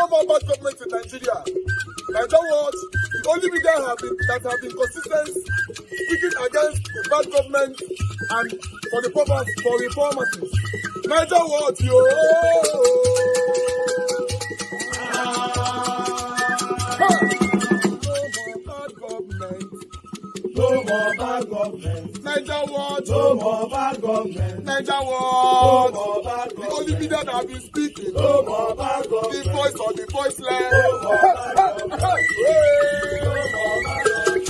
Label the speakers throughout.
Speaker 1: no more bad government in Nigeria. Nigeria what? The only media that have been consistent speaking against the bad government and for the purpose for reformers. Nigeria what? Yo! No more bad government. Nigeria what? No more bad government. Nigeria what? No more bad government. The only media that have been speaking. No more bad government. The voice of the voiceless. No more bad government. No more bad government.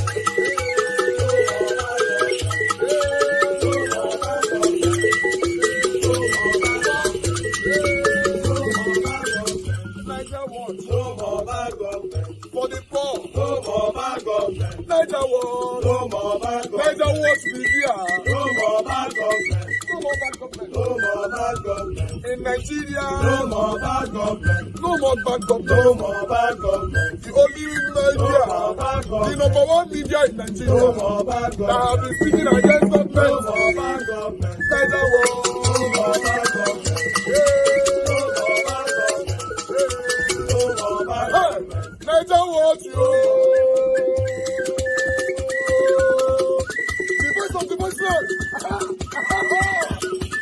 Speaker 1: No more bad government. For the poor. No more bad government. Nigeria what? No more bad government. Nigeria what media? No more bad government. No more bad government. No more bad government. In Nigeria. No more bad government. No more bad government. No more bad government. The only media. No more bad government. The number one media in Nigeria. No more bad government. That have been speaking against government. No more bad government. Nigeria what? No more bad government. Nigeria what you? The voice of the voiceless. The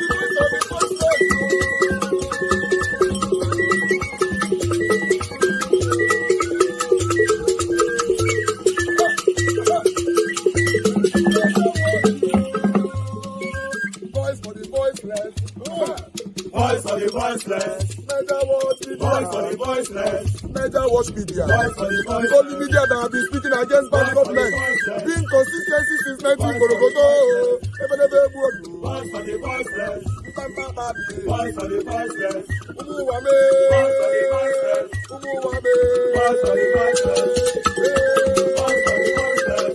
Speaker 1: voice of the voiceless. Voice for the voiceless. Voice for the voiceless. Nigeria what media? Voice for the voiceless. Nigeria watch media. The only media that have been speaking against bad government. Being consistency since 1944.
Speaker 2: Voice for the voiceless. Voice for the voiceless.
Speaker 1: Umuwame.
Speaker 2: Voice for the voiceless.
Speaker 1: Umuwame.
Speaker 2: Voice for the voiceless. Voice for the voiceless.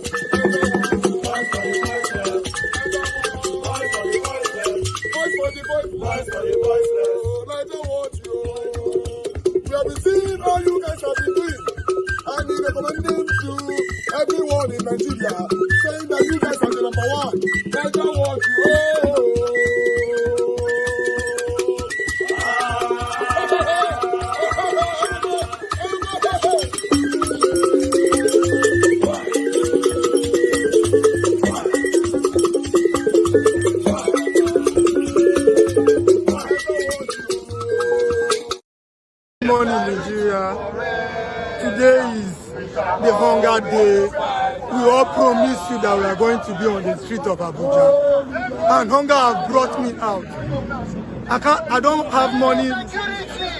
Speaker 2: Voice for the voiceless. Voice for the voiceless.
Speaker 1: Voice for the voiceless.
Speaker 2: Voice for the voiceless.
Speaker 1: Nigeria watch you. We have been seeing all you guys have been doing, and we recommending to everyone in Nigeria, saying that you guys are the number one. Nigeria watch you.
Speaker 3: Good morning, Nigeria. Today is the hunger day. We all promised you that we are going to be on the street of Abuja, and hunger has brought me out. I don't have money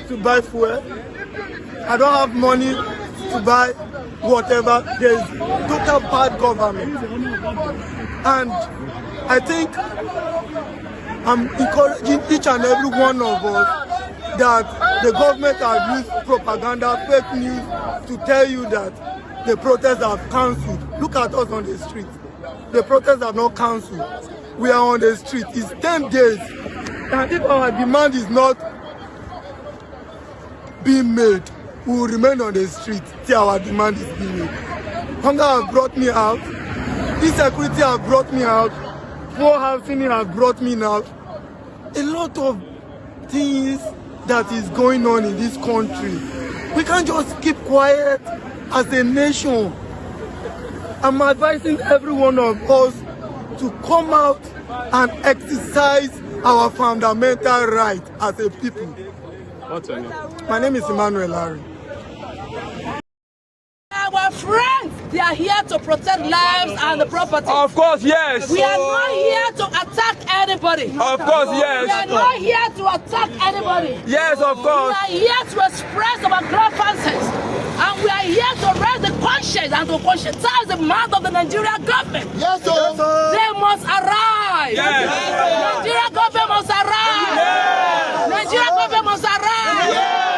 Speaker 3: to buy fuel. I don't have money to buy whatever. There is total bad government, and I think I'm encouraging each and every one of us that the government has used propaganda, fake news to tell you that the protests have cancelled. Look at us on the street. The protests have not cancelled. We are on the street. It's 10 days. And if our demand is not being made, we will remain on the street till our demand is being made. Hunger has brought me out. Insecurity has brought me out. Poor housing has brought me out. A lot of things that is going on in this country. We can't just keep quiet as a nation. I'm advising every one of us to come out and exercise our fundamental right as a people.
Speaker 4: What's your name?
Speaker 3: My name is Emmanuel Larry.
Speaker 5: Our friends, they are here to protect lives and the property.
Speaker 4: Of course, yes.
Speaker 5: We are not here to attack anybody.
Speaker 4: Of course, yes.
Speaker 5: We are not here to attack anybody.
Speaker 4: Yes, of course.
Speaker 5: We are here to express our grievances. And we are here to raise the conscience and to conscientize the mouth of the Nigerian government.
Speaker 1: Yes, sir.
Speaker 5: They must arise.
Speaker 4: Yes.
Speaker 5: Nigerian government must arise.
Speaker 4: Yes.
Speaker 5: Nigerian government must arise. Yes.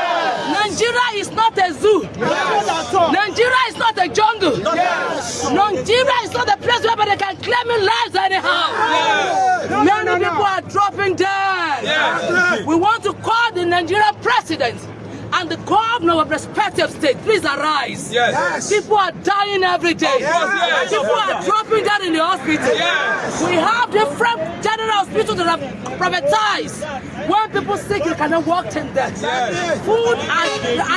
Speaker 5: Nigeria is not a zoo. Yes. Nigeria is not a jungle. Yes. Nigeria is not a place where they can claim lives anyhow. Yes. Many people are dropping dead. Yes. We want to call the Nigerian president and the governor of respective states, please arise.
Speaker 4: Yes.
Speaker 5: People are dying every day.
Speaker 4: Yes.
Speaker 5: People are dropping been done in the hospital.
Speaker 4: Yes.
Speaker 5: We have different general hospitals that are privatized. When people sick, you cannot walk in there.
Speaker 4: Yes.
Speaker 5: Food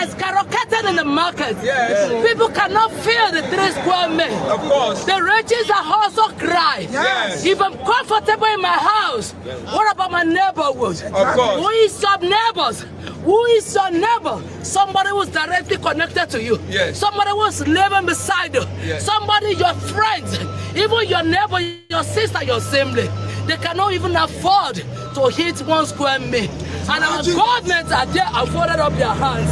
Speaker 5: is skyrocketed in the market.
Speaker 4: Yes.
Speaker 5: People cannot feel the 3 square meals.
Speaker 4: Of course.
Speaker 5: The riches are also cry.
Speaker 4: Yes.
Speaker 5: If I'm comfortable in my house, what about my neighborhood?
Speaker 4: Of course.
Speaker 5: Who is your neighbors? Who is your neighbor? Somebody who's directly connected to you.
Speaker 4: Yes.
Speaker 5: Somebody who's living beside you.
Speaker 4: Yes.
Speaker 5: Somebody, your friend, even your neighbor, your sister, your sibling. They cannot even afford to hit 1 square meal. And our governments are there afforded up their hands.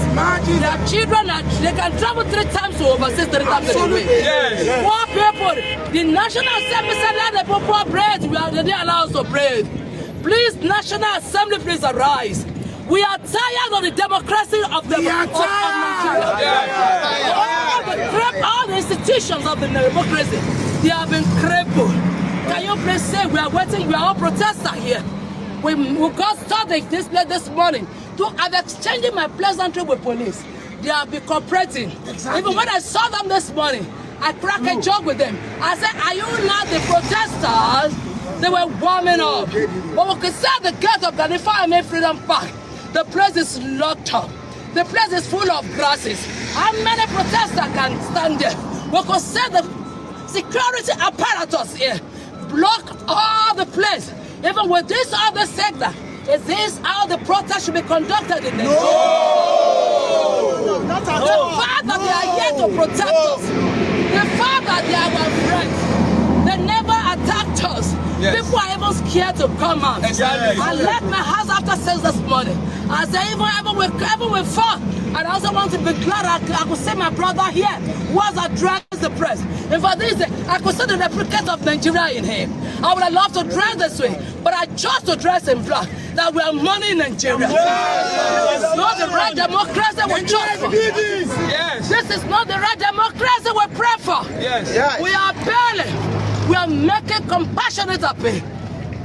Speaker 5: Their children, they can travel 3 times to overseas 3 times a week.
Speaker 4: Yes.
Speaker 5: Poor people, the National Assembly said let the people breathe. They didn't allow us to breathe. Please, National Assembly, please arise. We are tired of the democracy of Nigeria. All the institutions of the democracy, they have been crippled. Can you please say we are waiting? We are all protesters here. We got started this morning to have exchanging my pleasantry with police. They have been cooperating. Exactly. Even when I saw them this morning, I cracked a joke with them. I said, are you not the protesters? They were warming up. But we could see at the gate of the Fireman Freedom Park, the place is locked up. The place is full of grasses. How many protesters can stand there? We could see the security apparatus here block all the place. Even with this other sector, is this how the protest should be conducted in Nigeria? No! Not at all. The fact that they are here to protect us, the fact that they are our friends, they never attacked us. Yes. People are even scared to come out.
Speaker 4: Exactly.
Speaker 5: I left my house after 6 this morning. I said, even we fought. And I also want to be glad I could see my brother here who has addressed the press. In fact, I could see the replicate of Nigeria in him. I would have loved to dress this way, but I chose to dress in black. That we are money in Nigeria. This is not the right democracy we chose for.
Speaker 4: Yes.
Speaker 5: This is not the right democracy we pray for.
Speaker 4: Yes.
Speaker 5: We are barely. We are making compassionate appeal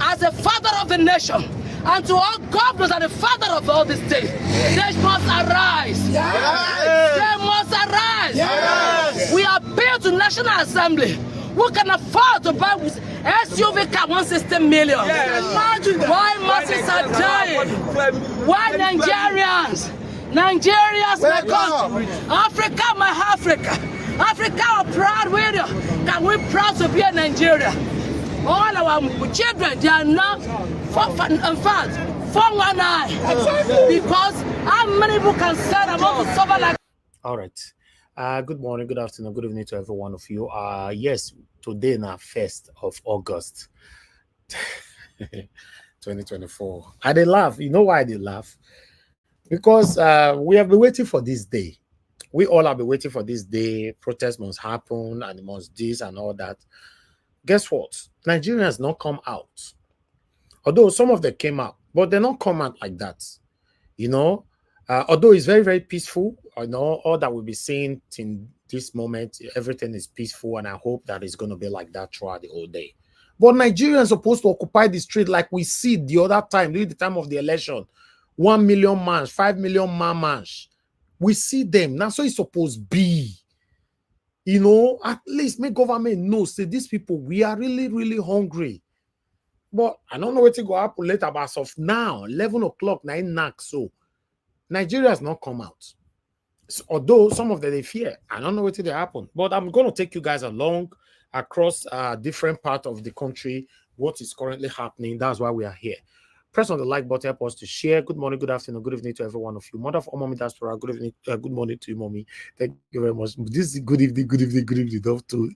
Speaker 5: as a father of the nation. And to all governors and the father of all the states, they must arise. Yes. They must arise. Yes. We appeal to National Assembly. Who can afford to buy SUV car 160 million? Yes. Imagine why masses are dying. Why Nigerians? Nigerians, my country. Africa, my Africa. Africa, a proud winner. Can we proud to be a Nigeria? All our children, they are not, in fact, 419. Because how many people can say I want to suffer like.
Speaker 6: All right. Good morning, good afternoon, good evening to every one of you. Yes, today is our 1st of August, 2024. I did laugh. You know why I did laugh? Because we have been waiting for this day. We all have been waiting for this day. Protest must happen and it must this and all that. Guess what? Nigeria has not come out. Although some of them came out, but they're not come out like that. You know, although it's very, very peaceful, I know all that we'll be seeing in this moment, everything is peaceful, and I hope that it's going to be like that throughout the whole day. But Nigerians are supposed to occupy the street like we see the other time, during the time of the election. 1 million man, 5 million man. We see them. Now, so it's supposed to be. You know, at least make government know, say these people, we are really, really hungry. But I don't know what to go happen later, but as of now, 11 o'clock, 9 knock, so Nigeria has not come out. So, although some of them they fear, I don't know what to happen. But I'm going to take you guys along across different parts of the country, what is currently happening. That's why we are here. Press on the like button, help us to share. Good morning, good afternoon, good evening to every one of you. Mother of all mommy, Diaspora, good evening, good morning to you, mommy. Thank you very much. This is good evening, good evening, good evening. Love to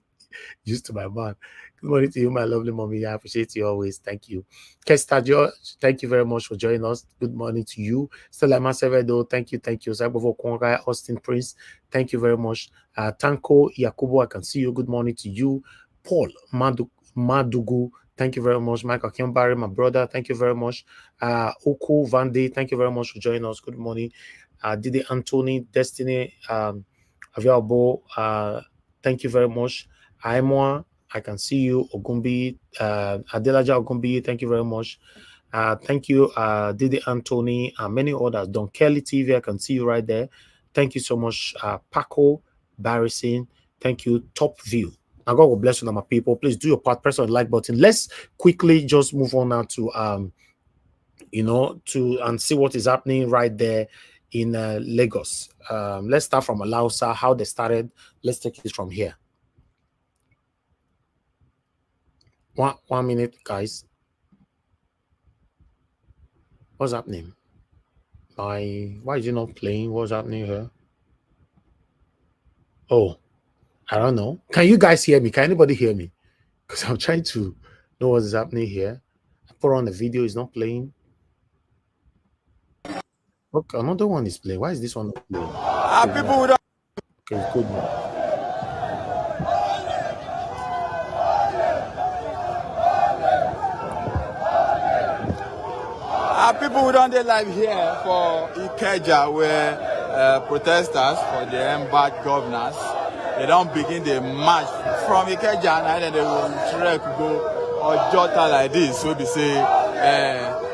Speaker 6: used to my man. Good morning to you, my lovely mommy. I appreciate you always. Thank you. Kickstart, George, thank you very much for joining us. Good morning to you. Stella Masevedo, thank you. Saibovo Konga, Austin Prince, thank you very much. Tanko Yakubo, I can see you. Good morning to you. Paul Madugu, thank you very much. Michael Kimbari, my brother, thank you very much. Oku Vande, thank you very much for joining us. Good morning. Didi Anthony, Destiny, Aviabo, thank you very much. Aimwa, I can see you. Ogumbi, Adelaja Ogumbi, thank you very much. Thank you, Didi Anthony, many others. Don Kelly TV, I can see you right there. Thank you so much. Paco Barrison, thank you. Top View, And God will bless you, my people. Please do your part, press on the like button. Let's quickly just move on now to and see what is happening right there in Lagos. Let's start from Alausa, how they started. Let's take it from here. One minute, guys. What's happening? Why is it not playing? What's happening here? Oh, I don't know. Can you guys hear me? Can anybody hear me? Because I'm trying to know what is happening here. I put on the video, it's not playing. Okay, another one is playing. Why is this one not playing?
Speaker 1: People without.
Speaker 6: Okay, good one.
Speaker 1: People who don't they live here for Ikeja, where protesters for the embarked governors, they don't begin the march from Ikeja and then they will trek go or jota like this. So we say,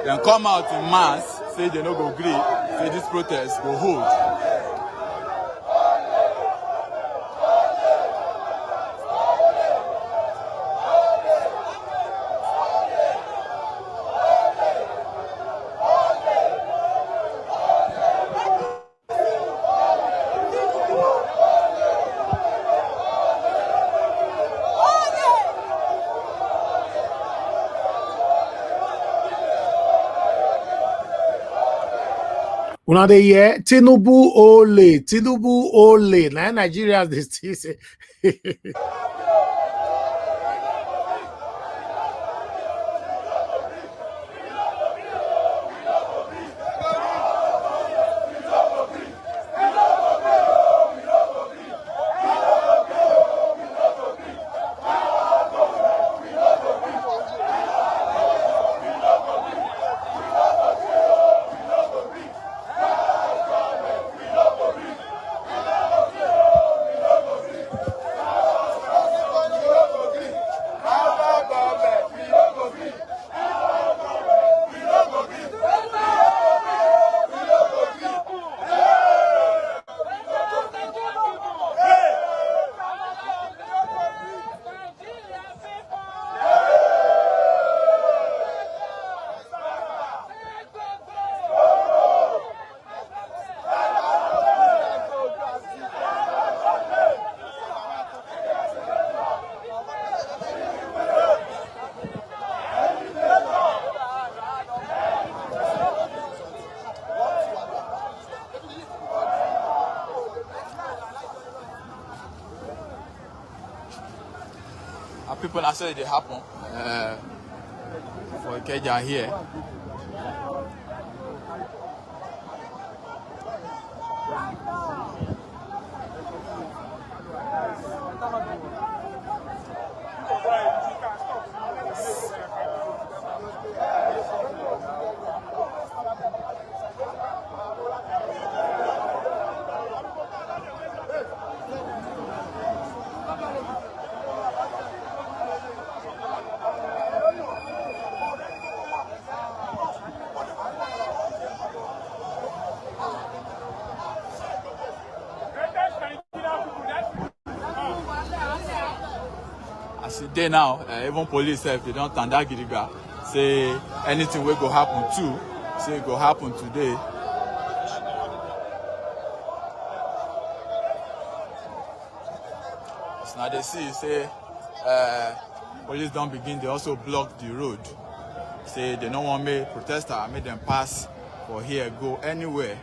Speaker 1: then come out in mass, say they no go agree, say this protest go hold.
Speaker 6: Una dey hear Tinubu ole. Now Nigerians they still say.
Speaker 1: People are saying they happen for Ikeja here. Today now, even police if they don't stand that giriga, say anything will go happen too, say it go happen today. So now they see, say police don't begin, they also block the road. Say they don't want me protester, make them pass for here, go anywhere.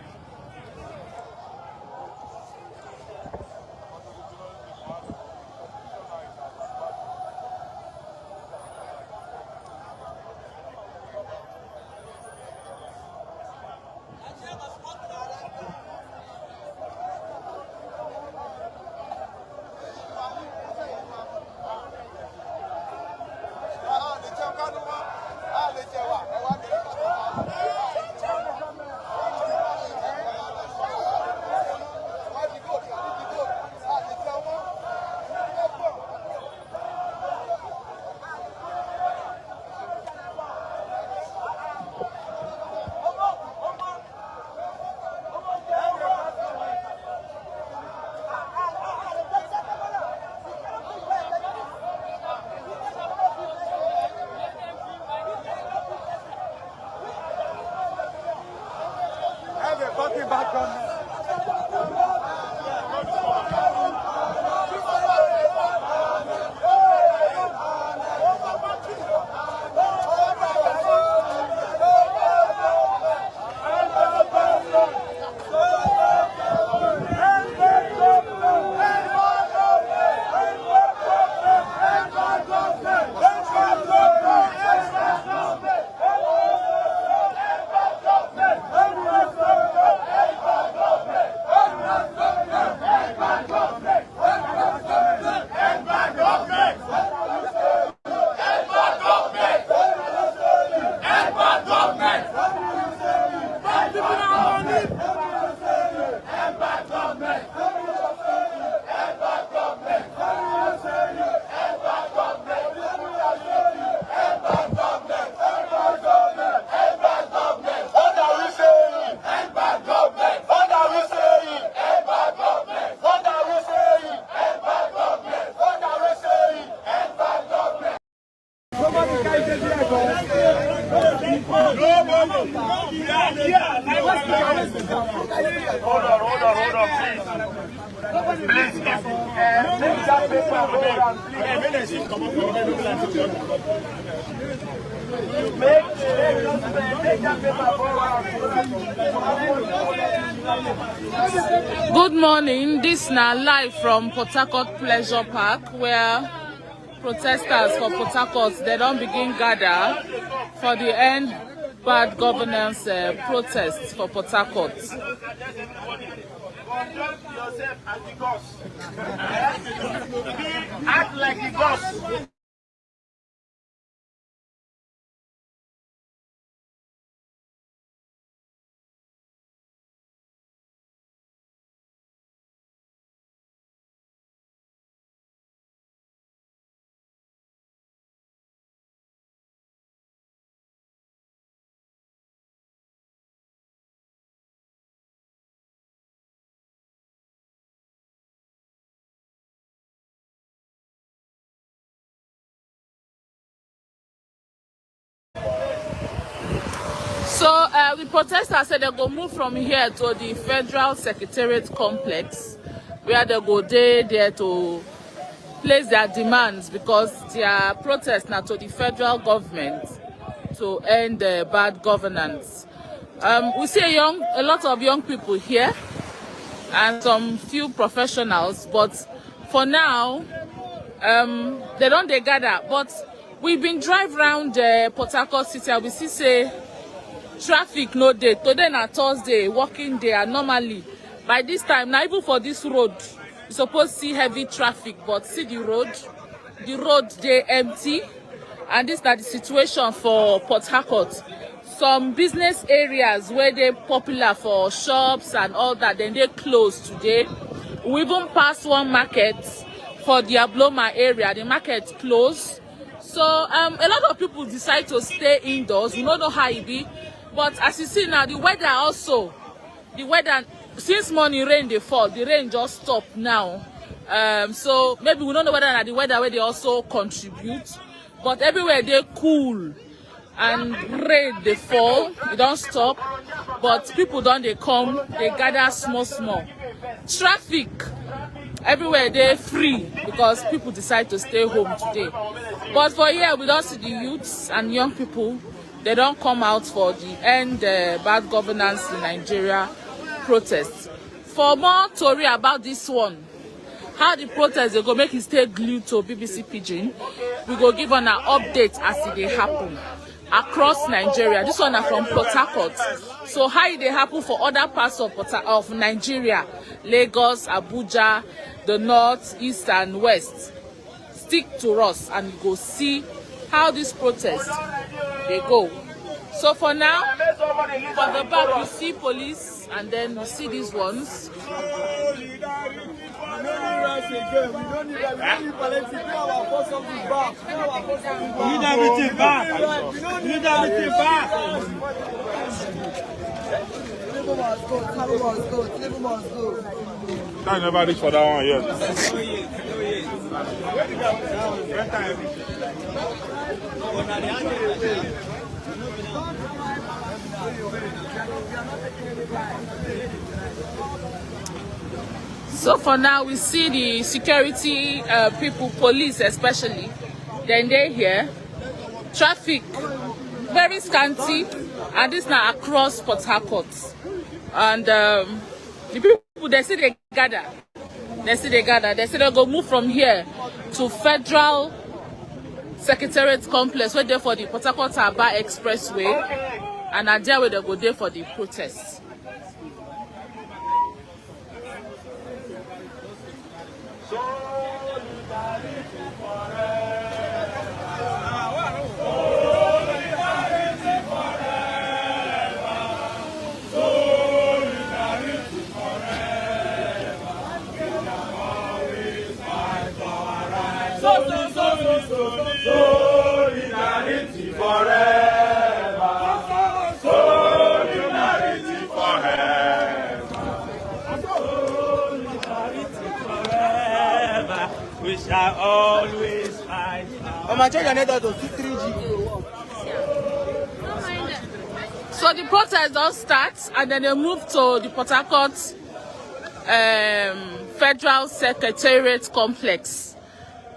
Speaker 5: Good morning. This now live from Port Harcourt Pleasure Park, where protesters for Port Harcourt they don't begin gather for the end bad governance protests for Port Harcourt.
Speaker 2: Conduct yourself as the gods. Act like the gods.
Speaker 5: So the protesters said they go move from here to the Federal Secretariat complex, where they go there to place their demands, because their protest now to the federal government to end bad governance. We see a lot of young people here and some few professionals, but for now they don't gather. But we've been driving around Port Harcourt city and we see say traffic no day. Today na Thursday, working day, and normally by this time now, even for this road, you supposed to see heavy traffic, but see the road they empty. And this is the situation for Port Harcourt. Some business areas where they popular for shops and all that, then they close today. We even passed one market for the Abuja area, the market closed. So a lot of people decide to stay indoors. We don't know how it be. But as you see now, the weather, since morning rain they fall, the rain just stopped now. So maybe we don't know whether the weather where they also contribute. But everywhere they cool and rain they fall, it don't stop. But people don't they come, they gather small. Traffic everywhere they free because people decide to stay home today. But for here we don't see the youths and young people. They don't come out for the end bad governance in Nigeria protests. For more story about this one, how the protests they go make it stay glued to BBC Pidgin, we go give on an update as it happen across Nigeria. This one is from Port Harcourt. So how it happen for other parts of Nigeria, Lagos, Abuja, the north, east and west. Stick to us and go see how this protest they go. So for now, for the back you see police and then you see these ones.
Speaker 1: I never reached for that one yet.
Speaker 5: So for now, we see the security people, police especially, then they here. Traffic very scanty, and this now across Port Harcourt. And the people, they say they gather. They say they go move from here to Federal Secretariat complex, where they for the Port Harcourt-Aba Expressway, and at there where they go there for the protests.
Speaker 2: Solidarity forever. Solidarity forever. Solidarity forever. We shall always fight.
Speaker 5: So the protest does start, and then they move to the Port Harcourt Federal Secretariat complex.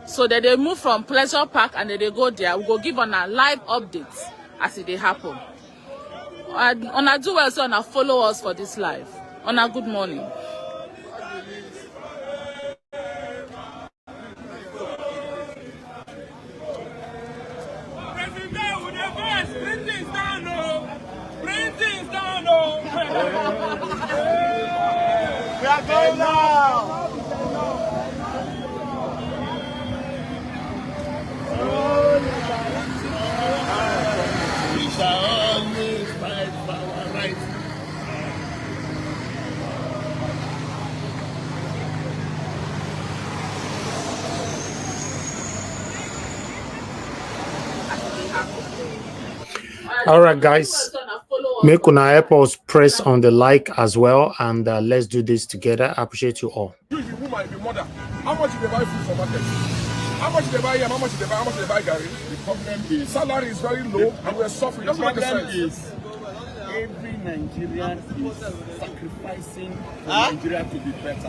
Speaker 5: So that they move from Pleasure Park and then they go there. We go give on a live updates as it they happen. And on a do well, so on a follow us for this live. On a good morning.
Speaker 2: We are going now. We shall always fight for our rights.
Speaker 6: All right, guys, make una help us press on the like as well, and let's do this together. I appreciate you all.
Speaker 1: You, the woman, the mother, how much do they buy food for market? How much do they buy yam? How much do they buy? How much do they buy Gary?
Speaker 2: The problem is
Speaker 1: salary is very low, and we're suffering.
Speaker 2: the
Speaker 1: Doesn't make
Speaker 2: problem
Speaker 1: sense.
Speaker 2: is every Nigerian is sacrificing for Nigeria to be better,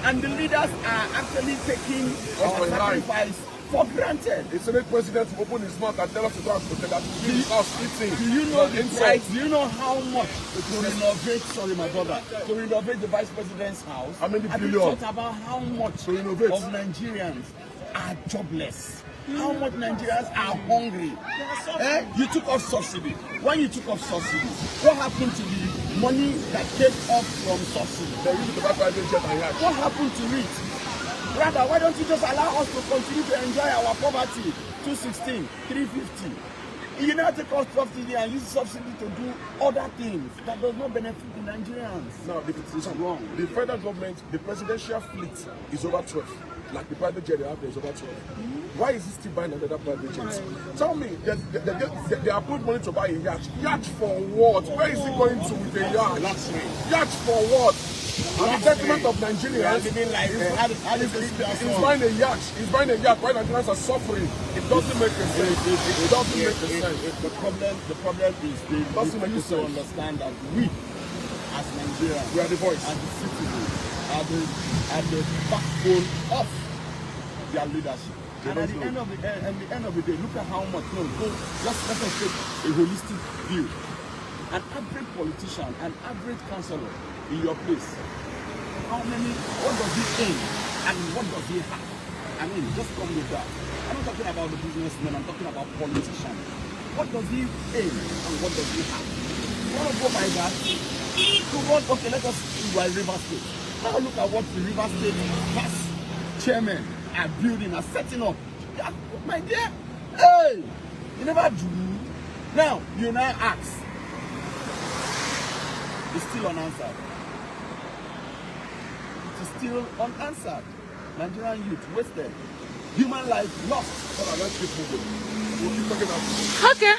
Speaker 2: and the leaders are actually taking our sacrifice for granted.
Speaker 1: It's a president to open his mouth and tell us to go and protect that. Us eating.
Speaker 2: Do you know the price? Do you know how much to renovate? Sorry, my brother. To renovate the vice president's house.
Speaker 1: How many
Speaker 2: Have you
Speaker 1: billion?
Speaker 2: thought about how much
Speaker 1: To renovate.
Speaker 2: of Nigerians are jobless? How much Nigerians are hungry? You took off subsidy. When you took off subsidy, what happened to the money that came off from subsidy?
Speaker 1: They use it to buy private jet and yacht.
Speaker 2: What happened to it? Rather, why don't you just allow us to continue to enjoy our poverty? 216, 350. You now take off subsidy and use subsidy to do other things that does not benefit the Nigerians.
Speaker 1: Now, it's wrong. The federal government, the presidential fleet is over 12. Like the private jet they have, is over 12. Why is he still buying another private jet? Tell me, they are putting money to buy a yacht. Yacht for what? Where is he going to with the yacht? Yacht for what? And the detriment of Nigerians, he's buying a yacht. He's buying a yacht while Nigerians are suffering. It doesn't make sense. It doesn't make sense.
Speaker 2: The problem is they need to understand that we, as Nigerians,
Speaker 1: We are the voice.
Speaker 2: and the citizens, are the backbone of their leadership. And at the end of the day, look at how much. Let's take a holistic view. An average politician, an average councillor in your place, what does he aim and what does he have? I mean, just come with that. I'm not talking about the businessmen, I'm talking about politicians. What does he aim and what does he have? You want to go by that? Okay, let us do by River State. Now look at what the River State past chairmen are building, are setting up. Yeah, my dear, hey, you never do. Now, you now ask. It's still unanswered. It is still unanswered. Nigerian youth wasted. Human life lost.
Speaker 1: Hold on, let's keep moving. We'll keep talking about it.
Speaker 5: Okay.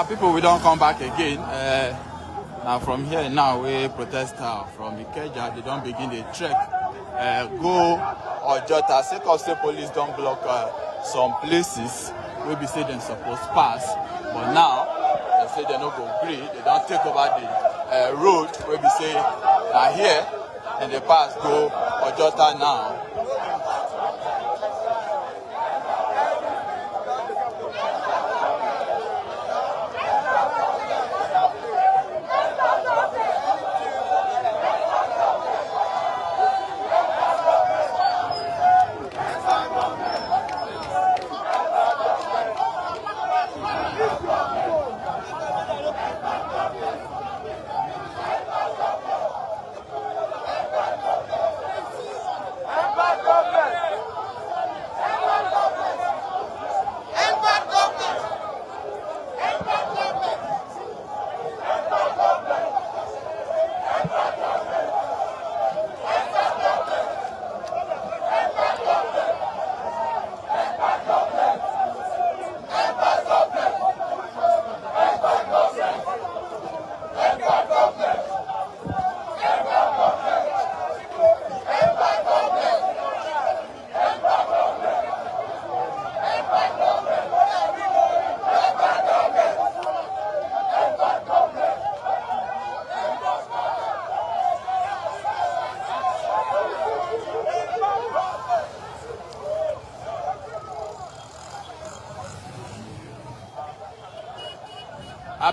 Speaker 7: People, we don't come back again. Now from here now, we protest from Ikeja. They don't begin the trek. Go Ojota. State police don't block some places. We be say them supposed pass, but now they say they no go agree. They don't take over the road. We be say here and they pass go Ojota now.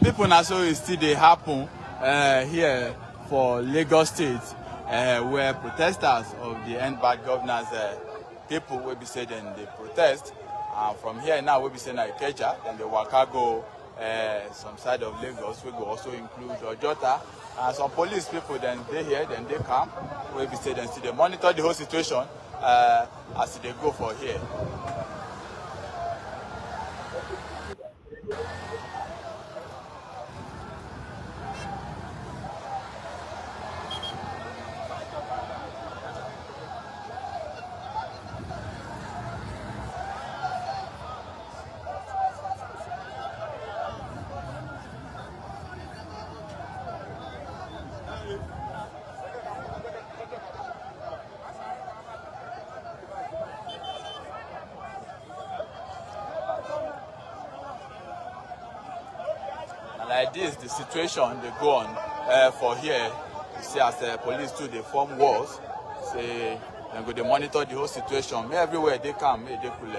Speaker 7: People now so it still they happen here for Lagos State, where protesters of the end bad governance people will be saying they protest. From here now we be saying Ikeja, then the Waka go some side of Lagos. We go also include Ojota. Some police people then they here, then they come. We be saying they monitor the whole situation as they go for here. Like this, the situation they go on for here. You see, as the police too, they form walls. Say they go, they monitor the whole situation. Everywhere they come, they cool.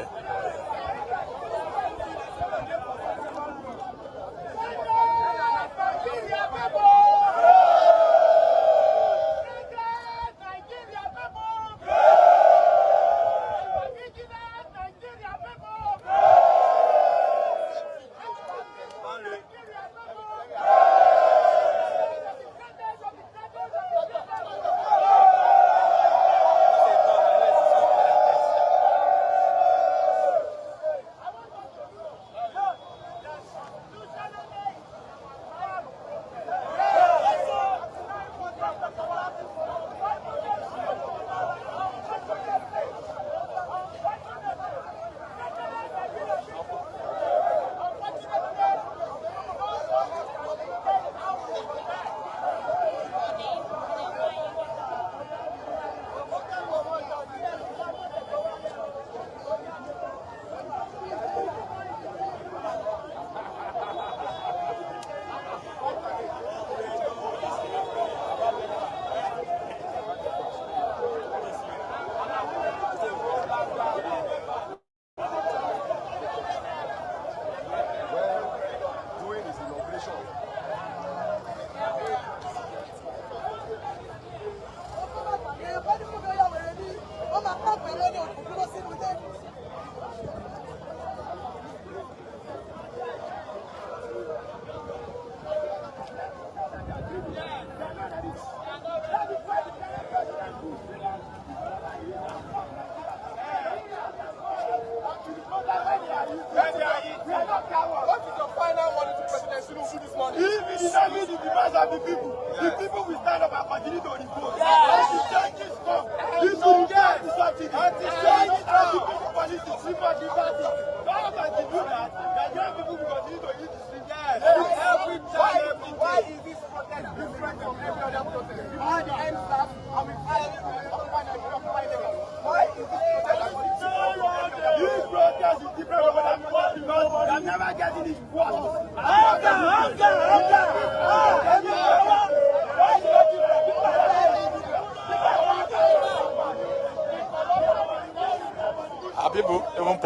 Speaker 1: the people will stand up and continue to report. The changes come. This will get something. Anti-change and the people politics, sympathy party. How can they do that? Nigerian people will continue to eat the street.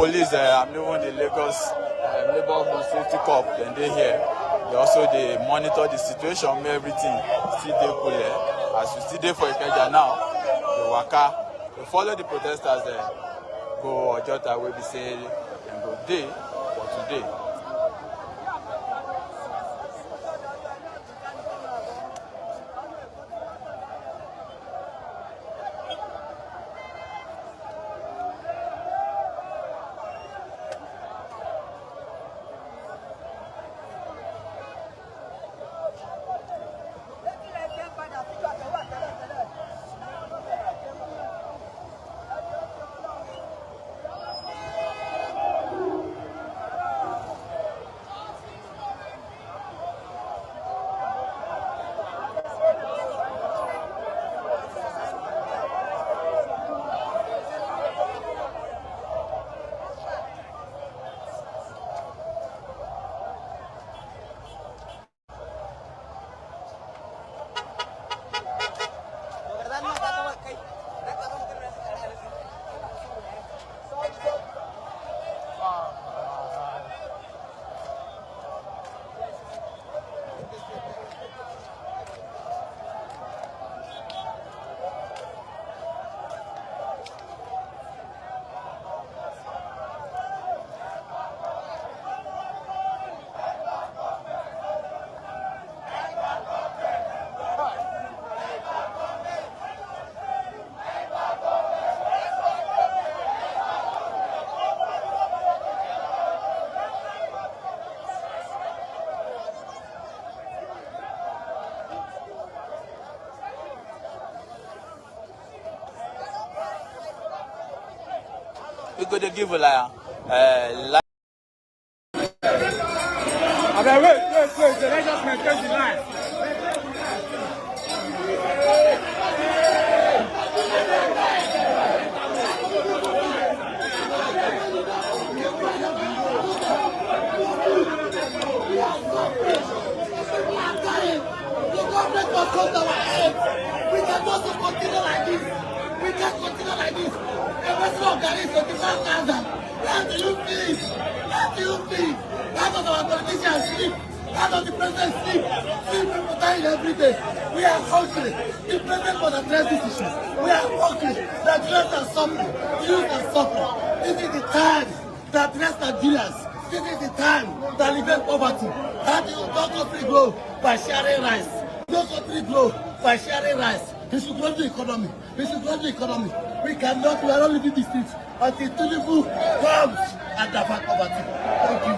Speaker 7: police, and even the Lagos Neighborhood Safety Corps, then they here. They also they monitor the situation, make everything still dey cool. As we still there for Ikeja now, the waka, they follow the protesters there. Go Ojota where we say and go day for today. We go to give a liar.
Speaker 4: Okay, wait. Let's just maintain the line.
Speaker 8: We cannot continue like this. We can't continue like this. How do you feel? How do you feel? How does our politicians sleep? How does the president sleep? See people dying every day. We are hungry. The president must address this issue. We are hungry. The Nigerians are suffering. The youth are suffering. This is the time to address Nigerians. This is the time to alleviate poverty. How do you don't country grow by sharing rice? No country grow by sharing rice. We should grow the economy. We should grow the economy. We are not living the streets until Tinubu comes and defeats poverty. Thank you.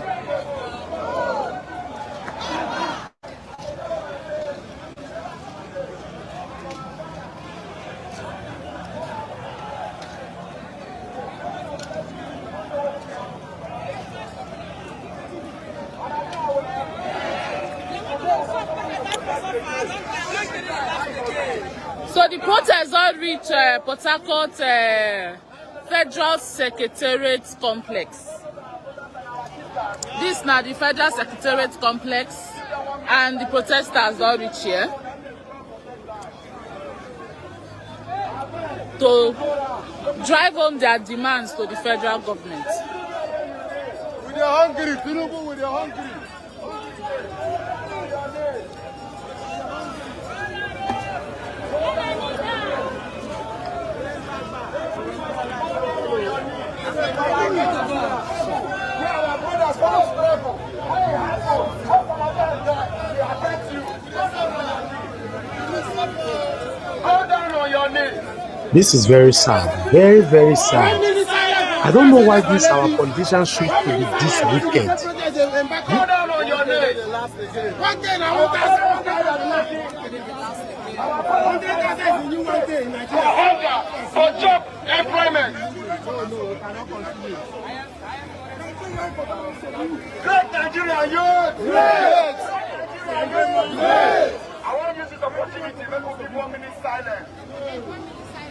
Speaker 5: So the protest all reach Port Harcourt Federal Secretariat complex. This now the Federal Secretariat complex, and the protesters all reach here to drive home their demands to the federal government.
Speaker 1: We are hungry, Tinubu, we are hungry.
Speaker 6: This is very sad, very, very sad. I don't know why this our politicians should be this wicked.
Speaker 1: For job employment. Great Nigeria, youth! Great! I want to use this opportunity to make people 1 minute silent.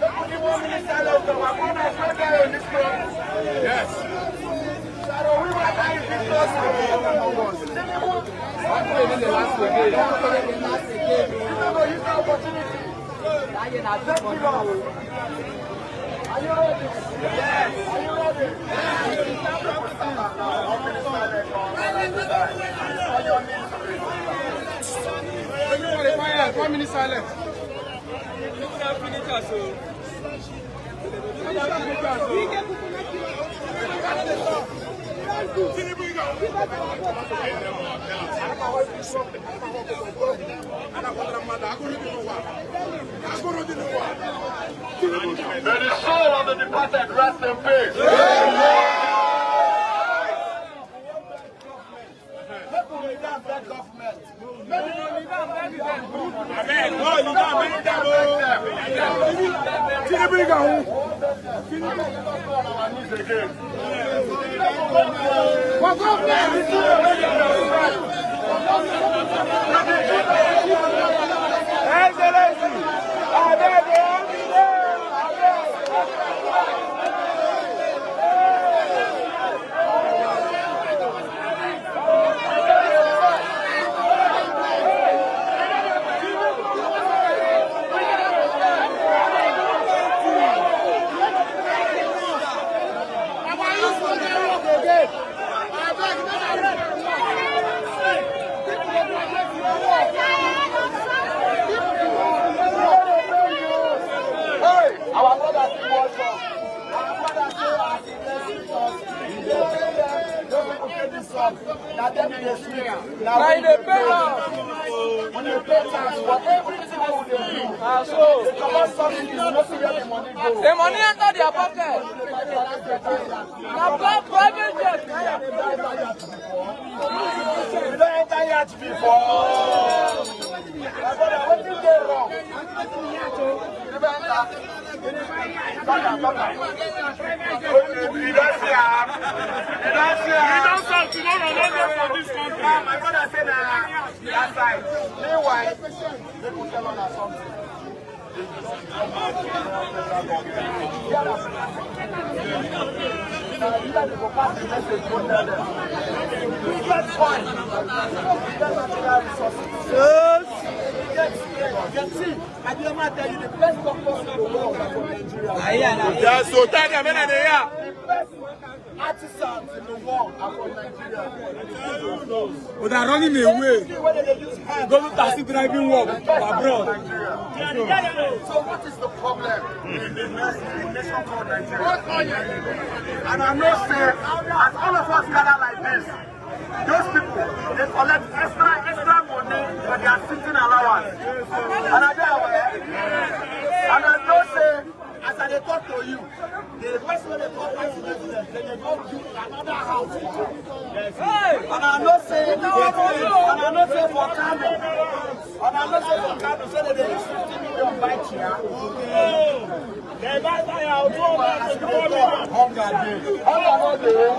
Speaker 1: Let me give 1 minute silence to my brothers right there in this place. Yes. So we might have this last opportunity.
Speaker 8: Are you ready? Yes. Are you ready?
Speaker 1: Everybody, 1 minute silence.
Speaker 8: May the soul of the departed rest in peace.
Speaker 5: The money enter their pocket. Now black private jet.
Speaker 8: You don't enter yet before. My brother, what did you do wrong? You don't enter. My brother said that side. Meanwhile, they could tell us something.
Speaker 1: Yes, so tell them in the air.
Speaker 8: Artisans in the world are from Nigeria.
Speaker 1: But they're running away. Go to taxi driving work abroad.
Speaker 8: So what is the problem in the nation called Nigeria? And I know, say, as all of us gather like this, those people, they collect extra money for their sitting allowance. And I know, and I know, say, as I talk to you, the first one they talk to them, they go to another house. And I know, say, for Kano, and I know, say, for Kano, say that they use 50 million bike here. They buy out 200 million. Hunger day. Hunger day.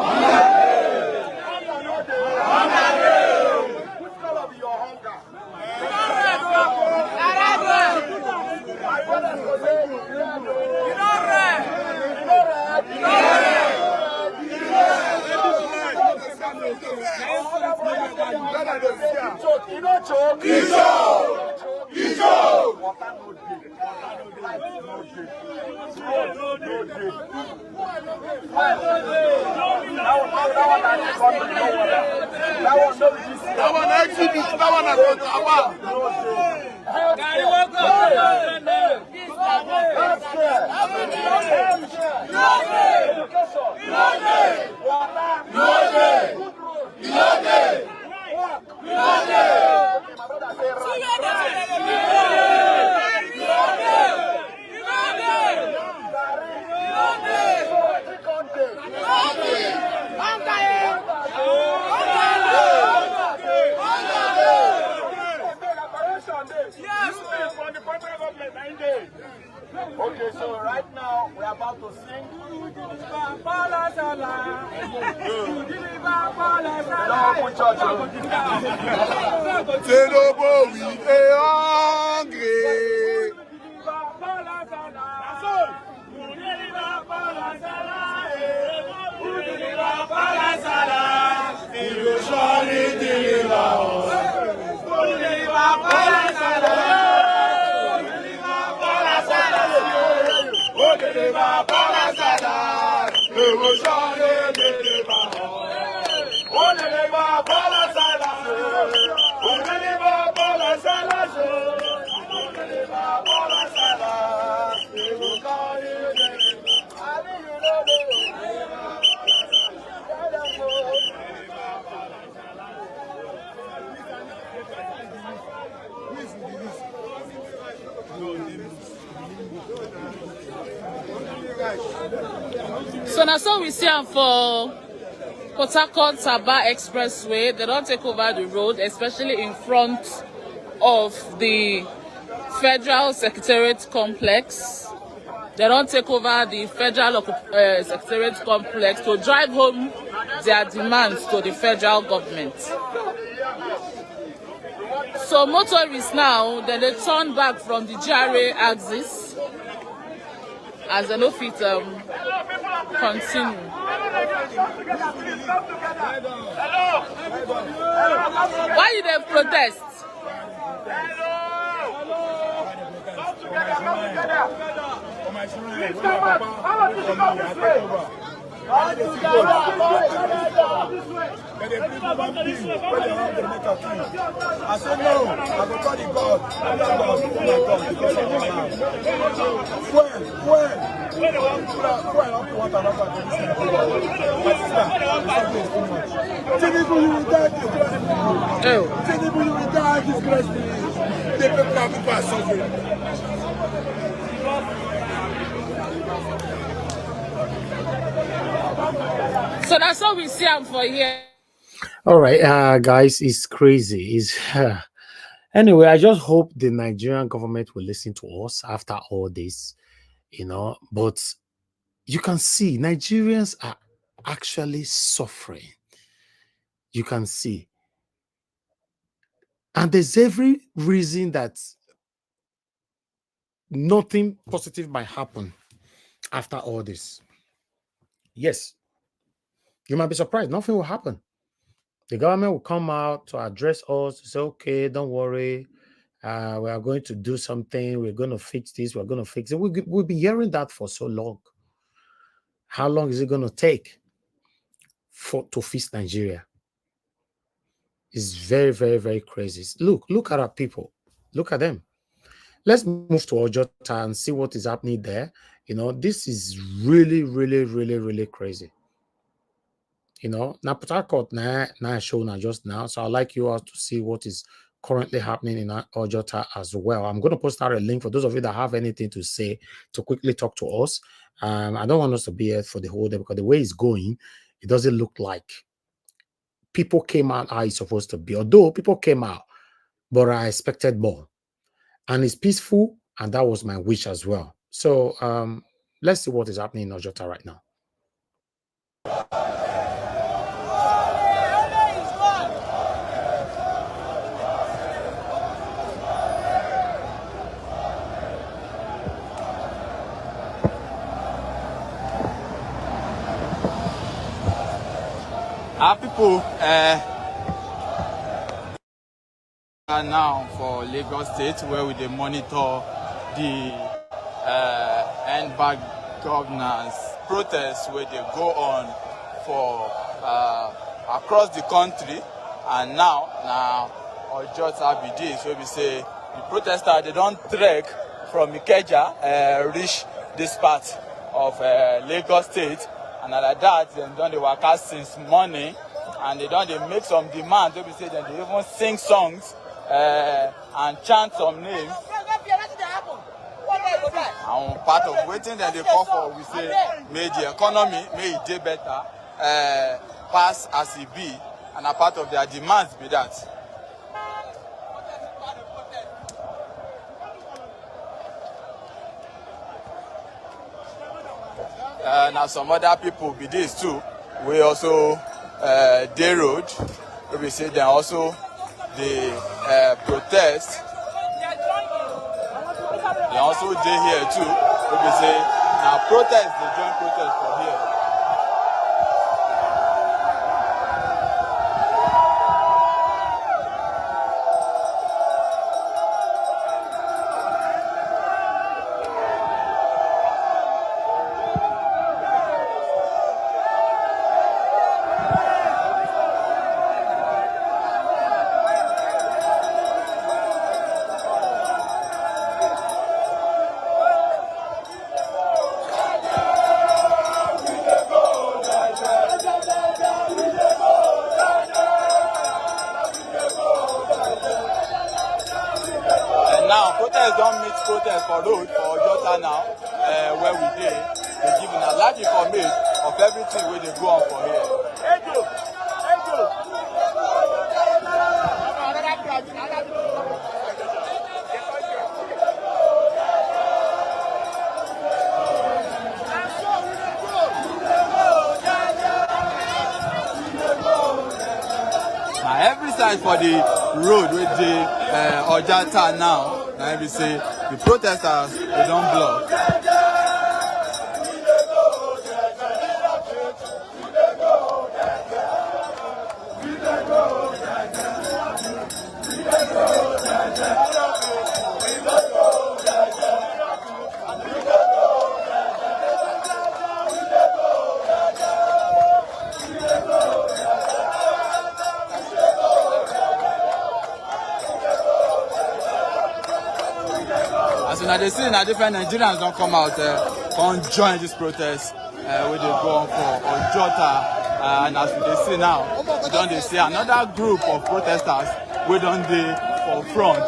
Speaker 8: Which color be your hunger? My brothers will say, you know red. You know red. You know red. You know choke. You choke. You choke. Water no day. Life no day. Road no day.
Speaker 1: That one exhibit. That one is
Speaker 8: Okay, so right now we're about to sing.
Speaker 1: Say no more, we are hungry. He will surely deliver us. Okay.
Speaker 5: So now, so we see am for Port Harcourt Sabah Expressway. They don't take over the road, especially in front of the Federal Secretariat complex. They don't take over the Federal Secretariat complex to drive home their demands to the federal government. So motorists now, then they turn back from the GRA axis as they no fit continue. Why you dey protest?
Speaker 1: I said no, I go call the God. When Tinubu, you will die disgracefully. Tinubu, you will die disgracefully. The people are suffering.
Speaker 5: So that's what we see am for here.
Speaker 6: All right, guys, it's crazy. It's anyway. I just hope the Nigerian government will listen to us after all this, you know. But you can see Nigerians are actually suffering. You can see, and there's every reason that nothing positive might happen after all this. Yes, you might be surprised. Nothing will happen. The government will come out to address us, say, okay, don't worry. We are going to do something. We're going to fix this. We're going to fix it. We'll be hearing that for so long. How long is it going to take to fix Nigeria? It's very, very, very crazy. Look at our people. Look at them. Let's move to Ojota and see what is happening there. You know, this is really, really, really, really crazy. You know, now Port Harcourt now shown just now. So I'd like you all to see what is currently happening in Ojota as well. I'm going to post out a link for those of you that have anything to say to quickly talk to us. I don't want us to be here for the whole day because the way it's going, it doesn't look like people came out how it's supposed to be. Although people came out, but I expected more. And it's peaceful, and that was my wish as well. So let's see what is happening in Ojota right now.
Speaker 7: Our people are now for Lagos State, where we monitor the end-back governance protests where they go on for across the country. And now Ojota be this, where we say the protesters, they don't trek from Ikeja reach this part of Lagos State. And like that, they don't work out since morning, and they don't make some demands. They say that they even sing songs and chant some names. And part of waiting that they call for, we say, may the economy, may it do better, pass as it be, and a part of their demands be that. Now some other people be this too. We also day road. We say then also the protest. They also day here too. We say now protest. They join protest for here. now protest don't meet protest for road for Ojota now, where we dey. They give a large information of everything where they go on for here. Every side for the road with the Ojota now, let me say the protesters they don't block. As soon as they see now different Nigerians don't come out, come join this protest where they go on for Ojota, and as we see now, we don't see another group of protesters we don't dey for front.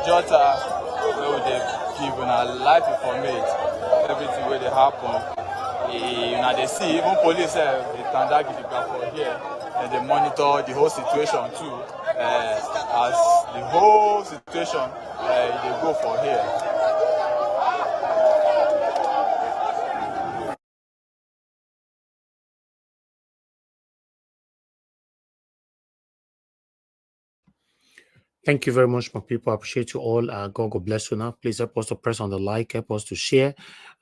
Speaker 7: Ojota, where they give a life information, everything where they happen. They see even police they conduct the for here and they monitor the whole situation too. As the whole situation they go for here.
Speaker 6: Thank you very much, my people. I appreciate you all. God bless you now. Please help us to press on the like, help us to share,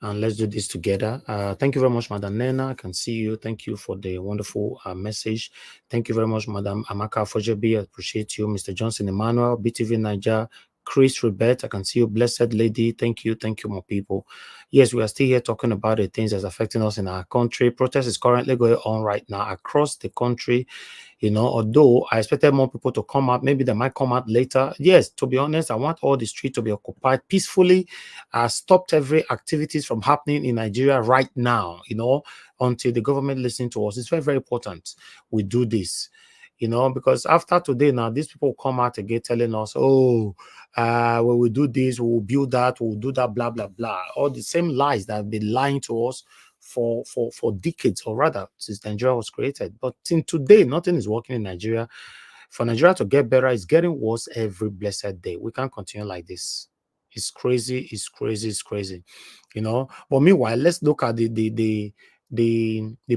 Speaker 6: and let's do this together. Thank you very much, Madam Nena. I can see you. Thank you for the wonderful message. Thank you very much, Madam Amaka Fojebi. I appreciate you. Mr. Johnson Emmanuel, BTV Niger, Chris Rebet. I can see you. Blessed lady. Thank you. Thank you, my people. Yes, we are still here talking about the things that's affecting us in our country. Protest is currently going on right now across the country. You know, although I expected more people to come out, maybe they might come out later. Yes, to be honest, I want all the streets to be occupied peacefully. Stopped every activities from happening in Nigeria right now, you know, until the government listens to us. It's very, very important we do this, you know, because after today now, these people come out again telling us, oh, when we do this, we'll build that, we'll do that, blah, blah, blah. All the same lies that have been lying to us for decades, or rather since Nigeria was created. But in today, nothing is working in Nigeria. For Nigeria to get better, it's getting worse every blessed day. We can't continue like this. It's crazy, it's crazy, it's crazy, you know. But meanwhile, let's look at the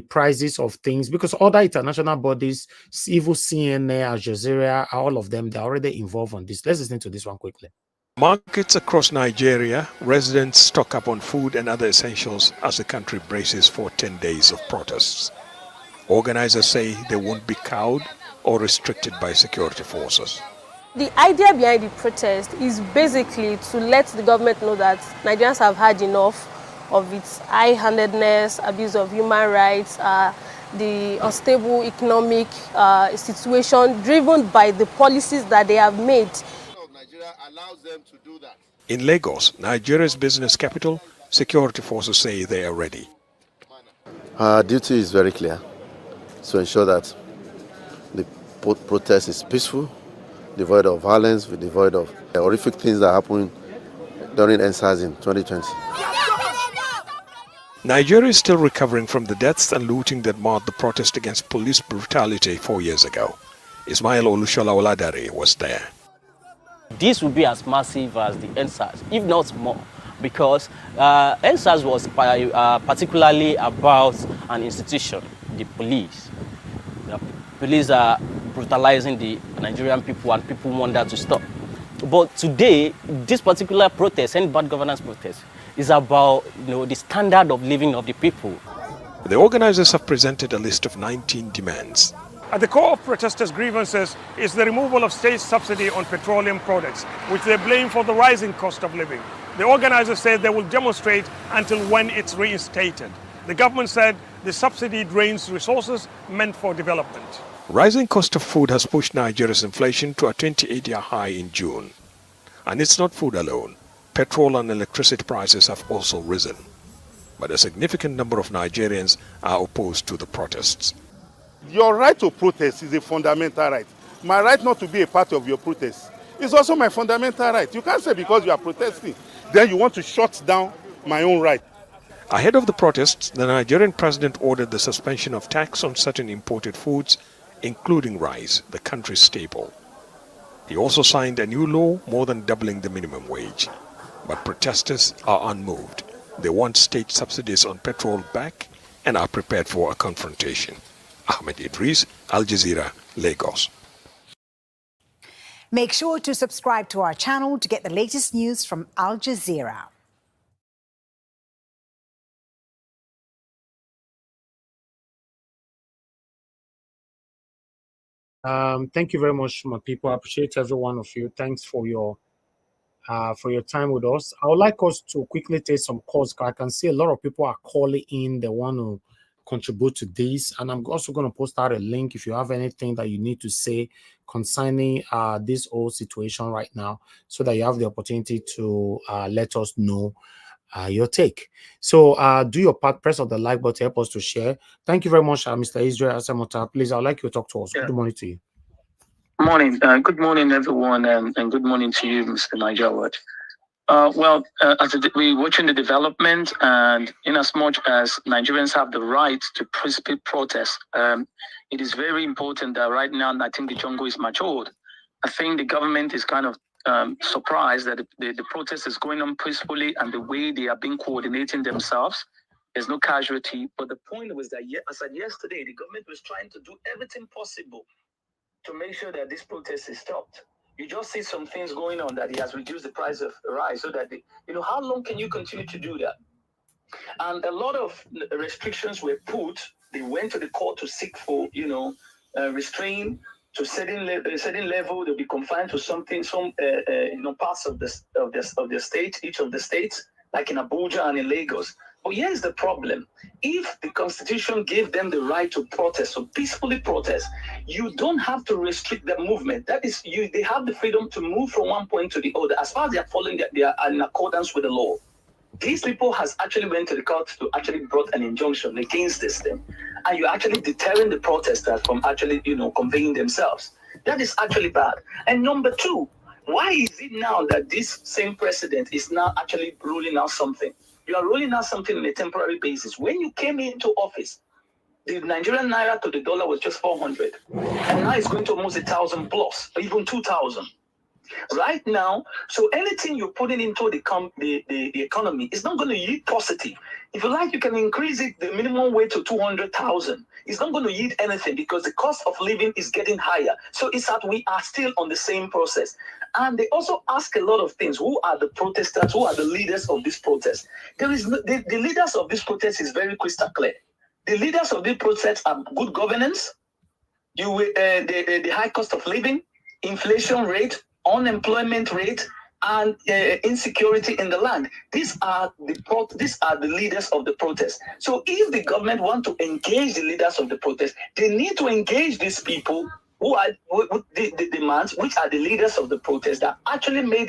Speaker 6: prices of things, because other international bodies, even CNN, Al Jazeera, all of them, they're already involved on this. Let's listen to this one quickly.
Speaker 9: Markets across Nigeria, residents stock up on food and other essentials as the country braces for 10 days of protests. Organizers say they won't be cowed or restricted by security forces.
Speaker 10: The idea behind the protest is basically to let the government know that Nigerians have had enough of its high-handedness, abuse of human rights, the unstable economic situation driven by the policies that they have made.
Speaker 2: Nigeria allows them to do that.
Speaker 9: In Lagos, Nigeria's business capital, security forces say they are ready.
Speaker 11: Our duty is very clear, to ensure that the protest is peaceful, devoid of violence, devoid of horrific things that happened during EndSARS in 2020.
Speaker 9: Nigeria is still recovering from the deaths and looting that marred the protest against police brutality 4 years ago. Ismail Olushola Oladare was there.
Speaker 12: This will be as massive as the NSAS, if not more, because NSAS was particularly about an institution, the police. The police are brutalizing the Nigerian people and people want that to stop. But today, this particular protest, and bad governance protest, is about the standard of living of the people.
Speaker 9: The organizers have presented a list of 19 demands.
Speaker 13: At the core of protesters' grievances is the removal of state subsidy on petroleum products, which they blame for the rising cost of living. The organizers say they will demonstrate until when it's reinstated. The government said the subsidy drains resources meant for development.
Speaker 9: Rising cost of food has pushed Nigeria's inflation to a 28-year high in June. And it's not food alone. Petrol and electricity prices have also risen. But a significant number of Nigerians are opposed to the protests.
Speaker 1: Your right to protest is a fundamental right. My right not to be a part of your protest is also my fundamental right. You can't say because you are protesting, then you want to shut down my own right.
Speaker 9: Ahead of the protests, the Nigerian president ordered the suspension of tax on certain imported foods, including rice, the country's staple. He also signed a new law more than doubling the minimum wage. But protesters are unmoved. They want state subsidies on petrol back and are prepared for a confrontation. Ahmed Idris, Al Jazeera, Lagos.
Speaker 14: Make sure to subscribe to our channel to get the latest news from Al Jazeera.
Speaker 6: Thank you very much, my people. I appreciate every one of you. Thanks for your time with us. I would like us to quickly take some calls. I can see a lot of people are calling in. They want to contribute to this, and I'm also going to post out a link if you have anything that you need to say concerning this whole situation right now, so that you have the opportunity to let us know your take. So do your part, press on the like button, help us to share. Thank you very much, Mr. Israel Asamota. Please, I'd like you to talk to us. Yeah. Good morning to you.
Speaker 15: Morning. Good morning, everyone, and good morning to you, Mr. Nigel. We're watching the development, and in as much as Nigerians have the right to peaceful protest, it is very important that right now, I think the jungle is matured. I think the government is kind of surprised that the protest is going on peacefully, and the way they are being coordinating themselves, there's no casualty. But the point was that, as of yesterday, the government was trying to do everything possible to make sure that this protest is stopped. You just see some things going on that he has reduced the price of rice, so that how long can you continue to do that? And a lot of restrictions were put. They went to the court to seek for restraint to certain level. They'll be confined to some parts of the state, each of the states, like in Abuja and in Lagos. But here's the problem. If the Constitution gave them the right to protest, so peacefully protest, you don't have to restrict their movement. That is, they have the freedom to move from one point to the other, as far as they are following they are in accordance with the law. These people has actually went to the court to actually brought an injunction against this thing. And you're actually deterring the protesters from actually, conveying themselves. That is actually bad. And number two, why is it now that this same president is now actually ruling out something? You are rolling out something on a temporary basis. When you came into office, the Nigerian naira to the dollar was just 400. And now it's going to almost 1,000 plus, or even 2,000. Right now, so anything you're putting into the economy is not going to yield positive. If you like, you can increase it, the minimum wage to 200,000. It's not going to yield anything because the cost of living is getting higher. So it's that we are still on the same process. And they also ask a lot of things. Who are the protesters? Who are the leaders of this protest? The leaders of this protest is very crystal clear. The leaders of this protest are good governance, the high cost of living, inflation rate, unemployment rate, and insecurity in the land. These are the leaders of the protest. So if the government want to engage the leaders of the protest, they need to engage these people who are the demands, which are the leaders of the protest that actually made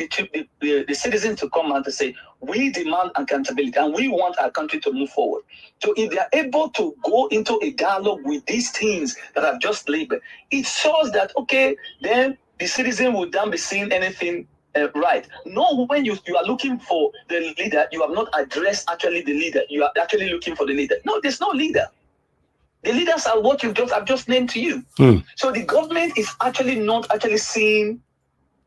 Speaker 15: the citizens to come out to say, we demand accountability and we want our country to move forward. So if they are able to go into a dialogue with these teams that I've just labeled, it shows that, okay, then the citizen would then be seeing anything right. No, when you are looking for the leader, you have not addressed actually the leader. You are actually looking for the leader. No, there's no leader. The leaders are what I've just named to you. So the government is actually not actually seeing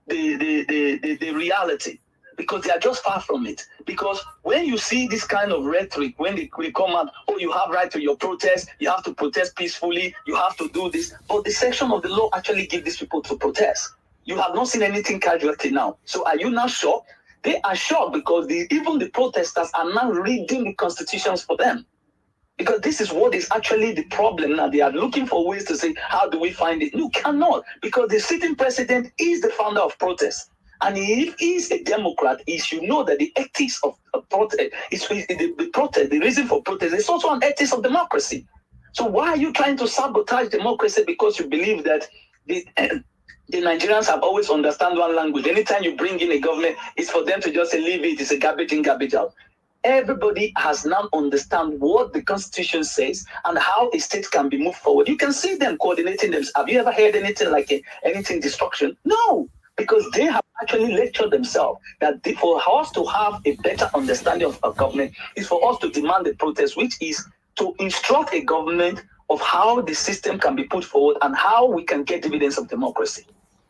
Speaker 15: the reality, because they are just far from it. Because when you see this kind of rhetoric, when they come out, oh, you have right to your protest, you have to protest peacefully, you have to do this, but the section of the law actually give these people to protest. You have not seen anything casualty now. So are you now shocked? They are shocked because even the protesters are now reading the constitutions for them. Because this is what is actually the problem now. They are looking for ways to say, how do we find it? You cannot, because the sitting president is the founder of protest. And if he is a Democrat, he should know that the ethics of protest, the reason for protest is also an ethics of democracy. So why are you trying to sabotage democracy because you believe that the Nigerians have always understand one language? Anytime you bring in a government, it's for them to just say, leave it, it's a garbage in, garbage out. Everybody has now understand what the Constitution says and how a state can be moved forward. You can see them coordinating them. Have you ever heard anything like anything destruction? No, because they have actually lectured themselves that for us to have a better understanding of our government is for us to demand a protest, which is to instruct a government of how the system can be put forward and how we can get dividends of democracy.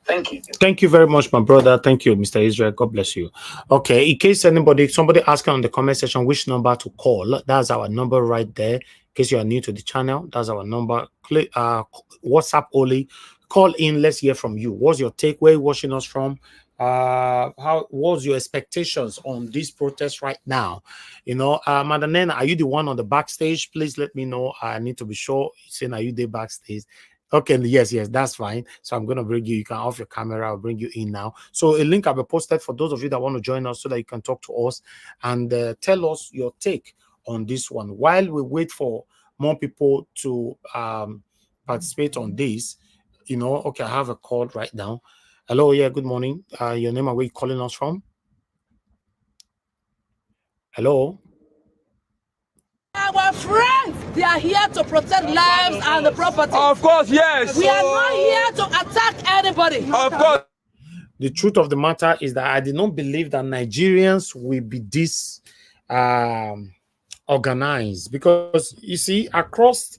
Speaker 15: Thank you.
Speaker 6: Thank you very much, my brother. Thank you, Mr. Israel. God bless you. Okay, in case somebody asking on the comment section which number to call, that's our number right there. In case you are new to the channel, that's our number. Click WhatsApp only. Call in. Let's hear from you. What's your take? Where are you watching us from? How was your expectations on this protest right now? You know, Madanena, are you the one on the backstage? Please let me know. I need to be sure. Saying, are you there backstage? Okay, yes, that's fine. So I'm going to bring you. You can off your camera. I'll bring you in now. So a link will be posted for those of you that want to join us so that you can talk to us and tell us your take on this one. While we wait for more people to participate on this, you know, okay, I have a call right now. Hello, yeah, good morning. Your name and where you calling us from? Hello?
Speaker 5: Our friends, they are here to protect lives and the property.
Speaker 4: Of course, yes.
Speaker 5: We are not here to attack anybody.
Speaker 4: Of course.
Speaker 6: The truth of the matter is that I did not believe that Nigerians will be this organized, because you see, across,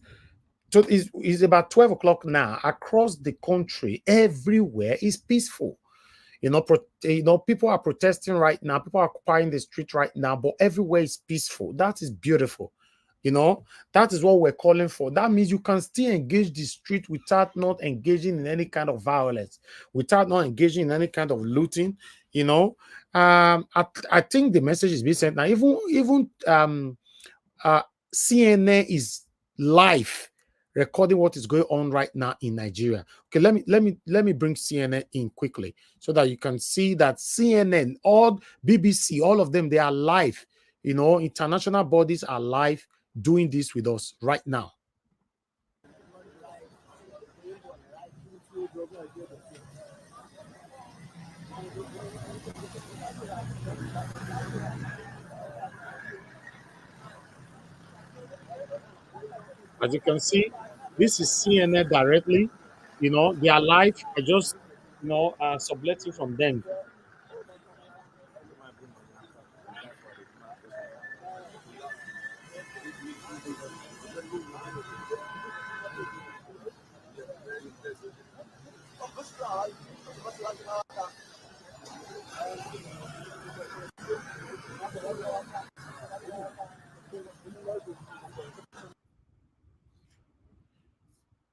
Speaker 6: so it's about 12 o'clock now, across the country, everywhere is peaceful. You know, people are protesting right now, people are occupying the street right now, but everywhere is peaceful. That is beautiful. You know, that is what we're calling for. That means you can still engage the street without not engaging in any kind of violence, without not engaging in any kind of looting. You know, I think the message is being sent now. Even CNN is live recording what is going on right now in Nigeria. Okay, let me bring CNN in quickly so that you can see that CNN, all BBC, all of them, they are live. You know, international bodies are live doing this with us right now. As you can see, this is CNN directly. You know, they are live. I just, you know, subletting from them.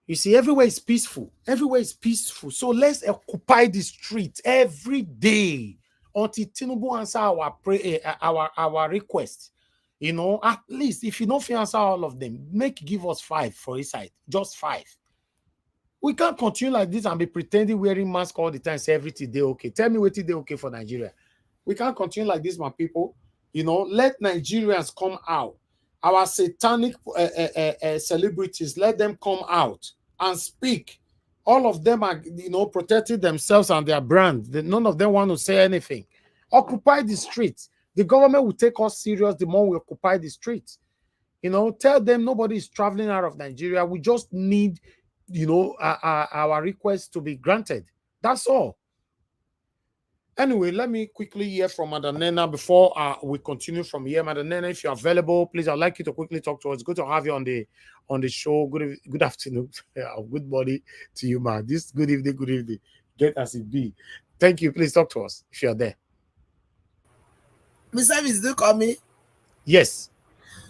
Speaker 6: You see, everywhere is peaceful. Everywhere is peaceful. So let's occupy the street every day until Tinubu answer our request. You know, at least if you don't answer all of them, give us 5 for a side, just 5. We can't continue like this and be pretending wearing mask all the time. Say everything they okay. Tell me what they okay for Nigeria. We can't continue like this, my people. You know, let Nigerians come out. Our satanic celebrities, let them come out and speak. All of them are, you know, protecting themselves and their brand. None of them want to say anything. Occupy the streets. The government will take us serious the more we occupy the streets. You know, tell them nobody is traveling out of Nigeria. We just need, you know, our request to be granted. That's all. Anyway, let me quickly hear from Madam Nena before we continue from here. Madam Nena, if you're available, please, I'd like you to quickly talk to us. Good to have you on the show. Good afternoon. Good morning to you, man. This good evening. Get as it be. Thank you. Please talk to us if you're there.
Speaker 16: Miss Evans, do you call me?
Speaker 6: Yes.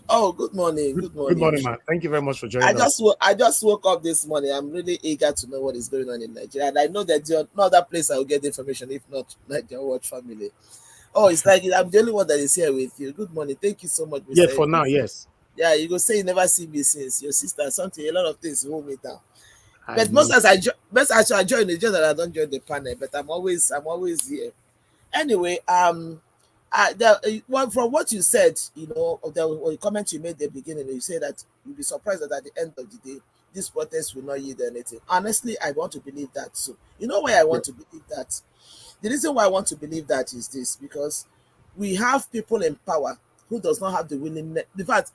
Speaker 16: Oh, good morning. Good morning.
Speaker 6: Good morning, man. Thank you very much for joining us.
Speaker 16: I just woke up this morning. I'm really eager to know what is going on in Nigeria. And I know that there's no other place I will get the information, if not Nigeria Watch Family. Oh, it's like I'm the only one that is here with you. Good morning. Thank you so much, Mr.
Speaker 6: Yeah, for now, yes.
Speaker 16: Yeah, you go say you never see me since your sister, something, a lot of things hold me down. But most as I join the journal, I don't join the panel, but I'm always here. Anyway, from what you said, the comment you made at the beginning, you said that you'll be surprised that at the end of the day, this protest will not yield anything. Honestly, I want to believe that. So, you know why I want to believe that? The reason why I want to believe that is this, because we have people in power who does not have the willingness. In fact,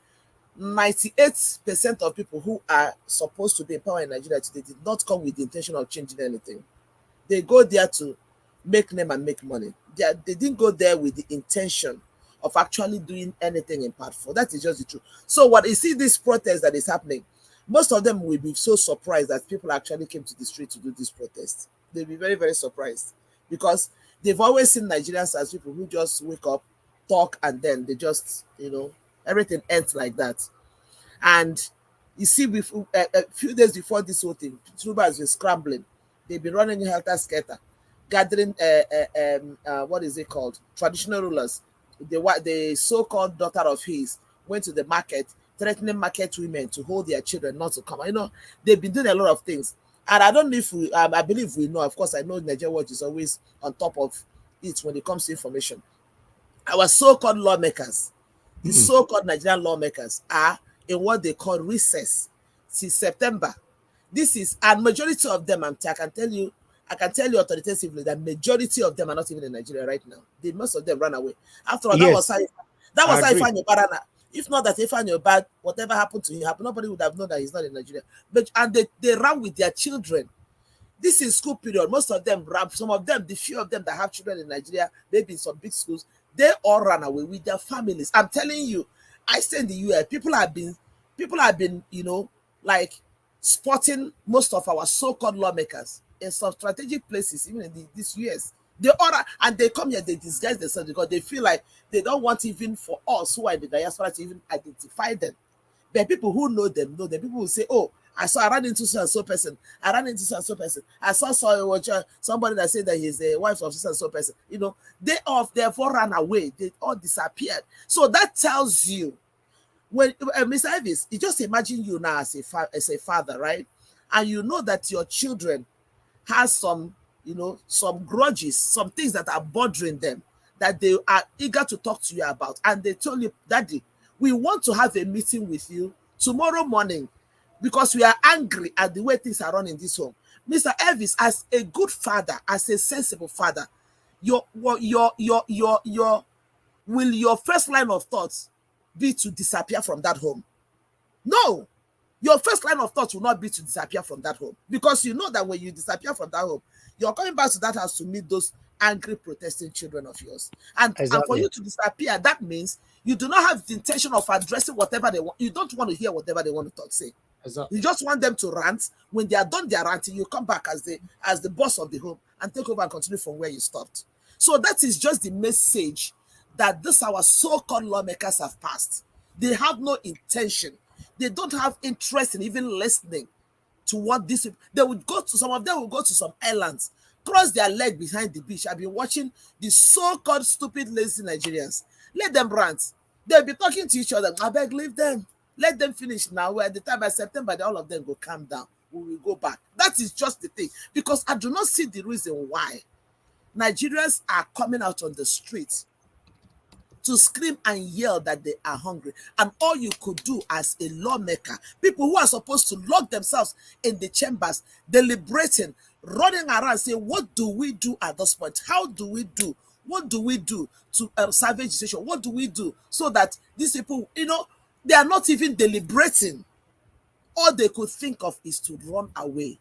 Speaker 16: 98% of people who are supposed to be in power in Nigeria today did not come with the intention of changing anything. They go there to make name and make money. They didn't go there with the intention of actually doing anything impactful. That is just the truth. So what you see this protest that is happening, most of them will be so surprised that people actually came to the street to do this protest. They'll be very, very surprised because they've always seen Nigerians as people who just wake up, talk, and then they just, everything ends like that. And you see, a few days before this whole thing, Truba has been scrambling. They've been running helter skelter, gathering what is it called? Traditional rulers. The so-called daughter of his went to the market, threatening market women to hold their children not to come. They've been doing a lot of things. And I don't know if I believe we know. Of course, I know Nigeria Watch is always on top of it when it comes to information. Our so-called lawmakers, the so-called Nigerian lawmakers, are in what they call recess since September. And majority of them, I can tell you authoritatively that majority of them are not even in Nigeria right now. Most of them ran away. After all,
Speaker 6: yes.
Speaker 16: that was how Ifeanyi Oba. If not that Ifeanyi Oba, whatever happened to him happened, nobody would have known that he's not in Nigeria. And they ran with their children. This is school period. Most of them ran. Some of them, the few of them that have children in Nigeria, maybe in some big schools, they all ran away with their families. I'm telling you, I stay in the US. People have been, like spotting most of our so-called lawmakers in some strategic places, even in this US. They come here, they disguise themselves because they feel like they don't want even for us who are in the diaspora to even identify them. But people who know them. People will say, oh, I ran into so and so person. I ran into so and so person. I saw somebody that said that he's the wife of so and so person. They therefore ran away. They all disappeared. So that tells you, when Mr. Elvis, you just imagine you now as a father, right? And you know that your children has some grudges, some things that are bothering them, that they are eager to talk to you about. And they told you, Daddy, we want to have a meeting with you tomorrow morning because we are angry at the way things are run in this home. Mr. Elvis, as a good father, as a sensible father, will your first line of thoughts be to disappear from that home? No. Your first line of thought will not be to disappear from that home, because you know that when you disappear from that home, you're coming back to that house to meet those angry protesting children of yours. And for you to disappear, that means you do not have the intention of addressing whatever they want. You don't want to hear whatever they want to say. Exactly. You just want them to rant. When they are done their ranting, you come back as the boss of the home and take over and continue from where you stopped. So that is just the message that our so-called lawmakers have passed. They have no intention. They don't have interest in even listening to what this. Some of them will go to some islands, cross their leg behind the beach. I've been watching the so-called stupid, lazy Nigerians. Let them rant. They'll be talking to each other. I beg, leave them. Let them finish now. We're at the time by September, all of them will calm down. We will go back. That is just the thing. Because I do not see the reason why Nigerians are coming out on the streets to scream and yell that they are hungry. And all you could do as a lawmaker, people who are supposed to lock themselves in the chambers, deliberating, running around saying, what do we do at this point? How do we do? What do we do to salvage the situation? What do we do so that these people, they are not even deliberating. All they could think of is to run away.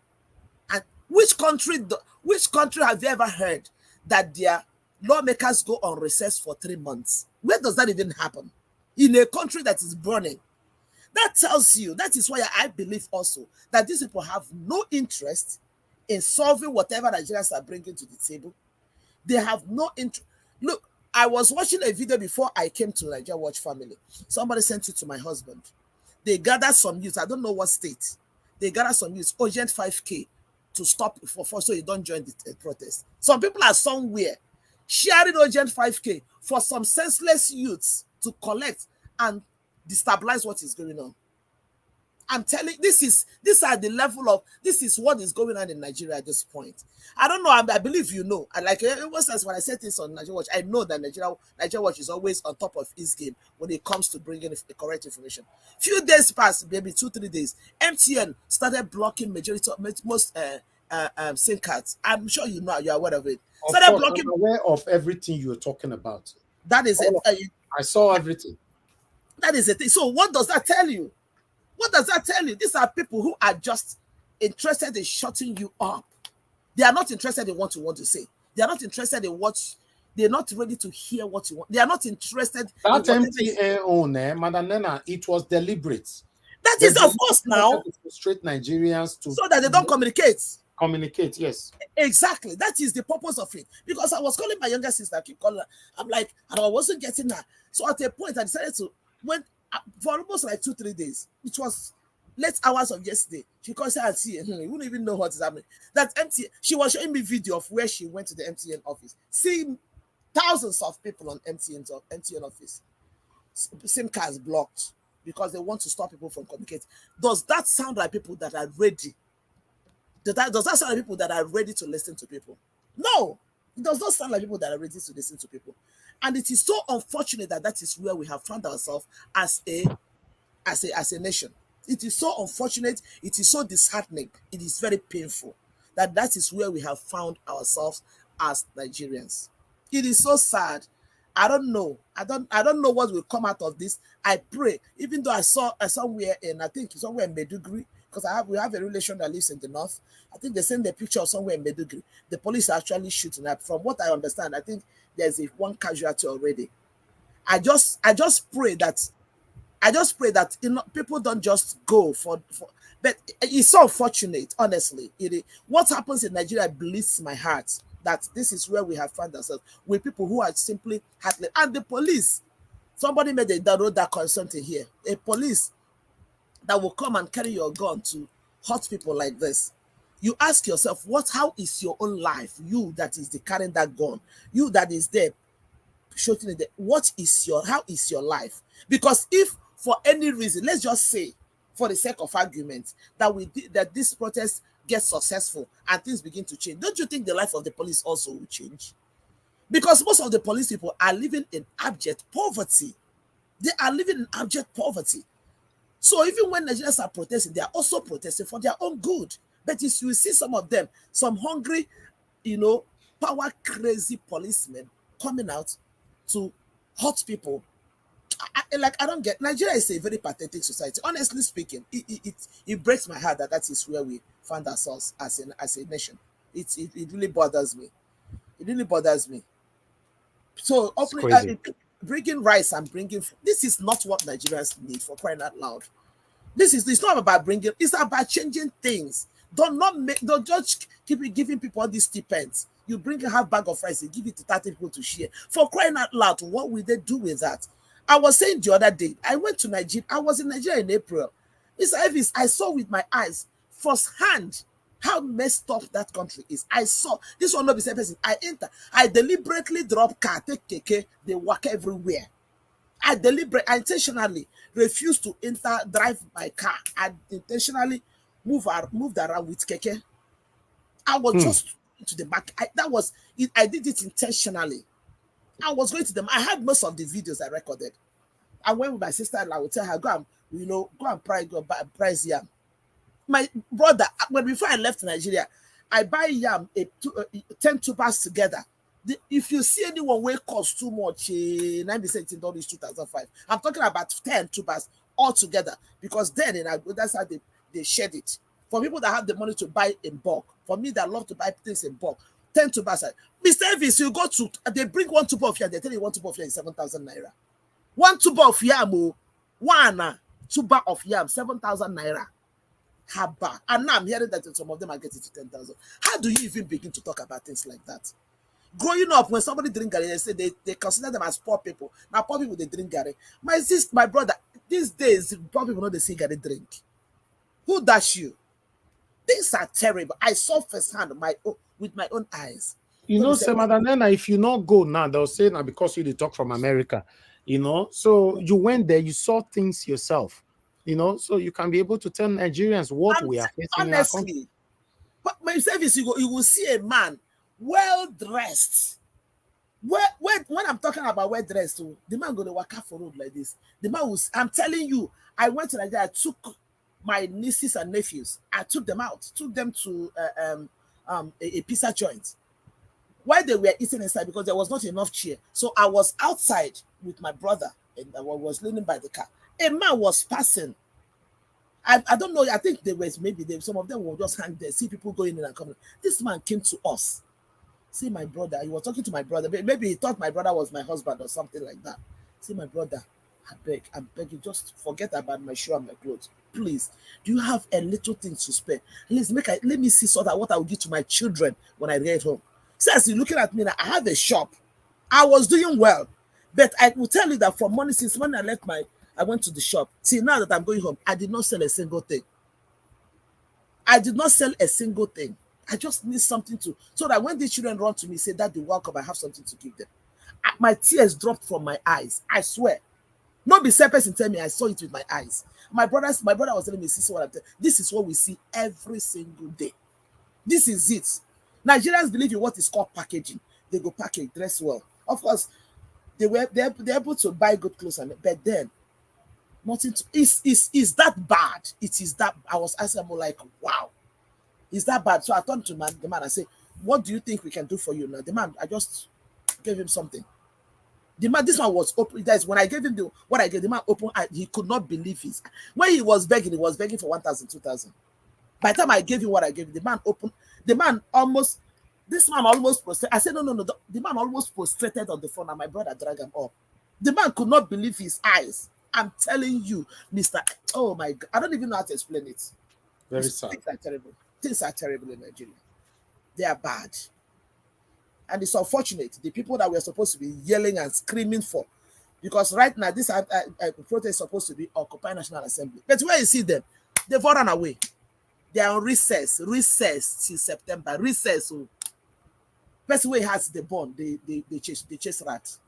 Speaker 16: And which country have you ever heard that their lawmakers go on recess for 3 months. Where does that even happen? In a country that is burning. That tells you, that is why I believe also that these people have no interest in solving whatever Nigerians are bringing to the table. They have no interest. Look, I was watching a video before I came to Nigeria Watch Family. Somebody sent it to my husband. They gathered some youth, I don't know what state. They gathered some youth, urgent 5K to stop for so you don't join the protest. Some people are somewhere sharing urgent 5K for some senseless youths to collect and destabilize what is going on. I'm telling these are the level of, this is what is going on in Nigeria at this point. I don't know, I believe you know. And like it was when I said this on Nigeria Watch, I know that Nigeria Watch is always on top of its game when it comes to bringing the correct information. Few days passed, maybe 2-3 days, MTN started blocking majority of most SIM cards. I'm sure you know, you're aware of it. Started blocking.
Speaker 6: I'm aware of everything you're talking about.
Speaker 16: That is it.
Speaker 6: I saw everything.
Speaker 16: That is the thing. So what does that tell you? What does that tell you? These are people who are just interested in shutting you up. They are not interested in what you want to say. They are not interested in what, they're not ready to hear what you want. They are not interested.
Speaker 6: That MTA owner, Madam Nena, it was deliberate.
Speaker 16: That is, of course, now.
Speaker 6: To frustrate Nigerians to,
Speaker 16: so that they don't communicate.
Speaker 6: Communicate, yes.
Speaker 16: Exactly. That is the purpose of it. Because I was calling my younger sister, I keep calling her. I'm like, and I wasn't getting her. So at a point, I decided to, for almost like 2-3 days, it was late hours of yesterday, she calls her and see, you wouldn't even know what is happening. That MTN, she was showing me video of where she went to the MTN office, seeing thousands of people on MTN office, SIM cards blocked because they want to stop people from communicating. Does that sound like people that are ready? Does that sound like people that are ready to listen to people? No, it does not sound like people that are ready to listen to people. And it is so unfortunate that that is where we have found ourselves as a nation. It is so unfortunate. It is so disheartening. It is very painful that is where we have found ourselves as Nigerians. It is so sad. I don't know. I don't know what will come out of this. I pray, even though I saw somewhere in, I think somewhere in Maiduguri, because we have a relation that lives in the north. I think they sent a picture of somewhere in Maiduguri. The police are actually shooting up. From what I understand, I think there's one casualty already. I just pray that people don't just go for but it's so unfortunate, honestly. What happens in Nigeria bleeds my heart, that this is where we have found ourselves, with people who are simply heartless. And the police, somebody made that concern here. A police that will come and carry your gun to hurt people like this. You ask yourself, how is your own life? You that is carrying that gun, you that is there shooting it, how is your life? Because if for any reason, let's just say, for the sake of argument, that this protest gets successful and things begin to change, don't you think the life of the police also will change? Because most of the police people are living in abject poverty. They are living in abject poverty. So even when Nigerians are protesting, they are also protesting for their own good. But you will see some of them, some hungry, power crazy policemen coming out to hurt people. I don't get. Nigeria is a very pathetic society. Honestly speaking, it breaks my heart that is where we find ourselves as a nation. It really bothers me. It really bothers me. So bringing rice and bringing food, this is not what Nigerians need, for crying out loud. It's not about bringing. It's about changing things. Don't just keep giving people all these stipends. You bring a half bag of rice, you give it to 30 people to share. For crying out loud, what will they do with that? I was saying the other day, I went to Nigeria. I was in Nigeria in April. Mr. Elvis, I saw with my eyes firsthand how messed up that country is. I saw this one, not the same person. I enter. I deliberately drop car, take keke, they walk everywhere. I intentionally refused to drive my car. I intentionally moved around with keke. I was just to the back. I did it intentionally. I was going to them. I had most of the videos I recorded. I went with my sister and I would tell her, go and price yam. My brother, before I left Nigeria, I buy yam 10 tubers together. If you see anyone where it costs too much, $9 is 2005. I'm talking about 10 tubers all together, because then that's how they shed it. For people that have the money to buy in bulk, for me that love to buy things in bulk, 10 to Basai. Mr. Elvis, you go to, they bring 1 tuber of yam, they tell you 1 tuber of yam is 7,000 naira. 1 tuber of yam, one tuber of yam, 7,000 naira. Haba. And now I'm hearing that some of them are getting to 10,000. How do you even begin to talk about things like that? Growing up, when somebody drink garri, they say they consider them as poor people. Now poor people, they drink garri. My sister, my brother, these days, poor people know they see garri drink. Who does you? Things are terrible. I saw firsthand with my own eyes.
Speaker 6: You know, Madam, if you not go now, they'll say now because you talk from America, you know. So you went there, you saw things yourself, you know, so you can be able to tell Nigerians what we are facing.
Speaker 16: Honestly, but my service, you will see a man well dressed. When I'm talking about well dressed, the man gonna walk out for road like this. The man was, I'm telling you, I went to Nigeria, I took my nieces and nephews, I took them out, took them to a pizza joint. While they were eating inside because there was not enough chair. So I was outside with my brother and I was leaning by the car. A man was passing. I don't know, I think they were some of them will just hang there, see people going in and coming. This man came to us. See my brother, he was talking to my brother. Maybe he thought my brother was my husband or something like that. See my brother, I'm begging, just forget about my shoe and my clothes. Please, do you have a little thing to spare? Please let me see sort of what I will give to my children when I get home. Says you're looking at me now, I have a shop. I was doing well. But I will tell you that from money since when I went to the shop. See, now that I'm going home, I did not sell a single thing. I did not sell a single thing. I just need something to, so that when these children run to me, say, Daddy, welcome, I have something to give them. My tears dropped from my eyes. I swear. Not be same person tell me, I saw it with my eyes. My brother was telling me, see what I'm telling you. This is what we see every single day. This is it. Nigerians believe in what is called packaging. They go package, dress well. Of course, they're able to buy good clothes, but then nothing to, is that bad? It is that. I was asking him like, wow, is that bad? So I turned to the man and said, what do you think we can do for you now? The man, I just gave him something. The man, this one was open. That's when I gave him what I gave the man open. He could not believe it. When he was begging for 1,000, 2,000. By the time I gave him what I gave him, the man opened. This man almost prostrated. I said, no. The man almost prostrated on the phone, and my brother dragged him up. The man could not believe his eyes. I'm telling you, Mr. Oh my God, I don't even know how to explain it.
Speaker 6: Very sad.
Speaker 16: Things are terrible. Things are terrible in Nigeria. They are bad. And it's unfortunate, the people that we're supposed to be yelling and screaming for, because right now, this protest is supposed to be Occupy National Assembly. But where you see them, they've all run away. They are on recess till September. Recess. So, person where has the bond, they chase rats.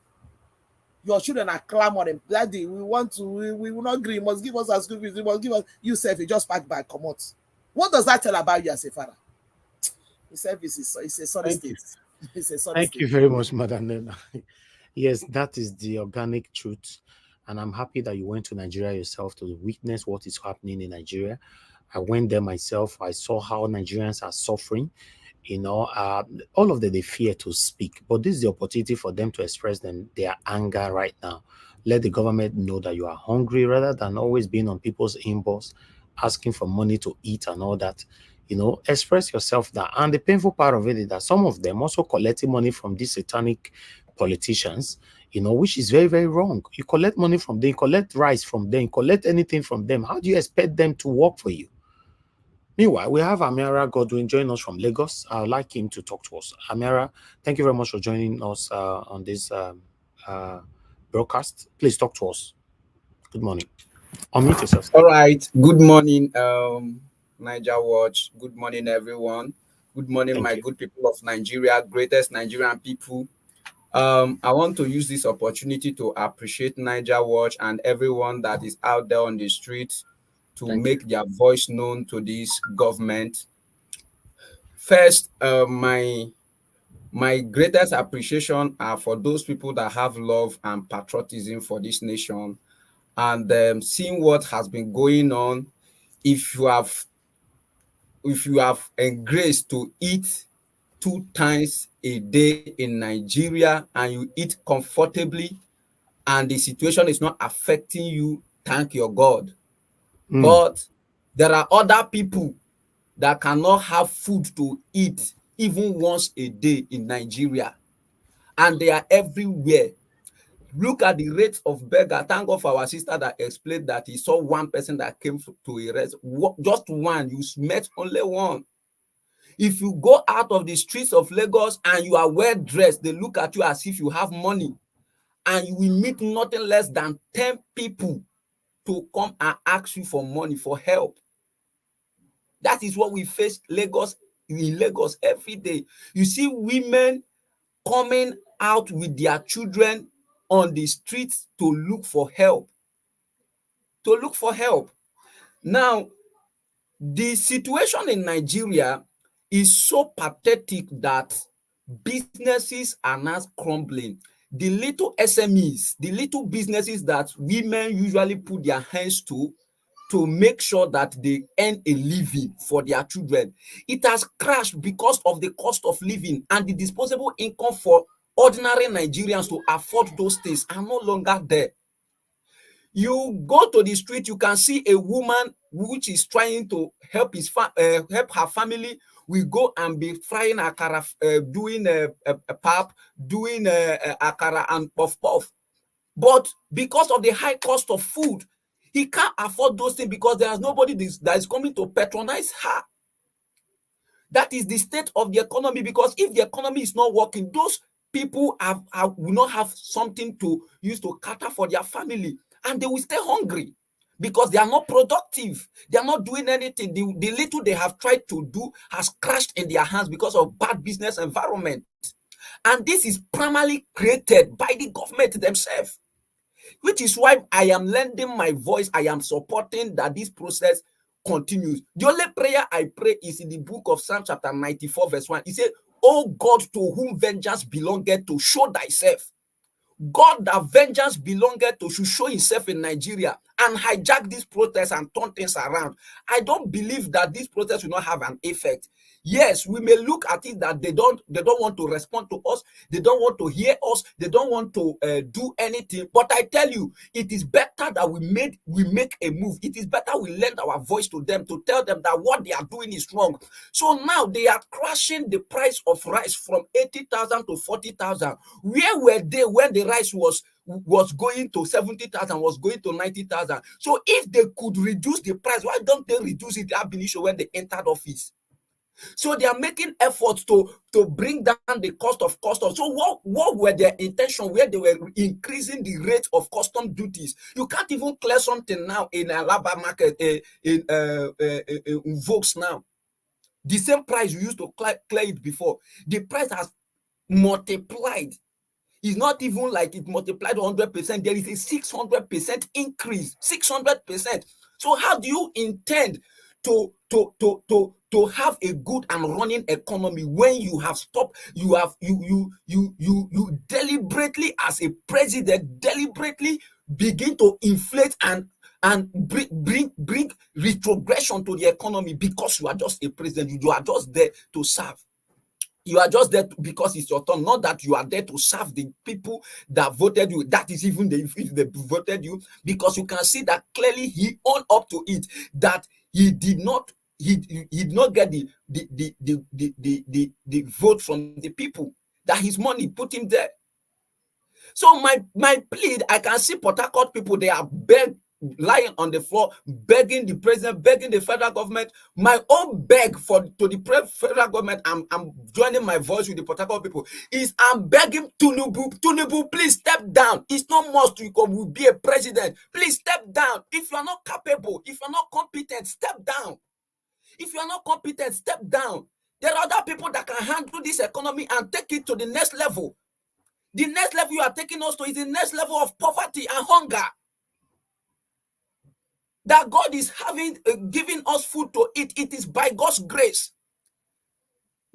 Speaker 16: Your children are clamoring, Daddy, we will not agree. You must give us our school fees. You must give us. You self, you just pack back, come out. What does that tell about you as a father? The service is a sorry state.
Speaker 6: Thank you very much, Madam Nena. Yes, that is the organic truth. And I'm happy that you went to Nigeria yourself to witness what is happening in Nigeria. I went there myself. I saw how Nigerians are suffering. You know, all of them, they fear to speak. But this is the opportunity for them to express their anger right now. Let the government know that you are hungry rather than always being on people's inbox, asking for money to eat and all that. You know, express yourself that. And the painful part of it is that some of them also collecting money from these satanic politicians, you know, which is very, very wrong. You collect money from them, you collect rice from them, you collect anything from them. How do you expect them to work for you? Meanwhile, we have Amira Godwin joining us from Lagos. I would like him to talk to us. Amira, thank you very much for joining us on this broadcast. Please talk to us. Good morning. Unmute yourself.
Speaker 17: All right. Good morning, Niger Watch. Good morning, everyone. Good morning, my good people of Nigeria, greatest Nigerian people. I want to use this opportunity to appreciate Niger Watch and everyone that is out there on the streets to make their voice known to this government. First, my greatest appreciation are for those people that have love and patriotism for this nation, and seeing what has been going on. If you have engraced to eat 2 times a day in Nigeria and you eat comfortably and the situation is not affecting you, thank your God. But there are other people that cannot have food to eat even once a day in Nigeria, and they are everywhere. Look at the rates of beggar. Thank God for our sister that explained that he saw one person that came to arrest. Just one. You met only one. If you go out of the streets of Lagos and you are well dressed, they look at you as if you have money, and you will meet nothing less than 10 people to come and ask you for money, for help. That is what we face in Lagos every day. You see women coming out with their children on the streets to look for help. Now, the situation in Nigeria is so pathetic that businesses are now crumbling. The little SMEs, the little businesses that women usually put their hands to make sure that they earn a living for their children, it has crashed because of the cost of living, and the disposable income for ordinary Nigerians to afford those things are no longer there. You go to the street, you can see a woman which is trying to help help her family. We go and be frying akara, doing a pap, doing akara and puff puff. But because of the high cost of food, he can't afford those things because there's nobody that is coming to patronize her. That is the state of the economy, because if the economy is not working, those people will not have something to use to cater for their family, and they will stay hungry because they are not productive. They are not doing anything. The little they have tried to do has crashed in their hands because of bad business environment. And this is primarily created by the government themselves, which is why I am lending my voice. I am supporting that this process continues. The only prayer I pray is in the book of Psalm chapter 94 verse 1. He said, "O God, to whom vengeance belongeth, to show thyself." God that vengeance belongeth to should show himself in Nigeria and hijack this protest and turn things around. I don't believe that this protest will not have an effect. Yes, we may look at it that they don't want to respond to us, they don't want to hear us, they don't want to do anything. But I tell you, it is better that we make a move. It is better we lend our voice to them to tell them that what they are doing is wrong. So now they are crashing the price of rice from 80,000 to 40,000. Where were they when the rice was going to 70,000, was going to 90,000? So if they could reduce the price, why don't they reduce it ab initio when they entered office? So they are making efforts to bring down the cost of customs. So what were their intention where they were increasing the rate of custom duties? You can't even clear something now in Alaba market, in Vokes now. The same price you used to clear it before. The price has multiplied. It's not even like it multiplied 100%. There is a 600% increase. 600%. So how do you intend to have a good and running economy when you have stopped, you deliberately, as a president, deliberately begin to inflate and bring retrogression to the economy because you are just a president. You are just there to serve. You are just there because it's your turn, not that you are there to serve the people that voted you. That is even if they voted you, because you can see that clearly he owned up to it, that he did not get the vote from the people, that his money put him there. So my plea, I can see Port Harcourt people, they are lying on the floor, begging the president, begging the federal government. My own beg to the federal government, I'm joining my voice with the Port Harcourt people, is I'm begging Tinubu, please step down. It's not must you will be a president. Please step down. If you are not capable, if you are not competent, step down. If you are not competent, step down. There are other people that can handle this economy and take it to the next level. The next level you are taking us to is the next level of poverty and hunger. That God is giving us food to eat. It is by God's grace.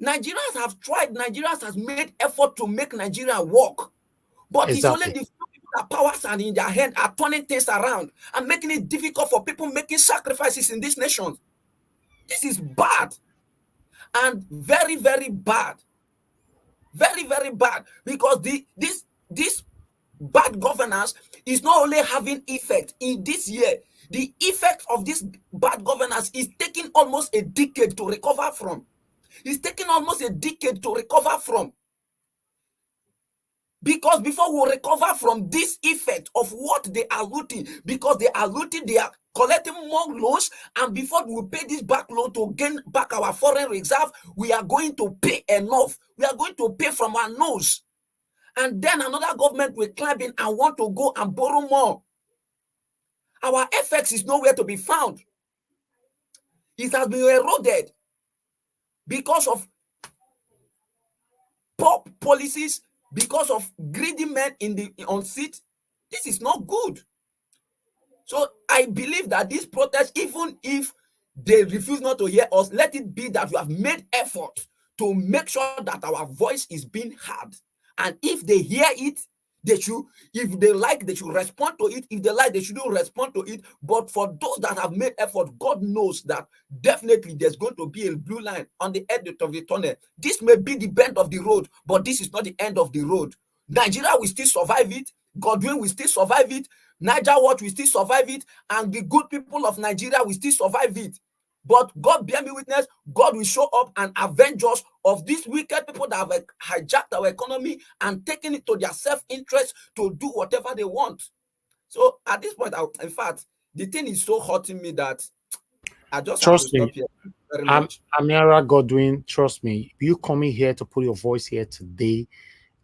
Speaker 17: Nigerians have tried. Nigerians has made effort to make Nigeria work. But It's only the few people that powers are in their hand are turning things around and making it difficult for people making sacrifices in this nation. This is bad. And very, very bad. Very, very bad. Because this bad governance is not only having effect in this year, the effect of this bad governance is taking almost a decade to recover from.
Speaker 18: It's taking almost a decade to recover from. Because before we recover from this effect of what they are looting, because they are looting, they are collecting more loans, and before we pay this back loan to gain back our foreign reserve, we are going to pay enough. We are going to pay from our nose. And then another government will climb in and want to go and borrow more. Our FX is nowhere to be found. It has been eroded because of poor policies, because of greedy men on seat. This is not good. So I believe that this protest, even if they refuse not to hear us, let it be that we have made effort to make sure that our voice is being heard. And if they hear it, they should, if they like, they should respond to it. If they like, they shouldn't respond to it. But for those that have made effort, God knows that definitely there's going to be a blue line on the edge of the tunnel. This may be the bend of the road, but this is not the end of the road. Nigeria will still survive it. Godwin will still survive it. Niger Watch will still survive it. And the good people of Nigeria will still survive it. But God bear me witness, God will show up and avenge us of these wicked people that have hijacked our economy and taken it to their self-interest to do whatever they want. So at this point, in fact, the thing is so hurting me that I just have to stop here. Very much.
Speaker 6: Amira Godwin, trust me, you coming here to put your voice here today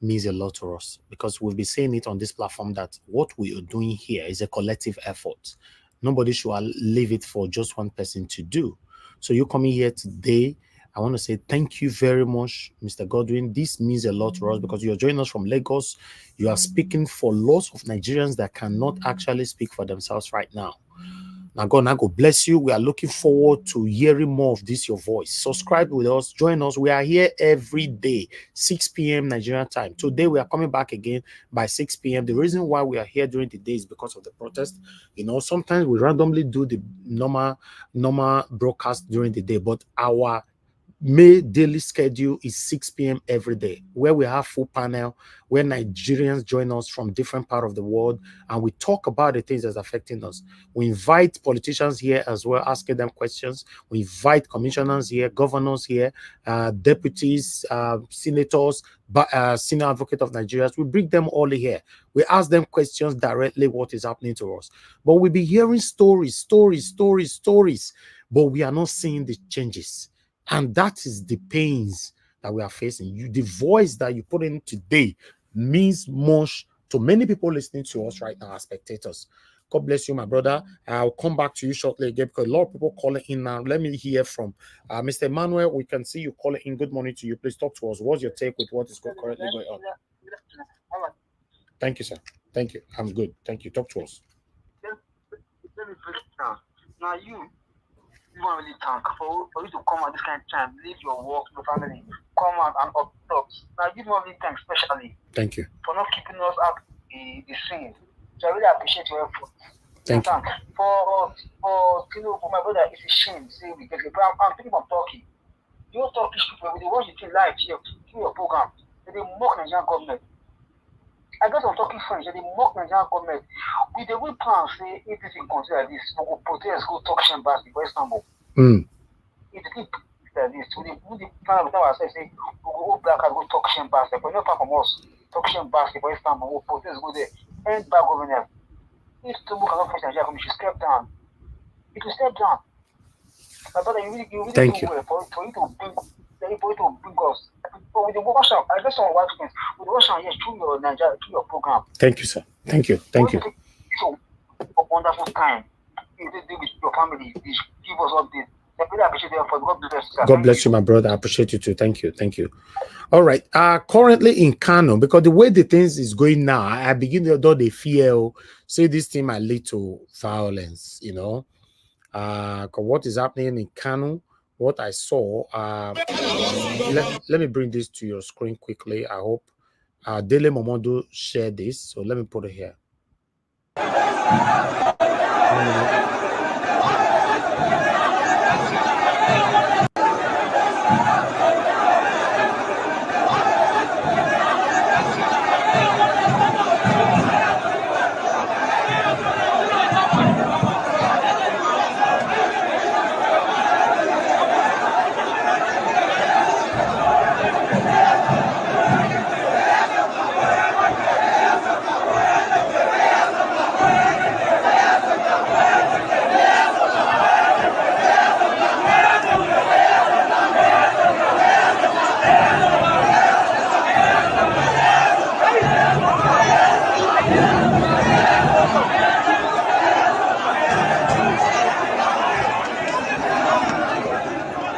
Speaker 6: means a lot to us, because we'll be saying it on this platform that what we are doing here is a collective effort. Nobody should leave it for just one person to do. So you coming here today, I want to say thank you very much, Mr. Godwin. This means a lot to us because you're joining us from Lagos. You are speaking for lots of Nigerians that cannot actually speak for themselves right now. Now God bless you. We are looking forward to hearing more of this, your voice. Subscribe with us. Join us. We are here every day, 6 p.m. Nigerian time. Today, we are coming back again by 6 p.m. The reason why we are here during the day is because of the protest. You know, sometimes we randomly do the normal broadcast during the day, but our daily schedule is 6 p.m. every day, where we have full panel, where Nigerians join us from different parts of the world, and we talk about the things that's affecting us. We invite politicians here as well, asking them questions. We invite commissioners here, governors here, deputies, senators, senior advocate of Nigeria. We bring them all here. We ask them questions directly, what is happening to us. But we'll be hearing stories, but we are not seeing the changes. And that is the pains that we are facing. The voice that you put in today means much to many people listening to us right now as spectators. God bless you, my brother. I'll come back to you shortly again because a lot of people calling in now. Let me hear from Mr. Emmanuel. We can see you calling in. Good morning to you. Please talk to us. What's your take with what is currently going on? Thank you, sir. Thank you. I'm good. Thank you. Talk to us.
Speaker 19: Now you want really thank for you to come at this kind of time, leave your work, your family, come out and up. Now you want really thank especially.
Speaker 6: Thank you
Speaker 19: for not keeping us up the scene. So I really appreciate your effort.
Speaker 6: Thank you.
Speaker 19: For my brother, it's a shame. Say we get I'm thinking of Turkey. You Turkish people, when they watch the live here through your program, they mock Nigerian government. I got some talking friends, they mock Nigerian government. With the way plan say if this is considered this, we will protest go Turkish embassy for Istanbul. If the people like this, we the plan with ourselves say we will go black and go Turkish embassy, but not far from us. Turkish embassy for Istanbul, we will protest go there. End bad governance. If Tinubu cannot face Nigeria, we should step down. It will step down. My brother, you really
Speaker 6: Thank
Speaker 19: do
Speaker 6: you.
Speaker 19: well for you to bring us. But with the Russian, I guess some white things. With the Russian, yes, through your Nigeria, through your program.
Speaker 6: Thank you, sir. Thank you. Thank you.
Speaker 19: So, a wonderful time. You did with your family. Give us updates. I really appreciate your effort. God bless you.
Speaker 6: God bless you, my brother. I appreciate you too. Thank you. Thank you. All right. Currently in Kano, because the way the things is going now, I begin to do the fear. Say this thing might lead to violence. You know, what is happening in Kano? What I saw. Let me bring this to your screen quickly. I hope Dele Momodu shared this. So let me put it here.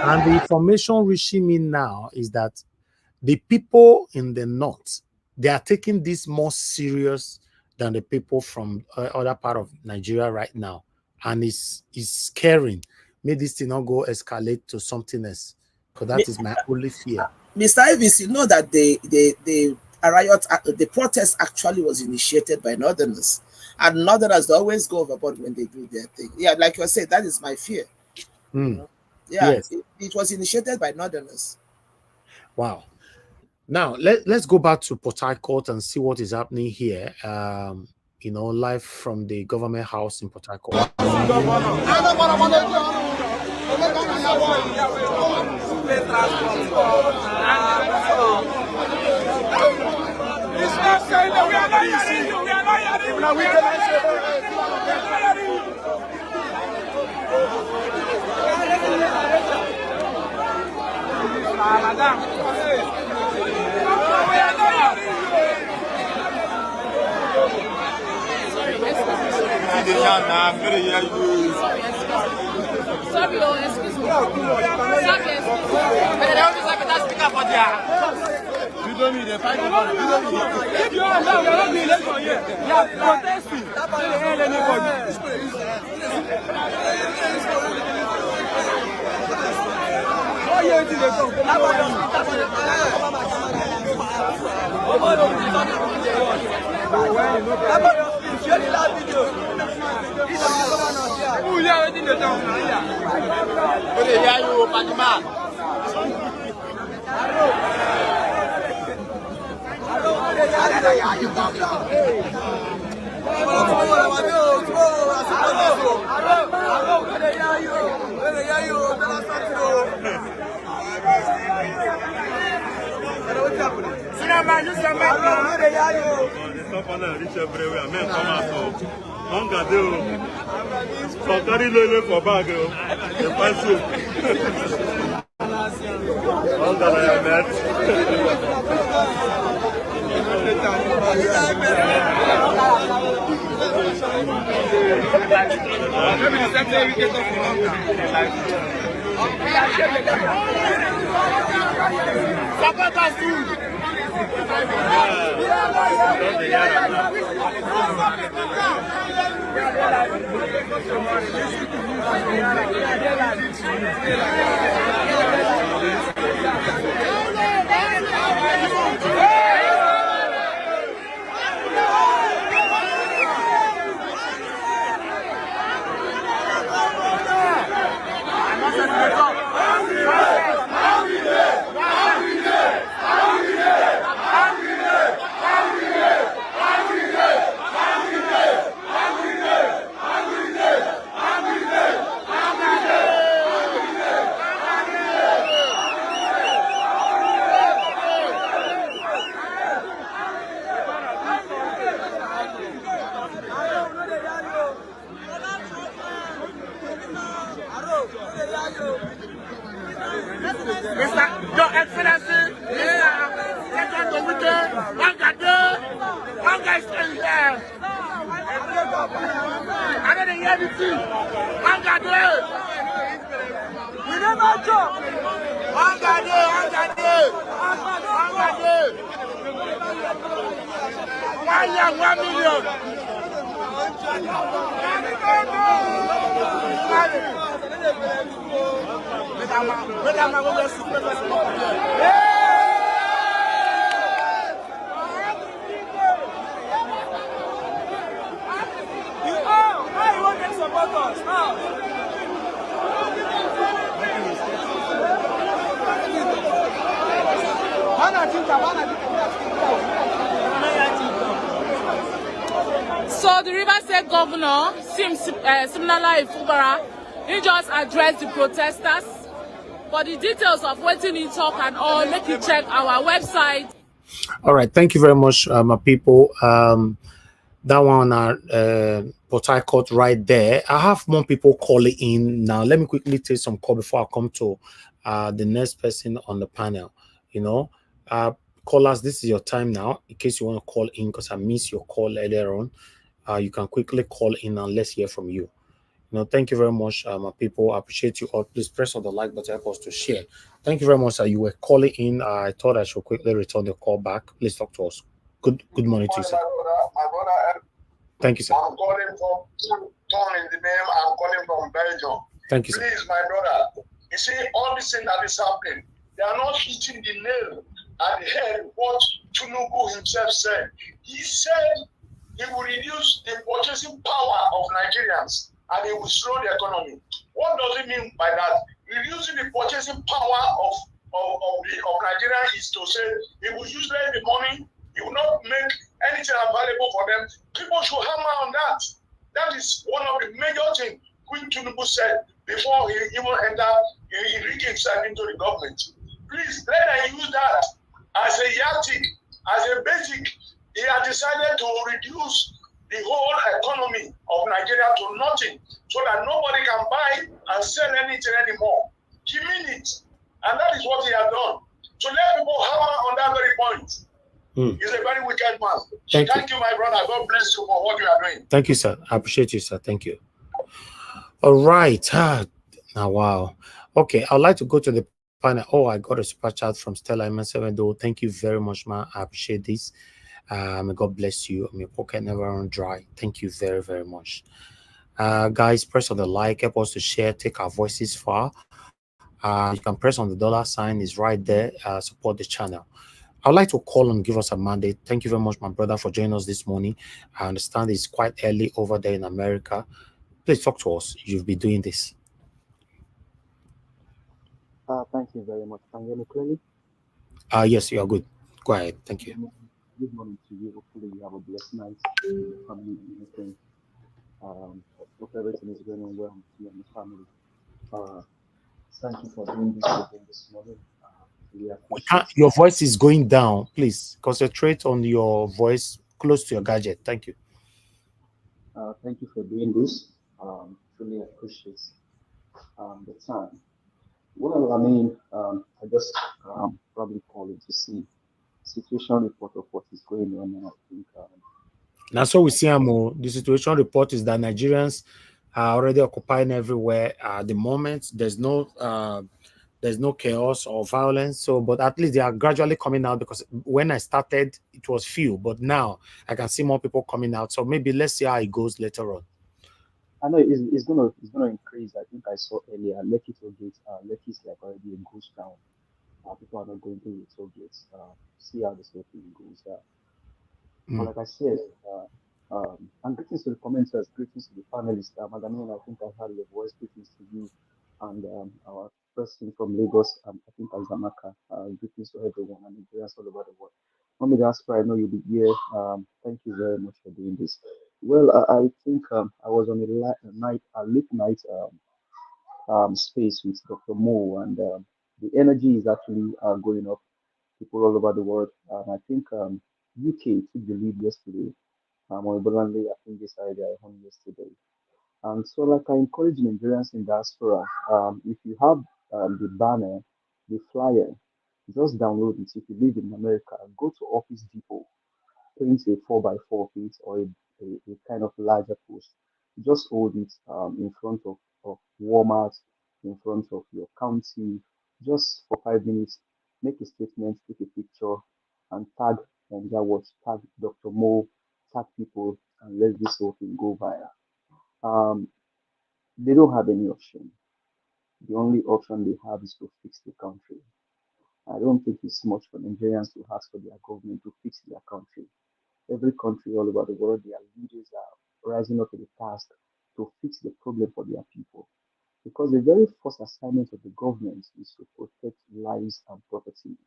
Speaker 6: And the information reaching me now is that the people in the north, they are taking this more serious than the people from other part of Nigeria right now. And it's scaring. May this thing not go escalate to something else. Because that is my only fear.
Speaker 16: Mr. Ivis, you know that the riot, the protest actually was initiated by Northerners. And Northerners always go overboard when they do their thing. Yeah, like you said, that is my fear. You know? Yeah,
Speaker 6: yes.
Speaker 16: it was initiated by Northerners.
Speaker 6: Wow. Now, let's go back to Port Harcourt and see what is happening here. You know, live from the government house in Port Harcourt.
Speaker 1: It's not saying that we are not hearing you. We are not hearing you. We are not hearing you. Madam. We are not hearing you.
Speaker 5: Sorry, excuse me. Sorry, excuse me. But they don't just like speaker for their.
Speaker 1: You don't need a fight. You don't need it. If you are now, you are not being left for here. You are protesting. That by the hell anybody. Oh, yeah, it's in the song. Your Excellency, second the weekend, one guy is here. I didn't hear anything. One guy there. We never joke. One guy there. 1 year, 1 million.
Speaker 5: So the River State governor seems similarly in Fubara. He just addressed the protesters. For the details of waiting in talk and all, make you check our website.
Speaker 6: All right, thank you very much, my people. That one Port Harcourt right there. I have more people calling in now. Let me quickly take some call before I come to the next person on the panel. You know, callers, this is your time now. In case you want to call in, because I missed your call earlier on, you can quickly call in and let's hear from you. No, thank you very much, my people. I appreciate you all. Please press on the like button, help us to share. Thank you very much. You were calling in. I thought I should quickly return the call back. Please talk to us. Good morning to you, sir.
Speaker 20: My brother,
Speaker 6: thank you, sir.
Speaker 20: I'm calling from Tom in the name. I'm calling from Belgium.
Speaker 6: Thank you, sir.
Speaker 20: Please, my brother, you see, all this thing that is happening, they are not hitting the nail at the head what Tinubu himself said. He said he will reduce the purchasing power of Nigerians and he will slow the economy. What does it mean by that? Reducing the purchasing power of Nigeria is to say he will use the money, he will not make anything available for them. People should hammer on that. That is one of the major things which Tinubu said before he even entered, he rigged himself into the government. Please let them use that as a yardstick, as a basic. He has decided to reduce the whole economy of Nigeria to nothing so that nobody can buy and sell anything anymore. He means it. And that is what he has done. To let people hammer on that very point. He's a very wicked man. Thank you, my brother. God bless you for what you are doing.
Speaker 6: Thank you, sir. I appreciate you, sir. Thank you. All right. Now, wow. Okay, I'd like to go to the panel. Oh, I got a super chat from Stella M7. Thank you very much, man. I appreciate this. May God bless you. May your pocket never run dry. Thank you very, very much. Guys, press on the like, help us to share, take our voices far. You can press on the dollar sign, is right there. Support the channel. I'd like to call and give us a mandate. Thank you very much, my brother, for joining us this morning. I understand it's quite early over there in America. Please talk to us. You'll be doing this.
Speaker 21: Thank you very much. Can you hear me clearly?
Speaker 6: Yes, you are good. Go ahead. Thank you.
Speaker 21: Good morning to you. Hopefully you have a blessed night. Family, everything. Hope everything is going on well with you and the family. Thank you for doing this again this morning.
Speaker 6: Your voice is going down. Please concentrate on your voice close to your gadget. Thank you.
Speaker 21: Thank you for doing this. Truly appreciate the time. Well, I mean, I just probably calling to see situation report of what is going on. And I think
Speaker 6: now, so we see the situation report is that Nigerians are already occupying everywhere at the moment. There's no chaos or violence. So, but at least they are gradually coming out, because when I started, it was few, but now I can see more people coming out. So maybe let's see how it goes later on.
Speaker 21: I know it's gonna increase. I think I saw earlier Lekki toll gate. Lekki is like already a ghost town. People are not going to the toll gates. See how this whole thing goes. But like I said, and greetings to the commenters, greetings to the panelists. Madam, I think I heard your voice. Greetings to you and our person from Lagos. I think Azamaka. Greetings to everyone and Nigerians all over the world. Mommy Diaspora, I know you'll be here. Thank you very much for doing this. Well, I think I was on a late night space with Dr. Mo, and the energy is actually going up. People all over the world. I think UK took the lead yesterday. Oibolanle, I think, decided their own yesterday. And so, like, I encourage Nigerians in diaspora, if you have the banner, the flyer, just download it. If you live in America, go to Office Depot, print a 4x4 piece or a kind of larger post. Just hold it in front of Walmart, in front of your county, just for 5 minutes. Make a statement, take a picture, and tag Nigeria Watch, tag Dr. Mo, tag people, and let this whole thing go viral. They don't have any option. The only option they have is to fix the country. I don't think it's much for Nigerians to ask for their government to fix their country. Every country all over the world, their leaders are rising up to the task to fix the problem for their people. Because the very first assignment of the government is to protect lives and property.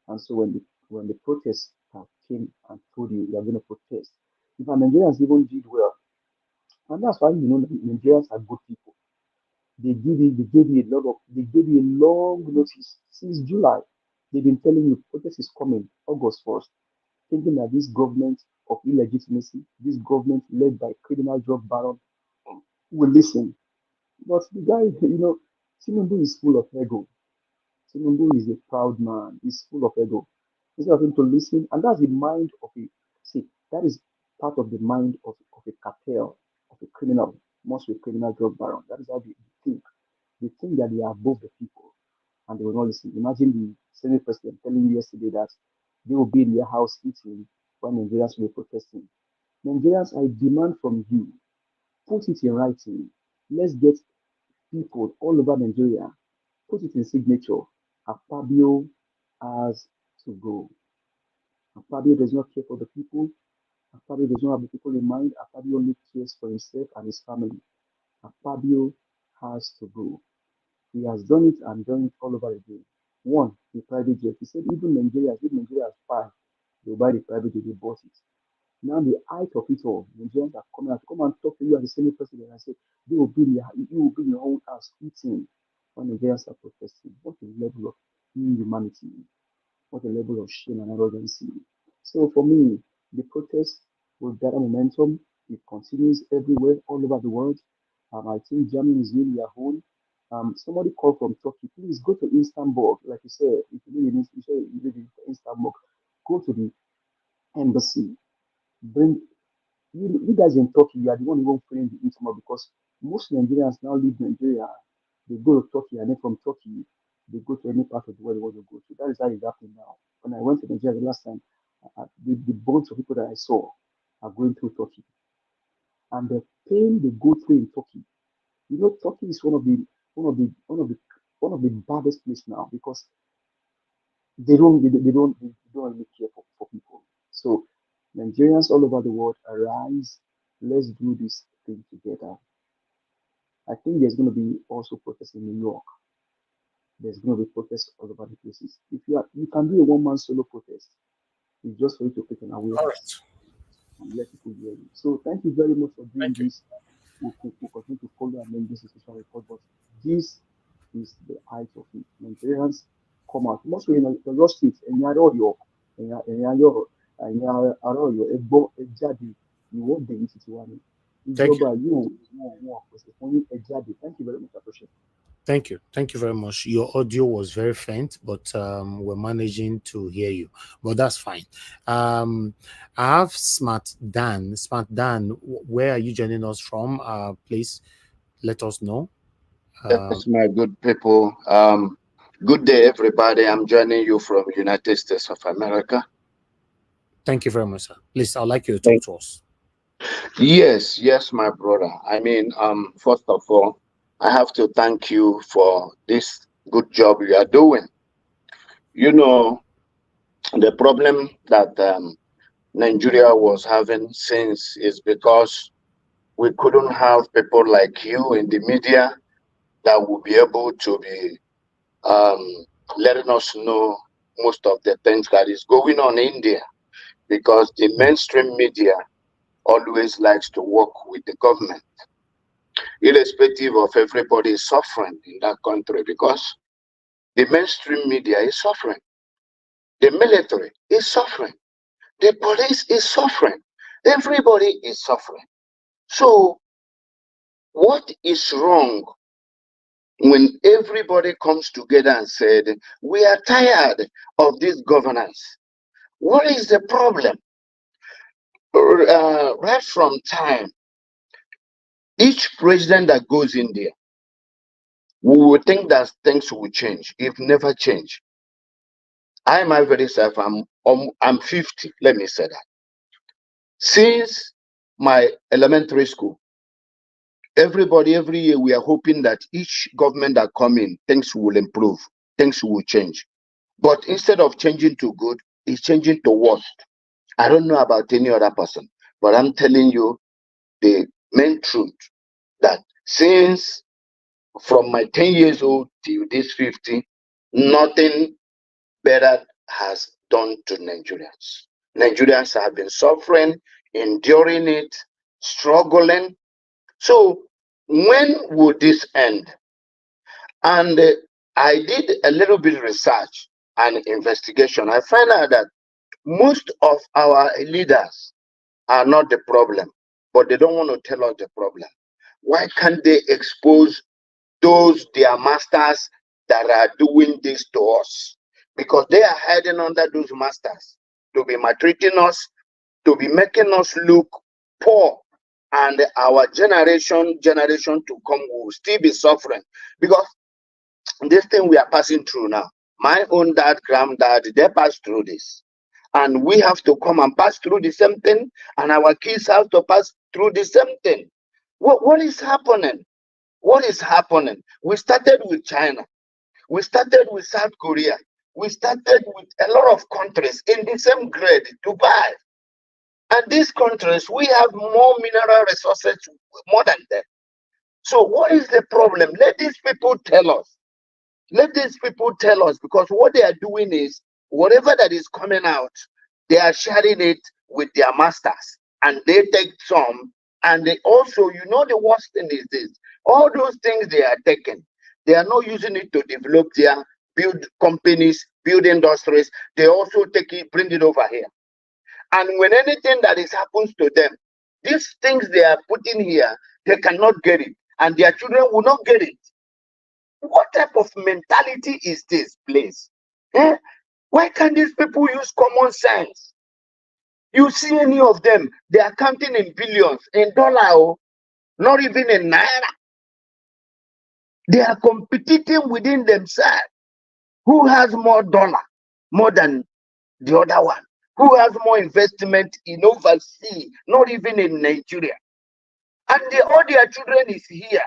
Speaker 21: And so when the protests came and told you are going to protest, if Nigerians even did well, and that's why Nigerians are good people. They gave you a long notice since July. They've been telling you protest is coming August 1st, thinking that this government of illegitimacy, this government led by criminal drug baron, will listen. But the guy, Tinubu is full of ego. Tinubu is a proud man. He's full of ego. Instead of him to listen, and that's the mind of that is part of the mind of a cartel, of a criminal. must be criminal drug baron. That is how they think. They think that they are above the people and they will not listen. Imagine the Senate president telling you yesterday that they will be in their house eating while Nigerians will be protesting. Nigerians, I demand from you, put it in writing. Let's get people all over Nigeria, put it in signature. Akpabio has to go. Akpabio does not care for the people. Akpabio does not have the people in mind. Akpabio only cares for himself and his family. Akpabio has to go. He has done it and done it all over again. One, the private jet. He said even Nigeria, if Nigeria has five, they'll buy the private jet, they bought it. Now the height of it all, Nigerians are coming out to come and talk to you as the Senate president and say they will be in you will be in your own house eating when Nigerians are protesting. What a level of inhumanity, what a level of shame and arrogancy. So for me, the protest will gather momentum. It continues everywhere, all over the world. I think Germany is doing their own. Somebody called from Turkey. Please go to Istanbul. Like you said, if you live in Istanbul, go to the embassy. Bring you guys in Turkey. You are the one who won't feeling the heat more because most Nigerians now leave Nigeria. They go to Turkey and then from Turkey they go to any part of the world they want to go to. That is how it's happening now. When I went to Nigeria the last time, the bunch of people that I saw are going through Turkey, and the pain they go through in Turkey. You know, Turkey is one of the baddest places now because they don't really care for people. So Nigerians all over the world, arise, let's do this thing together. I think there's going to be also protests in New York. There's going to be protests all over the places. If you can do a one-man solo protest, it's just for you to pick an away and let people hear you. So thank you very much for doing this. We'll continue to follow and make this a social report, but this is the height of it. Nigerians come out. Most in the lost it, and you won't be one.
Speaker 6: Thank you.
Speaker 21: Thank you very much. I appreciate it.
Speaker 6: Thank you very much. Your audio was very faint, but we're managing to hear you. But that's fine. I have Smart Dan. Smart Dan, where are you joining us from? Please let us know.
Speaker 3: Yes, my good people. Good day, everybody. I'm joining you from United States of America.
Speaker 6: Thank you very much, sir. Please, I'd like you to talk to us.
Speaker 3: Yes, my brother. I mean, first of all, I have to thank you for this good job you are doing. You know, the problem that Nigeria was having since is because we couldn't have people like you in the media that would be able to be letting us know most of the things that is going on in India, because the mainstream media always likes to work with the government, irrespective of everybody suffering in that country, because the mainstream media is suffering, the military is suffering, the police is suffering, everybody is suffering. So what is wrong when everybody comes together and said, we are tired of this governance? What is the problem? Right from time, each president that goes in there, we would think that things will change. It never change. I am very self. I'm 50. Let me say that. Since my elementary school, everybody every year we are hoping that each government that come in, things will improve, things will change. But instead of changing to good, it's changing to worse. I don't know about any other person, but I'm telling you the main truth that since from my 10 years old till this 50, nothing better has done to Nigerians. Nigerians have been suffering, enduring it, struggling. So when will this end? And I did a little bit of research and investigation. I find out that most of our leaders are not the problem, but they don't want to tell us the problem. Why can't they expose those their masters that are doing this to us? Because they are hiding under those masters to be maltreating us, to be making us look poor and our generation to come will still be suffering, because this thing we are passing through now. My own dad, granddad, they passed through this. And we have to come and pass through the same thing, and our kids have to pass through the same thing. What is happening? What is happening? We started with China. We started with South Korea. We started with a lot of countries in the same grade, Dubai. And these countries, we have more mineral resources, more than them. So what is the problem? Let these people tell us. Let these people tell us, because what they are doing is, whatever that is coming out, they are sharing it with their masters, and they take some, and they also, you know, the worst thing is this: all those things they are taking, they are not using it to develop their build companies, build industries. They also take it, bring it over here. And when anything that is happens to them, these things they are putting here, they cannot get it, and their children will not get it. What type of mentality is this, please? Eh? Why can't these people use common sense? You see any of them, they are counting in billions, in dollar, not even in naira. They are competing within themselves. Who has more dollar, more than the other one? Who has more investment in overseas, not even in Nigeria? And all their children is here.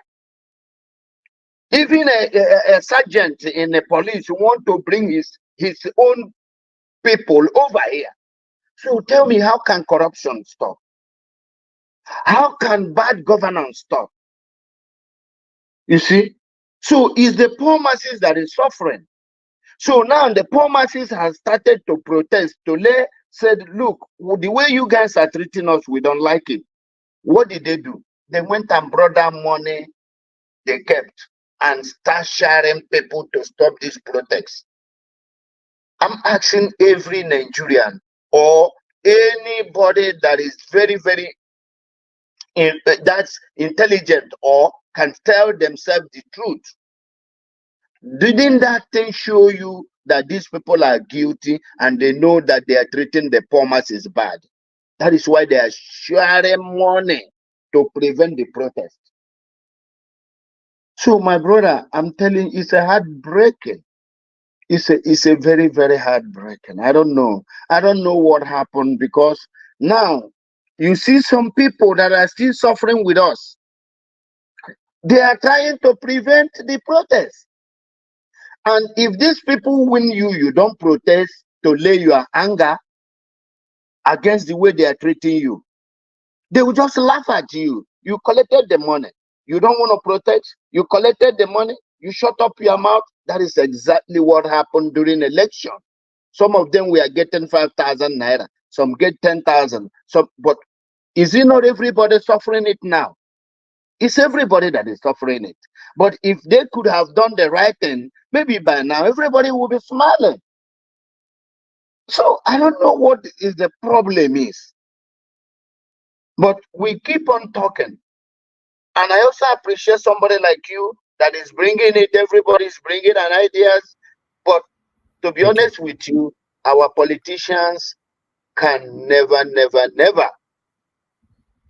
Speaker 3: Even a sergeant in the police want to bring his own people over here. So tell me, how can corruption stop? How can bad governance stop? You see? So it's the poor masses that is suffering. So now the poor masses have started to protest, said, look, the way you guys are treating us, we don't like it. What did they do? They went and brought that money they kept and start sharing people to stop this protest. I'm asking every Nigerian or anybody that is very, very that's intelligent or can tell themselves the truth. Didn't that thing show you that these people are guilty and they know that they are treating the poor masses bad? That is why they are sharing money to prevent the protest. So, my brother, I'm telling you, it's a heartbreaking. It's a very, very heartbreaking. I don't know. I don't know what happened, because now you see some people that are still suffering with us. They are trying to prevent the protest. And if these people win you, you don't protest to lay your anger against the way they are treating you. They will just laugh at you. You collected the money. You don't want to protest. You collected the money. You shut up your mouth. That is exactly what happened during election. Some of them were getting 5,000 naira. Some get 10,000. But is it not everybody suffering it now? It's everybody that is suffering it. But if they could have done the right thing, maybe by now everybody will be smiling. So I don't know what is the problem is. But we keep on talking. And I also appreciate somebody like you that is bringing it. Everybody's bringing an ideas. But to be honest with you, our politicians can never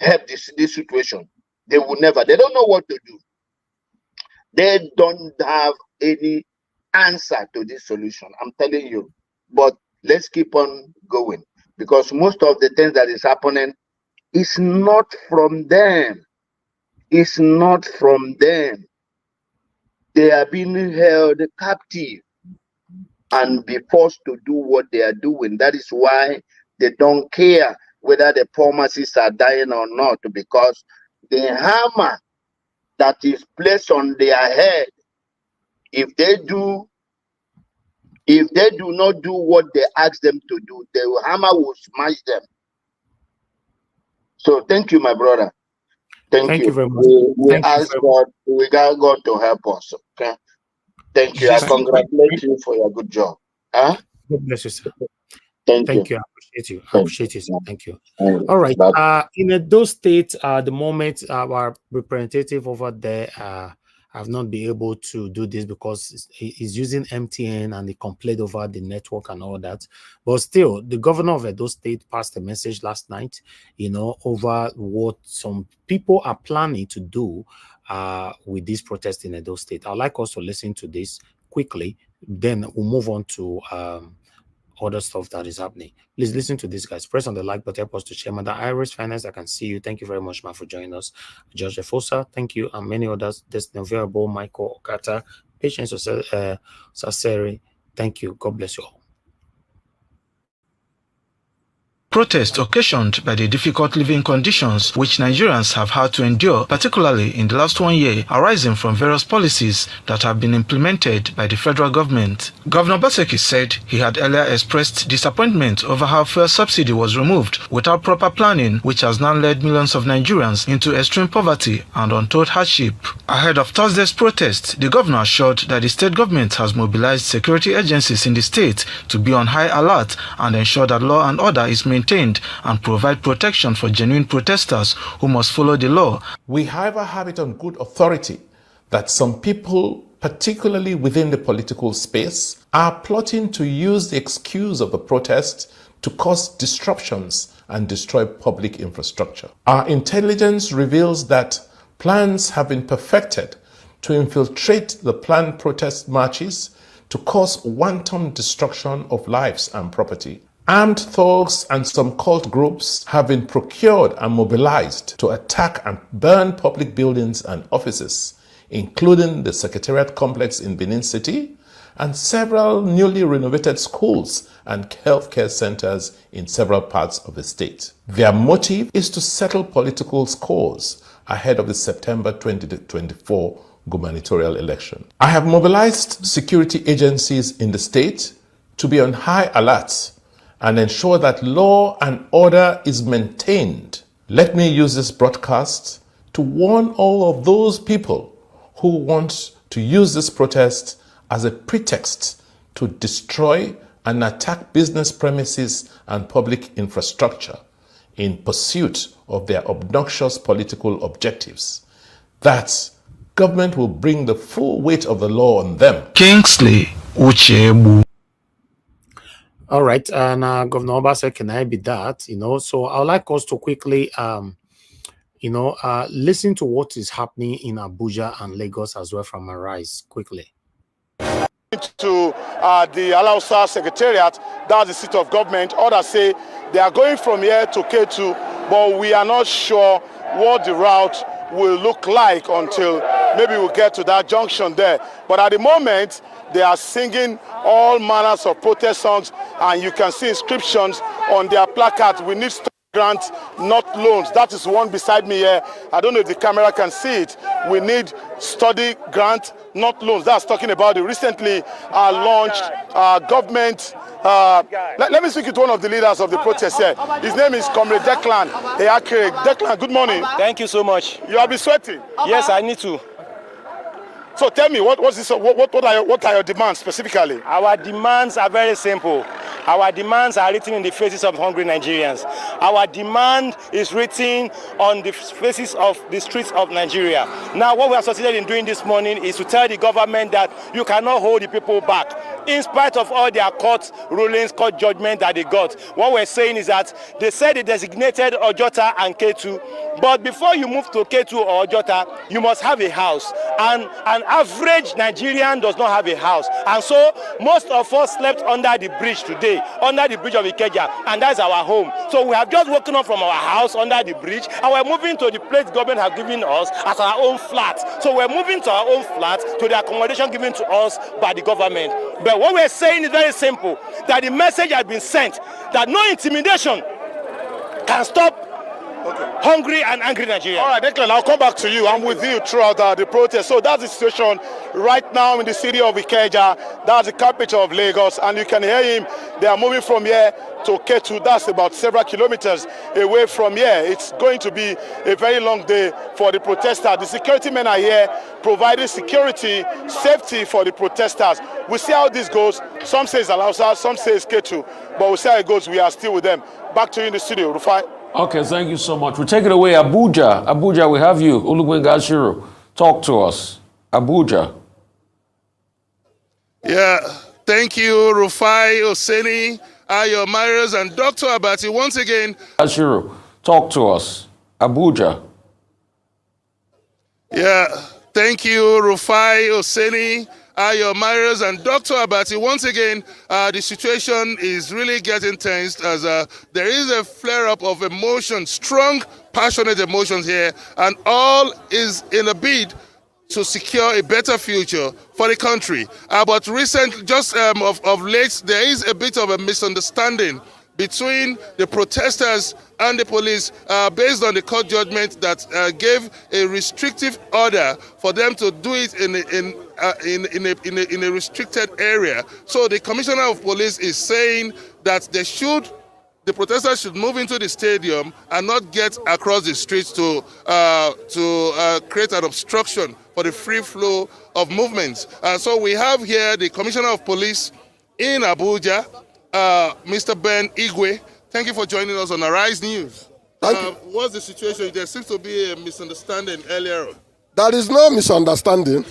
Speaker 3: help this situation. They will never. They don't know what to do. They don't have any answer to this solution. I'm telling you. But let's keep on going, because most of the things that is happening is not from them. It's not from them. They are being held captive and be forced to do what they are doing. That is why they don't care whether the poor masses are dying or not, because the hammer that is placed on their head, if they do not do what they ask them to do, the hammer will smash them. So thank you, my brother. Thank you very much. We ask God, we got God to help us. Okay. Thank you. I congratulate you for your good job. Huh?
Speaker 6: God bless you, sir.
Speaker 3: Thank
Speaker 6: you. I appreciate you. I appreciate it. Thank you. All right. In those states, at the moment, our representative over there, have not been able to do this because he's using MTN and he complained over the network and all that. But still, the governor of Edo State passed a message last night, over what some people are planning to do with this protest in Edo State. I'd like us to listen to this quickly. Then we'll move on to other stuff that is happening. Please listen to this, guys. Press on the like button, help us to share. Madam Iris Finance, I can see you. Thank you very much, ma, for joining us. George Efosa, thank you, and many others. Destiny Variable, Michael Okata, Patience Saseri, thank you. God bless you all.
Speaker 8: Protest occasioned by the difficult living conditions which Nigerians have had to endure, particularly in the last 1 year, arising from various policies that have been implemented by the federal government. Governor Obaseki said he had earlier expressed disappointment over how fuel subsidy was removed without proper planning, which has now led millions of Nigerians into extreme poverty and untold hardship. Ahead of Thursday's protest, the governor assured that the state government has mobilized security agencies in the state to be on high alert and ensure that law and order is maintained and provide protection for genuine protesters who must follow the law.
Speaker 22: We, however, have it on good authority that some people, particularly within the political space, are plotting to use the excuse of the protest to cause disruptions and destroy public infrastructure. Our intelligence reveals that plans have been perfected to infiltrate the planned protest marches to cause wanton destruction of lives and property. Armed thugs and some cult groups have been procured and mobilized to attack and burn public buildings and offices, including the Secretariat complex in Benin City and several newly renovated schools and healthcare centers in several parts of the state. Their motive is to settle political scores ahead of the September 2024 gubernatorial election. I have mobilized security agencies in the state to be on high alert and ensure that law and order is maintained. Let me use this broadcast to warn all of those people who want to use this protest as a pretext to destroy and attack business premises and public infrastructure in pursuit of their obnoxious political objectives. That government will bring the full weight of the law on them.
Speaker 8: Kingsley Uchebu.
Speaker 6: All right, and Governor Obaseki, can I be that? So I would like us to quickly, listen to what is happening in Abuja and Lagos as well from Arise quickly.
Speaker 2: To the Alausa Secretariat, that's the seat of government. Others say they are going from here to K2, but we are not sure what the route will look like until maybe we'll get to that junction there. But at the moment, they are singing all manners of protest songs, and you can see inscriptions on their placards. We need grants, not loans. That is one beside me here. I don't know if the camera can see it. We need study grant, not loans. That's talking about the recently launched government. Let me speak to one of the leaders of the protest here. His name is Comrade Declan. Declan, good morning.
Speaker 23: Thank you so much.
Speaker 2: You have been sweating?
Speaker 23: Yes, I need to.
Speaker 2: So tell me, what are your demands specifically?
Speaker 23: Our demands are very simple. Our demands are written in the faces of hungry Nigerians. Our demand is written on the faces of the streets of Nigeria. Now, what we have succeeded in doing this morning is to tell the government that you cannot hold the people back. In spite of all their court rulings, court judgment that they got, what we're saying is that they said they designated Ojota and K2, but before you move to K2 or Ojota, you must have a house. And an average Nigerian does not have a house. And so most of us slept under the bridge today, under the bridge of Ikeja, and that's our home. So we have just woken up from our house under the bridge, and we're moving to the place government has given us as our own flat. So we're moving to our own flat, to the accommodation given to us by the government. But what we're saying is very simple, that the message has been sent that no intimidation can stop hungry and angry Nigeria.
Speaker 2: All right, Declan, I'll come back to you. I'm with you throughout the protest. So that's the situation right now in the city of Ikeja. That's the capital of Lagos, and you can hear him. They are moving from here to K2. That's about several kilometers away from here. It's going to be a very long day for the protesters. The security men are here providing security, safety for the protesters. We'll see how this goes. Some say it's Alausa, some say it's K2, but we'll see how it goes. We are still with them. Back to you in the studio, Rufai.
Speaker 24: Okay, thank you so much. We'll take it away. Abuja, we have you. Olugbengashiro, talk to us.
Speaker 7: Abuja.
Speaker 1: Yeah, thank you, Rufai, Oseni, Ayo Marius, and Dr. Abati. Once again,
Speaker 7: Jazeera, talk to us. Abuja.
Speaker 1: Yeah, thank you, Rufai, Oseni, Ayo Marius, and Dr. Abati. Once again, the situation is really getting tense as there is a flare-up of emotions, strong, passionate emotions here, and all is in a bid to secure a better future for the country. But just of late, there is a bit of a misunderstanding between the protesters and the police based on the court judgment that gave a restrictive order for them to do it in a restricted area. So the commissioner of police is saying that the protesters should move into the stadium and not get across the streets to create an obstruction for the free flow of movements. So we have here the commissioner of police in Abuja, Mr. Ben Igwe. Thank you for joining us on Arise News. What's the situation? There seems to be a misunderstanding earlier on.
Speaker 10: There is no misunderstanding.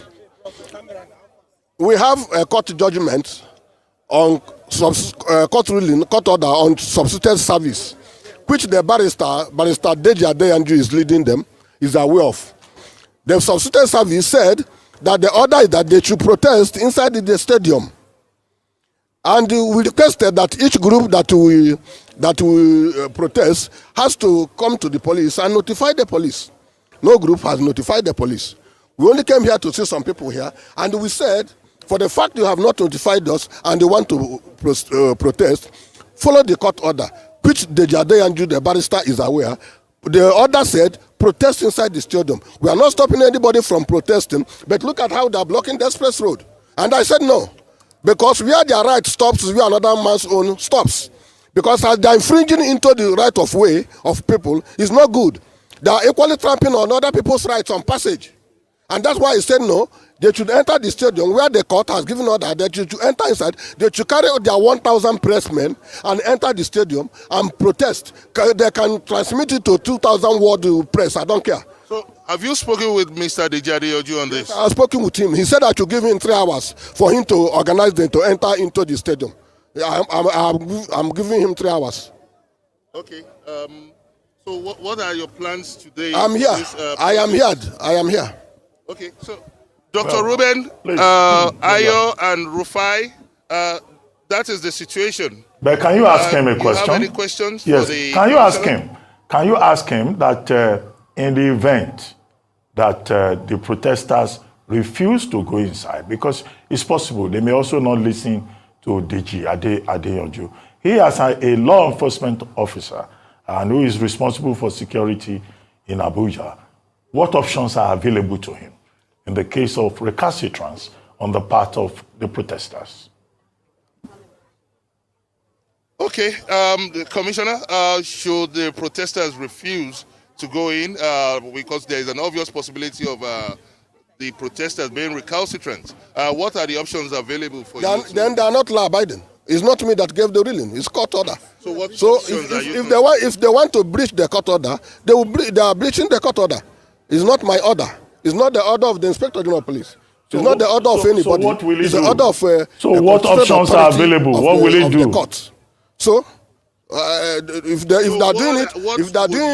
Speaker 10: We have a court judgment on court ruling, court order on substituted service, which the barrister Deji Adeyanju is leading them, is aware of. The substituted service said that the order is that they should protest inside the stadium. And we requested that each group that we protest has to come to the police and notify the police. No group has notified the police. We only came here to see some people here, and we said, for the fact you have not notified us and you want to protest, follow the court order, which Deji Adeyanju, the barrister, is aware. The order said, protest inside the stadium. We are not stopping anybody from protesting, but look at how they are blocking the express road. And I said no, because where their right stops, where another man's own stops. Because as they are infringing into the right of way of people, is not good. They are equally trampling on other people's rights on passage. And that's why I said no, they should enter the stadium where the court has given order that they should enter inside. They should carry out their 1,000 pressmen and enter the stadium and protest. They can transmit it to 2,000 word press. I don't care.
Speaker 1: So, have you spoken with Mr. Deji Adeyanju on this?
Speaker 10: I've spoken with him. He said I should give him 3 hours for him to organize them to enter into the stadium. I'm giving him 3 hours.
Speaker 1: Okay. So, what are your plans today?
Speaker 10: I'm here. I am here.
Speaker 1: Okay. So, Dr. Ruben, Ayo, and Rufai, that is the situation.
Speaker 11: But can you ask him a question?
Speaker 1: You have any questions?
Speaker 11: Yes.
Speaker 1: For the
Speaker 11: can you ask him? Can you ask him that in the event that the protesters refuse to go inside, because it's possible they may also not listen to Deji Adeyanju. He as a law enforcement officer and who is responsible for security in Abuja, what options are available to him in the case of recalcitrance on the part of the protesters?
Speaker 1: Okay, the commissioner, should the protesters refuse to go in because there is an obvious possibility of the protesters being recalcitrant, what are the options available for you?
Speaker 10: Then they are not law-abiding. It's not me that gave the ruling. It's court order.
Speaker 1: So what?
Speaker 10: If they want to breach the court order, they are breaching the court order. It's not my order. It's not the order of the Inspector General of Police. It's not the order of anybody.
Speaker 11: So what will he
Speaker 10: it's
Speaker 11: do?
Speaker 10: The order of.
Speaker 11: So what options are available? What will he do?
Speaker 10: So, if they are doing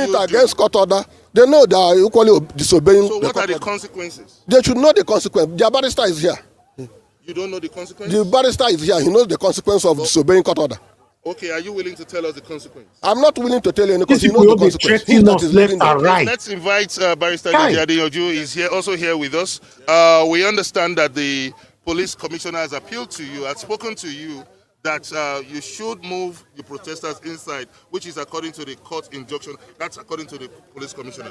Speaker 10: it against court order, they know they are equally disobeying.
Speaker 1: So what are the consequences?
Speaker 10: They should know the consequence. Their barrister is here.
Speaker 1: You don't know the consequences?
Speaker 10: The barrister is here. He knows the consequence of disobeying court order.
Speaker 1: Okay, are you willing to tell us the consequence?
Speaker 10: I'm not willing to tell you any because he knows the consequence.
Speaker 1: Let's invite Barrister Deji Adeyanju. He's here, also here with us. We understand that the police commissioner has appealed to you, has spoken to you, that you should move the protesters inside, which is according to the court injunction. That's according to the police commissioner.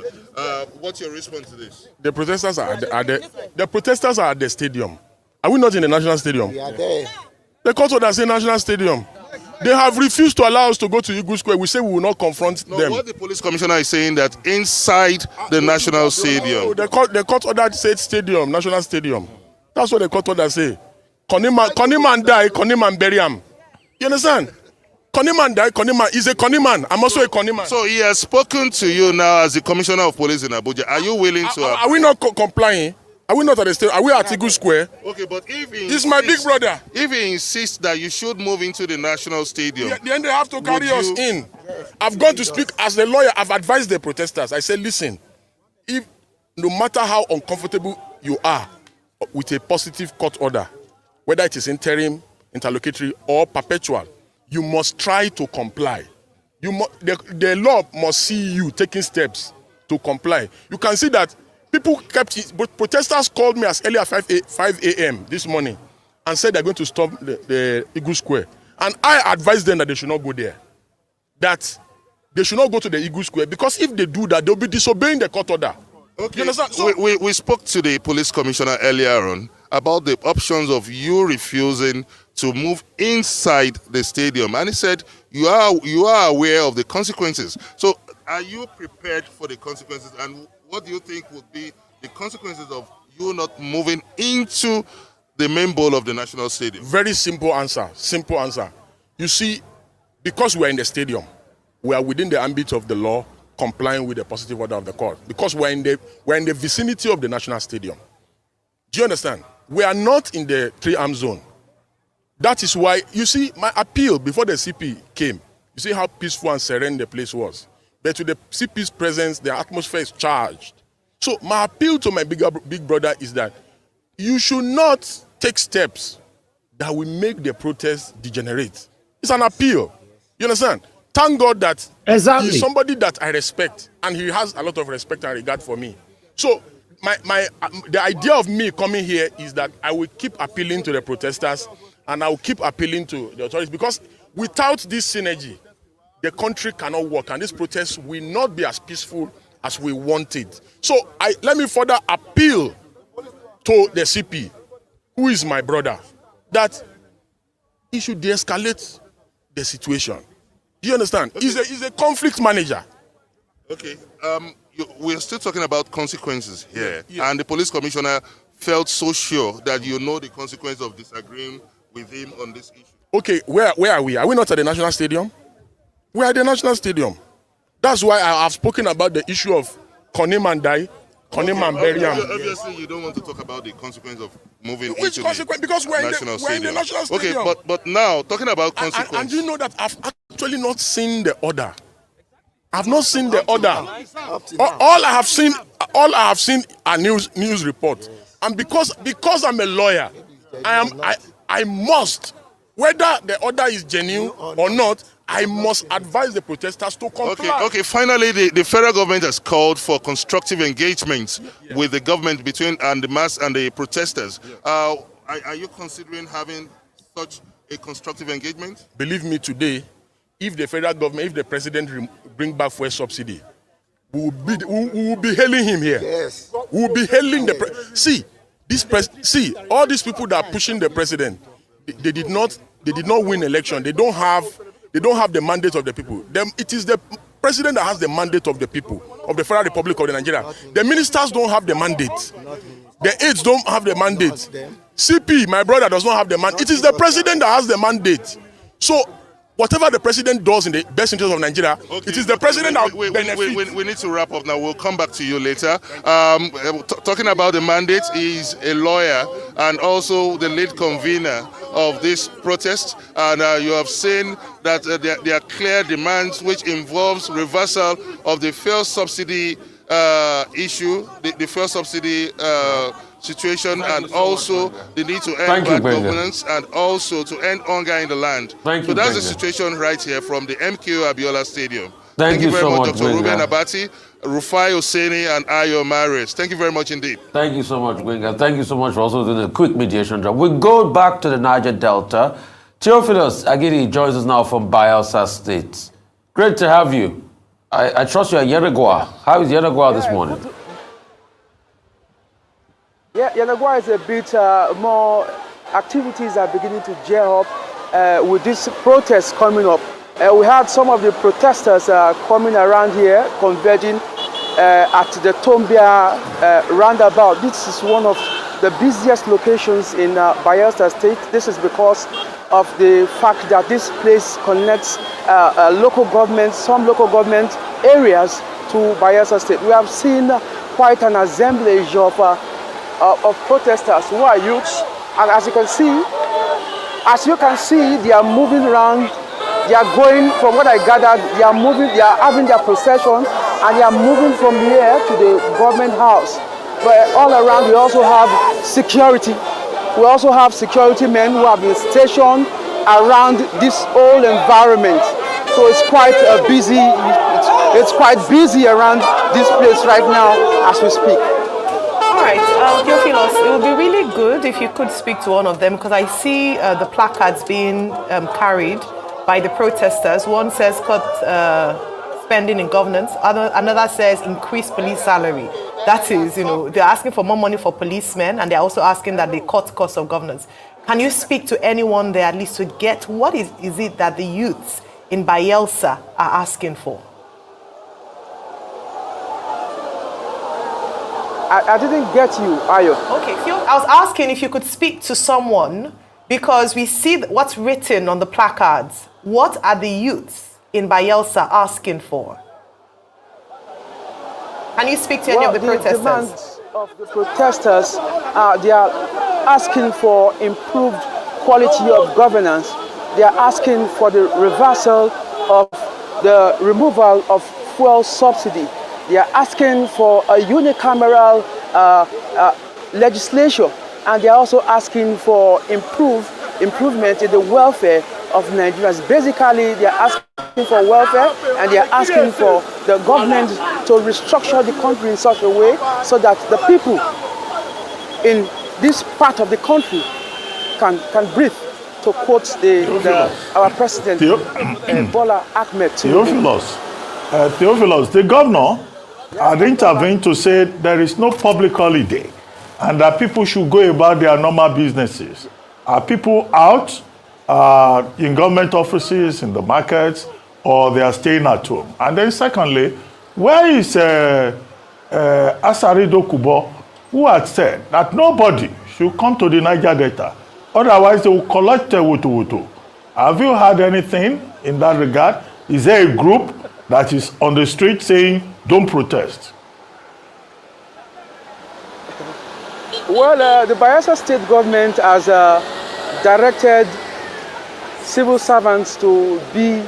Speaker 1: What's your response to this?
Speaker 24: The protesters are at the stadium. Are we not in the national stadium?
Speaker 10: We are there.
Speaker 24: The court order says national stadium. They have refused to allow us to go to Eagle Square. We say we will not confront them.
Speaker 1: What the police commissioner is saying that inside the national stadium.
Speaker 24: The court order said stadium, national stadium. That's what the court order say. Koniman die, Koniman bury him. You understand? Koniman die, Koniman is a Koniman. I'm also a Koniman.
Speaker 1: So he has spoken to you now as the commissioner of police in Abuja. Are you willing to?
Speaker 24: Are we not complying? Are we not at the stadium? Are we at Eagle Square?
Speaker 9: Okay, but if he
Speaker 24: He's my big brother.
Speaker 9: If he insists that you should move into the national stadium,
Speaker 24: then they have to carry us in. I've gone to speak as a lawyer. I've advised the protesters. I said, listen, if no matter how uncomfortable you are with a positive court order, whether it is interim, interlocutory, or perpetual, you must try to comply. The law must see you taking steps to comply. You can see that people kept it, but protesters called me as early as 5 a.m. this morning and said they're going to storm the Eagle Square. And I advised them that they should not go there. That they should not go to the Eagle Square, because if they do that, they'll be disobeying the court order.
Speaker 9: Okay.
Speaker 24: You understand? So,
Speaker 9: we spoke to the police commissioner earlier on about the options of you refusing to move inside the stadium, and he said you are aware of the consequences. So are you prepared for the consequences, and what do you think would be the consequences of you not moving into the main bowl of the national stadium?
Speaker 24: Very simple answer. Simple answer. You see, because we're in the stadium, we are within the ambit of the law, complying with the positive order of the court. Because we're in the vicinity of the national stadium. Do you understand? We are not in the 3-arm zone. That is why, you see, my appeal before the CP came, you see how peaceful and serene the place was. But with the CP's presence, the atmosphere is charged. So my appeal to my big brother is that you should not take steps that will make the protest degenerate. It's an appeal. You understand? Thank God that he's somebody that I respect, and he has a lot of respect and regard for me. So the idea of me coming here is that I will keep appealing to the protesters, and I will keep appealing to the authorities, because without this synergy, the country cannot work, and this protest will not be as peaceful as we want it. So let me further appeal to the CP, who is my brother, that he should de-escalate the situation. Do you understand? Okay. He's a conflict manager.
Speaker 9: Okay. We're still talking about consequences here. Yeah. And the police commissioner felt so sure that you know the consequence of disagreeing with him on this issue.
Speaker 24: Okay, where are we? Are we not at the national stadium? We are at the national stadium. That's why I have spoken about the issue of Kano and die, Kano and bury him.
Speaker 9: Obviously, you don't want to talk about the consequence of moving
Speaker 24: Which
Speaker 9: into
Speaker 24: consequence?
Speaker 9: the
Speaker 24: Because we're
Speaker 9: national
Speaker 24: in the national stadium.
Speaker 9: Okay, but now, talking about consequences.
Speaker 24: And you know that I've actually not seen the order. I've not seen the order. All I have seen are news reports. And because I'm a lawyer, I must, whether the order is genuine or not, I must advise the protesters to comply.
Speaker 9: Okay. Finally, the federal government has called for constructive engagement with the government between and the mass and the protesters. Are you considering having such a constructive engagement?
Speaker 24: Believe me, today, if the federal government, if the president bring back fuel subsidy, we will be hailing him here. Yes. We will be hailing the see all these people that are pushing the president. They did not win election. They don't have the mandate of the people. It is the president that has the mandate of the people of the Federal Republic of Nigeria. The ministers don't have the mandate. The aides don't have the mandate. CP, my brother, does not have the mandate. It is the president that has the mandate. So whatever the president does in the best interest of Nigeria, it is the president that benefits.
Speaker 9: We need to wrap up now. We'll come back to you later. Talking about the mandate, he's a lawyer and also the lead convener of this protest. And you have seen that there are clear demands which involves reversal of the fuel subsidy issue, the fuel subsidy situation, and also the need to end bad governance and also to end hunger in the land. So that's the situation right here from the MKO Abiola Stadium. Thank you very much, Dr. Ruben Abati, Rufai Oseni, and Ayo Maris. Thank you very much indeed.
Speaker 7: Thank you so much, Gwenga. Thank you so much for also doing a quick mediation job. We go back to the Niger Delta. Theophilus Agiri joins us now from Bayelsa State. Great to have you. I trust you're at Yenagoa. How is Yenagoa this morning?
Speaker 12: Yeah, Yenagoa is a bit more, activities are beginning to gear up with this protest coming up. We had some of the protesters coming around here, converging at the Tombia roundabout. This is one of the busiest locations in Bayelsa State. This is because of the fact that this place connects local government, some local government areas to Bayelsa State. We have seen quite an assemblage of of protesters who are youths, and as you can see, they are moving around. They are going, from what I gathered, they are having their procession, and they are moving from here to the government house. But all around, we also have security. We also have security men who have been stationed around this whole environment. So it's quite busy. It's quite busy around this place right now as we speak.
Speaker 4: All right, Theophilus, it would be really good if you could speak to one of them, because I see the placards being carried by the protesters. One says cut spending in governance. Another says increase police salary. That is, they're asking for more money for policemen, and they're also asking that they cut cost of governance. Can you speak to anyone there at least to get what is it that the youths in Bayelsa are asking for?
Speaker 12: I didn't get you, Ayo.
Speaker 4: Okay, I was asking if you could speak to someone, because we see what's written on the placards. What are the youths in Bayelsa asking for? Can you speak to any of the protesters?
Speaker 12: The demands of the protesters, they are asking for improved quality of governance. They are asking for the reversal of the removal of fuel subsidy. They are asking for a unicameral legislation, and they are also asking for improvement in the welfare of Nigerians. Basically, they are asking for welfare, and they are asking for the government to restructure the country in such a way so that the people in this part of the country can breathe, to quote our president, Bola Ahmed Tinubu.
Speaker 11: Theophilus, the governor had intervened to say there is no public holiday and that people should go about their normal businesses. Are people out in government offices, in the markets, or they are staying at home? And then secondly, where is Asarido Kubo, who had said that nobody should come to the Niger Delta, otherwise they will collect wutu-wutu? Have you heard anything in that regard? Is there a group that is on the street saying, don't protest?
Speaker 12: Well, the Bayelsa state government has directed civil servants to be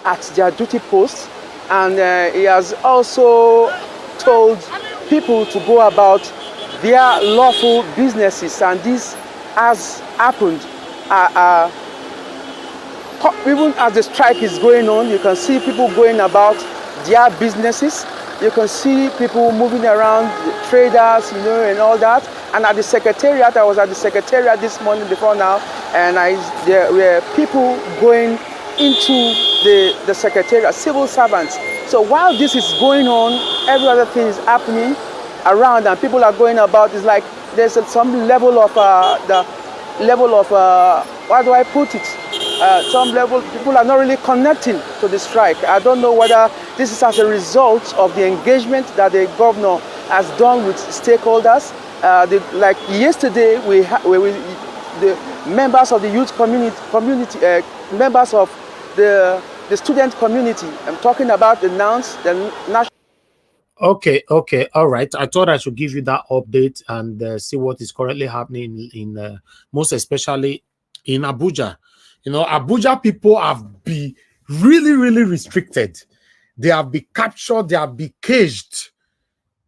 Speaker 12: at their duty posts, and he has also told people to go about their lawful businesses, and this has happened. Even as the strike is going on, you can see people going about their businesses. You can see people moving around, the traders, and all that. And at the Secretariat, I was at the Secretariat this morning before now, and there were people going into the Secretariat, civil servants. So while this is going on, every other thing is happening around, and people are going about. It's like there's some level of how do I put it? Some level, people are not really connecting to the strike. I don't know whether this is as a result of the engagement that the governor has done with stakeholders. Like yesterday, the members of the youth community, members of the student community. I'm talking about the national.
Speaker 6: Okay, all right. I thought I should give you that update and see what is currently happening in most especially in Abuja. Abuja people have been really restricted. They have been captured. They have been caged.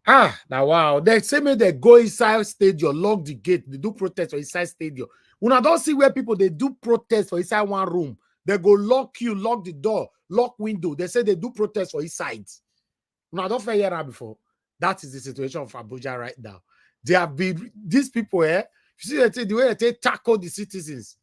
Speaker 6: Now wow. They say me they go inside stadium, lock the gate. They do protest for inside stadium. When I don't see where people they do protest for inside one room, they go lock you, lock the door, lock window. They say they do protest for inside. Now, I don't hear that before. That is the situation of Abuja right now. They have been, these people here, you see the way they tackle the citizens.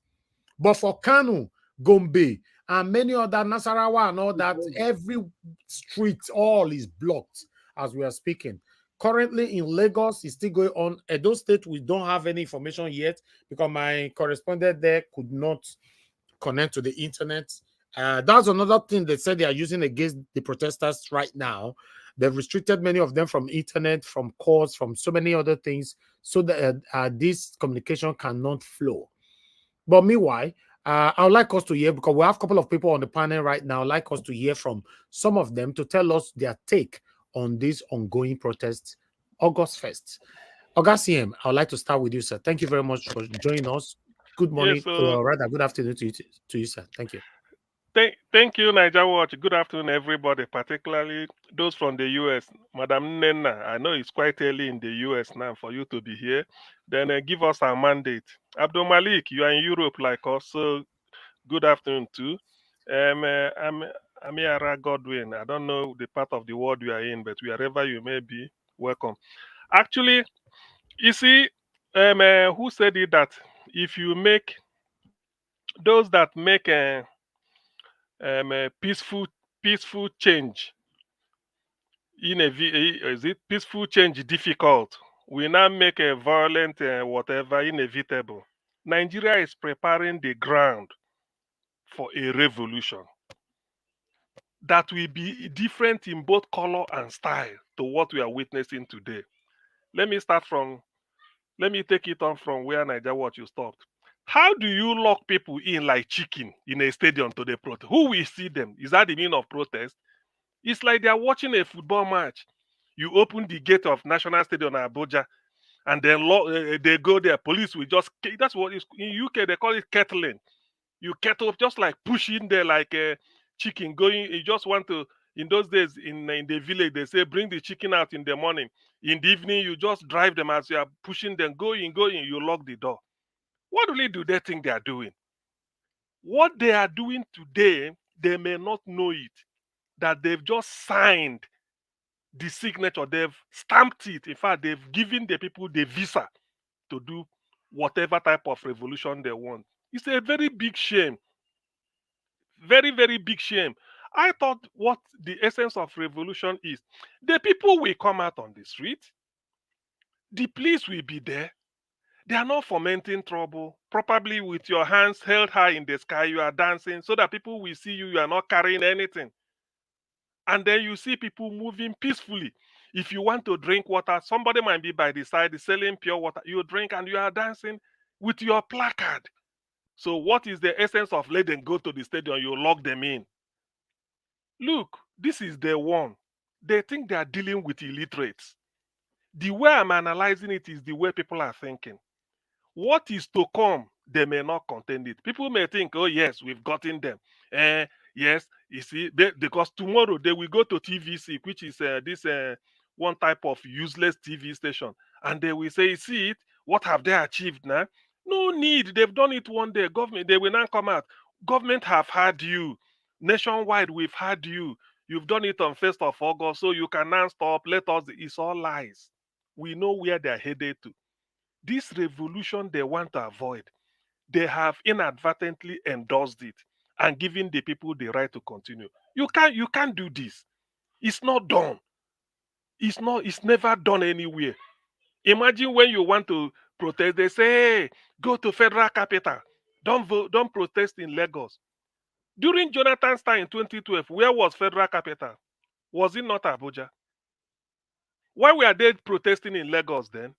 Speaker 6: But for Kano, Gombe, and many other, Nasarawa and all that, every street, all is blocked as we are speaking. Currently in Lagos, it's still going on. Edo State, we don't have any information yet because my correspondent there could not connect to the internet. That's another thing they said they are using against the protesters right now. They've restricted many of them from internet, from calls, from so many other things, so that this communication cannot flow. But meanwhile, I would like us to hear, because we have a couple of people on the panel right now, I'd like us to hear from some of them to tell us their take on this ongoing protest, August 1st. Augustine, I would like to start with you, sir. Thank you very much for joining us. Good morning,
Speaker 13: Yes,
Speaker 6: rather good afternoon to you, sir. Thank you.
Speaker 13: Thank you, Niger Watch. Good afternoon, everybody, particularly those from the US. Madam Nena, I know it's quite early in the US now for you to be here. Then give us our mandate. Abdul Malik, you are in Europe like us, so good afternoon too. I'm Amiara Godwin. I don't know the part of the world you are in, but wherever you may be, welcome. Actually, you see, who said it that if you make those that make a peaceful change is it peaceful change difficult, we now make a violent whatever inevitable. Nigeria is preparing the ground for a revolution that will be different in both color and style to what we are witnessing today. Let me take it on from where Niger Watch you stopped. How do you lock people in like chicken in a stadium to the protest? Who will see them? Is that the meaning of protest? It's like they are watching a football match. You open the gate of National Stadium in Abuja, and then they go there. Police will just, that's what is in UK they call it kettling. You kettle just like pushing there like a chicken going. You just want to. In those days in the village, they say bring the chicken out in the morning. In the evening, you just drive them as you are pushing them. Go in. You lock the door. What really do they think they are doing? What they are doing today, they may not know it. That they've just signed the signature, they've stamped it. In fact, they've given the people the visa to do whatever type of revolution they want. It's a very big shame. Very, very big shame. I thought what the essence of revolution is, the people will come out on the street, the police will be there. They are not fomenting trouble. Probably with your hands held high in the sky, you are dancing so that people will see you. You are not carrying anything. And then you see people moving peacefully. If you want to drink water, somebody might be by the side selling pure water. You drink and you are dancing with your placard. So what is the essence of let them go to the stadium? You lock them in. Look, this is the one. They think they are dealing with illiterates. The way I'm analyzing it is the way people are thinking. What is to come, they may not contain it. People may think, oh yes, we've gotten them. Yes, you see, because tomorrow they will go to TVC, which is this one type of useless TV station, and they will say, see it, what have they achieved now? No need, they've done it one day. Government, they will now come out. Government have had you. Nationwide, we've had you. You've done it on 1st of August, so you can now stop. Let us, it's all lies. We know where they're headed to. This revolution they want to avoid, they have inadvertently endorsed it and given the people the right to continue. You can't do this. It's not done. It's never done anywhere. Imagine when you want to protest, they say, hey, go to federal capital. Don't vote, don't protest in Lagos. During Jonathan's time in 2012, where was federal capital? Was it not Abuja? Why were they protesting in Lagos then?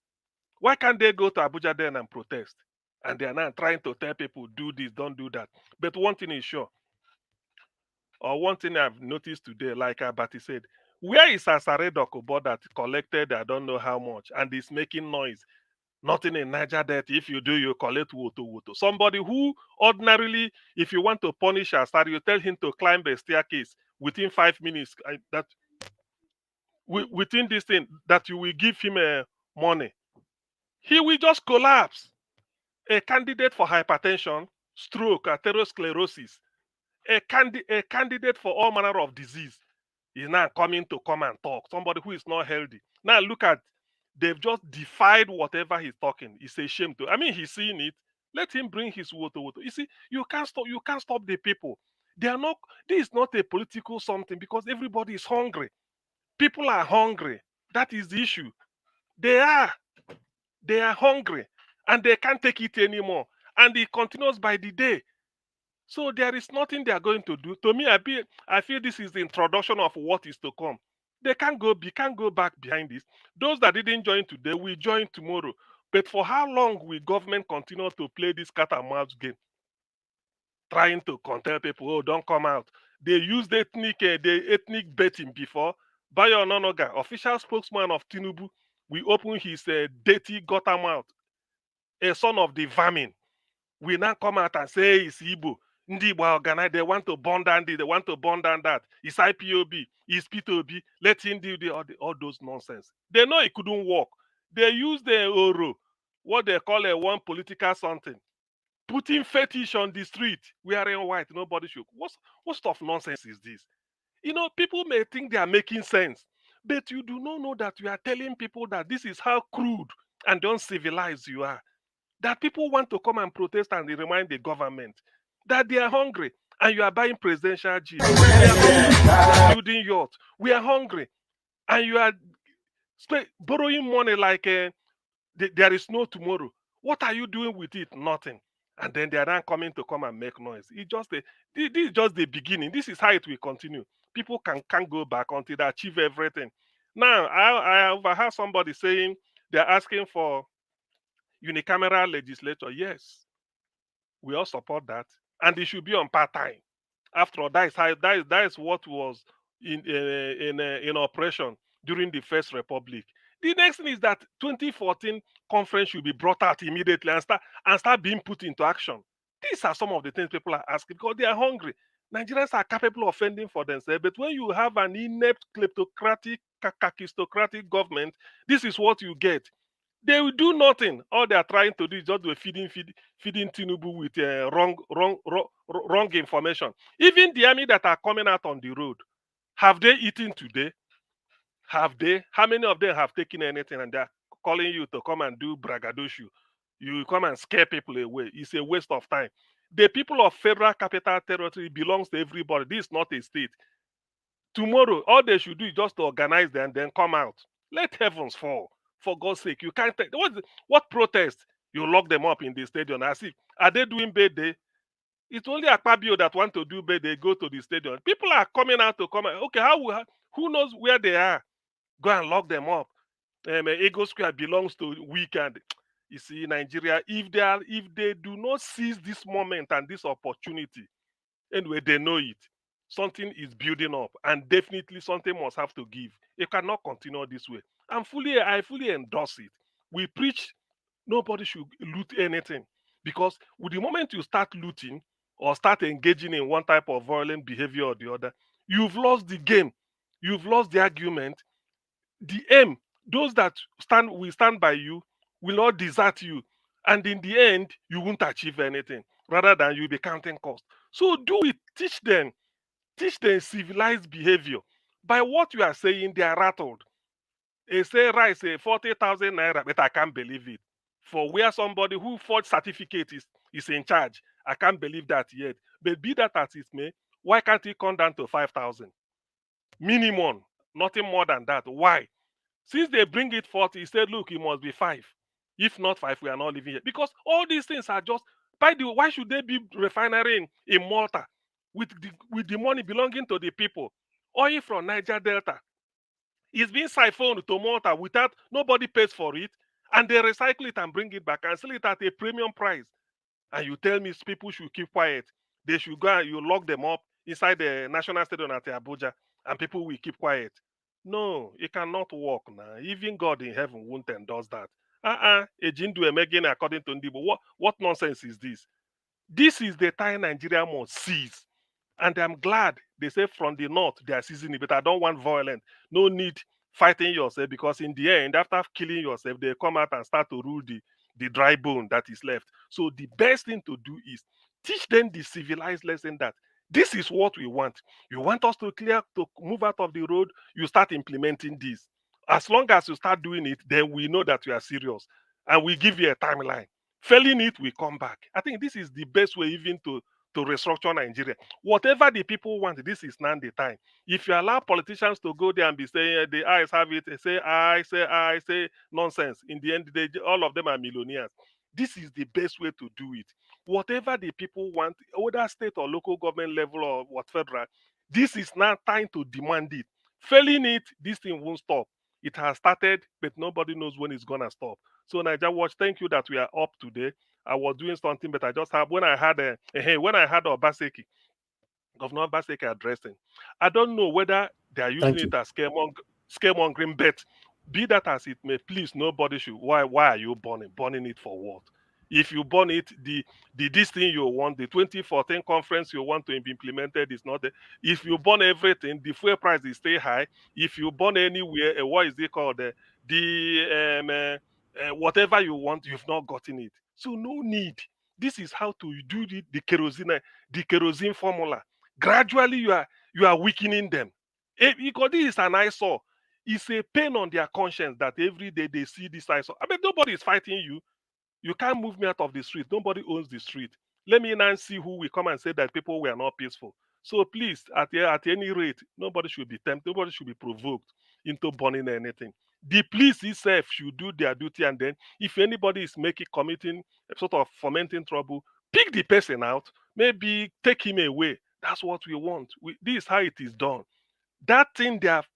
Speaker 13: Why can't they go to Abuja then and protest? And they are now trying to tell people, do this, don't do that. But one thing is sure, or one thing I've noticed today, like Abati said, where is Asare Dokubo that collected, I don't know how much, and is making noise? Nothing in Niger Delta. If you do, you collect woto. Somebody who ordinarily, if you want to punish Asare, you tell him to climb the staircase within 5 minutes. Within this thing, that you will give him money. He will just collapse. A candidate for hypertension, stroke, atherosclerosis, a candidate for all manner of disease is now coming to come and talk. Somebody who is not healthy. Now look at, they've just defied whatever he's talking. It's a shame to. I mean, he's seeing it. Let him bring his water. You see, you can't stop the people. They are not. This is not a political something because everybody is hungry. People are hungry. That is the issue. They are hungry and they can't take it anymore. And it continues by the day. So there is nothing they are going to do. To me, I feel this is the introduction of what is to come. They can't go back behind this. Those that didn't join today will join tomorrow. But for how long will government continue to play this cat and mouse game? Trying to contain people, oh, don't come out. They used the ethnic betting before. Bayo Ononoga, official spokesman of Tinubu, We open his dirty gutter mouth, a son of the vermin. We now come out and say it's Igbo. Ndi Igbo organized, they want to burn down this, they want to burn down that. It's IPOB, it's P2B, let him do all those nonsense. They know it couldn't work. They use the Oro, what they call a one political something, putting fetish on the street, wearing white, nobody should. What stuff nonsense is this? You know, people may think they are making sense, but you do not know that you are telling people that this is how crude and uncivilized you are. That people want to come and protest and they remind the government that they are hungry and you are buying presidential jeep. We are hungry, you are building yachts. We are hungry and you are borrowing money like there is no tomorrow. What are you doing with it? Nothing. And then they are now coming to come and make noise. This is just the beginning. This is how it will continue. People can't go back until they achieve everything. Now, I overheard somebody saying they're asking for unicameral legislature. Yes, we all support that, and it should be on part-time. After all, that is what was in operation during the First Republic. The next thing is that 2014 conference should be brought out immediately and start being put into action. These are some of the things people are asking because they are hungry. Nigerians are capable of fending for themselves, but when you have an inept, kleptocratic, kakistocratic government, this is what you get. They will do nothing. All they are trying to do is just feeding Tinubu with wrong information. Even the army that are coming out on the road, have they eaten today? Have they? How many of them have taken anything and they're calling you to come and do braggadocio? You come and scare people away. It's a waste of time. The people of Federal Capital Territory belongs to everybody. This is not a state. Tomorrow, all they should do is just to organize them and then come out. Let heavens fall. For God's sake, you can't take what protest? You lock them up in the stadium. As if are they doing birthday? It's only Akpabio that want to do birthday, go to the stadium. People are coming out to come. Okay, who knows where they are? Go and lock them up. Ego Square belongs to weekend. You see, Nigeria, if they do not seize this moment and this opportunity, anyway, they know it. Something is building up, and definitely something must have to give. It cannot continue this way. I fully endorse it. We preach nobody should loot anything, because with the moment you start looting or start engaging in one type of violent behavior or the other, you've lost the game. You've lost the argument. The aim, those that will stand by you will not desert you, and in the end, you won't achieve anything. Rather than you'll be counting cost. So do it. Teach them civilized behavior. By what you are saying, they are rattled. They say rice 40,000 naira, but I can't believe it. For where somebody who forged certificate is in charge, I can't believe that yet. But be that as it may, why can't it come down to 5,000? Minimum, nothing more than that. Why? Since they bring it forth, he said, look, it must be 5. If not 5, we are not living here. Because all these things are just, by the way, why should they be refinery in Malta with the money belonging to the people? Oil from Niger Delta is being siphoned to Malta without nobody pays for it, and they recycle it and bring it back and sell it at a premium price. And you tell me people should keep quiet. They should go and you lock them up inside the National Stadium at Abuja, and people will keep quiet. No, it cannot work now. Even God in heaven won't endorse that. Ejindu Emegene according to Ndibo. What nonsense is this? This is the time Nigeria must seize. And I'm glad they say from the north they are seizing it, but I don't want violence. No need fighting yourself, because in the end, after killing yourself, they come out and start to rule the dry bone that is left. So the best thing to do is teach them the civilized lesson that this is what we want. You want us to move out of the road, you start implementing this. As long as you start doing it, then we know that you are serious. And we give you a timeline. Failing it, we come back. I think this is the best way even to restructure Nigeria. Whatever the people want, this is not the time. If you allow politicians to go there and be saying the eyes have it, say I, say nonsense, in the end, all of them are millionaires. This is the best way to do it. Whatever the people want, whether state or local government level or what federal, this is now time to demand it. Failing it, this thing won't stop. It has started, but nobody knows when it's gonna stop. So Nigeria Watch, thank you that we are up today. I was doing something, but I just had when I had Obaseki, Governor Obaseki addressing. I don't know whether they are using it as scaremongering bet Be that as it may, please, nobody should. Why are you burning? Burning it for what? If you burn it, this thing you want, the 2014 conference you want to be implemented is not there. If you burn everything, the fuel price is stay high. If you burn anywhere, what is it called? Whatever you want, you've not gotten it. So no need. This is how to do the kerosene formula. Gradually, you are weakening them. Because this is an eyesore. It's a pain on their conscience that every day they see this eyesore. I mean, nobody is fighting you. You can't move me out of the street. Nobody owns the street. Let me now see who will come and say that people were not peaceful. So please, at any rate, nobody should be tempted. Nobody should be provoked into burning anything. The police itself should do their duty, and then if anybody is committing a sort of fomenting trouble, pick the person out, maybe take him away. That's what we want. This is how it is done. That thing they have,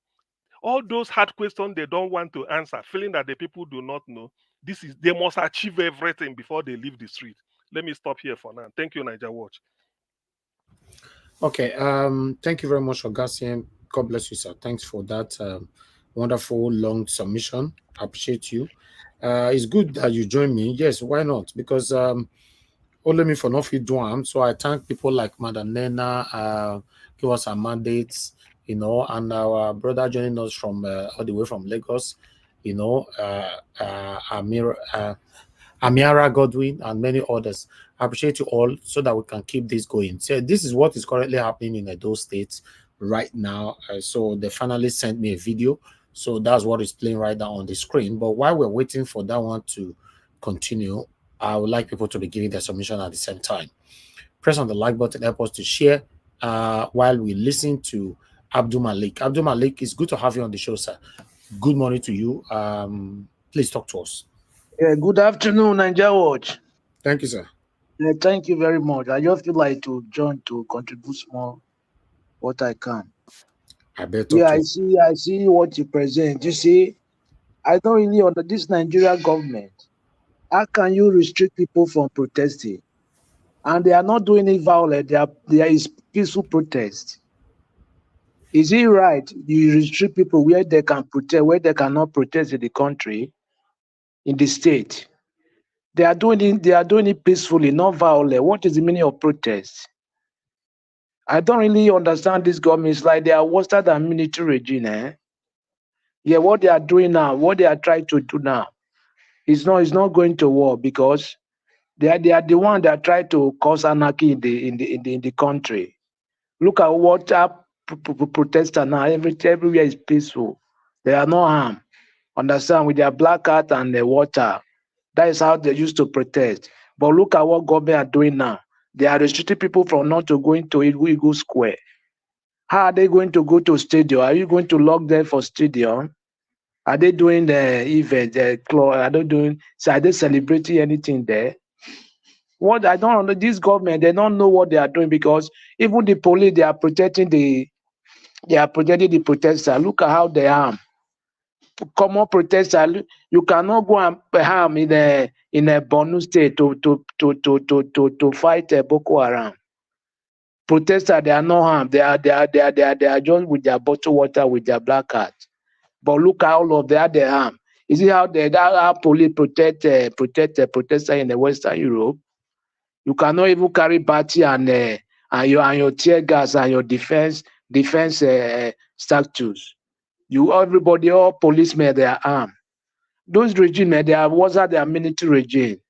Speaker 13: all those hard questions they don't want to answer, feeling that the people do not know. They must achieve everything before they leave the street. Let me stop here for now. Thank you, Niger Watch.
Speaker 6: Okay. Thank you very much, Augustine. God bless you, sir. Thanks for that wonderful long submission. I appreciate you. It's good that you join me. Yes, why not? Because only me for not fit do. So I thank people like Madam Nena, give us our mandates, and our brother joining us from all the way from Lagos, Amiara Godwin, and many others. I appreciate you all so that we can keep this going. So this is what is currently happening in Edo State right now. So they finally sent me a video. So that's what is playing right now on the screen. But while we're waiting for that one to continue, I would like people to be giving their submission at the same time. Press on the like button, help us to share while we listen to Abdul Malik. Abdul Malik, it's good to have you on the show, sir. Good morning to you. Please talk to us.
Speaker 14: Yeah, good afternoon, Niger Watch.
Speaker 6: Thank you, sir.
Speaker 14: Yeah, thank you very much. I just feel like to join to contribute more what I can.
Speaker 6: I bet.
Speaker 14: Yeah, I see what you present. You see, I don't really under this Nigeria government. How can you restrict people from protesting? And they are not doing it violent. There is peaceful protest. Is it right you restrict people where they can protest, where they cannot protest in the country, in the state? They are doing it peacefully, not violently. What is the meaning of protest? I don't really understand this government. It's like they are worse than military regime. Yeah, what they are doing now, what they are trying to do now, it's not going to work because they are the one that try to cause anarchy in the country. Look at what protesters now. Everywhere is peaceful. They are no harm. Understand, with their black hat and the water. That is how they used to protest. But look at what government are doing now. They are restricting people from not to going to Eagle Square. How are they going to go to stadium? Are you going to lock them for stadium? Are they doing the event? Are they celebrating anything there? What I don't know, this government, they don't know what they are doing because even the police, they are protecting the protesters. Look at how they harm. Common protesters, you cannot go and harm in a Borno state to fight Boko Haram. Protesters, they are no harm. They are just with their bottled water, with their black hat. But look at all of that they harm. Is it how police protect protesters in the Western Europe? You cannot even carry battery and your tear gas and your defense statues. Everybody, all policemen, they are armed. Those regimes, they are military regime.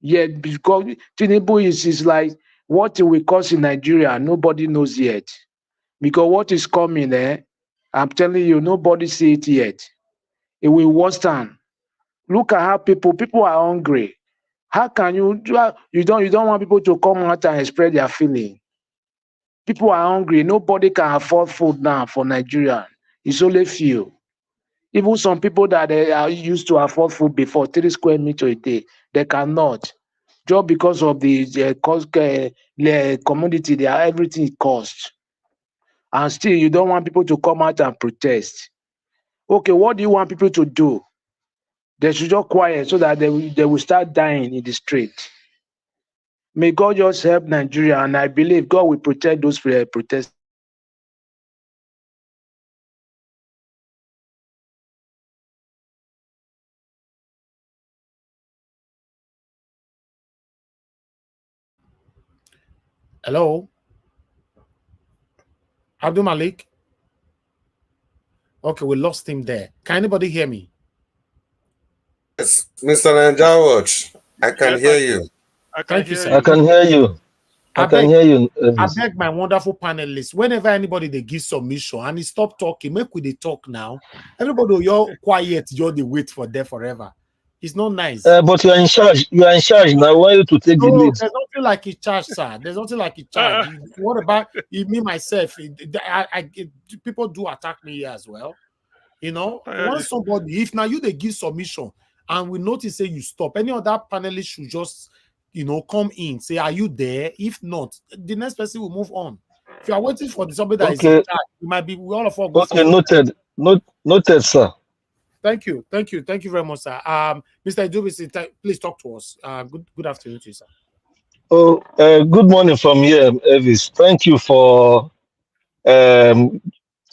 Speaker 14: Yet, because Tinubu is like what it will cause in Nigeria, nobody knows yet. Because what is coming there, I'm telling you, nobody see it yet. It will worsen. Look at how people are hungry. How can you don't want people to come out and express their feeling? People are hungry. Nobody can afford food now for Nigeria. It's only few. Even some people that they are used to afford food before, 3 square meters a day, they cannot. Just because of the commodity, everything costs. And still, you don't want people to come out and protest. Okay, what do you want people to do? They should just quiet so that they will start dying in the street. May God just help Nigeria, and I believe God will protect those protesters.
Speaker 6: Hello? Abdul Malik? Okay, we lost him there. Can anybody hear me?
Speaker 15: Yes, Mr. Nanjawatch, I can hear you.
Speaker 6: Thank you, sir.
Speaker 15: I can hear you. I can hear you.
Speaker 6: I beg my wonderful panelists, whenever anybody they give submission and he stop talking, make we they talk now. Everybody, you're quiet, you're the wait for there forever. It's not nice.
Speaker 15: But you are in charge. You are in charge now. I want you to take the lead.
Speaker 6: There's nothing like a charge, sir. There's nothing like a charge. What about me myself? People do attack me here as well. You know, once somebody, if now you they give submission and we notice say you stop, any other panelist should just, you know, come in, say, are you there? If not, the next person will move on. If you are waiting for somebody that is in charge, it might be all of us.
Speaker 15: Okay, noted. Noted, sir.
Speaker 6: Thank you very much, sir. Mr. Idubisi, please talk to us. Good afternoon to you, sir.
Speaker 15: Oh, good morning from here, Elvis. Thank you for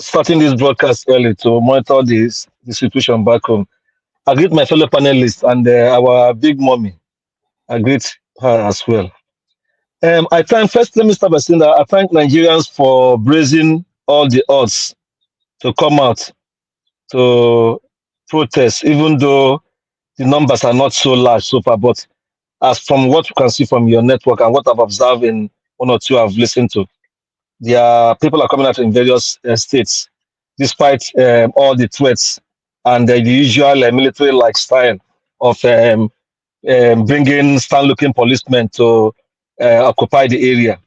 Speaker 15: starting this broadcast early to monitor the situation back home. I greet my fellow panelists and our big mommy. I greet her as well. Let me start by saying that I thank Nigerians for braving all the odds to come out to protest, even though the numbers are not so large so far. But as from what you can see from your network and what I've observed in one or two I've listened to, people are coming out in various states, despite all the threats and the usual military-like style of bringing stand-looking policemen to occupy the area.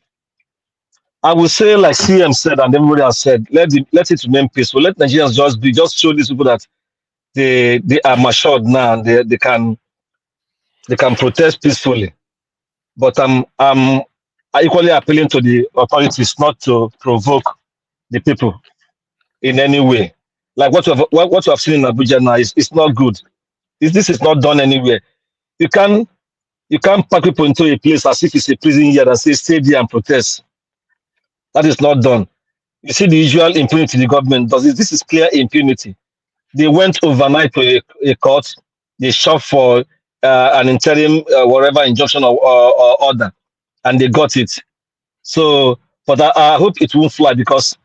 Speaker 15: I would say, like CM said and everybody has said, let it remain peaceful. Let Nigerians just show these people that they are matured now and they can protest peacefully. But I'm equally appealing to the authorities not to provoke the people in any way. Like what you have seen in Abuja now is not good. This is not done anywhere. You can't pack people into a place as if it's a prison yard and say stay there and protest. That is not done. You see the usual impunity the government does. This is clear impunity. They went overnight to a court. They shot for an interim whatever injunction or order, and they got it. So, but I hope it won't fly because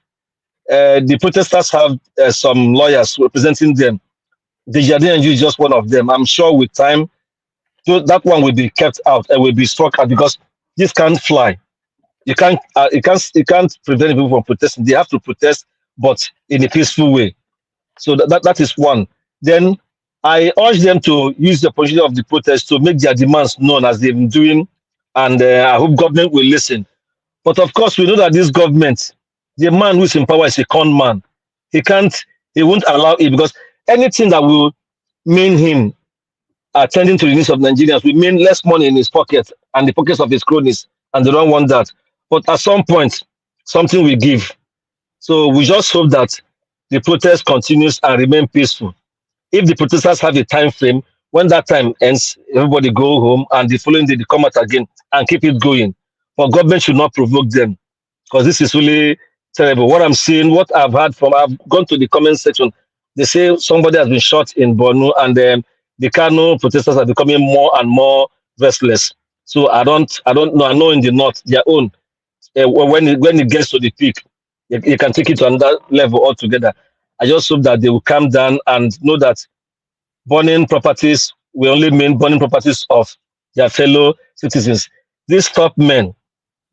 Speaker 15: the protesters have some lawyers representing them. The Jazeera is just one of them. I'm sure with time, that one will be kept out and will be struck out because this can't fly. You can't prevent people from protesting. They have to protest, but in a peaceful way. So that is one. Then I urge them to use the opportunity of the protest to make their demands known as they've been doing, and I hope government will listen. But of course, we know that this government, the man who is in power is a con man. He won't allow it because anything that will mean him attending to the needs of Nigerians will mean less money in his pocket and the pockets of his cronies, and they don't want that. But at some point, something will give. So we just hope that the protest continues and remain peaceful. If the protesters have a time frame, when that time ends, everybody go home and the following day they come out again and keep it going. But government should not provoke them because this is really terrible. What I'm seeing, what I've heard from, I've gone to the comment section. They say somebody has been shot in Borno and the Kano protesters are becoming more and more restless. So I don't know. I know in the north, their own. When it gets to the peak, you can take it to another level altogether. I just hope that they will calm down and know that burning properties will only mean burning properties of their fellow citizens. These top men,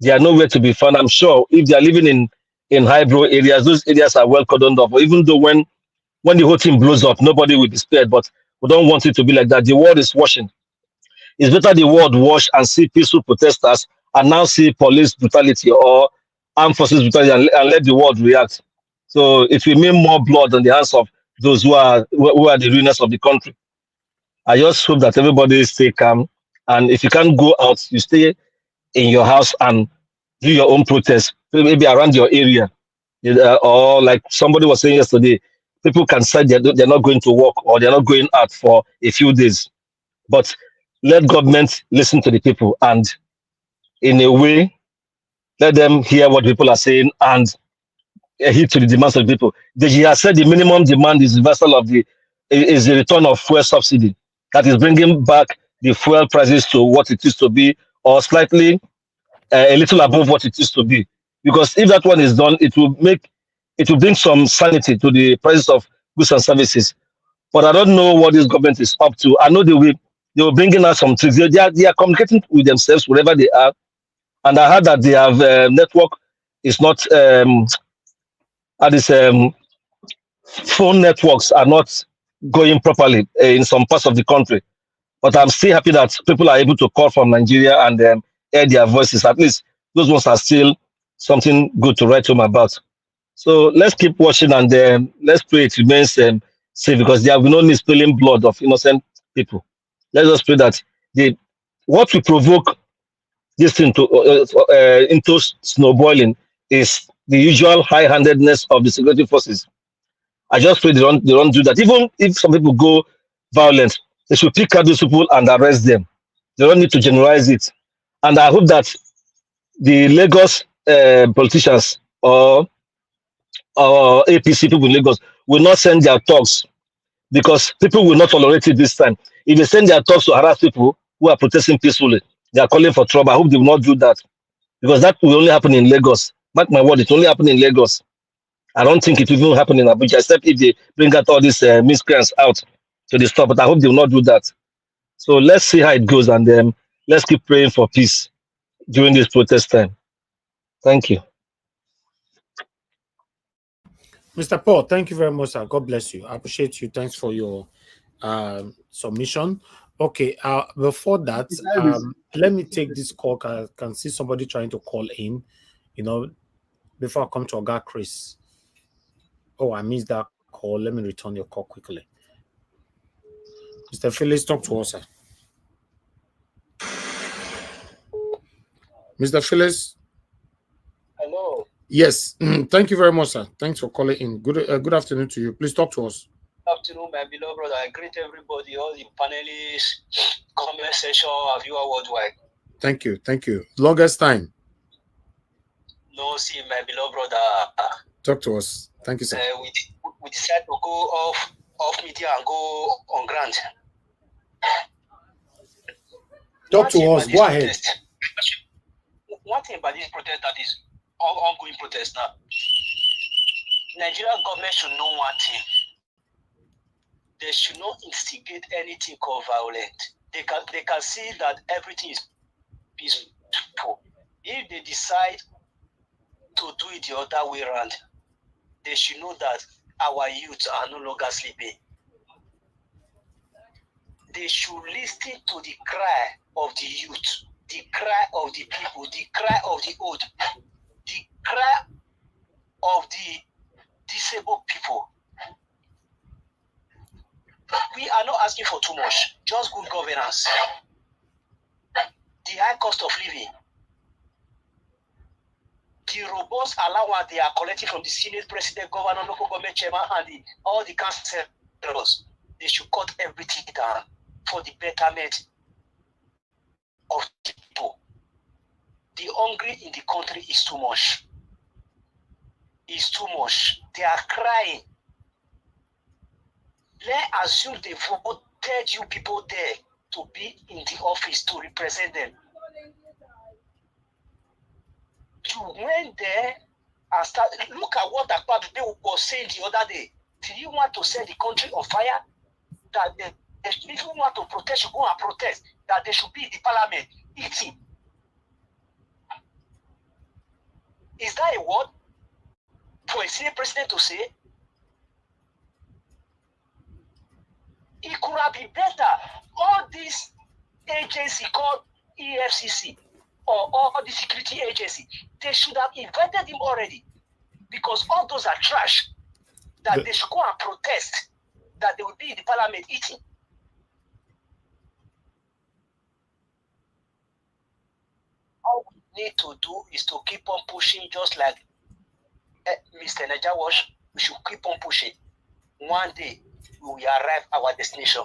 Speaker 15: they are nowhere to be found. I'm sure if they are living in high-brow areas, those areas are well cordoned off. Even though when the whole thing blows up, nobody will be spared. But we don't want it to be like that. The world is washing. It's better the world wash and see peaceful protesters and now see police brutality or armed forces brutality and let the world react. So it will mean more blood on the hands of those who are the ruiners of the country. I just hope that everybody stay calm. And if you can't go out, you stay in your house and do your own protest, maybe around your area. Or like somebody was saying yesterday, people can say they're not going to work or they're not going out for a few days. But let government listen to the people and in a way, let them hear what people are saying and heed to the demands of the people. He has said the minimum demand is reversal of the return of fuel subsidy. That is bringing back the fuel prices to what it used to be or slightly a little above what it used to be. Because if that one is done, it will bring some sanity to the prices of goods and services. But I don't know what this government is up to. I know they will bring in out some tricks. They are communicating with themselves wherever they are. And I heard that they have network is not phone networks are not going properly in some parts of the country. But I'm still happy that people are able to call from Nigeria and hear their voices. At least those ones are still something good to write home about. So let's keep watching and let's pray it remains safe, because there will be no need spilling blood of innocent people. Let's just pray that what will provoke this thing into snowballing is the usual high-handedness of the security forces. I just pray they don't do that. Even if some people go violent, they should pick out those people and arrest them. They don't need to generalize it. And I hope that the Lagos politicians or APC people in Lagos will not send their thugs, because people will not tolerate it this time. If they send their thugs to harass people who are protesting peacefully, they are calling for trouble. I hope they will not do that, because that will only happen in Lagos. Mark my word, it will only happen in Lagos. I don't think it will even happen in Abuja, except if they bring out all these miscreants out to the stop. But I hope they will not do that. So let's see how it goes, and let's keep praying for peace during this protest time. Thank you.
Speaker 6: Mr. Paul, thank you very much, sir. God bless you. I appreciate you. Thanks for your submission. Okay, before that, let me take this call. I can see somebody trying to call in, before I come to Oga Chris. Oh, I missed that call. Let me return your call quickly. Mr. Phillips, talk to us, sir. Mr. Phillips?
Speaker 16: Hello.
Speaker 6: Yes, thank you very much, sir. Thanks for calling in. Good afternoon to you. Please talk to us.
Speaker 16: Good afternoon, my beloved brother. I greet everybody, all the panelists, comment section, and viewer worldwide.
Speaker 6: Thank you. Thank you. Longest time.
Speaker 16: No, see, my beloved brother.
Speaker 6: Talk to us. Thank you, sir.
Speaker 16: We decided to go off media and go on ground.
Speaker 6: Talk to us. Go ahead.
Speaker 16: One thing about this protest that is ongoing protest now, Nigerian government should know one thing. They should not instigate anything called violent. They can see that everything is peaceful. If they decide to do it the other way around, they should know that our youth are no longer sleeping. They should listen to the cry of the youth, the cry of the people, the cry of the old, the cry of the disabled people. We are not asking for too much, just good governance. The high cost of living, the robust allowance they are collecting from the Senate, President, Governor, local government chairman, and all the councillors, they should cut everything down for the betterment of the people. The hungry in the country is too much. It's too much. They are crying. Let's assume they voted you people there to be in the office to represent them. You went there and started. Look at what Akpabio was saying the other day. Did you want to set the country on fire? That if you want to protest, you go and protest. That they should be in the parliament eating. Is that a word for a senior president to say? It could have been better. All these agencies called EFCC or all the security agency, they should have invited him already, because all those are trash. That they should go and protest, that they will be in the parliament eating. All we need to do is to keep on pushing, just like Mr. Naja Wash. We should keep on pushing. One day we will arrive at our destination,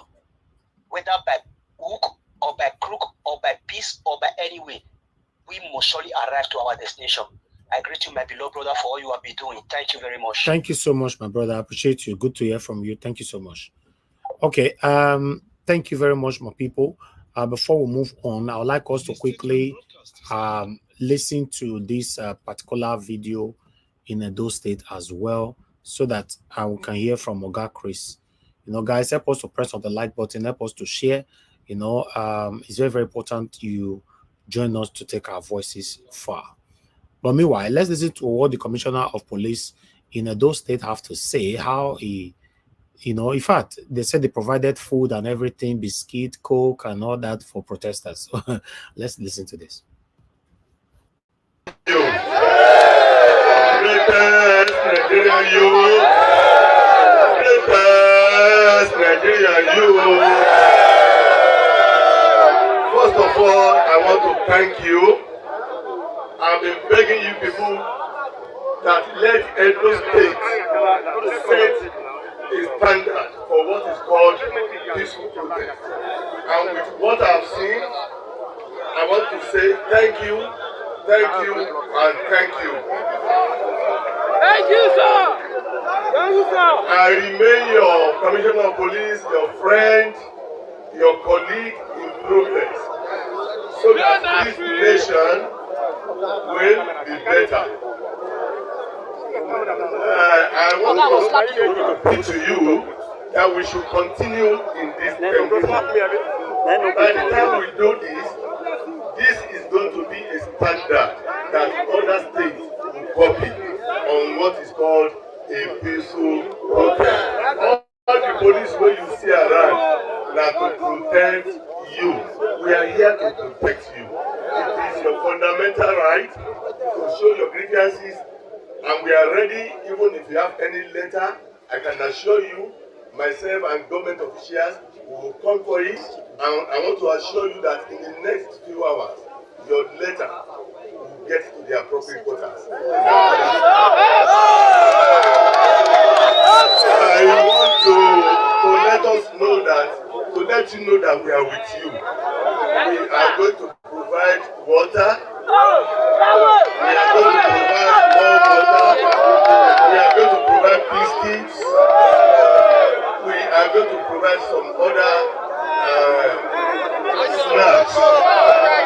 Speaker 16: whether by hook or by crook or by peace or by any way. We must surely arrive to our destination. I greet you, my beloved brother, for all you have been doing. Thank you very much.
Speaker 6: Thank you so much, my brother. I appreciate you. Good to hear from you. Thank you so much. Okay. Thank you very much, my people. Before we move on, I would like us to quickly listen to this particular video in Edo State as well, so that we can hear from Oga Chris. You know, guys, help us to press on the like button, help us to share. You know, it's very, very important you join us to take our voices far. But meanwhile, let's listen to what the Commissioner of Police in Edo State have to say, how he, you know, in fact, they said they provided food and everything, biscuit, Coke, and all that for protesters. So let's listen to this.
Speaker 5: First of all, I want to thank you. I've been begging you people that let Edo State set a standard for what is called peaceful protest. And with what I've seen, I want to say thank you, and thank you.
Speaker 1: Thank you, sir. Thank you, sir.
Speaker 5: I remain your Commissioner of Police, your friend, your colleague in progress, so that this nation will be better. I want to repeat to you that we should continue in this tempo. By the time we do this, this is going to be a standard that other states will copy on what is called a peaceful protest. All the police where you see around now to protect you. We are here to protect you. It is your fundamental right to show your grievances, and we are ready. Even if you have any letter, I can assure you, myself and government officials will come for it. And I want to assure you that in the next few hours, your letter will get to the appropriate quarters. I want to let us know that, to let you know that we are with you. We are going to provide water. We are going to provide more water. We are going to provide biscuits. We are going to provide some other snacks.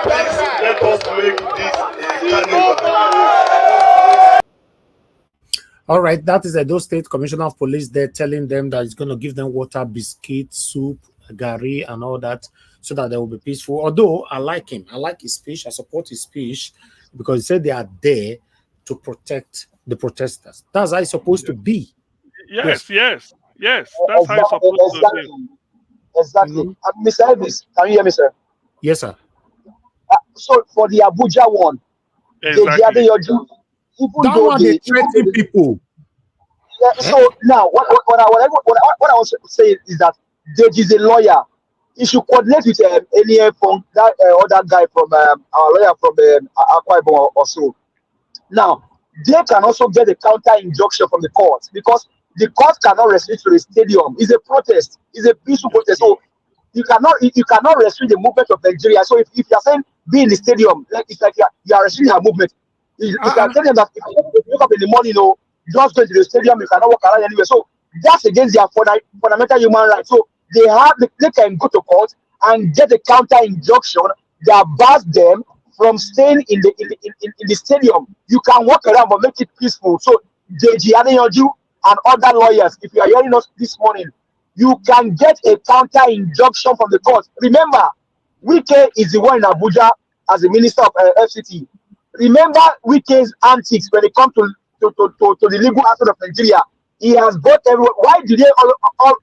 Speaker 5: Please let us make this a carnival.
Speaker 6: All right, that is Edo State Commissioner of Police there telling them that it's going to give them water, biscuit, soup, gari, and all that, so that they will be peaceful. Although I like him, I like his speech, I support his speech, because he said they are there to protect the protesters. That's how it's supposed to be.
Speaker 13: Yes. That's how it's supposed to be.
Speaker 17: Exactly. Mr. Elvis, can you hear me, sir?
Speaker 6: Yes, sir.
Speaker 17: So for the Abuja one,
Speaker 13: exactly.
Speaker 17: Even
Speaker 6: though they threaten people.
Speaker 17: Yeah, so now what I want to say is that there is a lawyer. He should coordinate with any from that other guy from our lawyer from Akwa Ibom or so. Now they can also get a counter injunction from the court, because the court cannot restrict to the stadium. It's a protest. It's a peaceful protest. So you cannot restrict the movement of Nigeria. So if you are saying be in the stadium, like it's like you are restricting our movement. You can tell them that if you wake up in the morning, just go to the stadium, you cannot walk around anywhere. So that's against their fundamental human rights. So they can go to court and get a counter injunction that bars them from staying in the stadium. You can walk around but make it peaceful. So Deji Adeyanju and other lawyers, if you are hearing us this morning, you can get a counter injunction from the court. Remember, Wike is the one in Abuja as the minister of FCT. Remember Wike's antics when it comes to the legal aspect of Nigeria. He has got everyone. Why do they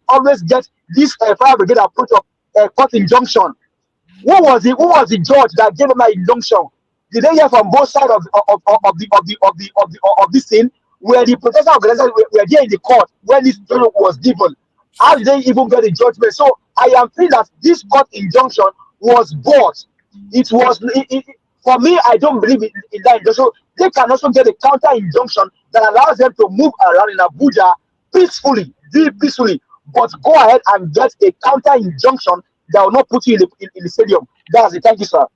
Speaker 17: always get this fire brigade approach of court injunction? Who was the judge that gave them that injunction? Did they hear from both sides of this thing, where the protester organizers were there in the court when this judgment was given? How did they even get the judgment? So I am feeling that this court injunction was bought. It was. For me, I don't believe in that injunction. So they can also get a counter injunction that allows them to move around in Abuja peacefully, but go ahead and get a counter injunction that will not put you in the stadium. That's it. Thank you, sir.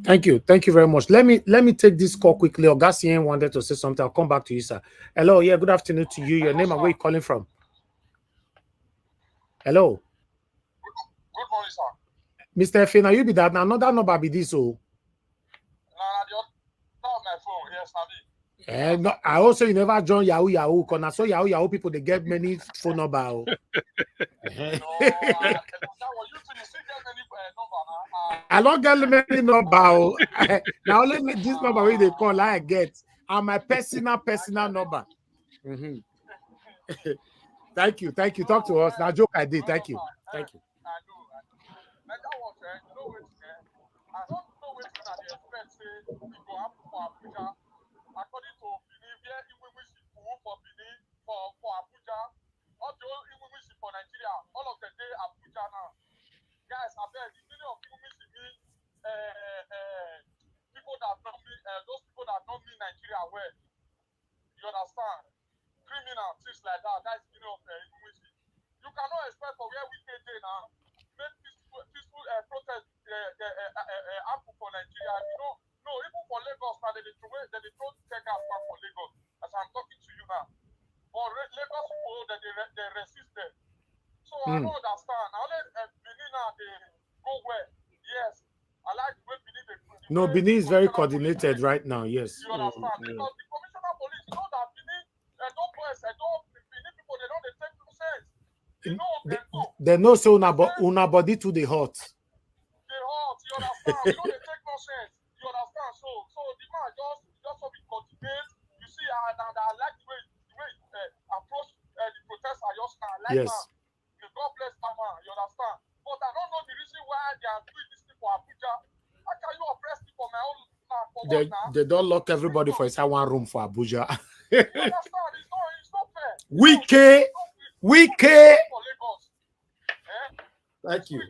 Speaker 6: Thank you very much. Let me take this call quickly. Augustine wanted to say something. I'll come back to you, sir. Hello, yeah, good afternoon to you. Your name and where you calling from? Hello.
Speaker 18: Good morning, sir.
Speaker 6: Mr. F, now you be that now that number be this. Oh.
Speaker 18: Now
Speaker 6: No, I also you never join Yahoo because I saw Yahoo people they get many phone number. I don't get many number. Now only this number where they call I get and my personal number. Thank you. Talk to us. Now joke I did. Thank you.
Speaker 1: According to Benin, where for Benin, for Abuja, all the old for Nigeria, all of the day Abuja now. Guys, I bet the meaning of mean people that know me, those people that know me Nigeria well. You understand? Criminal, things like that. That's the meaning of You cannot expect for where we came there now. Make peaceful protest happen for Nigeria. You know, no, even for Lagos, now they throw take out for Lagos. As I'm talking to you now. But Lagos people, they resisted. So I don't understand. Now let Benin now they go where? Yes. I like the way Benin
Speaker 6: No, Benin is very coordinated right now. Yes.
Speaker 1: You understand? Because the commissioner of police know that Benin, Benin people, they don't take no sense.
Speaker 6: They know so una body to the hot.
Speaker 1: They hot, you understand? They don't take no sense. You understand? So the man just so be coordinate. You see, I like the way approach the protest. I just like
Speaker 6: yes.
Speaker 1: That. God bless that man. You understand? But I don't know the reason why they are doing this thing for Abuja. How can you oppress me for my own land?
Speaker 6: They don't lock everybody for inside one room for Abuja.
Speaker 1: You understand? It's not fair.
Speaker 6: Wike. Thank you.
Speaker 1: We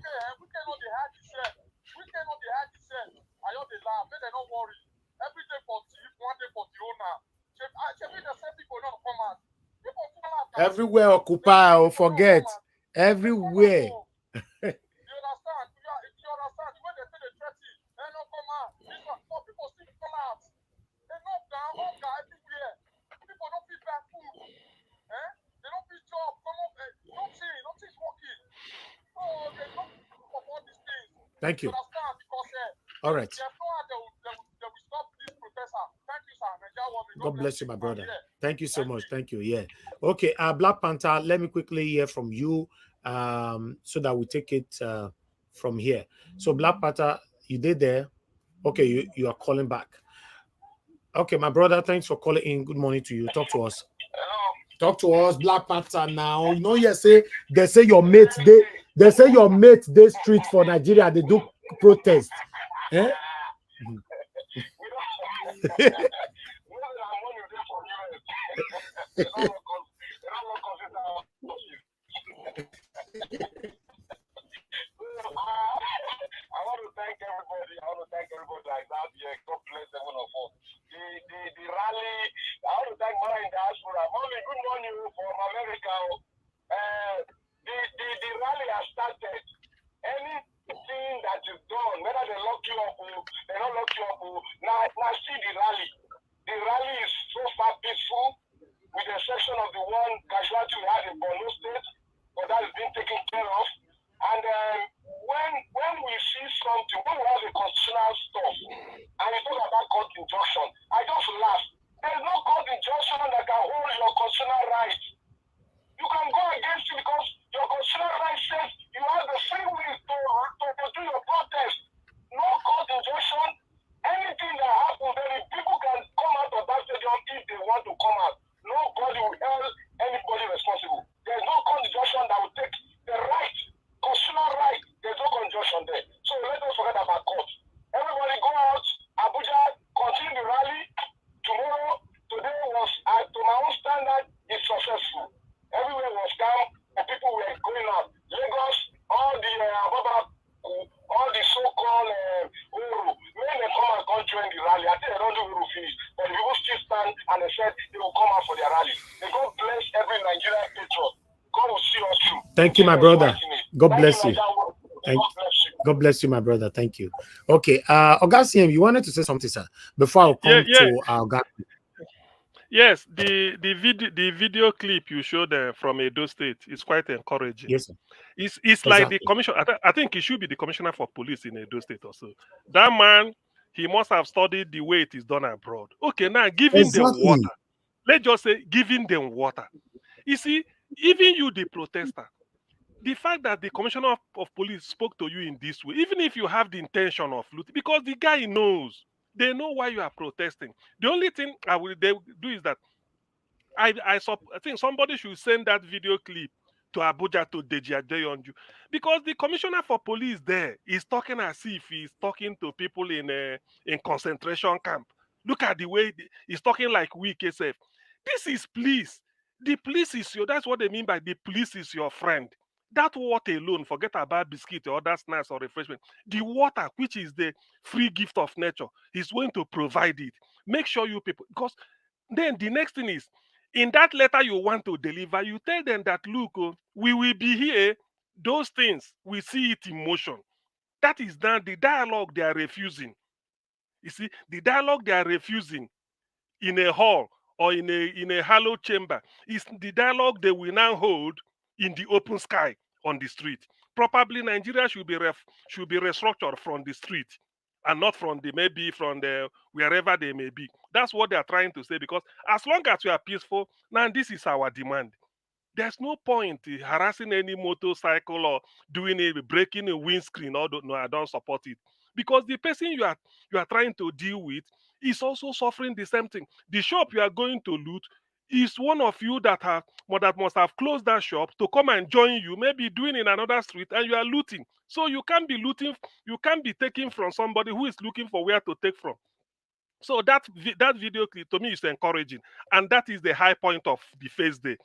Speaker 1: cannot be hard to say. I don't laugh. They don't worry. Every day for thief, one day for the owner.
Speaker 6: Everywhere occupy or forget. Everywhere.
Speaker 1: You understand? You understand the way they say the threatening. They don't come out. For people still come out. They know down, hunger everywhere. People don't feel bad food. They don't feel job. Nothing's working. So they don't for all these things.
Speaker 6: Thank you.
Speaker 1: You understand? Because
Speaker 6: all right.
Speaker 1: They will stop this protester. Thank you, sir.
Speaker 6: God bless you, my brother. Thank you so much. Thank you. Yeah. Okay. Black Panther, let me quickly hear from you so that we take it from here. So Black Panther, you did there. Okay, you are calling back. Okay, my brother, thanks for calling in. Good morning to you. Talk to us. Talk to us, Black Panther now. You know, they say your mates, they say your mates, they street for Nigeria, they do protest. Eh?
Speaker 18: I want to thank everybody like that. Yeah, God bless every one of us. The rally, I want to thank Mara in Diaspora. Mommy, good morning from America. The rally has started. Anything that is done, whether they lock you up or they don't lock you up, now see the rally. The rally is so far peaceful, with the exception of the one casualty we had in Borno State, but that is being taken care of. And when we see something, when we have a constitutional stuff, and we talk about court injunction, I just laugh. There is no court injunction that can hold your constitutional rights. You can go against it because your constitutional right says you have the free will to do your protest. No court injunction. Anything that happens, then people can come out of that stadium if they want to come out. Nobody will hold anybody responsible. There is no court injunction that will take the right, constitutional right. There is no conjunction there. So let us forget about court. Everybody go out. Abuja, continue the rally. Today was, to my own standard, is successful. Everywhere was calm, and people were going out. Lagos, all the so-called Uru, when they come and join the rally, I think they don't do Uru finish, but the people still stand and they said they will come out for their rally. May God bless every Nigerian patriot. God will see us through.
Speaker 6: Thank you, my brother. God bless you. God bless you, my brother. Thank you. Okay, Augustine, you wanted to say something, sir, before I come to our guy.
Speaker 13: Yes, the video clip you showed from Edo State is quite encouraging.
Speaker 6: Yes, sir.
Speaker 13: It's like the commissioner. I think he should be the commissioner for police in Edo State also. That man He must have studied the way it is done abroad. Okay, now giving them
Speaker 6: Exactly.
Speaker 13: water. Let's just say giving them water. You see, even you, the protester, the fact that the commissioner of police spoke to you in this way, even if you have the intention of looting, because the guy knows, they know why you are protesting. The only thing they do is that I think somebody should send that video clip to Abuja to Deji Adeyanju, because the commissioner for police there is talking as if he's talking to people in concentration camp. Look at the way he's talking like we KSF. This is police. The police is your. That's what they mean by the police is your friend. That water alone, forget about biscuit or other snacks or refreshment. The water, which is the free gift of nature, is going to provide it. Make sure you people, because then the next thing is, in that letter you want to deliver, you tell them that, look, oh, we will be here. Those things, we see it in motion. That is now the dialogue they are refusing. You see, the dialogue they are refusing in a hall or in a hallowed chamber is the dialogue they will now hold in the open sky on the street. Probably Nigeria should be restructured from the street and not from the maybe from the wherever they may be. That's what they are trying to say, because as long as we are peaceful, now this is our demand. There's no point in harassing any motorcycle or doing it, breaking a windscreen. Or no, I don't support it, because the person you are trying to deal with is also suffering the same thing. The shop you are going to loot is one of you that must have closed that shop to come and join you, maybe doing in another street, and you are looting. So you can't be looting. You can't be taking from somebody who is looking for where to take from. So that video clip to me is encouraging, and that is the high point of the face day.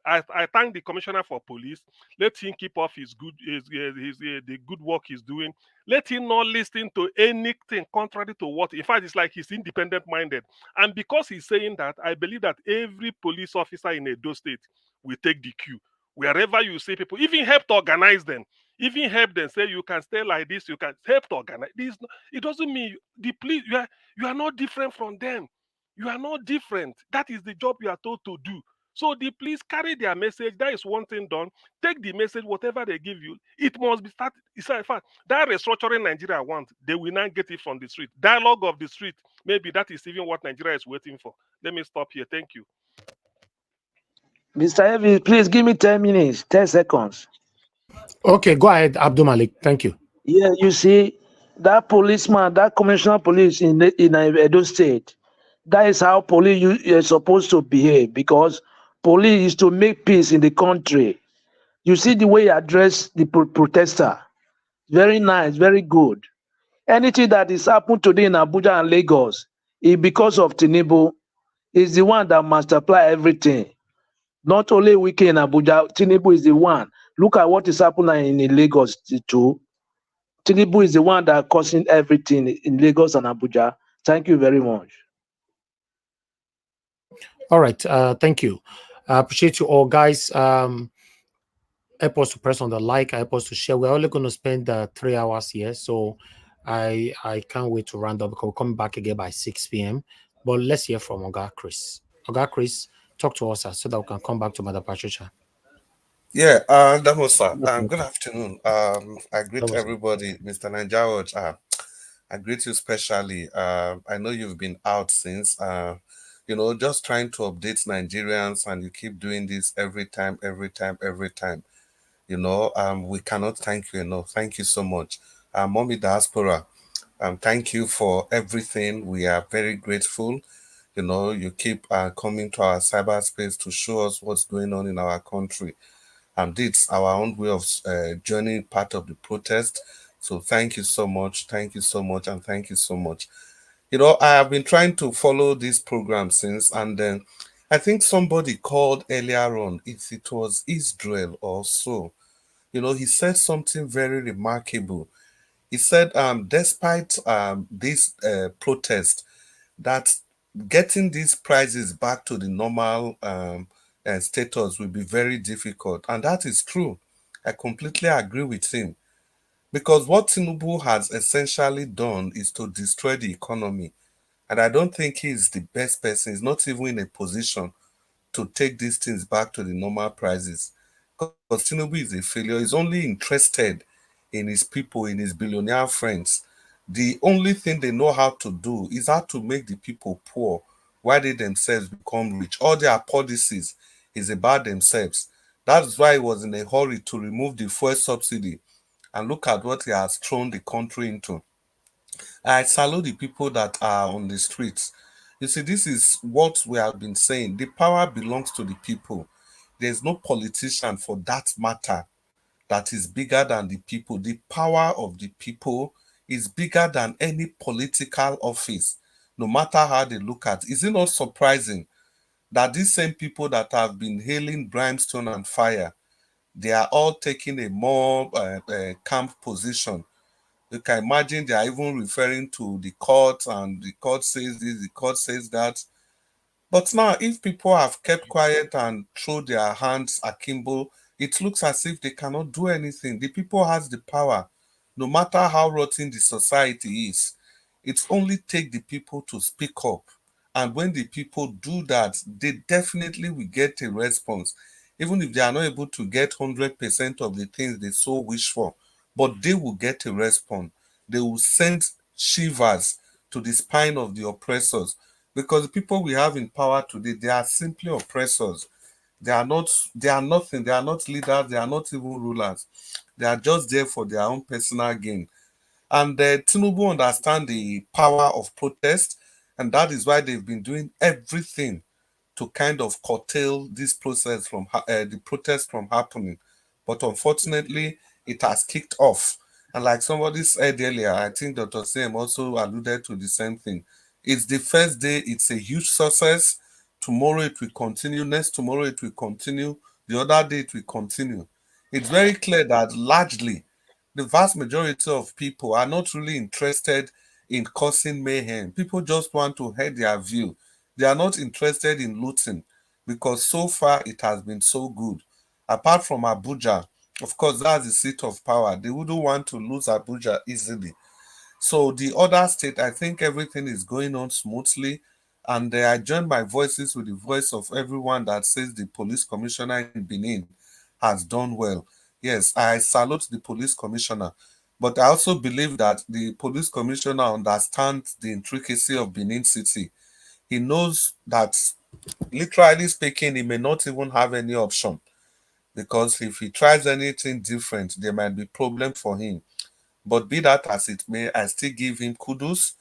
Speaker 13: I thank the commissioner for police. Let him keep off the good work he's doing. Let him not listen to anything contrary to what. In fact, it's like he's independent minded. And because he's saying that, I believe that every police officer in Edo State will take the cue. Wherever you see people, even help to organize them. Even help them say you can stay like this. You can help to organize this. It doesn't mean the police. You are not different from them. You are not different. That is the job you are told to do. So the police carry their message. That is one thing done. Take the message, whatever they give you. It must be started. In fact, that restructuring Nigeria wants, they will not get it from the street. Dialogue of the street. Maybe that is even what Nigeria is waiting for. Let me stop here. Thank you.
Speaker 14: Mr. Evans, please give me 10 minutes, 10 seconds.
Speaker 6: Okay, go ahead, Abdul Malik. Thank you.
Speaker 14: Yeah, you see, that policeman, that commissioner of police in Edo State, that is how police you're supposed to behave, because police is to make peace in the country. You see the way he addressed the protester. Very nice, very good. Anything that is happened today in Abuja and Lagos is because of Tinubu. Is the one that multiply everything. Not only Wike in Abuja, Tinubu is the one. Look at what is happening in Lagos too. Tinubu is the one that causing everything in Lagos and Abuja. Thank you very much.
Speaker 6: All right, thank you. I appreciate you all, guys. Help us to press on the like, help us to share. We're only going to spend 3 hours here, so I can't wait to round up, because we'll come back again by 6 p.m. But let's hear from Oga Chris. Oga Chris, talk to us so that we can come back to Mother Patricia.
Speaker 3: Yeah, that was good afternoon. I greet everybody, Mr. Nanjawaj. I greet you specially. I know you've been out since, just trying to update Nigerians, and you keep doing this every time. We cannot thank you enough. Thank you so much. Mommy Diaspora, thank you for everything. We are very grateful. You keep coming to our cyberspace to show us what's going on in our country. And it's our own way of joining part of the protest. So thank you so much. Thank you so much. And thank you so much. I have been trying to follow this program since, and then I think somebody called earlier on, if it was Israel or so, he said something very remarkable. He said, despite this protest, that getting these prices back to the normal status will be very difficult. And that is true. I completely agree with him. Because what Tinubu has essentially done is to destroy the economy. And I don't think he's the best person. He's not even in a position to take these things back to the normal prices. Because Tinubu is a failure. He's only interested in his people, in his billionaire friends. The only thing they know how to do is how to make the people poor while they themselves become rich. All their policies is about themselves. That's why he was in a hurry to remove the fuel subsidy. And look at what he has thrown the country into. I salute the people that are on the streets. You see, this is what we have been saying. The power belongs to the people. There's no politician for that matter that is bigger than the people. The power of the people is bigger than any political office, no matter how they look at it. Is it not surprising that these same people that have been hailing brimstone and fire, they are all taking a more calm position? You can imagine they are even referring to the court, and the court says this, the court says that. But now, if people have kept quiet and throw their hands akimbo, it looks as if they cannot do anything. The people has the power, no matter how rotten the society is. It only take the people to speak up. And when the people do that, they definitely will get a response. Even if they are not able to get 100% of the things they so wish for, but they will get a response. They will send shivers to the spine of the oppressors, because the people we have in power today, they are simply oppressors. They are nothing. They are not leaders. They are not even rulers. They are just there for their own personal gain. And Tinubu understand the power of protest, and that is why they've been doing everything to kind of curtail this process from the protest from happening. But unfortunately, it has kicked off. And like somebody said earlier, I think Dr. Sam also alluded to the same thing. It's the first day, it's a huge success. Tomorrow it will continue. Next tomorrow it will continue. The other day it will continue. It's very clear that largely the vast majority of people are not really interested in causing mayhem. People just want to hear their view. They are not interested in looting, because so far it has been so good. Apart from Abuja, of course, that's the seat of power. They wouldn't want to lose Abuja easily. So the other state, I think everything is going on smoothly. And I join my voices with the voice of everyone that says the police commissioner in Benin has done well. Yes, I salute the police commissioner. But I also believe that the police commissioner understands the intricacy of Benin City. He knows that, literally speaking, he may not even have any option, because if he tries anything different, there might be problem for him. But be that as it may, I still give him kudos,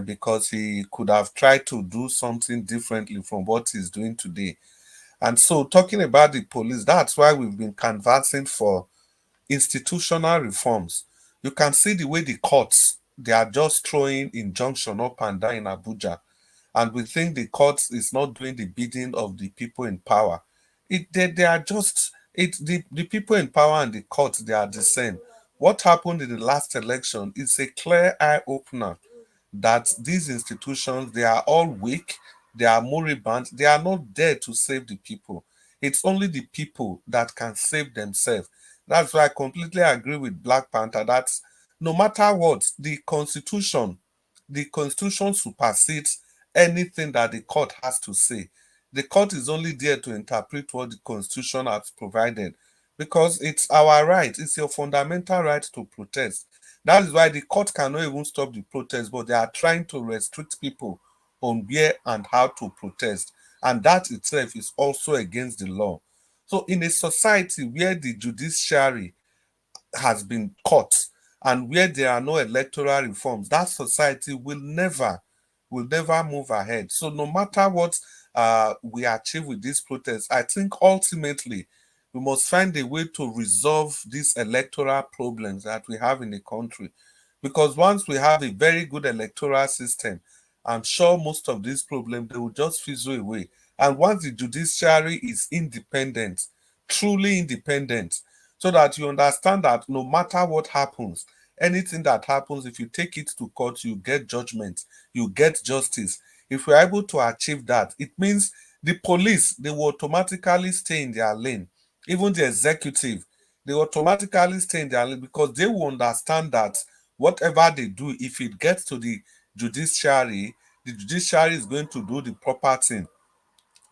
Speaker 3: because he could have tried to do something differently from what he's doing today. And so, talking about the police, that's why we've been canvassing for institutional reforms. You can see the way the courts, they are just throwing injunction up and down in Abuja. And we think the courts is not doing the bidding of the people in power. They are just, the people in power and the courts, they are the same. What happened in the last election is a clear eye opener that these institutions, they are all weak, they are moribund, they are not there to save the people. It's only the people that can save themselves. That's why I completely agree with Black Panther that no matter what, the constitution supersedes anything that the court has to say. The court is only there to interpret what the constitution has provided, because it's our right, it's your fundamental right to protest. That is why the court cannot even stop the protest, but they are trying to restrict people on where and how to protest. And that itself is also against the law. So, in a society where the judiciary has been cut and where there are no electoral reforms, that society will never move ahead. So, no matter what we achieve with this protest, I think ultimately we must find a way to resolve these electoral problems that we have in the country. Because once we have a very good electoral system, I'm sure most of these problems, they will just fizzle away. And once the judiciary is independent, truly independent, so that you understand that no matter what happens, anything that happens, if you take it to court, you get judgment, you get justice. If we're able to achieve that, it means the police, they will automatically stay in their lane. Even the executive, they automatically stay in their lane, because they will understand that whatever they do, if it gets to the judiciary is going to do the proper thing.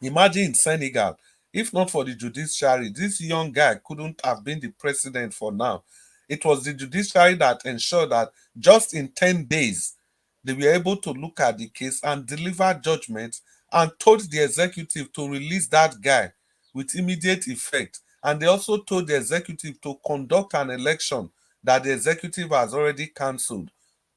Speaker 3: Imagine in Senegal, if not for the judiciary, this young guy couldn't have been the president for now. It was the judiciary that ensured that just in 10 days, they were able to look at the case and deliver judgment and told the executive to release that guy with immediate effect. And they also told the executive to conduct an election that the executive has already cancelled.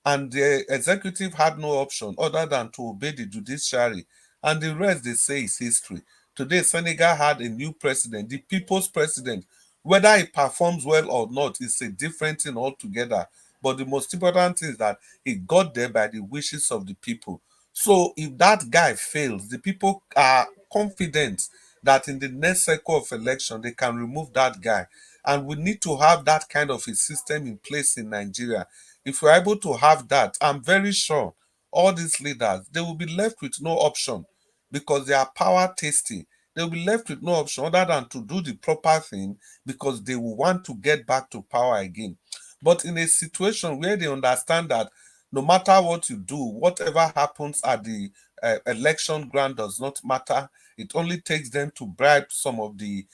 Speaker 3: And the executive had no option other than to obey the judiciary. And the rest, they say, is history. Today, Senegal had a new president, the people's president. Whether he performs well or not is a different thing altogether. But the most important thing is that he got there by the wishes of the people. So if that guy fails, the people are confident that in the next cycle of election, they can remove that guy. And we need to have that kind of a system in place in Nigeria. If we're able to have that, I'm very sure all these leaders, they will be left with no option because they are power tasty. They will be left with no option other than to do the proper thing because they will want to get back to power again. But in a situation where they understand that no matter what you do, whatever happens at the election ground does not matter. It only takes them to bribe some of the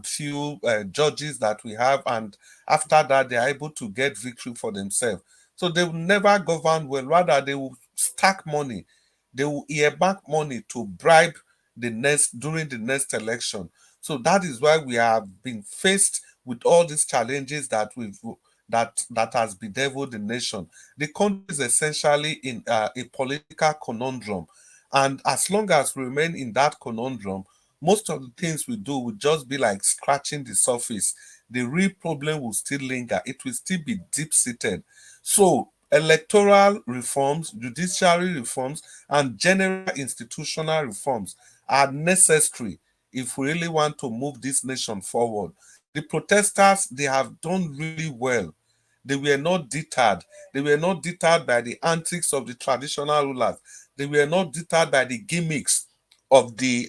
Speaker 3: few judges that we have, and after that, they are able to get victory for themselves. So they will never govern well. Rather, they will stack money. They will earmark money to bribe the next during the next election. So that is why we have been faced with all these challenges that has bedeviled the nation. The country is essentially in a political conundrum, and as long as we remain in that conundrum, most of the things we do will just be like scratching the surface. The real problem will still linger. It will still be deep-seated. So electoral reforms, judiciary reforms, and general institutional reforms are necessary if we really want to move this nation forward. The protesters, they have done really well. They were not deterred. They were not deterred by the antics of the traditional rulers. They were not deterred by the gimmicks of the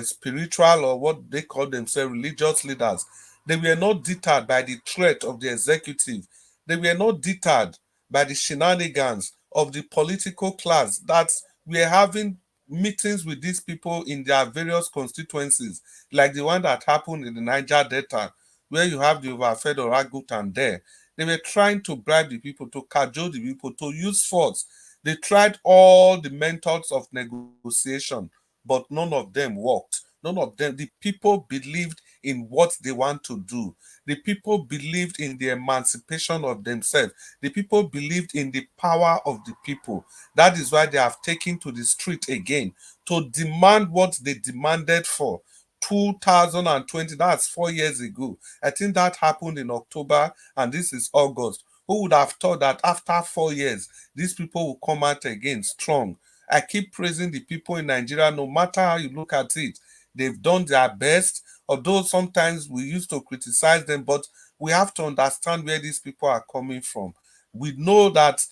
Speaker 3: spiritual, or what they call themselves, religious leaders. They were not deterred by the threat of the executive. They were not deterred by the shenanigans of the political class that were having meetings with these people in their various constituencies, like the one that happened in the Niger Delta, where you have the overfed orangutan there. They were trying to bribe the people, to cajole the people, to use force. They tried all the methods of negotiation, but none of them worked. None of them. The people believed in what they want to do. The people believed in the emancipation of themselves. The people believed in the power of the people. That is why they have taken to the street again to demand what they demanded for 2020. That's 4 years ago. I think that happened in October, and this is August. Who would have thought that after 4 years, these people will come out again strong? I keep praising the people in Nigeria, no matter how you look at it. They've done their best, although sometimes we used to criticize them, but we have to understand where these people are coming from. We know that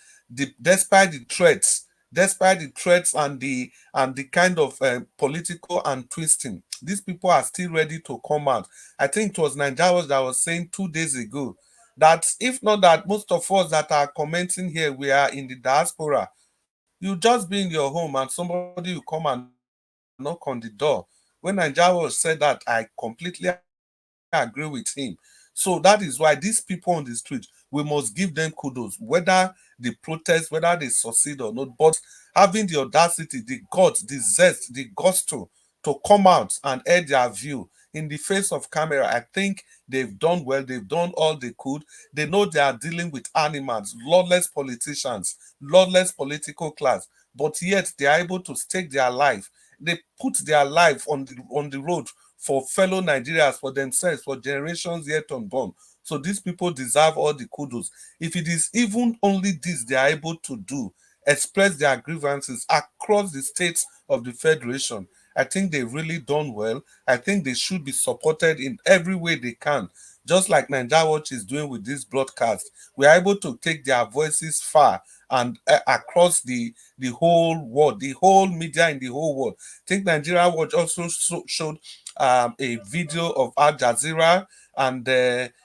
Speaker 3: despite the threats and the kind of political and twisting, these people are still ready to come out. I think it was Nigeria that was saying 2 days ago that if not that most of us that are commenting here, we are in the diaspora. You just be in your home and somebody will come and knock on the door. When Nigeria said that, I completely agree with him. So that is why these people on the street, we must give them kudos, whether they protest, whether they succeed or not. But having the audacity, the guts, the zest, the gusto to come out and air their view in the face of camera, I think they've done well. They've done all they could. They know they are dealing with animals, lawless politicians, lawless political class, but yet they are able to stake their life. They put their life on the road for fellow Nigerians, for themselves, for generations yet unborn. So these people deserve all the kudos. If it is even only this they are able to do, express their grievances across the states of the Federation, I think they've really done well. I think they should be supported in every way they can. Just like Nigeria Watch is doing with this broadcast, we are able to take their voices far and across the whole world, the whole media in the whole world. I think Nigeria Watch also showed a video of Al Jazeera, and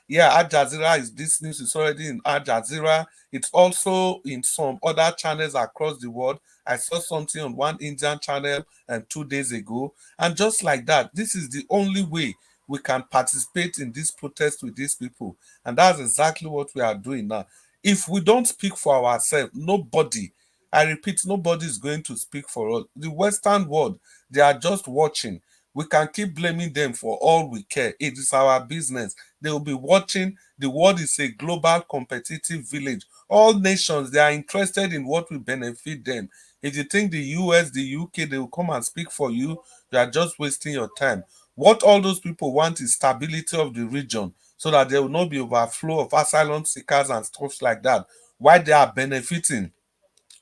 Speaker 3: yeah, Al Jazeera is this news is already in Al Jazeera. It's also in some other channels across the world. I saw something on one Indian channel 2 days ago, and just like that, this is the only way we can participate in this protest with these people. And that's exactly what we are doing now. If we don't speak for ourselves, nobody, I repeat, nobody is going to speak for us. The Western world, they are just watching. We can keep blaming them for all we care. It is our business. They will be watching. The world is a global competitive village. All nations, they are interested in what will benefit them. If you think the US, the UK, they will come and speak for you, you are just wasting your time. What all those people want is stability of the region so that there will not be overflow of asylum seekers and stuff like that. Why they are benefiting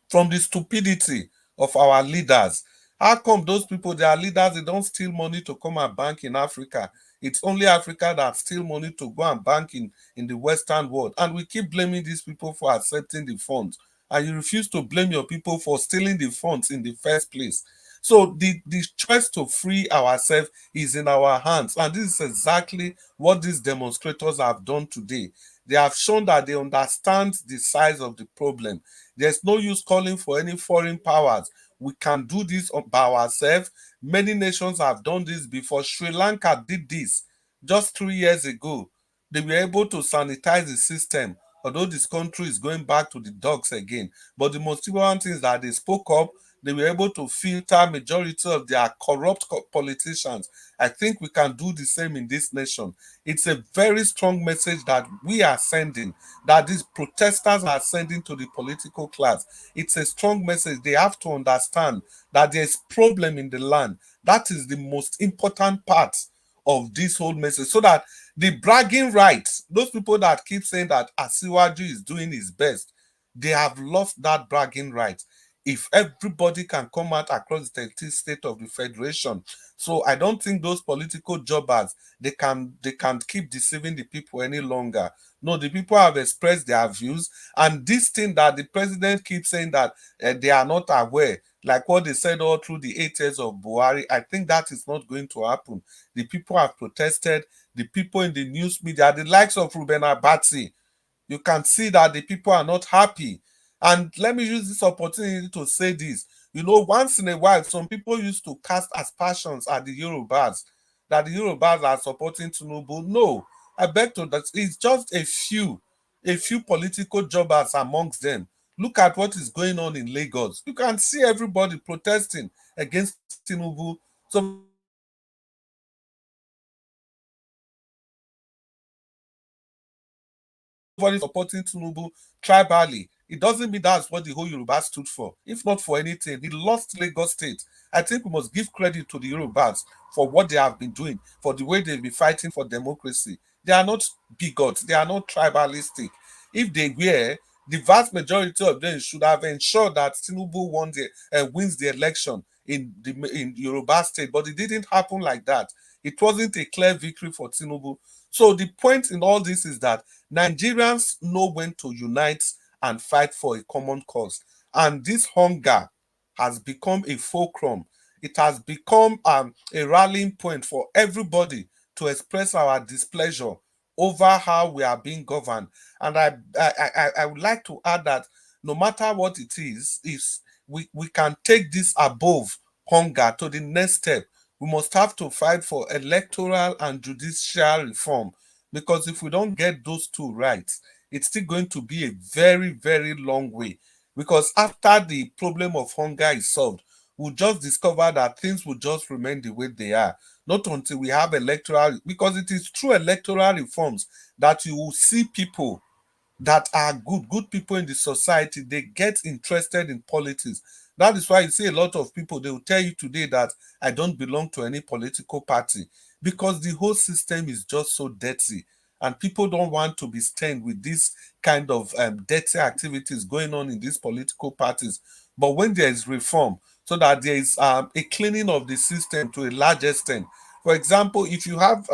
Speaker 3: from the stupidity of our leaders. How come those people, they are leaders, they don't steal money to come and bank in Africa? It's only Africa that steal money to go and bank in the Western world. And we keep blaming these people for accepting the funds. And you refuse to blame your people for stealing the funds in the first place. So the choice to free ourselves is in our hands. And this is exactly what these demonstrators have done today. They have shown that they understand the size of the problem. There's no use calling for any foreign powers. We can do this by ourselves. Many nations have done this before. Sri Lanka did this just 3 years ago. They were able to sanitize the system, although this country is going back to the dogs again. But the most important thing is that they spoke up. They were able to filter majority of their corrupt politicians. I think we can do the same in this nation. It's a very strong message that we are sending, that these protesters are sending to the political class. It's a strong message. They have to understand that there's problem in the land. That is the most important part of this whole message, so that the bragging rights, those people that keep saying that Asiwaju is doing his best, they have lost that bragging right. If everybody can come out across the state of the federation, so I don't think those political jobbers, they can't keep deceiving the people any longer. No, the people have expressed their views, and this thing that the president keeps saying that they are not aware, like what they said all through the 8 years of Buhari, I think that is not going to happen. The people have protested. The people in the news media, the likes of Ruben Abati, you can see that the people are not happy. And let me use this opportunity to say this. You know, once in a while, some people used to cast aspersions at the Yorubas, that the Yorubas are supporting Tinubu. No, I beg to that. It's just a few political jobbers amongst them. Look at what is going on in Lagos. You can see everybody protesting against Tinubu. So everybody supporting Tinubu tribally. It doesn't mean that's what the whole Yoruba stood for. If not for anything, he lost Lagos State. I think we must give credit to the Yorubas for what they have been doing, for the way they've been fighting for democracy. They are not bigots. They are not tribalistic. If they were, the vast majority of them should have ensured that Tinubu wins the election in Yoruba State, but it didn't happen like that. It wasn't a clear victory for Tinubu. So the point in all this is that Nigerians know when to unite and fight for a common cause. And this hunger has become a fulcrum. It has become a rallying point for everybody to express our displeasure over how we are being governed. And I would like to add that no matter what it is we can take this above hunger to the next step. We must have to fight for electoral and judicial reform, because if we don't get those two right, it's still going to be a very, very long way. Because after the problem of hunger is solved, we'll just discover that things will just remain the way they are. Not until we have electoral, because it is through electoral reforms that you will see people that are good people in the society, they get interested in politics. That is why you see a lot of people, they will tell you today that I don't belong to any political party, because the whole system is just so dirty and people don't want to be stained with this kind of dirty activities going on in these political parties. But when there is reform, so that there is a cleaning of the system to a large extent. For example, if you have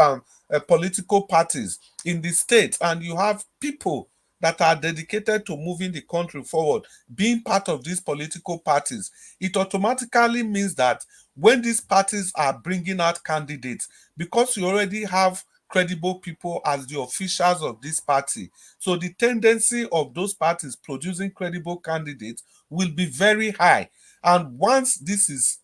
Speaker 3: political parties in the state and you have people that are dedicated to moving the country forward, being part of these political parties, it automatically means that when these parties are bringing out candidates, because you already have credible people as the officials of this party, so the tendency of those parties producing credible candidates will be very high. And once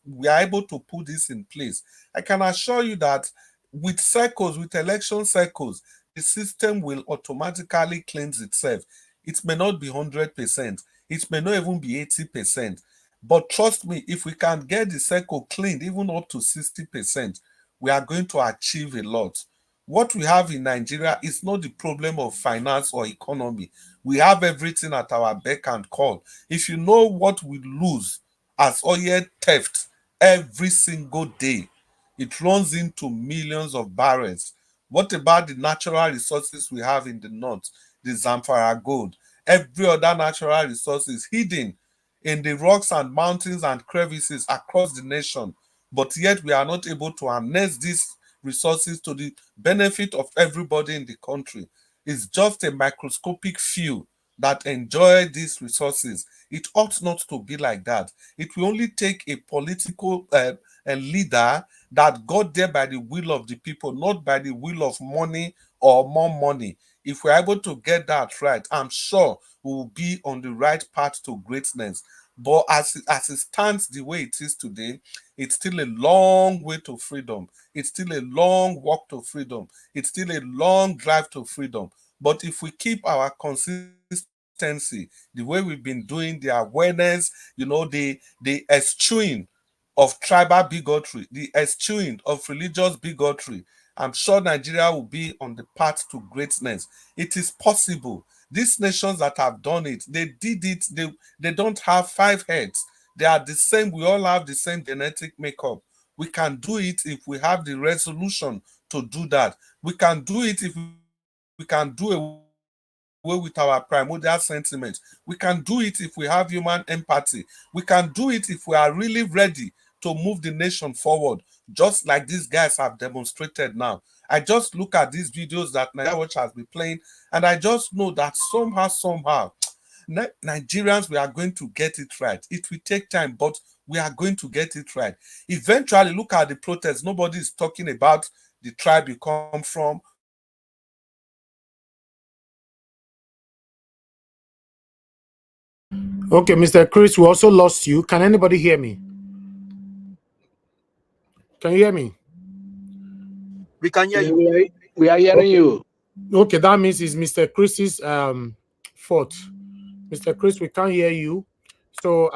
Speaker 3: we are able to put this in place, I can assure you that with cycles, with election cycles, the system will automatically cleanse itself. It may not be 100%. It may not even be 80%. But trust me, if we can get the cycle cleaned even up to 60%, we are going to achieve a lot. What we have in Nigeria is not the problem of finance or economy. We have everything at our beck and call. If you know what we lose as oil theft every single day, it runs into millions of barrels. What about the natural resources we have in the north? The Zamfara gold, every other natural resource is hidden in the rocks and mountains and crevices across the nation. But yet we are not able to harness these resources to the benefit of everybody in the country. It's just a microscopic few that enjoy these resources. It ought not to be like that. It will only take a political a leader that got there by the will of the people, not by the will of money or more money. If we're able to get that right, I'm sure we will be on the right path to greatness. But as it stands the way it is today, it's still a long way to freedom. It's still a long walk to freedom. It's still a long drive to freedom. But if we keep our consistency, the way we've been doing, the awareness, the eschewing of tribal bigotry, the eschewing of religious bigotry, I'm sure Nigeria will be on the path to greatness. It is possible. These nations that have done it, they did it. They don't have 5 heads. They are the same. We all have the same genetic makeup. We can do it if we have the resolution to do that. We can do it if we can do away with our primordial sentiments. We can do it if we have human empathy. We can do it if we are really ready to move the nation forward, just like these guys have demonstrated now. I just look at these videos that Nigeria Watch has been playing, and I just know that somehow, Nigerians, we are going to get it right. It will take time, but we are going to get it right. Eventually, look at the protests. Nobody is talking about the tribe you come from.
Speaker 6: Okay, Mr. Chris, we also lost you. Can anybody hear me? Can you hear me?
Speaker 14: We can hear you. We are hearing you.
Speaker 6: Okay, that means it's Mr. Chris's fault. Mr. Chris, we can't hear you. So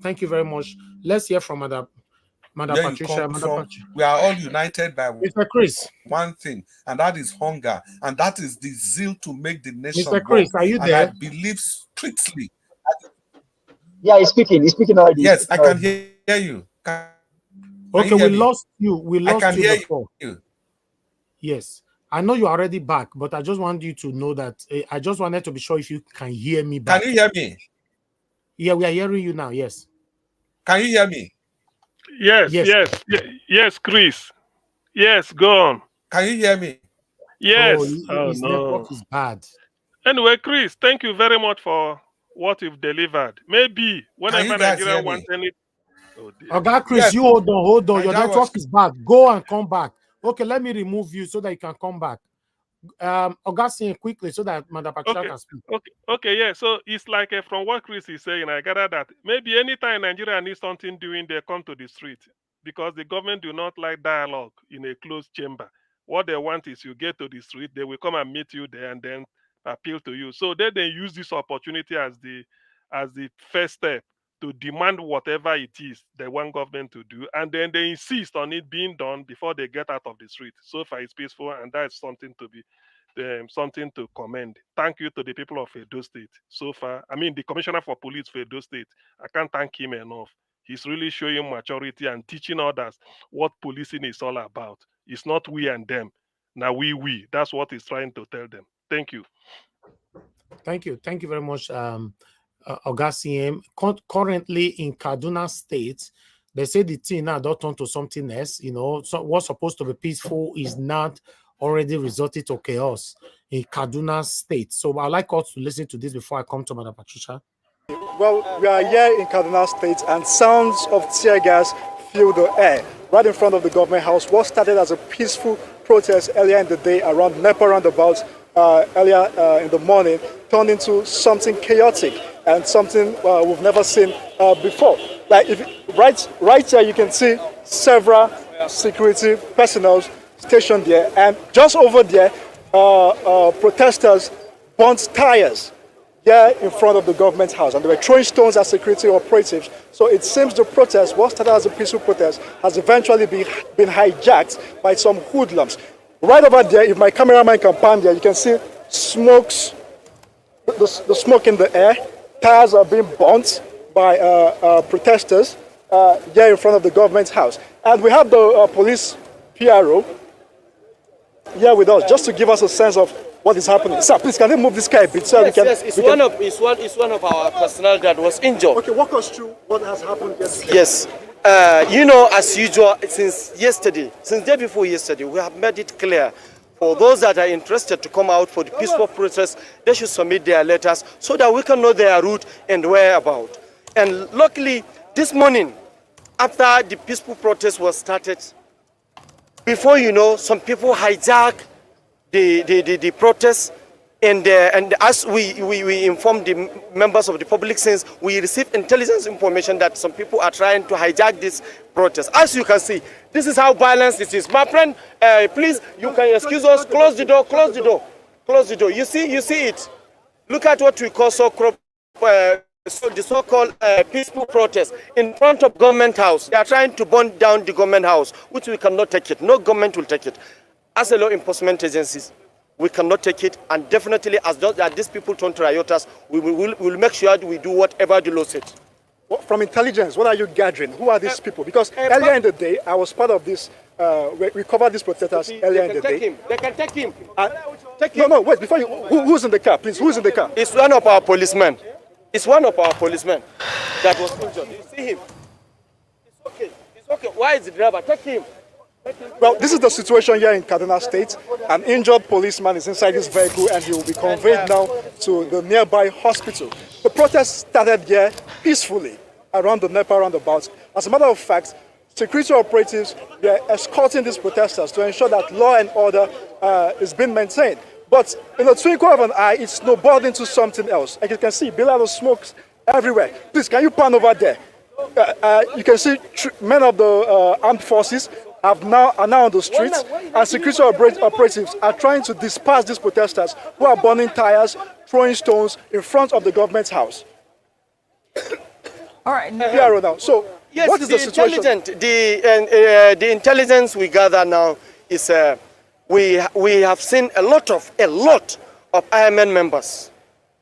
Speaker 6: thank you very much. Let's hear from Madam Patricia.
Speaker 3: We are all united by
Speaker 6: Mr. Chris,
Speaker 3: one thing, and that is hunger, and that is the zeal to make the nation
Speaker 6: Mr. Chris,
Speaker 3: work.
Speaker 6: are you
Speaker 3: and
Speaker 6: there?
Speaker 3: I believe strictly.
Speaker 17: Yeah, he's speaking. He's speaking already.
Speaker 3: Yes, I can hear you.
Speaker 6: Okay, we lost you. We lost you
Speaker 3: hear
Speaker 6: before.
Speaker 3: You.
Speaker 6: Yes, I know you're already back, but I just want you to know that I just wanted to be sure if you can hear me back.
Speaker 3: Can you hear me?
Speaker 6: Yeah, we are hearing you now. Yes.
Speaker 3: Can you hear me?
Speaker 13: Yes, Chris. Yes, go on.
Speaker 3: Can you hear me?
Speaker 13: Yes.
Speaker 6: His network is bad.
Speaker 13: Anyway, Chris, thank you very much for what you've delivered. Maybe whenever Nigeria wants any.
Speaker 6: Okay, Chris, yes. You hold on. Your network is bad. Go and come back. Okay, let me remove you so that you can come back. Augustine, quickly so that Madam Patricia can speak.
Speaker 13: Okay, yeah. So it's like from what Chris is saying, I gather that maybe anytime Nigeria needs something doing, they come to the street because the government do not like dialogue in a closed chamber. What they want is you get to the street, they will come and meet you there and then appeal to you. So they use this opportunity as the first step to demand whatever it is they want government to do, and then they insist on it being done before they get out of the street. So far, it's peaceful, and that's something to be something to commend. Thank you to the people of Edo State. So far, I mean, the Commissioner for Police for Edo State, I can't thank him enough. He's really showing maturity and teaching others what policing is all about. It's not we and them. Now we. That's what he's trying to tell them. Thank you.
Speaker 6: Thank you. Thank you very much, Augustine. Currently in Kaduna State, they say the thing now don't turn to something else. So what's supposed to be peaceful is not already resulted to chaos in Kaduna State. So I'd like us to listen to this before I come to Madam Patricia.
Speaker 19: Well, we are here in Kaduna State and sounds of tear gas fill the air right in front of the government house. What started as a peaceful protest earlier in the day around NEPA roundabout earlier in the morning turned into something chaotic and something we've never seen before. Like right here you can see several security personnel stationed there, and just over there, protesters burnt tires there in front of the government house, and they were throwing stones at security operatives. So it seems the protest, what started as a peaceful protest, has eventually been hijacked by some hoodlums. Right over there, if my cameraman can pan there, you can see smokes, the smoke in the air. Tires are being burnt by protesters here in front of the government house. And we have the police PRO here with us, just to give us a sense of what is happening. Sir, please, can you move this car a bit? So
Speaker 8: It's one of our personnel that was injured.
Speaker 19: Okay, walk us through what has happened yesterday.
Speaker 8: Yes. As usual, since day before yesterday, we have made it clear for those that are interested to come out for the peaceful protest, they should submit their letters so that we can know their route and whereabouts. And luckily, this morning, after the peaceful protest was started, before you know, some people hijack the protest, and as we informed the members of the public, since we received intelligence information that some people are trying to hijack this protest. As you can see, this is how violent this is. My friend, please, you can excuse us. Close the door. Close the door. Close the door. You see it. Look at what we call the so-called peaceful protest in front of government house. They are trying to burn down the government house, which we cannot take it. No government will take it. As a law enforcement agencies, we cannot take it, and definitely as these people turn to rioters, we will make sure that we do whatever the law says.
Speaker 19: From intelligence, what are you gathering? Who are these people? Because earlier in the day, I was part of this, we covered these protesters earlier in the day.
Speaker 8: They can take him.
Speaker 19: No, wait, before you, who's in the car, please? Who's in the car?
Speaker 8: It's one of our policemen. It's one of our policemen that was injured. You see him? It's okay. It's okay. Why is the driver? Take him.
Speaker 19: Well, this is the situation here in Kaduna State. An injured policeman is inside this vehicle and he will be conveyed now to the nearby hospital. The protest started here peacefully around the NEPA roundabout. As a matter of fact, security operatives were escorting these protesters to ensure that law and order is being maintained. But in the twinkle of an eye, it snowballed into something else. Like you can see, billows of smokes everywhere. Please, can you pan over there? You can see men of the armed forces are now on the streets, and security operatives are trying to disperse these protesters who are burning tires, throwing stones in front of the government's house.
Speaker 8: All right.
Speaker 19: Now. So,
Speaker 8: yes,
Speaker 19: what is the situation?
Speaker 8: The intelligence we gather now is we have seen a lot of IMN members,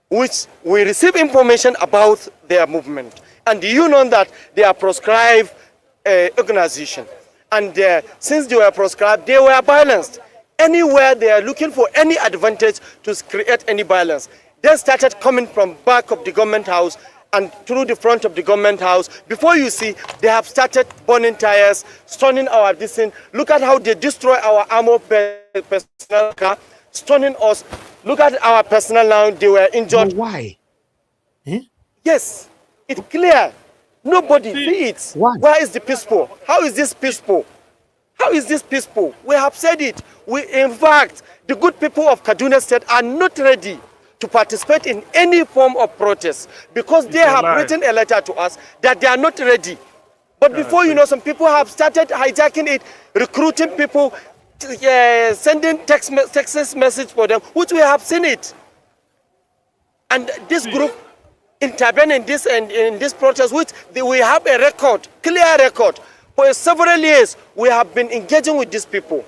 Speaker 8: which we receive information about their movement, and you know that they are proscribed organization. And since they were proscribed, they were balanced. Anywhere they are looking for any advantage to create any violence. They started coming from back of the government house and through the front of the government house. Before you see, they have started burning tires, stoning our distance. Look at how they destroy our armored personnel car, stoning us. Look at our personnel now, they were injured.
Speaker 6: But why?
Speaker 8: Yes, it's clear. Nobody see it.
Speaker 6: Why?
Speaker 8: Where is the peaceful? How is this peaceful? How is this peaceful? We have said it. In fact, the good people of Kaduna State are not ready to participate in any form of protest because they have written a letter to us that they are not ready. But before you know, some people have started hijacking it, recruiting people, sending text message for them, which we have seen it. And this group intervene in this protest, which we have a record, clear record. For several years, we have been engaging with these people.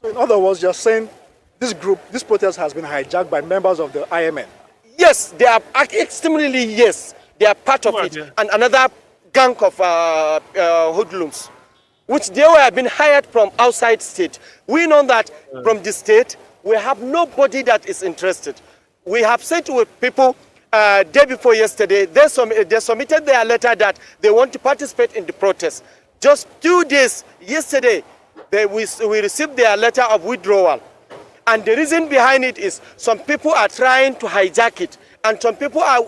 Speaker 19: So in other words, you're saying this protest has been hijacked by members of the IMN?
Speaker 8: Yes, they are extremely, yes. They are part of it. And another gang of hoodlums, which they were being hired from outside state. We know that from the state, we have nobody that is interested. We have said to people, day before yesterday, they submitted their letter that they want to participate in the protest. Just 2 days yesterday, we received their letter of withdrawal. And the reason behind it is some people are trying to hijack it, and some people are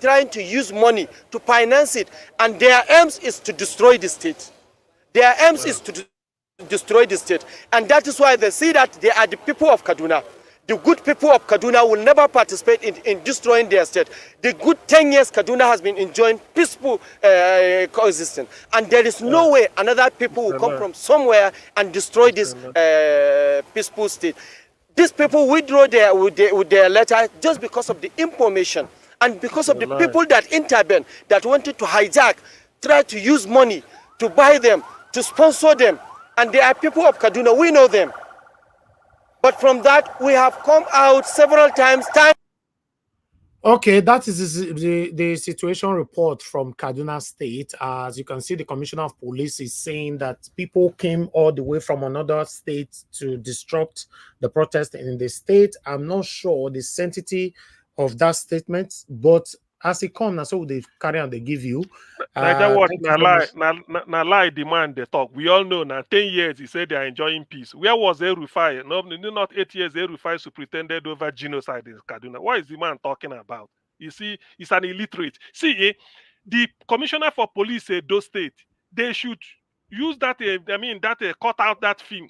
Speaker 8: trying to use money to finance it, and their aims is to destroy the state. Their aims is to destroy the state, and that is why they see that they are the people of Kaduna. The good people of Kaduna will never participate in destroying their state. The good 10 years Kaduna has been enjoying peaceful coexistence. And there is no way another people will come from somewhere and destroy this peaceful state. These people withdraw with their letter just because of the information and because of the people that intervened, that wanted to hijack, try to use money to buy them, to sponsor them. And they are people of Kaduna, we know them. But from that, we have come out several times.
Speaker 6: Okay, that is the situation report from Kaduna State. As you can see, the Commissioner of Police is saying that people came all the way from another state to disrupt the protest in the state. I'm not sure the sanctity of that statement, but as it comes, so they carry on, they give you.
Speaker 13: Naija what na lie demand they talk. We all know now 10 years he said they are enjoying peace. Where was Erufai? No, not 8 years Erufai superintended over genocide in Kaduna. What is the man talking about? You see, he's an illiterate. See, the commissioner for police Edo State, they should use that, cut out that film,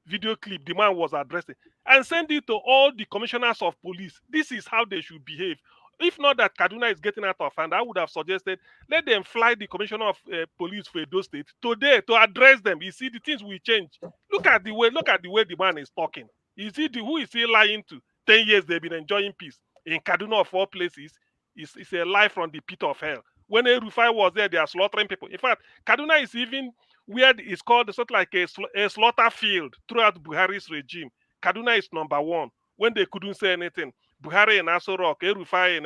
Speaker 13: video clip the man was addressing, and send it to all the commissioners of police. This is how they should behave. If not that Kaduna is getting out of hand, I would have suggested let them fly the commissioner of police for Edo State today to address them. You see, the things will change. Look at the way the man is talking. You see, who is he lying to? 10 years they've been enjoying peace in Kaduna of all places. It's a lie from the pit of hell. When Rufai was there, they are slaughtering people. In fact, Kaduna is even weird. It's called sort of like a slaughter field throughout Buhari's regime. Kaduna is #1 when they couldn't say anything. Buhari in Aso Rock, Rufai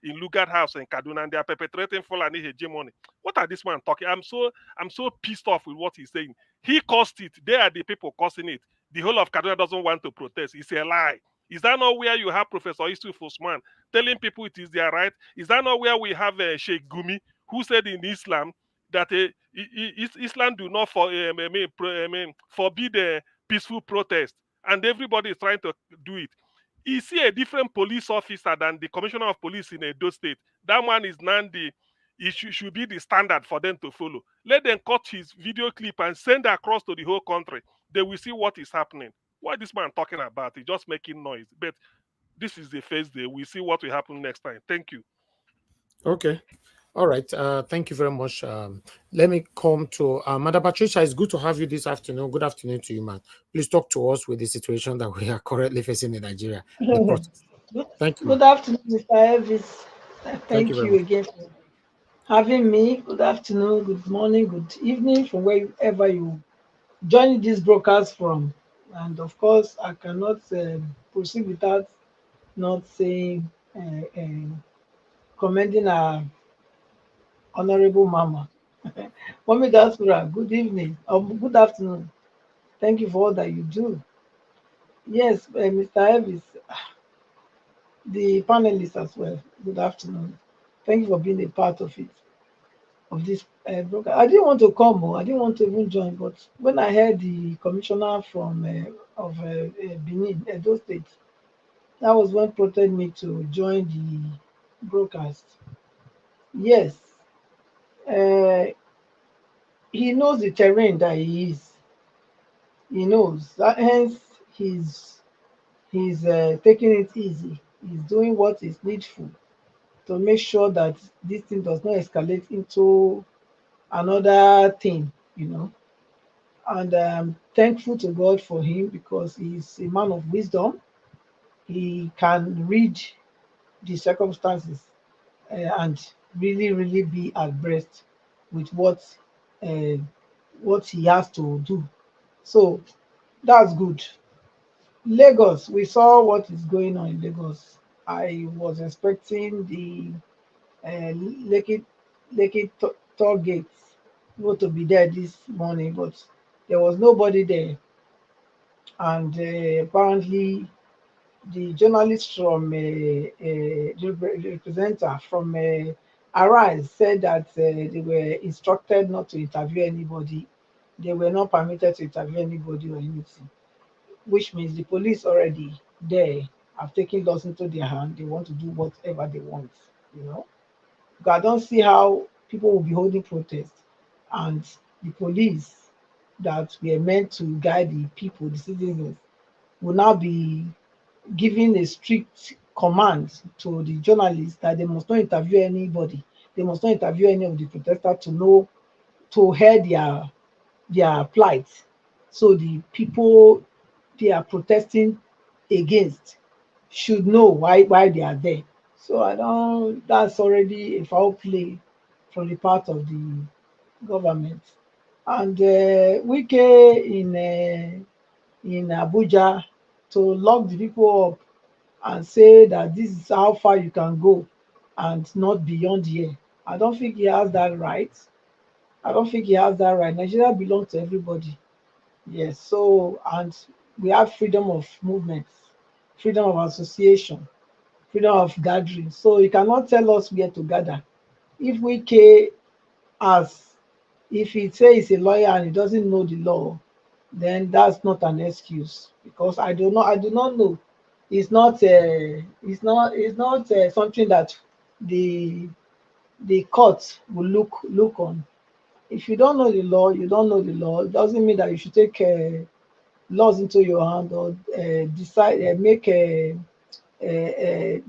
Speaker 13: in Lugard House in Kaduna, and they are perpetrating Fulani hegemony. What are this man talking? I'm so pissed off with what he's saying. He caused it. They are the people causing it. The whole of Kaduna doesn't want to protest. It's a lie. Is that not where you have Professor Yusuf Usman telling people it is their right? Is that not where we have Sheikh Gumi, who said in Islam that Islam do not forbid peaceful protest, and everybody is trying to do it? Is he a different police officer than the commissioner of police in Edo State? That one is now it should be the standard for them to follow. Let them cut his video clip and send it across to the whole country. They will see what is happening. What is this man talking about? He's just making noise. But this is the first day. We'll see what will happen next time. Thank you.
Speaker 6: Okay. All right. Thank you very much. Let me come to Madam Patricia. It's good to have you this afternoon. Good afternoon to you, man. Please talk to us with the situation that we are currently facing in Nigeria. Thank you.
Speaker 20: Good afternoon, Mr. Elvis. Thank you again for having me. Good afternoon, good morning, good evening from wherever you join this broadcast from. And of course, I cannot proceed without not saying, commending our honorable mama. Mommy Diaspora, good evening, good afternoon. Thank you for all that you do. Yes, Mr. Elvis, the panelists as well, good afternoon. Thank you for being a part of it, of this broadcast. I didn't want to come, I didn't want to even join, but when I heard the commissioner from Benin, Edo State, that was what prompted me to join the broadcast. Yes, he knows the terrain that he is. He knows that, hence he's taking it easy. He's doing what is needful to make sure that this thing does not escalate into another thing, And I'm thankful to God for him because he's a man of wisdom. He can read the circumstances and really, really be abreast with what he has to do. So that's good. Lagos, we saw what is going on in Lagos. I was expecting the Lekki toll gates to be there this morning, but there was nobody there. And apparently, the journalist from the representative from Arise said that they were instructed not to interview anybody. They were not permitted to interview anybody or anything, which means the police already there have taken laws into their hand. They want to do whatever they want, Because I don't see how people will be holding protests and the police that were meant to guide the people, the citizens, will now be giving a strict command to the journalists that they must not interview anybody. They must not interview any of the protesters to hear their plight. So the people they are protesting against should know why they are there. So I don't. That's already a foul play from the part of the government. And Wike in Abuja to lock the people up and say that this is how far you can go and not beyond here. I don't think he has that right. I don't think he has that right. Nigeria belongs to everybody. Yes. So, and we have freedom of movement, freedom of association, freedom of gathering. So you cannot tell us where to gather. If we care as if he says he's a lawyer and he doesn't know the law, then that's not an excuse because I do not know. It's not something that the court will look on. If you don't know the law, you don't know the law. It doesn't mean that you should take laws into your hand or make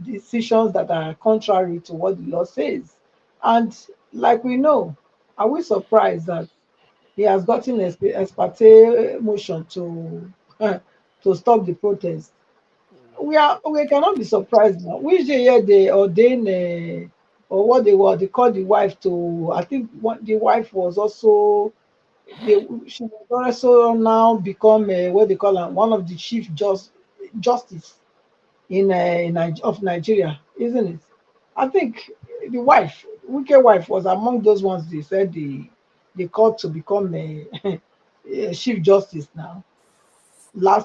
Speaker 20: decisions that are contrary to what the law says. And like we know, are we surprised that he has gotten ex parte motion to stop the protest? We cannot be surprised now. Which year they ordain or what they call the wife to? I think the wife was also she was also now become what they call her, one of the chief justice of Nigeria, isn't it? I think the wife, wicked wife, was among those ones they said they called to become a chief justice now.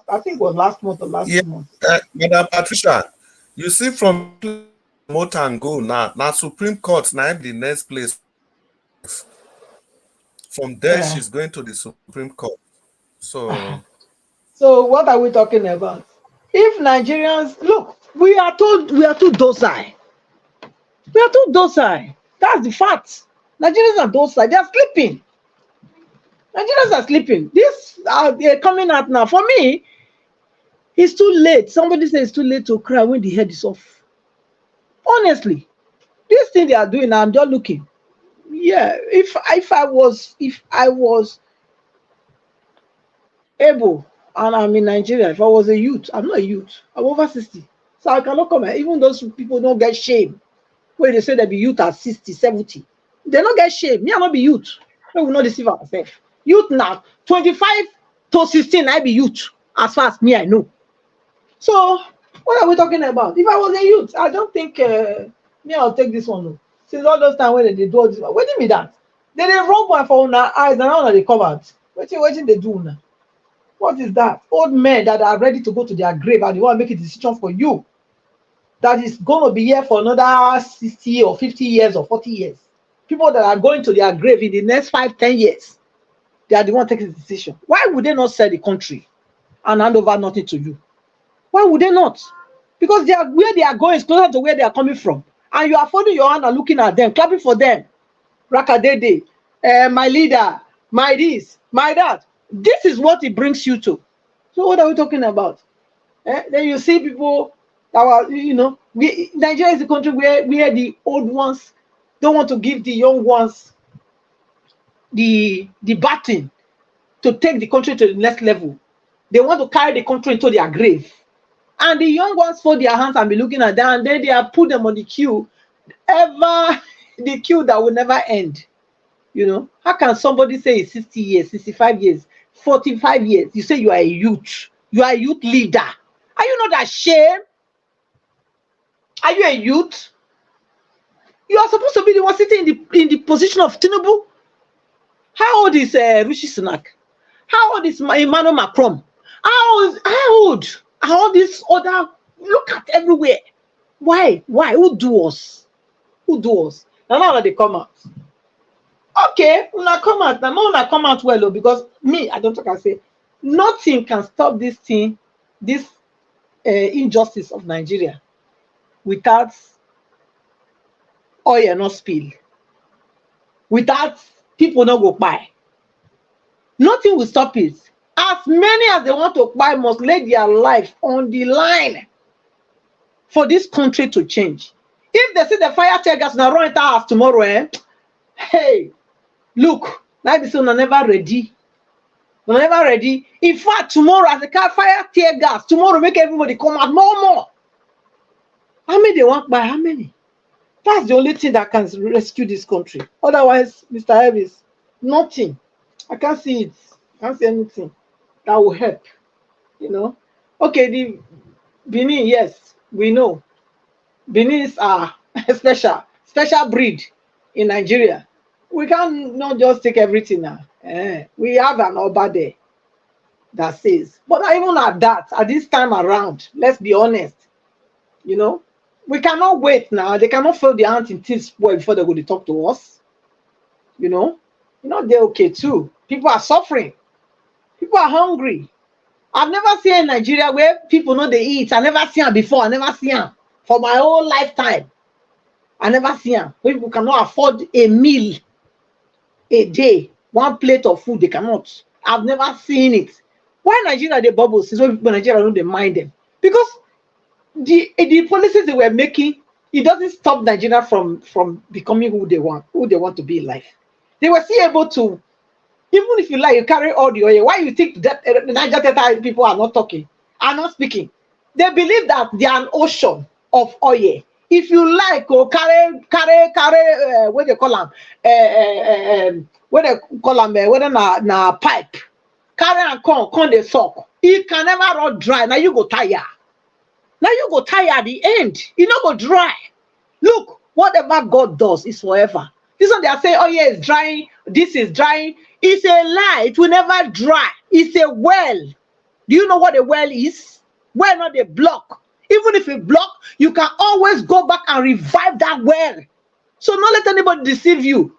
Speaker 20: I think it was last month or last
Speaker 3: Yeah,
Speaker 20: 2 months.
Speaker 3: Madam Patricia, you see from Motan go now Supreme Court now the next place. From there,
Speaker 20: Yeah.
Speaker 3: she's going to the Supreme Court. So
Speaker 20: So what are we talking about? If Nigerians look, we are too docile. We are too docile. That's the fact. Nigerians are docile. They are sleeping. Nigerians are sleeping. They're coming out now. For me, it's too late. Somebody says it's too late to cry when the head is off. Honestly, this thing they are doing now, I'm just looking. Yeah, if I was able and I'm in Nigeria, if I was a youth, I'm not a youth, I'm over 60. So I cannot come here. Even those people don't get shame when they say they be youth at 60, 70. They don't get shame. Me, I not be youth. We will not deceive ourselves. Youth now, 25 to 16, I be youth, as far as me, I know. So, what are we talking about? If I was a youth, I don't think me, I'll take this one. No. Since all those times when they do all this, what do you mean that? They rub one for our eyes and now they covered. What they do now? What is that? Old men that are ready to go to their grave and they want to make a decision for you that is going to be here for another 60 or 50 years or 40 years. People that are going to their grave in the next 5, 10 years, they are the one taking the decision. Why would they not sell the country and hand over nothing to you? Why would they not? Because where they are going is closer to where they are coming from. And you are folding your hand and looking at them, clapping for them. Rakadede, my leader, my this, my that. This is what it brings you to. So what are we talking about? Then you see people that are, Nigeria is a country where the old ones don't want to give the young ones the baton to take the country to the next level. They want to carry the country into their grave. And the young ones fold their hands and be looking at them, and then they have put them on the queue, the queue that will never end. How can somebody say it's 60 years, 65 years, 45 years? You say you are a youth. You are a youth leader. Are you not ashamed? Are you a youth? You are supposed to be the one sitting in the position of Tinubu. How old is Rishi Sunak? How old is Emmanuel Macron? How old? All these other, look at everywhere. Why? Who do us? Now they come out. Okay, una come out. Now una come out well, because me, I don't talk. I say nothing can stop this thing, this injustice of Nigeria, without oil not spill, without people not go buy. Nothing will stop it. As many as they want to buy must lay their life on the line for this country to change. If they see the fire tear gas now run into house tomorrow, hey, look, like this one are never ready. We're never ready. In fact, tomorrow as the car fire tear gas, tomorrow make everybody come out more. How many they want by how many? That's the only thing that can rescue this country. Otherwise, Mr. Elvis, nothing. I can't see it. I can't see anything that will help. You know. Okay, the Benin, yes, we know. Benin are a special breed in Nigeria. We can not just take everything now. We have an Oba there that says, but even at that, at this time around, let's be honest, you know, we cannot wait now. They cannot fill the ant in thieves' spoil before they go to talk to us. You know, they're okay too. People are suffering. People are hungry. I've never seen in Nigeria where people know they eat. I never seen them before. I never seen them for my whole lifetime. I never seen them. People cannot afford a meal a day, one plate of food. They cannot. I've never seen it. Why Nigeria they bubbles? Is why people in Nigeria don't mind them, because the policies they were making, it doesn't stop Nigeria from becoming who they want to be in life. They were still able to, even if you like, you carry all the oil. Why you think that the Niger Delta people are not talking, are not speaking? They believe that they are an ocean of oil. If you like, carry what they call them, whether na pipe, carry and come they suck. It can never run dry. Now you go tire. Now you go tire at the end. You not go dry. Look, whatever God does is forever. This one they are saying, oh yeah, it's drying. This is drying. It's a lie. It will never dry. It's a well. Do you know what a well is? Well, not a block. Even if it block, you can always go back and revive that well. So don't let anybody deceive you.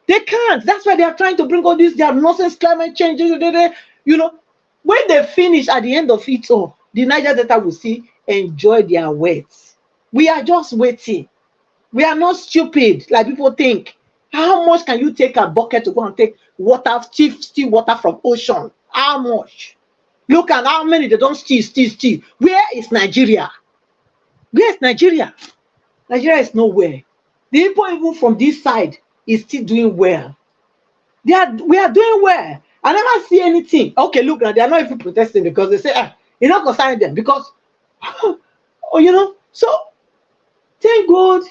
Speaker 20: They can't. That's why they are trying to bring all this. They are nonsense climate change. You know, when they finish at the end of it all, the Niger Delta will see enjoy their wet. We are just waiting. We are not stupid like people think. How much can you take a bucket to go and take water, steal water from ocean? How much? Look at how many they don't steal. Where is Nigeria? Where is Nigeria? Nigeria is nowhere. The people even from this side is still doing well. We are doing well. I never see anything. Okay, look, they are not even protesting because they say, it's not concerning them because, oh, you know, so thank God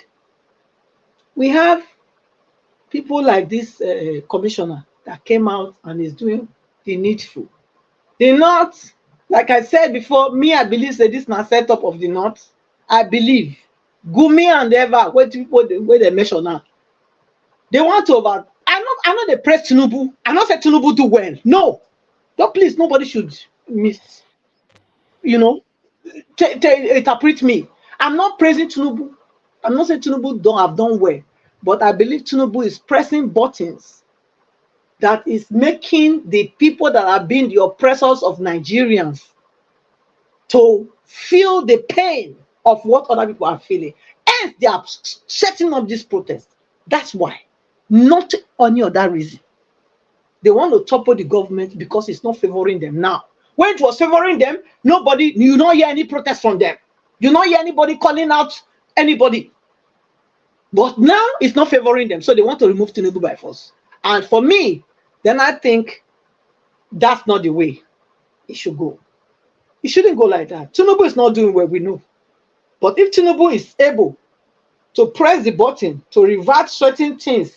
Speaker 20: we have people like this commissioner that came out and is doing the needful. The North, like I said before, I believe that this is not setup of the North. I believe Gumi and Eva, where they measure now, they want to over. I'm not the press Tinubu. I'm not saying Tinubu do well. No, don't please. Nobody should miss. You know, interpret me. I'm not praising Tinubu. I'm not saying Tinubu don't have done well, but I believe Tinubu is pressing buttons that is making the people that have been the oppressors of Nigerians to feel the pain of what other people are feeling. And they are setting up this protest. That's why. Not any other reason. They want to topple the government because it's not favoring them now. When it was favoring them, you don't hear any protest from them. You don't hear anybody calling out anybody. But now it's not favoring them. So they want to remove Tinubu by force. And for me, then I think that's not the way it should go. It shouldn't go like that. Tinubu is not doing what we know. But if Tinubu is able to press the button to revert certain things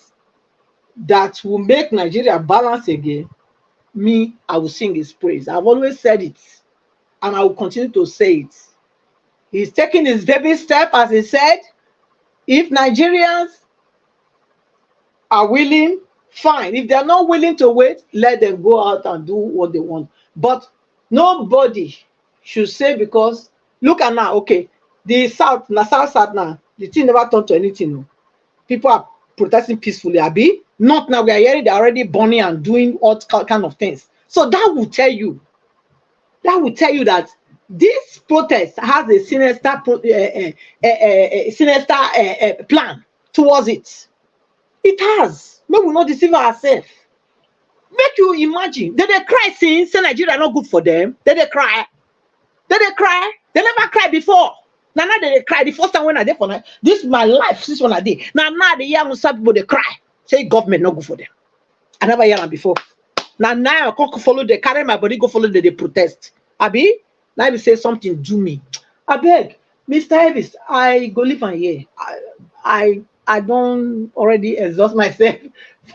Speaker 20: that will make Nigeria balance again, I will sing his praise. I've always said it, and I will continue to say it. He's taking his baby step, as he said. If Nigerians are willing, fine. If they're not willing to wait, let them go out and do what they want. But nobody should say, because look at now, okay, the South now, the thing never turned to anything. No. People are protesting peacefully, Abi. Not now, we are hearing they're already burning and doing all kind of things. So that will tell you that this protest has a sinister plan towards it. It has. We will not deceive ourselves. Make you imagine. Did they cry since Nigeria not good for them? Did they cry? Did they cry? They never cried before. Now they cry. The first time when I did for now, this is my life since when I did. Now the young people they cry. Say government not good for them. I never hear them before. Now I can't follow the carry my body, go follow the protest. Abi, now if say something do me. I beg, Mr. Elvis, I go live on here. I don't already exhaust myself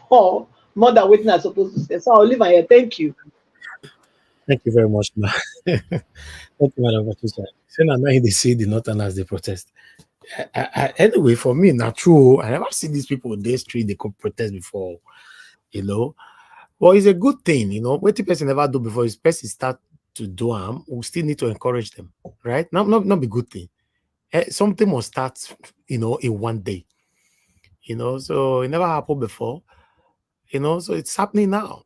Speaker 20: for more than waiting I'm supposed to say. So I'll leave on here. Thank you.
Speaker 6: Thank you very much, ma. Thank you, Madam Patricia. So now they see the Northerners they protest. Anyway, for me, not true. I never see these people on the street they could protest before, you know. Well, it's a good thing, you know. What the person never do before, his person start to do them, we still need to encourage them, right? Not be good thing. Something must start, you know, in one day, you know. So it never happened before, you know. So it's happening now.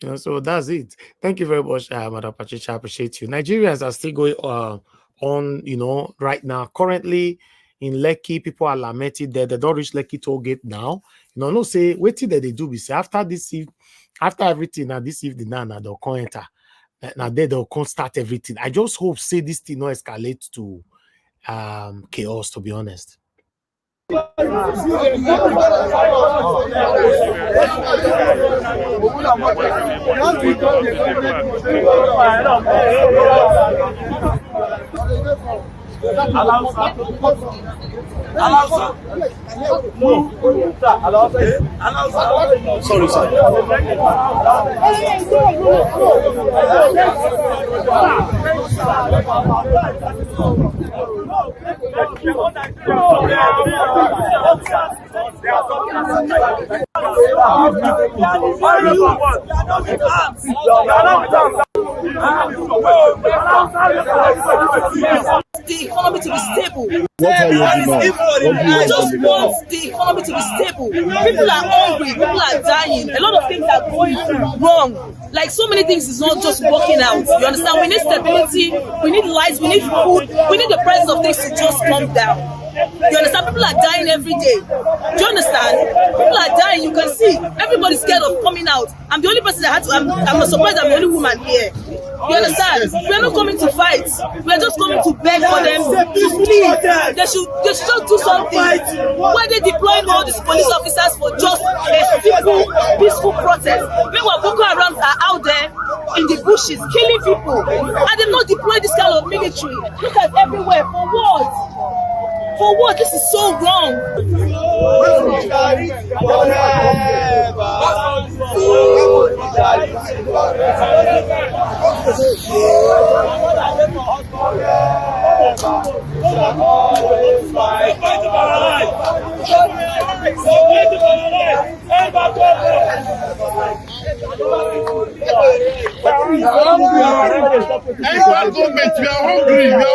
Speaker 6: You know, so that's it. Thank you very much, Madam Patricia. I appreciate you. Nigerians are still going on, you know, right now. Currently in Lekki, people are lamenting that they don't reach Lekki toll gate now. You know, no say, wait till they do be say after this after everything now this evening now they'll come enter. Now they'll come start everything. I just hope say this thing not escalate to chaos, to be honest.
Speaker 1: Sorry, sir.
Speaker 2: The economy to be stable.
Speaker 1: What are your demands?
Speaker 2: I just want the economy to be stable. People are hungry, people are dying, a lot of things are going wrong. Like so many things is not just working out. You understand? We need stability, we need lights, we need food, we need the price of things to just come down. You understand? People are dying every day. Do you understand? People are dying. You can see everybody's scared of coming out. I'm the only person that had to. I'm not surprised. I'm the only woman here. You understand? We're not coming to fight. We're just coming to beg for them to please. They should just do something. Why they deploying all these police officers for just a simple, peaceful protest? Meanwhile, Boko Haram are out there in the bushes killing people, and they've not deployed this kind of military. Look at everywhere for what? For what? This is so wrong.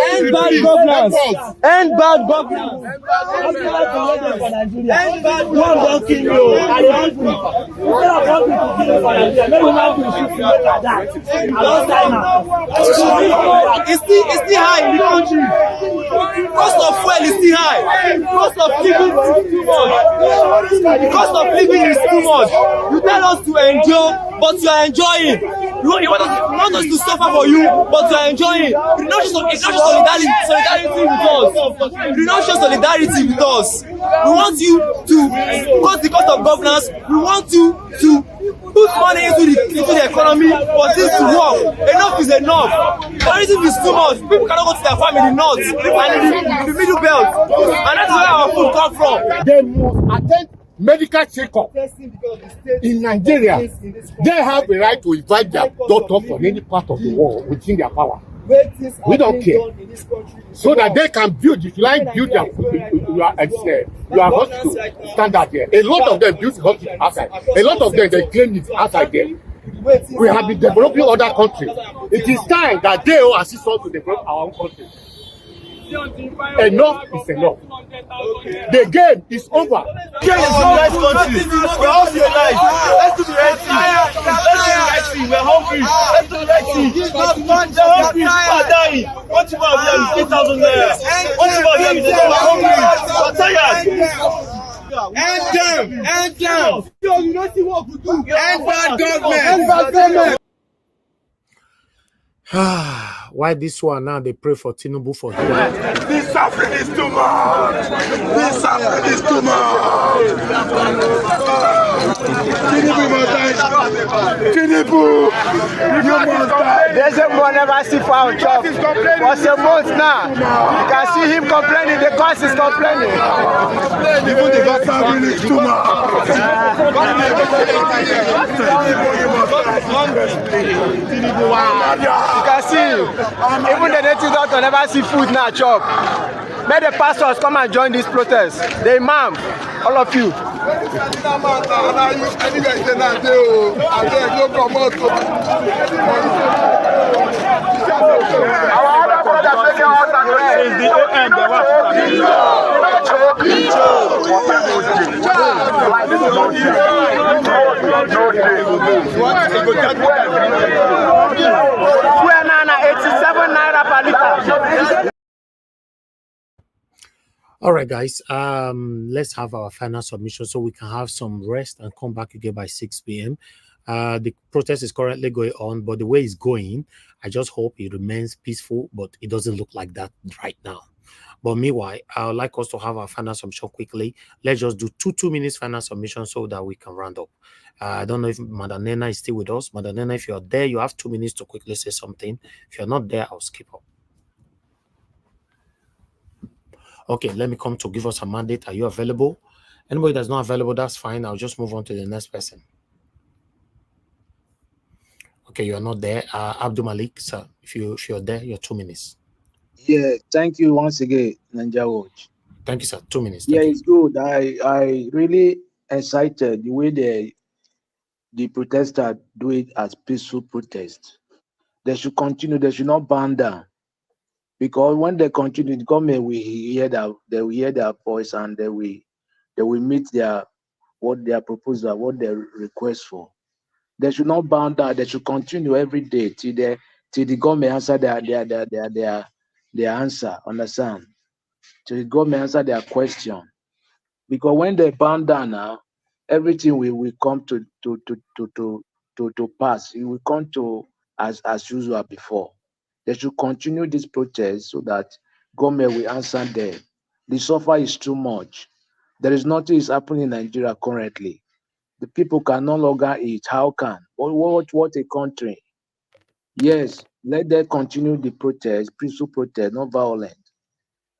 Speaker 1: End bad governance.
Speaker 8: End bad governance.
Speaker 1: End bad governance.
Speaker 8: It's still high in the country. Cost of fuel is still high. Cost of living is too much. The cost of living is too much. You tell us to endure, but you are enjoying. You want us to suffer for you, but you are enjoying. You don't show solidarity with us. You don't show solidarity with us. We want you to cut the cost of governance. We want you to put money into the economy for this to work. Enough is enough. Everything is too much. People cannot go to their family north and in the middle belt. And that's where our food come from.
Speaker 21: They must attend medical checkup. In Nigeria, they have the right to invite their doctor from any part of the world within their power. We don't care. So that they can build, if you like, build your hospital standard there. A lot of them build hospital outside. A lot of them, they claim it's outside there. We have been developing other countries. It is time that they will assist us to develop our own country. Enough is enough. The game is over.
Speaker 8: Kenya is a nice country. We're all civilized. Let's do the right thing. We're hungry. Let's do the right thing. They're hungry. People are dying. What people are there is 8,000 naira. What people are there is we're hungry. We're tired.
Speaker 1: End them. End them. You don't see what we do. End bad government. End bad government.
Speaker 6: why this one now they pray for Tinubu for here?
Speaker 1: This suffering is too much. This suffering is too much. Tinubu must die. Tinubu, you must die.
Speaker 10: There's a one never see for our job. What's a month now? You can see him complaining. The cost is complaining.
Speaker 1: Even the suffering is too much.
Speaker 10: You can see even the native doctor never see food now chop. May the pastors come and join this protest. The imam, all of you.
Speaker 6: All right, guys. Let's have our final submission so we can have some rest and come back again by 6 p.m. The protest is currently going on, but the way it's going, I just hope it remains peaceful, but it doesn't look like that right now. But meanwhile, I would like us to have our final submission quickly. Let's just do two minutes final submission so that we can round up. I don't know if Madam Nena is still with us. Madam Nena, if you're there, you have 2 minutes to quickly say something. If you're not there, I'll skip up. Okay, let me come to give us a mandate. Are you available? Anybody that's not available, that's fine. I'll just move on to the next person. Okay, you're not there. Abdul Malik, sir, if you're there, you're 2 minutes.
Speaker 14: Yeah, thank you once again, Ninja Watch.
Speaker 6: Thank you, sir. 2 minutes.
Speaker 14: Yeah, it's good. I really excited the way the protesters do it as peaceful protest. They should continue. They should not burn down, because when they continue, the government will hear that. They will hear their voice and they will meet what their proposal, what their request for. They should not burn down. They should continue every day till the government answer their answer. Understand? Till the government answer their question. Because when they burn down now, everything will come to pass. It will come to as usual before. They should continue this protest so that government will answer them. The suffer is too much. There is nothing is happening in Nigeria currently. The people can no longer eat. How can? What a country. Yes, let them continue the protest, peaceful protest, not violent.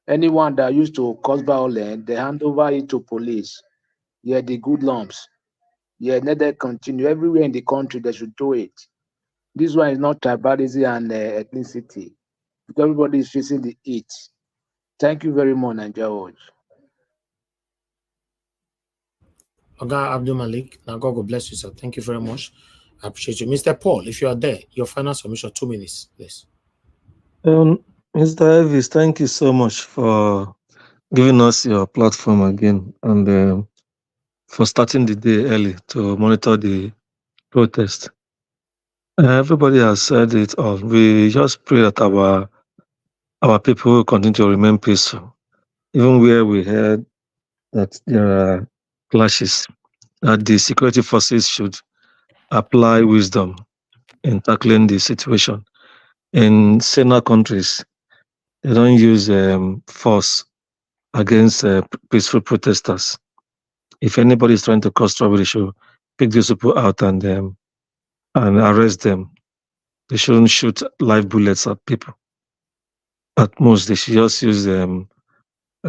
Speaker 14: Anyone that used to cause violence, they hand over it to police. Yeah, the good lumps. Yeah, let them continue. Everywhere in the country, they should do it. This one is not tribalism and ethnicity. Because everybody is facing the heat. Thank you very much, Nigeria.
Speaker 6: Oga Abdul Malik, now God will bless you, sir. Thank you very much. I appreciate you. Mr. Paul, if you are there, your final submission, 2 minutes, please.
Speaker 15: Mr. Elvis, thank you so much for giving us your platform again and for starting the day early to monitor the protest. Everybody has said it all. We just pray that our people will continue to remain peaceful, even where we heard that there are clashes, that the security forces should apply wisdom in tackling the situation. In saner countries, they don't use force against peaceful protesters. If anybody is trying to cause trouble, they should pick these people out and arrest them. They shouldn't shoot live bullets at people. At most, they should just use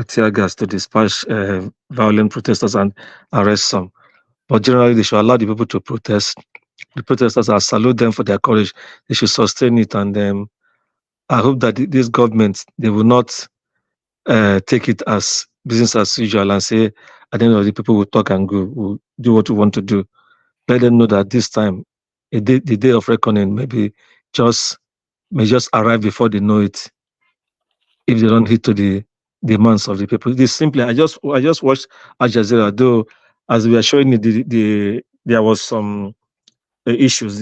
Speaker 15: tear gas to dispatch violent protesters and arrest some. But generally, they should allow the people to protest. The protesters, I salute them for their courage. They should sustain it. And I hope that this government, they will not take it as business as usual and say, at the end of the people will talk and go, will do what we want to do. Let them know that this time, the day of reckoning may just arrive before they know it, if they don't hit to the demands of the people. This simply, I just watched Al Jazeera, though as we are showing it, there was some issues.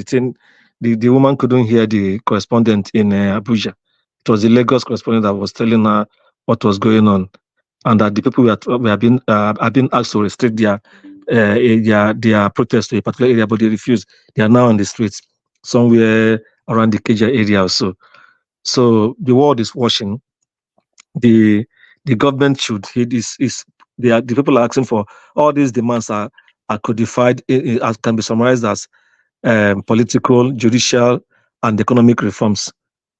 Speaker 15: The woman couldn't hear the correspondent in Abuja. It was the Lagos correspondent that was telling her what was going on, and that the people have been asked to restrict their protest to a particular area, but they refused. They are now on the streets somewhere around the Keja area or so. So the world is watching. The government should heed the people are asking for. All these demands are codified, as can be summarized as political, judicial, and economic reforms.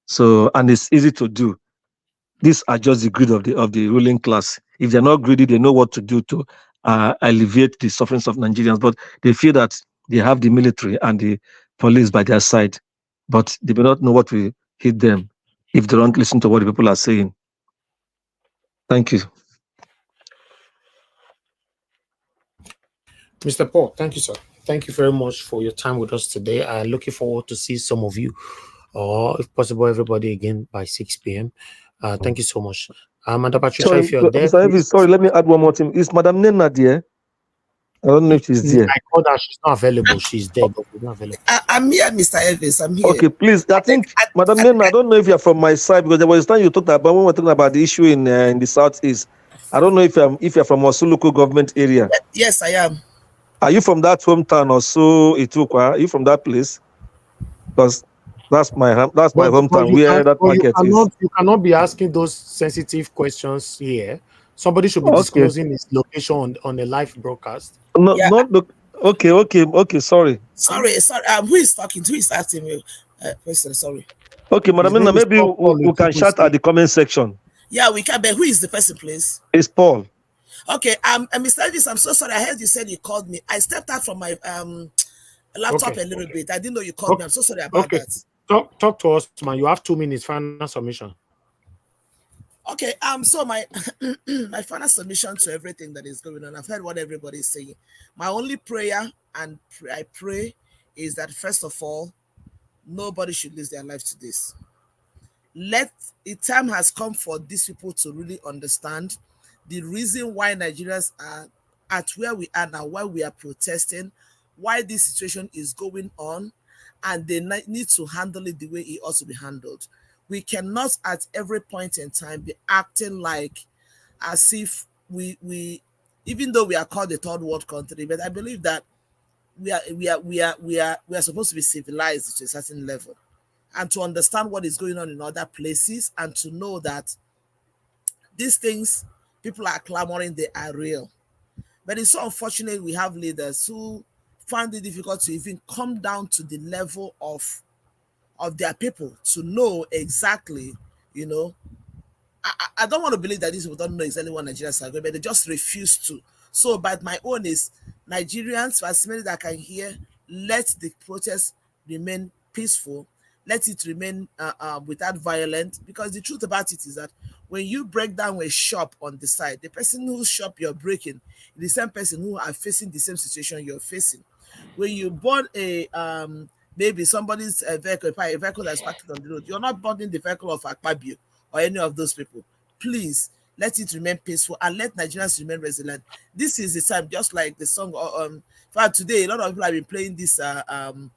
Speaker 15: So, and it's easy to do. These are just the greed of the ruling class. If they're not greedy, they know what to do to alleviate the sufferings of Nigerians. But they feel that they have the military and the police by their side, but they may not know what will hit them if they don't listen to what the people are saying. Thank you.
Speaker 6: Mr. Paul, thank you, sir. Thank you very much for your time with us today. I'm looking forward to see some of you, or if possible, everybody again by 6 p.m. Thank you so much. Madam Patricia,
Speaker 15: Sorry,
Speaker 6: if you're there,
Speaker 15: Mr. Evans, sorry, let me add one more thing. Is Madam Nena there? I don't know if she's there.
Speaker 6: I called her, she's not available. She's there, but she's not available.
Speaker 9: I'm here, Mr. Evans. I'm here.
Speaker 15: Okay, please. I think, Madam Nena, I don't know if you're from my side, because there was a time you talked about when we were talking about the issue in the southeast. I don't know if you're from Osun local government area.
Speaker 9: Yes, I am.
Speaker 15: Are you from that hometown or so? Are you from that place? Because that's my hometown where that market is.
Speaker 6: You cannot be asking those sensitive questions here. Somebody should be disclosing his location on a live broadcast.
Speaker 15: No, not look. Okay. Sorry.
Speaker 9: Sorry. Who is talking? Who is asking me? Person, sorry.
Speaker 15: Okay, Madam Nena, maybe we can chat at the comment section.
Speaker 9: Yeah, we can. But who is the person, please?
Speaker 15: It's Paul.
Speaker 9: Okay, Mr. Elvis, I'm so sorry. I heard you said you called me. I stepped out from my laptop a little bit. I didn't know you called me. I'm so sorry about that.
Speaker 6: Talk to us, man. You have 2 minutes. Final submission.
Speaker 9: Okay. So my my final submission to everything that is going on. I've heard what everybody is saying. My only prayer, and I pray, is that first of all, nobody should lose their life to this. The time has come for these people to really understand the reason why Nigerians are at where we are now, why we are protesting, why this situation is going on, and they need to handle it the way it ought to be handled. We cannot at every point in time be acting like as if we even though we are called a third world country, but I believe that we are supposed to be civilized to a certain level, and to understand what is going on in other places, and to know that these things people are clamoring, they are real. But it's so unfortunate we have leaders who find it difficult to even come down to the level of their people to know exactly, I don't want to believe that these people don't know exactly what Nigerians are going, but they just refuse to. So, but my own is Nigerians, for as many that can hear, let the protest remain peaceful. Let it remain without violence, because the truth about it is that when you break down a shop on the side, the person whose shop you're breaking is the same person who are facing the same situation you're facing. When you burn maybe somebody's vehicle, a vehicle that's parked on the road, you're not burning the vehicle of Akpabio or any of those people. Please let it remain peaceful and let Nigerians remain resilient. This is the time, just like the song. For today, a lot of people have been playing this
Speaker 13: song.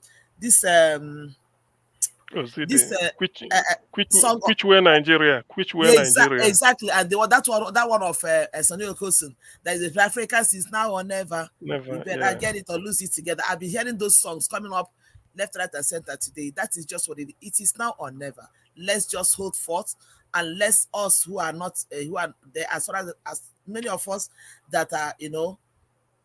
Speaker 13: Which way Nigeria? Which way Nigeria?
Speaker 9: Exactly, and that one of Sonny Okosun. That is, if Africans is now or never.
Speaker 13: Never.
Speaker 9: You better get it or lose it together. I've been hearing those songs coming up left, right, and center today. That is just what it is now or never. Let's just hold forth, and let's us who are not who are there, as far as many of us that are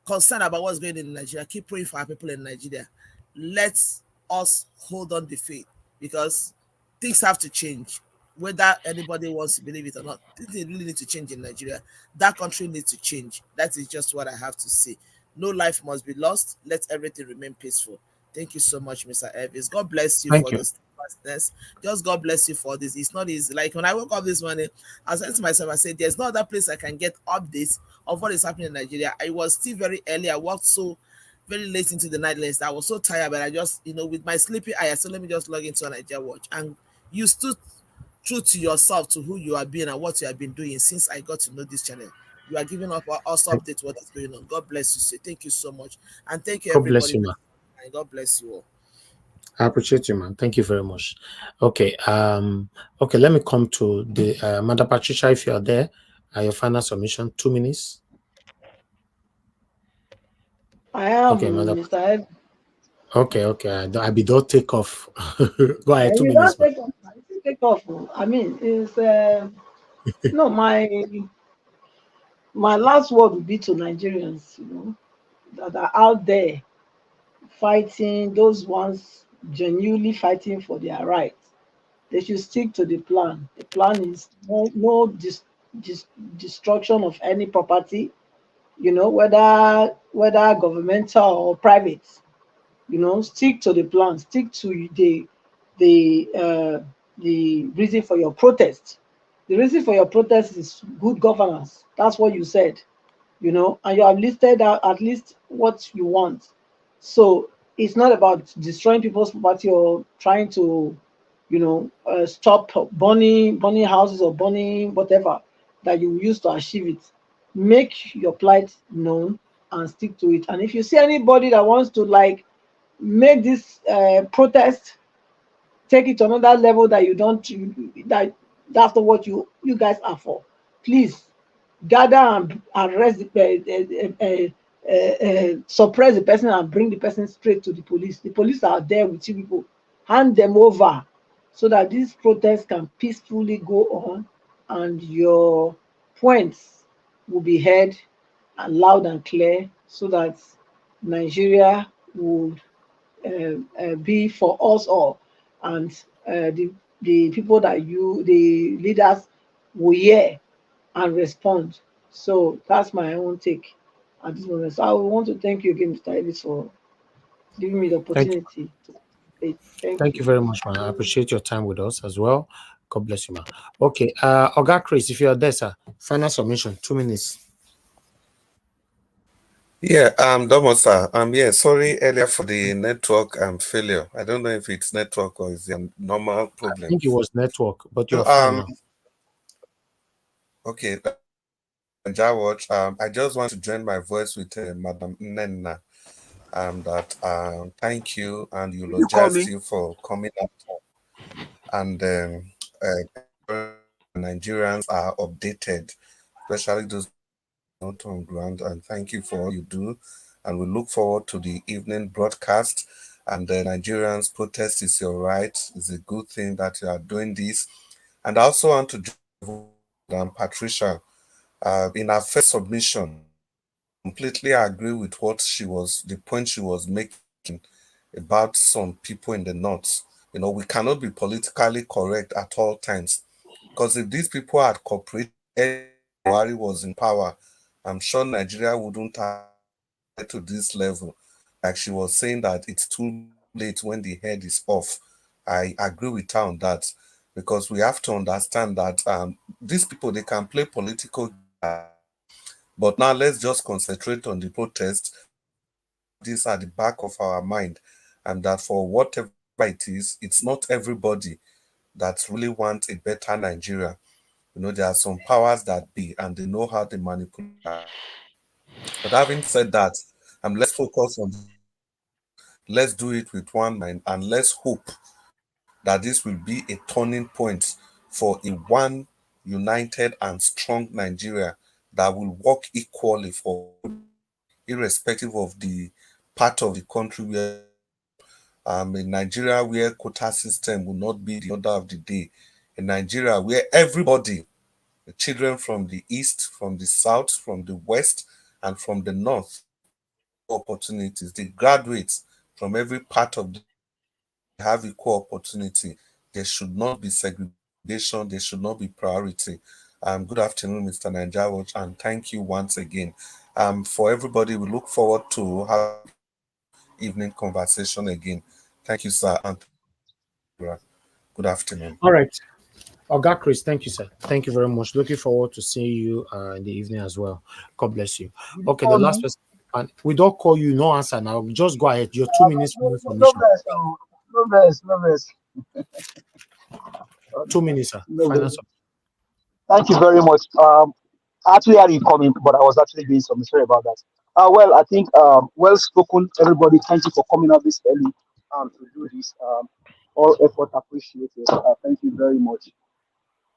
Speaker 9: concerned about what's going on in Nigeria, keep praying for our people in Nigeria. Let's us hold on the faith, because things have to change, whether anybody wants to believe it or not. Things really need to change in Nigeria. That country needs to change. That is just what I have to say. No life must be lost. Let everything remain peaceful. Thank you so much, Mr. Elvis. God bless you for this. Just God bless you for this. It's not easy. Like when I woke up this morning, I was saying to myself, I said, there's no other place I can get updates of what is happening in Nigeria. I was still very early. I worked so very late into the night list. I was so tired, but I just, with my sleepy eye, I said, let me just log into an Nigeria Watch. And you stood true to yourself, to who you have been and what you have been doing since I got to know this channel. You are giving up us updates what is going on. God bless you. So thank you so much. And thank you, everybody.
Speaker 6: God bless you, man.
Speaker 9: And God bless you all.
Speaker 6: I appreciate you, man. Thank you very much. Okay. Okay, let me come to the Madam Patricia, if you are there. Your final submission, 2 minutes.
Speaker 20: I am,
Speaker 6: okay, Madam.
Speaker 20: Mr. Ed.
Speaker 6: Okay. I be don't take off. Go ahead, 2 minutes.
Speaker 20: take off. I mean, it's no, my last word would be to Nigerians, that are out there fighting, those ones genuinely fighting for their rights. They should stick to the plan. The plan is no destruction of any property, whether governmental or private. Stick to the plan. Stick to the reason for your protest. The reason for your protest is good governance. That's what you said, and you have listed out at least what you want. So it's not about destroying people's property or trying to, stop burning houses or burning whatever that you use to achieve it. Make your plight known and stick to it. And if you see anybody that wants to make this protest take it to another level that that's not what you guys are for, please gather and arrest suppress the person and bring the person straight to the police. The police are there with you people. Hand them over so that this protest can peacefully go on and your points will be heard and loud and clear so that Nigeria would be for us all, and the people the leaders will hear and respond. So that's my own take at this moment. So I want to thank you again, Mr. Ellis, for giving me the
Speaker 6: Thank you.
Speaker 20: opportunity to say thank
Speaker 6: Thank
Speaker 20: you.
Speaker 6: you very much, man. I appreciate your time with us as well. God bless you, man. Okay, Oga Chris, if you're there, sir, final submission, 2 minutes.
Speaker 3: Yeah, Domo sir. Yeah, sorry earlier for the network failure. I don't know if it's network or it's a normal
Speaker 6: I
Speaker 3: problem.
Speaker 6: think it was network, but you're
Speaker 3: So,
Speaker 6: fine now.
Speaker 3: okay, Jawatch, I just want to join my voice with Madam Nenna. That thank you and
Speaker 9: You call me.
Speaker 3: eulogize you for coming up and Nigerians are updated, especially those not on ground. And thank you for all you do. And we look forward to the evening broadcast. And the Nigerians protest is your right. It's a good thing that you are doing this. And I also want to join Patricia in her first submission. Completely agree with the point she was making about some people in the north. We cannot be politically correct at all times because if these people had cooperated, Buhari was in power, I'm sure Nigeria wouldn't have to this level. Like she was saying that it's too late when the head is off. I agree with her on that because we have to understand that these people, they can play political, but now let's just concentrate on the protest. These are the back of our mind, and that for whatever it is, it's not everybody that really wants a better Nigeria. There are some powers that be, and they know how to manipulate. But having said that, let's focus on. Let's do it with one mind, and let's hope that this will be a turning point for a one united and strong Nigeria that will work equally for, irrespective of the part of the country where in Nigeria where quota system will not be the order of the day. In Nigeria where everybody, the children from the east, from the south, from the west, and from the north, opportunities. The graduates from every part of the have equal opportunity. There should not be segregation. There should not be priority. Good afternoon, Mr. Nanjawaj, and thank you once again. For everybody, we look forward to have evening conversation again. Thank you, sir, and good afternoon.
Speaker 6: All right. Oga Chris, thank you, sir. Thank you very much. Looking forward to seeing you in the evening as well. God bless you. Okay, the last person. And we don't call you, no answer now. Just go ahead. Your 2 minutes for information.
Speaker 17: No rest.
Speaker 6: 2 minutes, sir. Final.
Speaker 17: Thank you very much. I actually had you coming, but I was actually doing something. Sorry about that. Well, I think well spoken, everybody. Thank you for coming out this early to do this. All effort appreciated. Thank you very much.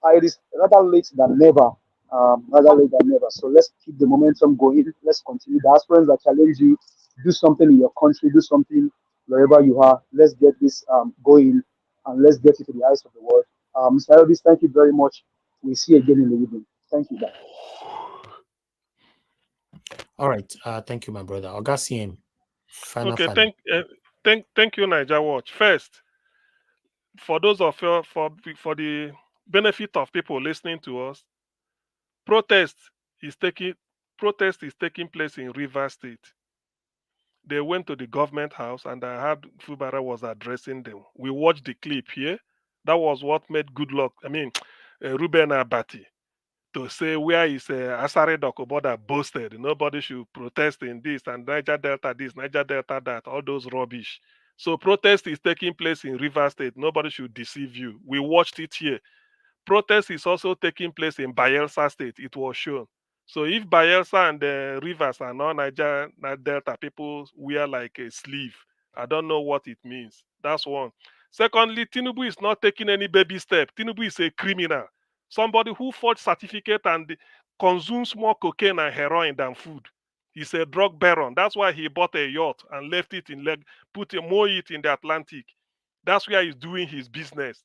Speaker 17: It is rather late than never. Rather late than never. So let's keep the momentum going. Let's continue. The aspirants that challenge you, do something in your country, do something wherever you are. Let's get this going and let's get it to the eyes of the world. Mr. Elvis, thank you very much. We'll see you again in the evening. Thank you. Bye.
Speaker 6: All right. Thank you, my brother. Augustine, final.
Speaker 13: Okay, thank you, Niger Watch. First, for those of you for the benefit of people listening to us, protest is taking place in Rivers State. They went to the government house, and I heard Fubara was addressing them. We watched the clip here. That was what made Ruben Abati to say where is Asare Dokoboda boasted. Nobody should protest in this, and Niger Delta this, Niger Delta that, all those rubbish. So protest is taking place in Rivers State. Nobody should deceive you. We watched it here. Protest is also taking place in Bayelsa State. It was shown. So if Bayelsa and Rivers are not Niger Delta, people wear like a sleeve. I don't know what it means. That's one. Secondly, Tinubu is not taking any baby step. Tinubu is a criminal. Somebody who forged certificate and consumes more cocaine and heroin than food. He's a drug baron. That's why he bought a yacht and left it in moored it in the Atlantic. That's where he's doing his business.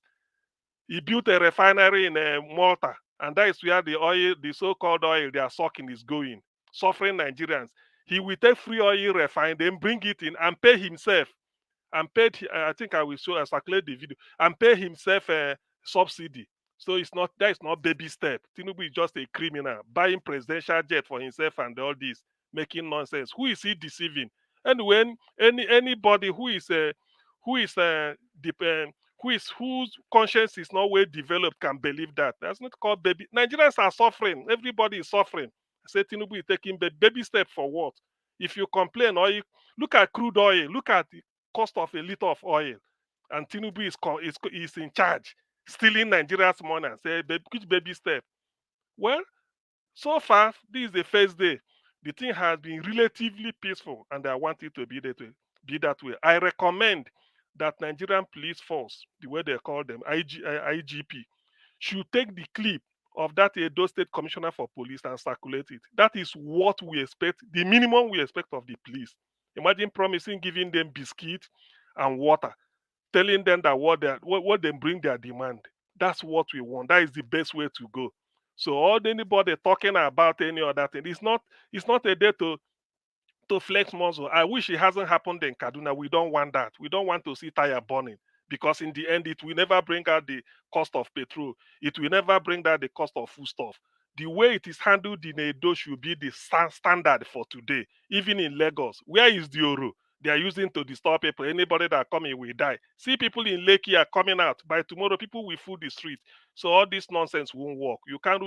Speaker 13: He built a refinery in Malta, and that is where the oil, the so-called oil they are sucking, is going. Suffering Nigerians. He will take free oil refined, then bring it in and pay himself. And paid, I think I will circulate the video, and pay himself a subsidy. So that is not baby step. Tinubu is just a criminal, buying presidential jet for himself and all this, making nonsense. Who is he deceiving? And when anybody whose conscience is not well developed can believe that. That's not called baby. Nigerians are suffering. Everybody is suffering. I say Tinubu is taking baby step for what? If you complain, or you look at crude oil, look at the cost of a liter of oil, and Tinubu is in charge, stealing Nigeria's money, and say, which baby step? Well, so far, this is the first day. The thing has been relatively peaceful, and I want it to be that way. I recommend that Nigerian police force, the way they call them, IGP, should take the clip of that Edo State Commissioner for Police and circulate it. That is what we expect, the minimum we expect of the police. Imagine promising giving them biscuit and water, telling them that what they bring their demand. That's what we want. That is the best way to go. So anybody talking about any other thing, it's not a day to flex muscle. I wish it hasn't happened in Kaduna. We don't want that. We don't want to see tire burning, because in the end, it will never bring out the cost of petrol. It will never bring down the cost of foodstuff. The way it is handled in Edo should be the standard for today. Even in Lagos, where is the Oro they are using to disturb people? Anybody that come in will die. See people in Lekki are coming out. By tomorrow, people will fool the street. So all this nonsense won't work. You can't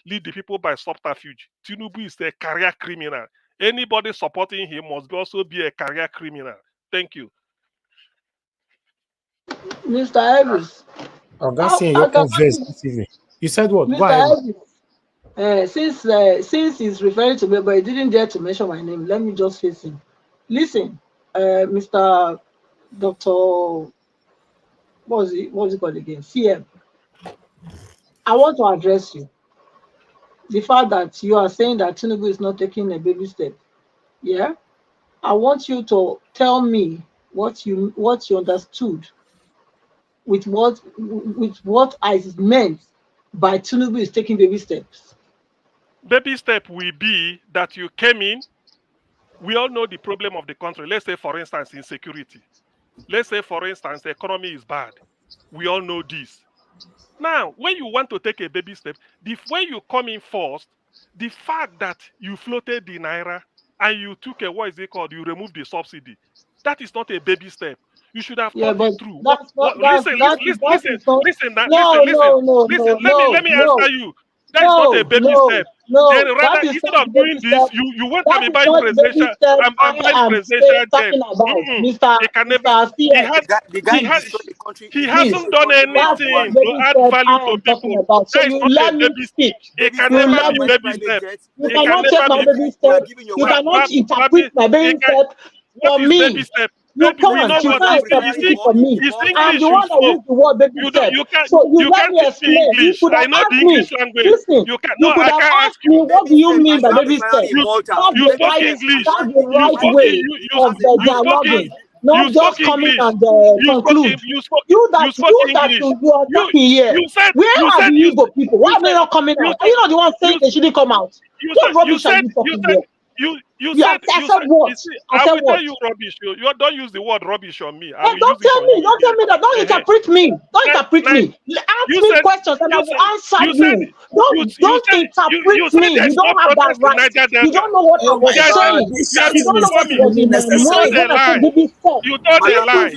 Speaker 13: lead the people by subterfuge. Tinubu is a career criminal. Anybody supporting him must also be a career criminal. Thank you.
Speaker 20: Mr. Elvis.
Speaker 6: Augustine, your converse this evening. You said what?
Speaker 20: Mr. Elvis, since he's referring to me, but he didn't dare to mention my name, let me just face him. Listen, Mr. Dr. What's it called again? CM. I want to address you. The fact that you are saying that Tinubu is not taking a baby step. Yeah? I want you to tell me what you understood with what I meant by Tinubu is taking baby steps.
Speaker 13: Baby step will be that you came in. We all know the problem of the country. Let's say, for instance, insecurity. Let's say, for instance, the economy is bad. We all know this. Now, when you want to take a baby step, when you come in first, the fact that you floated the naira and you took you removed the subsidy, that is not a baby step. You should have thought it through. Listen. Let me answer you. That is not a baby step. Then rather, instead of doing this, you want to be buying presidential and buying presidential jet. He hasn't done anything to add value to people. That is not a baby step. It can never be baby step.
Speaker 20: You cannot take my baby step. You cannot interpret my baby step for me. You can't interpret it for me. I'm the one that used the word baby step. So you let me explain. You could have asked me. Listen, you could have asked me, what do you mean by baby step? That's the right way of the dialoguing. not just coming and conclude. You that you are talking here. Where are the Igbo people? Why are they not coming out? Are you not the one saying they shouldn't come out? What rubbish are you talking here?
Speaker 13: You said
Speaker 20: what?
Speaker 13: I will tell you rubbish. You don't use the word rubbish on me.
Speaker 20: Hey, don't tell me that. Don't interpret me. Don't interpret me. Ask me questions and I will answer you. Don't interpret me. You don't have that right. You don't know what I was saying. You don't know what was in my mind when I said baby step.
Speaker 13: You told a lie.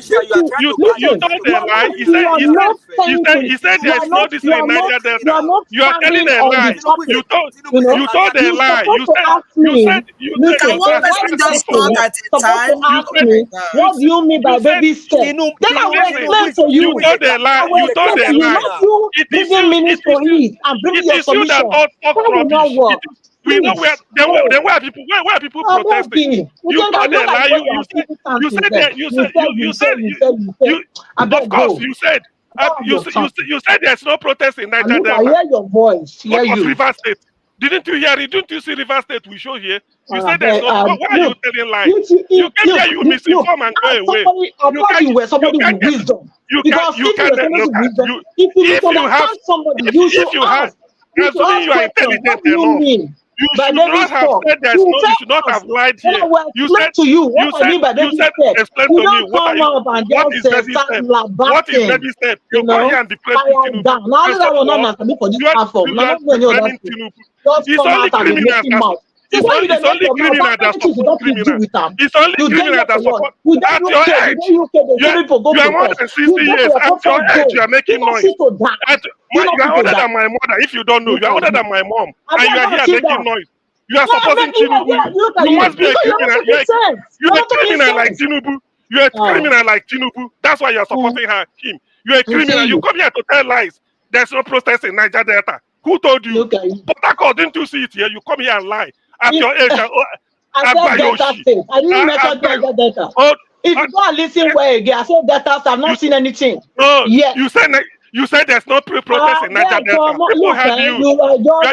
Speaker 13: You told a lie. He said there is no this in Niger Delta. You are telling a lie. You told a lie. You said
Speaker 9: one person just called at a time.
Speaker 20: What do you mean by baby step? Then I will explain to you.
Speaker 13: You told a lie. You told a lie.
Speaker 20: You bringing minutes for it and bringing your submission. That will not work.
Speaker 13: We know where people protesting. You told a lie. You said there's no protest in Niger Delta.
Speaker 20: I hear your voice.
Speaker 13: What was River State? Didn't you hear it? Didn't you see River State we show here? You said there's no. Why are you telling lies? You came here, you misinform and go away.
Speaker 20: You were somebody with wisdom. If you understand somebody, you should ask.
Speaker 13: Assuming you are intelligent enough. You should not have said there's no. You should not have lied here. You said
Speaker 20: to you. What I mean by baby step.
Speaker 13: Explain to me what is baby step. What is baby step? You come here and declare Tinubu.
Speaker 20: Now that one not for this platform.
Speaker 13: It's only criminals. It's only criminal that support criminal. It's only criminal that support. At your age, you are more than 60 years. At your age, you are making noise. You are older than my mother. If you don't know, you are older than my mom, and you are here making noise. You are supporting Tinubu. You must be a criminal. You are a criminal like Tinubu. You are a criminal like Tinubu. That's why you are supporting him. You are a criminal. You come here to tell lies. There's no protest in Niger Delta. Who told you? Port Harcourt, didn't you see it here? You come here and lie. At your age,
Speaker 20: I didn't mention Delta. If you go and listen well again, I said Delta. I've not seen anything.
Speaker 13: No, you said there's no protest in Niger Delta. People have you.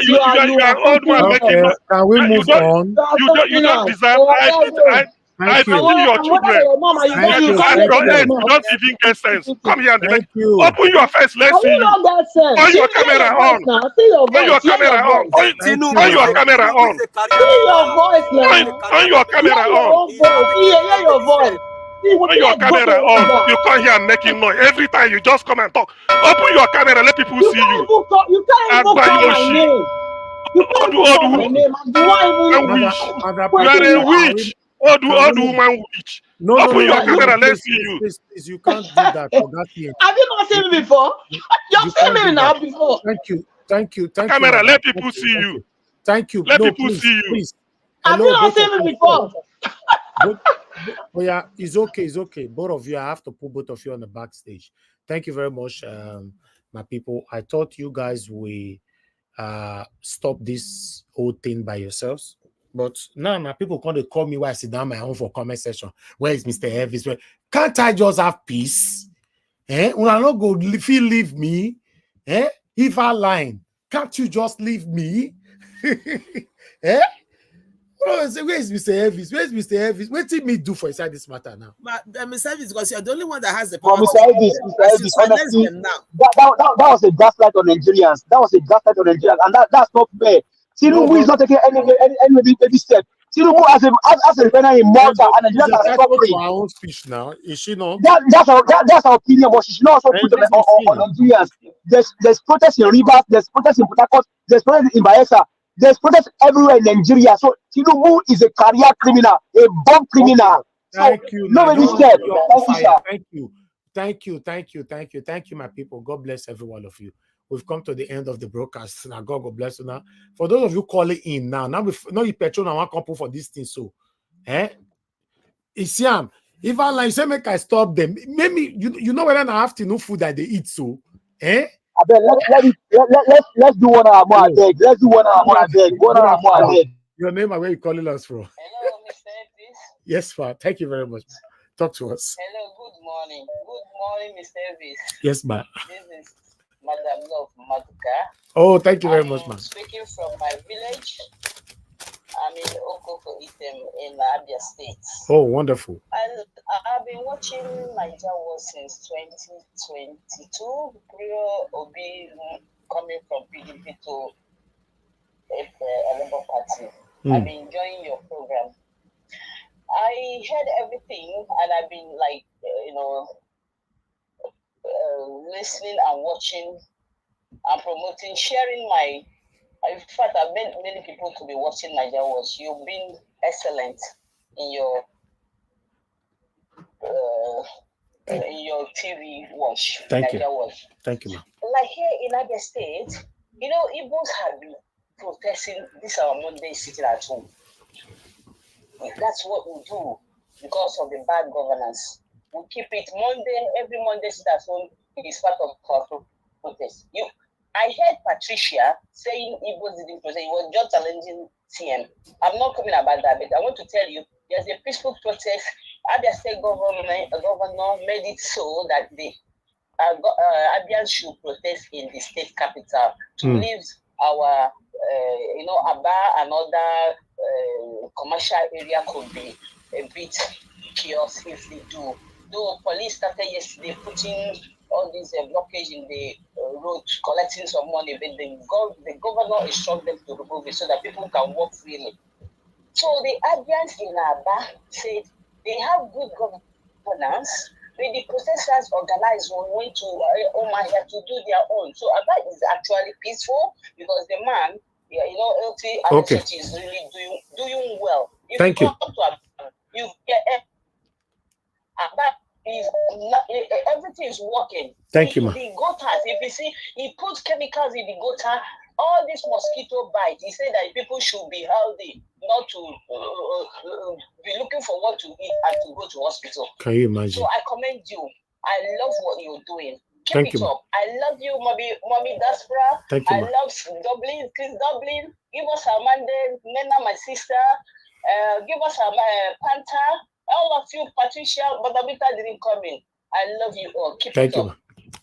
Speaker 13: You are old man making noise.
Speaker 6: Can we move on?
Speaker 13: You don't deserve. I pity your children. At your age, you don't even get sense. Come here and open your face. Let's see you. Turn your camera on. Turn your camera on. Turn your camera on. Turn your camera on.
Speaker 20: Hear your voice.
Speaker 13: Turn your camera on. You come here and making noise. Every time you just come and talk. Open your camera. Let people see you.
Speaker 20: You can't even call my name. You can't even call my name.
Speaker 13: You are a witch. Old woman witch. Open your camera, let's see you.
Speaker 6: Please, you can't do that.
Speaker 20: Have you not seen me before? You've seen me now before.
Speaker 6: Thank you.
Speaker 13: Camera, let people see you.
Speaker 6: Thank you.
Speaker 13: Let people see you.
Speaker 6: Please.
Speaker 20: Have you not seen me before?
Speaker 6: Oh yeah, it's okay. Both of you, I have to put both of you on the backstage. Thank you very much, my people. I thought you guys will stop this whole thing by yourselves. But now my people come to call me while I sit down my home for comment section. Where is Mr. Elvis? Can't I just have peace? When I not go leave me, if I line, can't you just leave me? Where is Mr. Elvis? Where's Mr. Elvis? What did me do for inside this matter now?
Speaker 9: But Mr. Elvis, because you're the only one that has the power.
Speaker 17: Mr. Elvis, honestly, that was a gaslight on Nigerians. And that's not fair. Tinubu is not taking any baby step. Tinubu as a refinery in Malta and Nigeria are suffering.
Speaker 6: Our own speech now, is she not?
Speaker 17: That's our opinion, but she should not also put them on Nigerians. There's protests in Rivers, there's protests in Port Harcourt, there's protests in Bayelsa, there's protests everywhere in Nigeria. So Tinubu is a career criminal, a bomb criminal.
Speaker 6: Thank you.
Speaker 17: No baby step.
Speaker 6: Thank you, my people. God bless every one of you. We've come to the end of the broadcast. Now, God bless you now. For those of you calling in now you petrol now couple for this thing. So, Isiam, if I like say make I stop them, maybe you know whether I have to know food that they eat. So,
Speaker 17: let's do 1 hour more. Let's do 1 hour more. 1 hour more.
Speaker 6: Your name and where you calling us from?
Speaker 7: Hello, Mr. Elvis.
Speaker 6: Yes, sir. Thank you very much. Talk to us.
Speaker 7: Hello, good morning. Good morning, Mr. Elvis.
Speaker 6: Yes, ma'am.
Speaker 7: This is Madam Love Maduka.
Speaker 6: Oh, thank you very much, ma'am.
Speaker 7: Speaking from my village, I'm in Okoko Item in Abia State.
Speaker 6: Oh, wonderful.
Speaker 7: And I've been watching Niger War since 2022. Prior Obi coming from PDP to a Labour Party. I've been enjoying your program. I heard everything, and I've been like, listening and watching and promoting, sharing my. In fact, I've made many people to be watching Niger Wars. You've been excellent in your TV watch.
Speaker 6: Thank
Speaker 7: Niger
Speaker 6: you.
Speaker 7: Wars.
Speaker 6: Thank you, ma'am.
Speaker 7: Like here in Abia State, Igbos have been protesting this our Monday sitting at home. That's what we do because of the bad governance. We keep it Monday, every Monday sit at home is part of our protest. I heard Patricia saying Igbos didn't protest. It was just challenging TM. I'm not coming about that, but I want to tell you there's a peaceful protest. Abia State governor made it so that the Abians should protest in the state capital to leave our, Aba and other commercial area could be a bit chaos if they do. Though police started yesterday putting all these blockage in the road, collecting some money, but the governor instructed them to remove it so that people can walk freely. So the Abians in Aba said they have good governance. When the protesters organized went to Omahia to do their own. So Aba is actually peaceful because the man, LT is really doing well. If
Speaker 6: Thank you.
Speaker 7: Come to Aba, you get Aba is everything is working.
Speaker 6: Thank you, ma'am.
Speaker 7: The gutters, if you see, he puts chemicals in the gutter. All this mosquito bite. He said that people should be healthy, not to be looking for what to eat and to go to hospital.
Speaker 6: Can you imagine?
Speaker 7: So I commend you. I love what you're doing.
Speaker 6: Thank
Speaker 7: Keep it
Speaker 6: you,
Speaker 7: up. I love you, Mommy Diaspora.
Speaker 6: Thank you,
Speaker 7: I
Speaker 6: ma'am.
Speaker 7: love Dublin. Chris Dublin. Give us our Monday. Nena, my sister. Give us our Panther. All of you, Patricia, but Abita didn't come in. I love you all. Keep
Speaker 6: Thank
Speaker 7: it
Speaker 6: you,
Speaker 7: up.
Speaker 6: ma'am.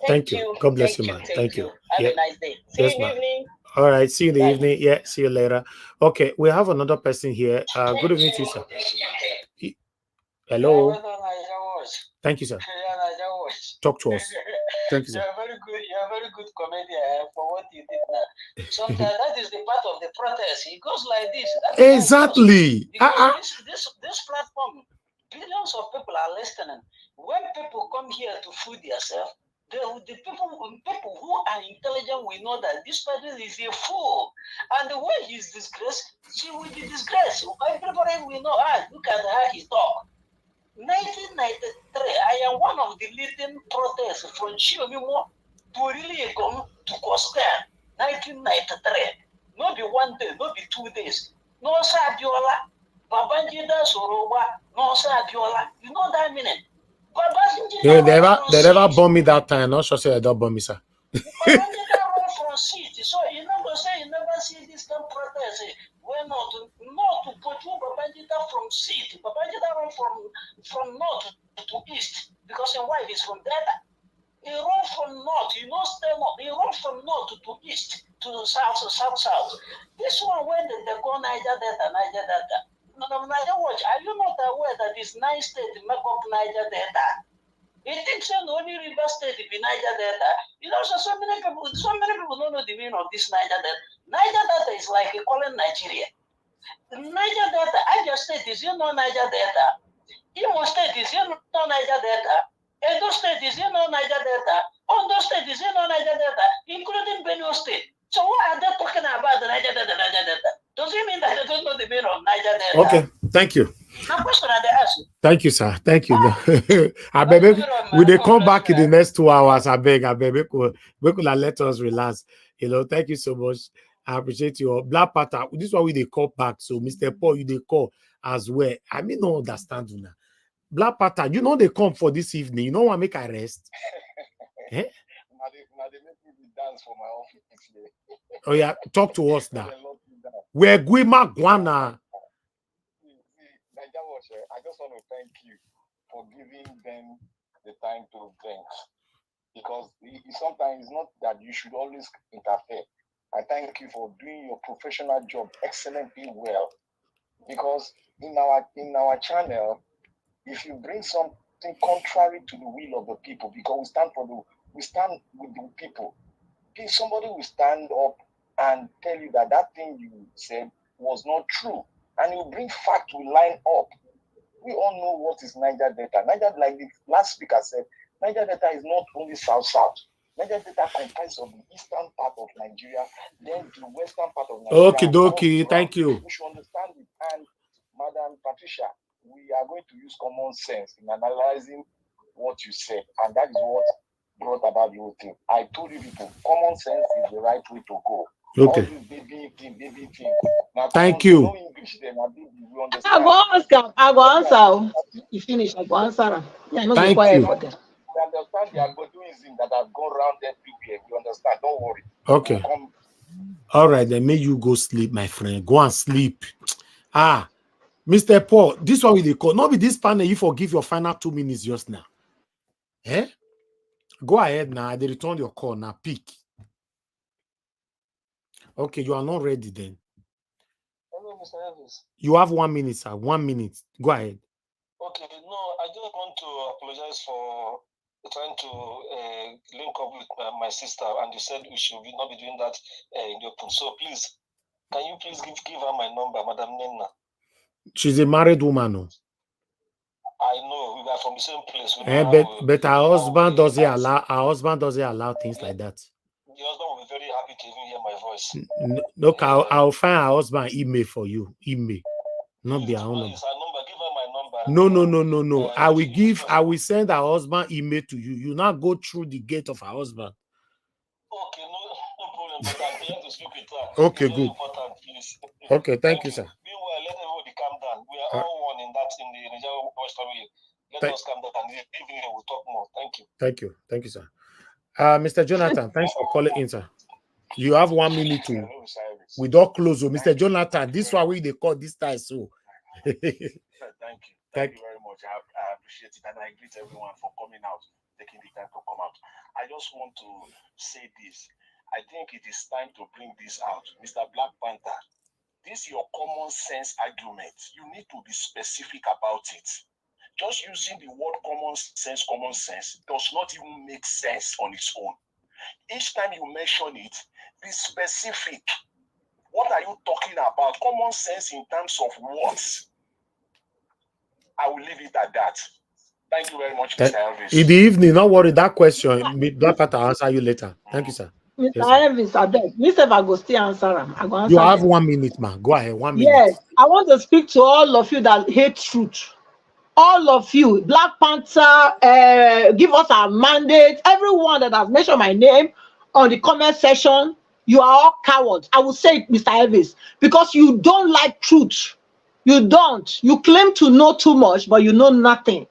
Speaker 6: Thank you. God bless you, man. Thank you.
Speaker 7: Have a nice day. See you in the evening.
Speaker 6: All right. See you in the evening. Yeah. See you later. Okay. We have another person here. Good evening to you, sir. Hello. Thank you, sir. Talk to us. Thank you, sir.
Speaker 4: You're a very good comedian for what you did now. Sometimes that is the part of the protest. It goes like this.
Speaker 6: Exactly.
Speaker 4: This platform, billions of people are listening. When people come here to food themselves, the people who are intelligent will know that this person is a fool. And the way he's disgraced, she will be disgraced. Everybody will know, look at how he talk. 1993, I am one of the leading protests from Chiomimo to really come to Costa. 1993. Not be 1 day, not be 2 days. No Sabiola, Babangida Soroba, no Sabiola. You know that meaning?
Speaker 6: Yeah, they never bomb me that time. Not sure say they don't bomb me, sir.
Speaker 4: Babangida run from seat. So you never say you never see this kind of protest. We're not to put Babangida from seat. Babangida run from north to east because your wife is from Delta. He run from north, stay north. He run from north to east to south. This one when they go Niger Delta. Niger watch. Are you not aware that this 9 states make up Niger Delta? He thinks only River State be Niger Delta. So many people don't know the meaning of this Niger Delta. Niger Delta is like calling Nigeria. Niger Delta, Abia State is Niger Delta. Imo State is Niger Delta. Edo State is Niger Delta. Ondo State is Niger Delta, including Benue State. So what are they talking about the Niger Delta? Does it mean that they don't know the meaning of Niger Delta?
Speaker 6: Okay, thank you.
Speaker 4: Now, question they ask you.
Speaker 6: Thank you, sir. Thank you. I beg, will they come back in the next 2 hours? I beg, we could let us relax. Thank you so much. I appreciate you. Black Panther, this is why we they call back. So, Mr. Paul, you they call as well. I mean, no understand you now. Black Panther, they come for this evening. You know what make I rest?
Speaker 18: Now they make me dance for my office.
Speaker 6: Oh yeah, talk to us now. We're Guima Guana.
Speaker 18: I just want to thank you for giving them the time to drink. Because sometimes it's not that you should always interfere. I thank you for doing your professional job excellently well.
Speaker 11: Because in our channel, if you bring something contrary to the will of the people, because we stand with the people, somebody will stand up and tell you that thing you said was not true, and you bring fact to line up. We all know what is Niger Delta. Niger, like the last speaker said, Niger Delta is not only south. Niger Delta comprises of the eastern part of Nigeria, then the western part of Nigeria.
Speaker 6: Okay, dokie, thank you.
Speaker 11: We should understand it. And Madam Patricia, we are going to use common sense in analyzing what you said, and that is what brought about the whole thing. I told you people, common sense is the right way to go.
Speaker 6: Okay.
Speaker 11: All this baby thing. Now,
Speaker 6: thank you.
Speaker 11: No English, then we understand.
Speaker 20: I go answer. You finish, I go answer. Yeah, no
Speaker 6: thank
Speaker 20: quiet
Speaker 6: you.
Speaker 20: for them.
Speaker 11: We understand the algorithms that have gone around everywhere. You understand? Don't worry.
Speaker 6: Okay. All right, then may you go sleep, my friend. Go and sleep. Mr. Paul, this one with the call. Not be this panel, you forgive your final 2 minutes just now. Go ahead now. They return your call now. Pick. Okay, you are not ready then.
Speaker 11: Hello, Mr. Elvis.
Speaker 6: You have 1 minute, sir. 1 minute. Go ahead.
Speaker 11: Okay, no, I just want to apologize for trying to link up with my sister, and you said we should not be doing that in the open. So please, can you please give her my number, Madam Nena?
Speaker 6: She's a married woman, no?
Speaker 11: I know, we are from the same place.
Speaker 6: But her husband doesn't allow things like that.
Speaker 11: The husband will be very happy to even hear my voice.
Speaker 6: Look, I'll find her husband email for you. Email. Not be her own number.
Speaker 11: Give her my number.
Speaker 6: No. I will send her husband email to you. You now go through the gate of her husband.
Speaker 11: Okay, no problem. But I'm here to speak with her.
Speaker 6: Okay, good.
Speaker 11: Important, please.
Speaker 6: Okay, thank you, sir.
Speaker 11: Meanwhile, let everybody calm down. We are all one in the Nigeria West family. Let us calm down, and evening we'll talk more. Thank you.
Speaker 6: Thank you, sir. Mr. Jonathan, thanks for calling in, sir. You have 1 minute to. We don't close. Mr. Jonathan, this one we they call this time so.
Speaker 11: Thank you. Thank you very much. I appreciate it, and I greet everyone for coming out, taking the time to come out. I just want to say this. I think it is time to bring this out. Mr. Black Panther, this is your common sense argument. You need to be specific about it. Just using the word common sense does not even make sense on its own. Each time you mention it, be specific. What are you talking about? Common sense in terms of what? I will leave it at that. Thank you very much, Mr. Elvis.
Speaker 6: In the evening, don't worry, that question, Black Panther will answer you later. Thank you, sir.
Speaker 20: Mr. Elvis, I beg. Mr. I go still answer him. I go answer
Speaker 6: you have
Speaker 20: them.
Speaker 6: 1 minute, man. Go ahead, 1 minute.
Speaker 20: Yes, I want to speak to all of you that hate truth. All of you, Black Panther, give us our mandate. Everyone that has mentioned my name on the comment section, you are all cowards. I will say it, Mr. Elvis, because you don't like truth. You don't. You claim to know too much, but you know nothing.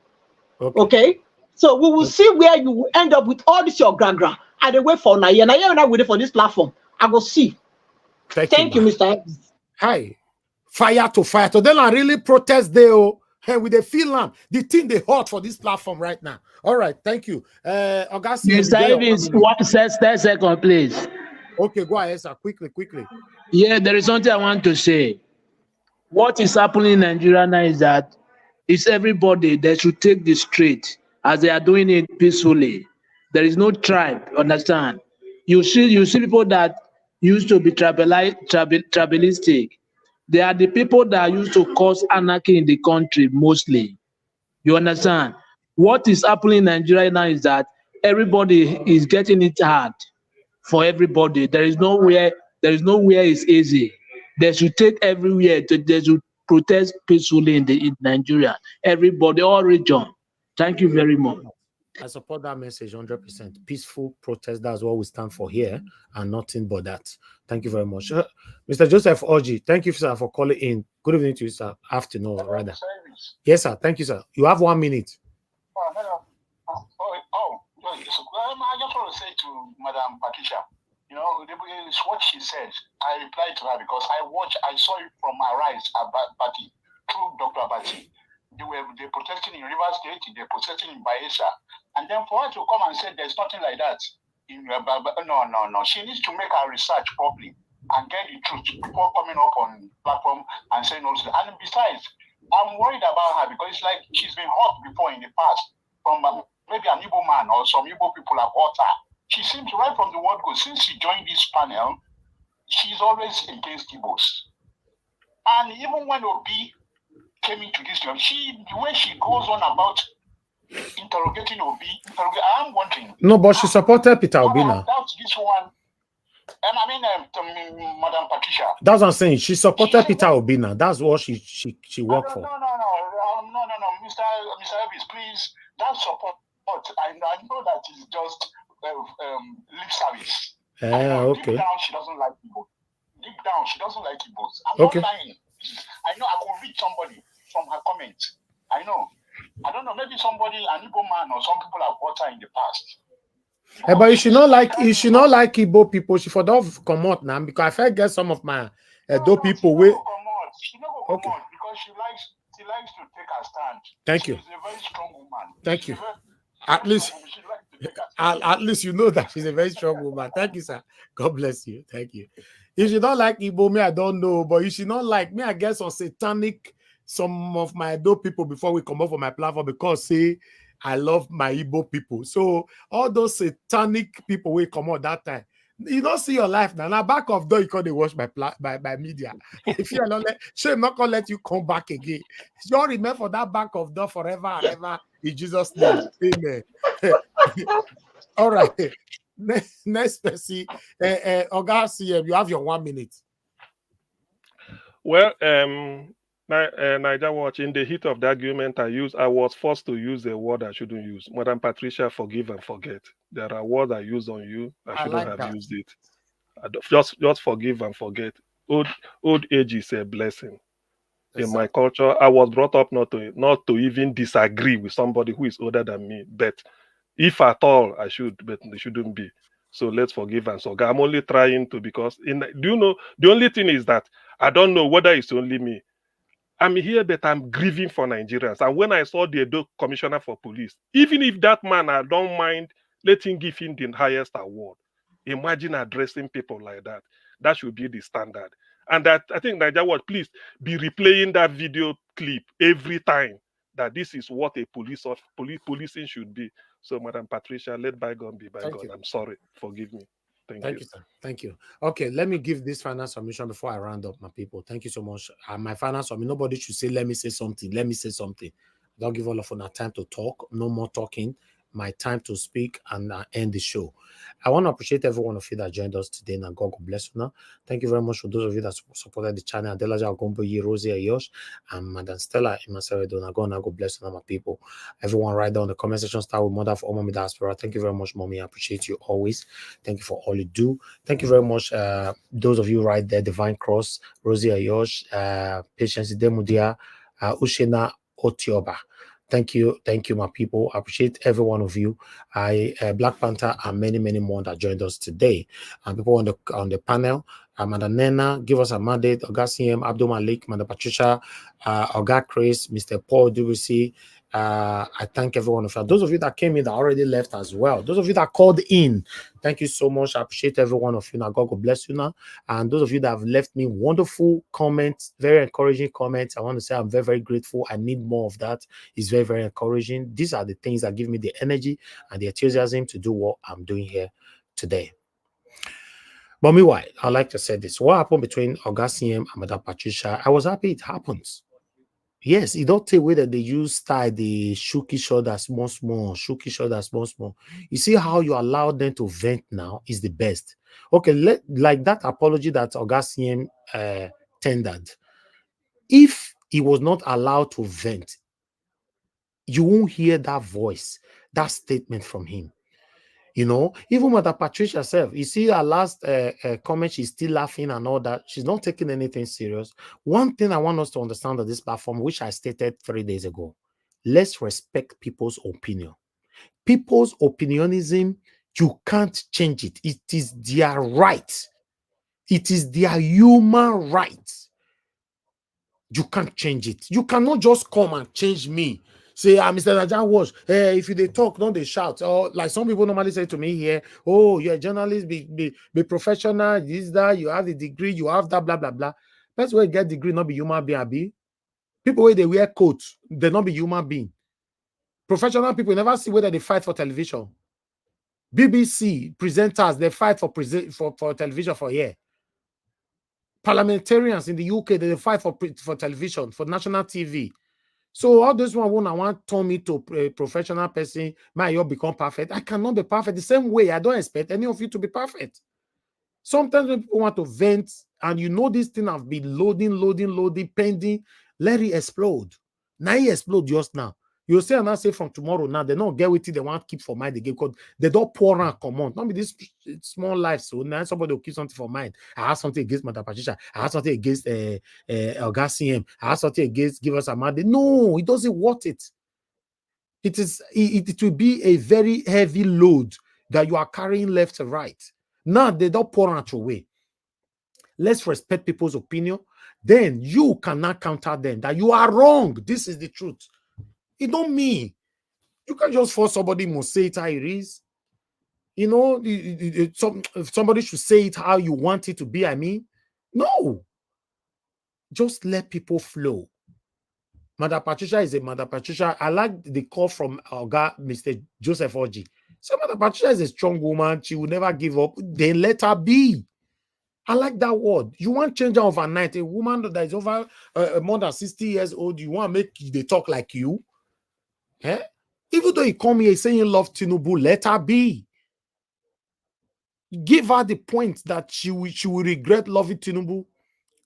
Speaker 20: Okay? So we will see where you will end up with all this your gra-gra. I dey wait for Naya. Naya and I waiting for this platform. I go see. Thank you, Mr. Elvis.
Speaker 6: Hi. Fire to fire. So then I really protest there. And with the feeling, the thing they hot for this platform right now. All right, thank you. Augustine,
Speaker 14: Mr. Evans, 10 seconds, please.
Speaker 6: Okay, go ahead, sir. Quickly.
Speaker 14: Yeah, there is something I want to say. What is happening in Nigeria now is that it's everybody that should take the street as they are doing it peacefully. There is no tribe, understand? You see people that used to be tribalistic. They are the people that used to cause anarchy in the country mostly. You understand? What is happening in Nigeria now is that everybody is getting it hard for everybody. There is nowhere it's easy. They should take everywhere they should protest peacefully in Nigeria. Everybody, all region. Thank you very much.
Speaker 6: I support that message 100%. Peaceful protest, that's what we stand for here, and nothing but that. Thank you very much. Mr. Joseph Oji, thank you, sir, for calling in. Good evening to you, sir. Afternoon, rather. Yes, sir. Thank you, sir. You have 1 minute.
Speaker 11: Hello. I just want to say to Madam Patricia, you know, it's what she said. I replied to her because I saw it from my rise at Bati, through Dr. Bati. They protesting in Rivers State, they're protesting in Bayelsa. And then for her to come and say there's nothing like that, no. She needs to make her research properly
Speaker 18: and get the truth before coming up on platform and saying all this. And besides, I'm worried about her because it's like she's been hurt before in the past from maybe an Igbo man or some Igbo people have hurt her. She seems right from the word go. Since she joined this panel, she's always against Igbos. And even when Obi came into this job, the way she goes on about interrogating Obi, I'm wondering.
Speaker 6: No, but she supported Peter Obi now.
Speaker 18: That's this one. And I mean, Madam Patricia.
Speaker 6: That's what I'm saying. She supported Peter Obi now. That's what she worked for.
Speaker 18: No, Mr. Elvis, please. That support, I know that is just lip service.
Speaker 6: Okay.
Speaker 18: Deep down, she doesn't like Igbo. Deep down, she doesn't like Igbos. I'm not lying. I know I could read somebody from her comments. I know. I don't know. Maybe somebody, an Igbo man, or some people have bought her in the past.
Speaker 6: But you should not like Igbo people. She for don't come out now because I get some of my Edo people with.
Speaker 18: She never come out because she likes to take her stand.
Speaker 6: Thank you.
Speaker 18: She's a very strong woman.
Speaker 6: Thank you. At least you know that she's a very strong woman. Thank you, sir. God bless you. Thank you. If you don't like Igbo, me, I don't know, but you should not like me. I guess on satanic some of my Edo people before we come up on my platform because say I love my Igbo people. So all those satanic people will come out that time. You don't see your life now. Now back of door, you can't watch by media. If you're not I'm not gonna let you come back again. You remember for that back of door forever and ever in Jesus' name. Amen. All right. Next person. Oga CM, you have your 1 minute.
Speaker 13: Well, Niger Watch, in the heat of the argument I was forced to use a word I shouldn't use. Madam Patricia, forgive and forget. There are words I use on you. I shouldn't have used it. Just forgive and forget. Old age is a blessing. In my culture, I was brought up not to even disagree with somebody who is older than me. But if at all I should, but it shouldn't be. So let's forgive and forget. I'm only trying to because do you know the only thing is that I don't know whether it's only me. I'm here, but I'm grieving for Nigerians. And when I saw the Edo Commissioner for Police, even if that man, I don't mind, let him give him the highest award. Imagine addressing people like that. That should be the standard. And that I think Niger Watch, please be replaying that video clip every time that this is what a policing should be. So, Madam Patricia, let bygone be bygone. I'm sorry. Forgive me. Thank you,
Speaker 6: sir. Thank you. Okay, let me give this final submission before I round up, my people. Thank you so much. My final submission, nobody should say, let me say something. Let me say something. Don't give all of us time to talk. No more talking. My time to speak and end the show. I want to appreciate every one of you that joined us today. And God bless you now. Thank you very much for those of you that supported the channel. Adelaja Ogomboyi, Rosie Ayosh, and Madam Stella Imaseredo. God bless you now, my people. Everyone right down in the comment section, start with Mother of all Mommy Diaspora. Thank you very much, Mommy. I appreciate you always. Thank you for all you do. Thank you very much. Those of you right there, Divine Cross, Rosie Ayosh, Patience Demudia, Ushena Otioba. Thank you, my people. I appreciate every one of you. Black Panther and many more that joined us today. And people on the panel, Amanda Nena, give us a mandate. Oga CM, Abdul Malik, Madam Patricia, Oga Chris, Mr. Paul Dubussy. I thank every one of you. Those of you that came in that already left as well. Those of you that called in, thank you so much. I appreciate every one of you. Now, God bless you now. And those of you that have left me wonderful comments, very encouraging comments. I want to say I'm very grateful. I need more of that. It's very encouraging. These are the things that give me the energy and the enthusiasm to do what I'm doing here today. But meanwhile, I'd like to say this. What happened between Oga CM and Madam Patricia? I was happy it happens. Yes, it don't take away that they use style, they shook each other small, shook each other small. You see how you allow them to vent now is the best. Okay, like that apology that Oga CM tendered. If he was not allowed to vent, you won't hear that voice, that statement from him. You know, even Mother Patricia herself, you see her last comment, she's still laughing and all that. She's not taking anything serious. One thing I want us to understand on this platform, which I stated 3 days ago, let's respect people's opinion. People's opinionism, you can't change it. It is their right. It is their human right. You can't change it. You cannot just come and change me. say, Mr. Najan Wash, if you they talk, don't they shout. Or like some people normally say to me here, oh, you're a journalist, be professional, this, that, you have the degree, you have that, blah, blah, blah. That's where you get degree, not be human being, abi. People where they wear coats, they not be human being. Professional people never see whether they fight for television. BBC presenters, they fight for television for here. Parliamentarians in the UK, they fight for television, for national TV. So all this one I want turn me to a professional person, might you become perfect. I cannot be perfect. The same way, I don't expect any of you to be perfect. Sometimes when people want to vent, and you know this thing have been loading, pending, let it explode. Now it explode just now. You'll say and I say from tomorrow now, they don't get with it, they want to keep for mind again because they don't pour and come on. Not be this small life. So now somebody will keep something for mind. I have something against Mother Patricia. I have something against CM. I have something against Give Us a Monday. No, it doesn't want it. It will be a very heavy load that you are carrying left and right. Now they don't pour out your way. Let's respect people's opinion. Then you cannot counter them that you are wrong. This is the truth. It don't mean you can just force somebody must say it how it is. You know, somebody should say it how you want it to be. I mean, no. Just let people flow. Mother Patricia is a Mother Patricia. I like the call from our guy, Mr. Joseph Oji. So Mother Patricia is a strong woman. She will never give up. Then let her be. I like that word. You want change overnight. A woman that is over more than 60 years old, you want to make they talk like you? Eh? Even though you come here saying you love Tinubu, let her be. Give her the point that she will regret loving Tinubu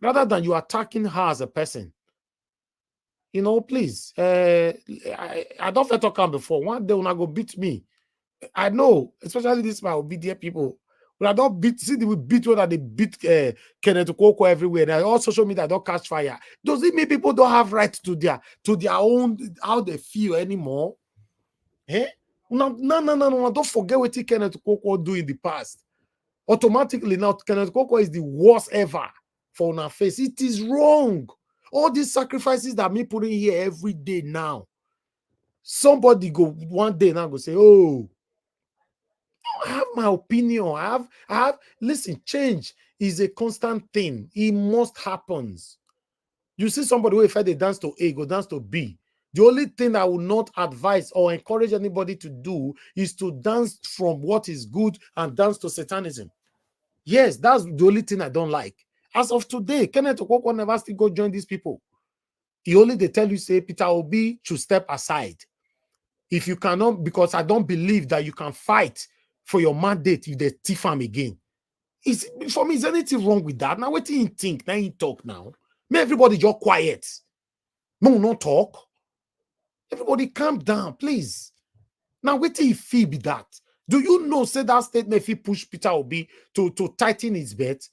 Speaker 6: rather than you attacking her as a person. You know, please. I don't feel talking before. One day when I go beat me, I know, especially this my obedient people. When I don't beat, see the beat whether they beat Kenneth Okoko everywhere. And all social media don't catch fire. Does it mean people don't have right to their own how they feel anymore? Eh? No. Don't forget what Kenneth Okoko do in the past. Automatically now Kenneth Okoko is the worst ever for our face. It is wrong. All these sacrifices that me putting here every day now. Somebody go one day now go say, oh, I have my opinion. I have listen, change is a constant thing. It must happen. You see somebody who if they dance to A, go dance to B. The only thing I will not advise or encourage anybody to do is to dance from what is good and dance to Satanism. Yes, that's the only thing I don't like. As of today, Kenneth Okoko never still go join these people. He only they tell you, say, Peter Obi should step aside. If you cannot, because I don't believe that you can fight for your mandate if they thief him again. For me, is anything wrong with that? Now, what do you think? Now you talk now. May everybody just quiet. No, not talk. Everybody calm down, please. Now, what do you feel be that? Do you know, say that statement if he push Peter Obi to tighten his bet?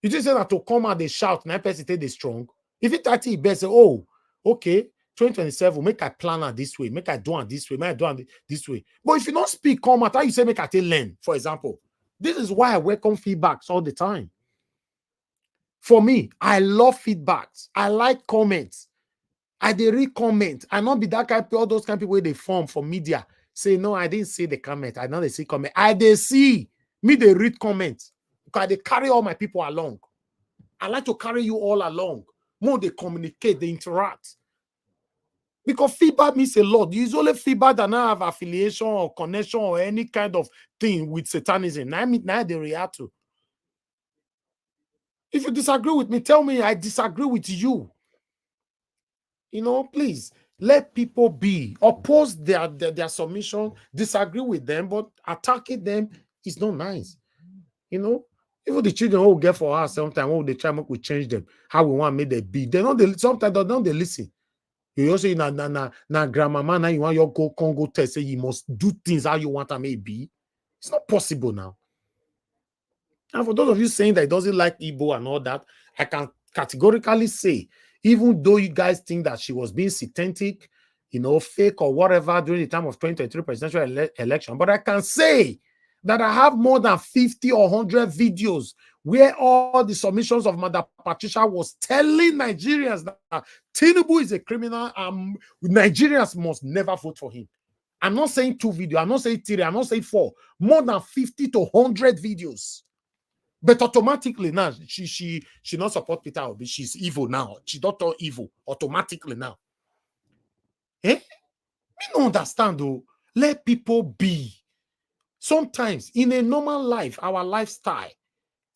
Speaker 6: You just say that to come out, they shout, 9% they strong. If he tighten his bet, say, oh, okay, 2027, make I plan it this way, make I do it this way, make I do it this way. But if you don't speak, come out, how you say make I learn, for example. This is why I welcome feedbacks all the time. For me, I love feedbacks. I like comments. I they read comment. I not be that kind of all those kind of people where they form for media. Say, no, I didn't see the comment. I know they see comment. I they see me, they read comments. Because they carry all my people along. I like to carry you all along. More they communicate, they interact. Because feedback means a lot. Usually feedback that not have affiliation or connection or any kind of thing with Satanism. Now they react to. If you disagree with me, tell me I disagree with you. You know, please let people be. Oppose their submission, disagree with them, but attacking them is not nice. You know, even the children who get for us sometimes when they try to we change them, how we want to make them be. They know sometimes they don't listen. You also na grandmama now you want your go Congo test say you must do things how you want to make be. It's not possible now. And for those of you saying that it doesn't like Igbo and all that, I can categorically say, even though you guys think that she was being satanic, you know, fake or whatever during the time of 2023 presidential election, but I can say that I have more than 50 or 100 videos where all the submissions of Mother Patricia was telling Nigerians that Tinubu is a criminal and Nigerians must never vote for him. I'm not saying 2 videos, I'm not saying 3, I'm not saying 4, more than 50 to 100 videos. But automatically now, she not support Peter Obi. She's evil now. She don't turn evil automatically now. Eh? Me don't understand though. Let people be. Sometimes in a normal life, our lifestyle,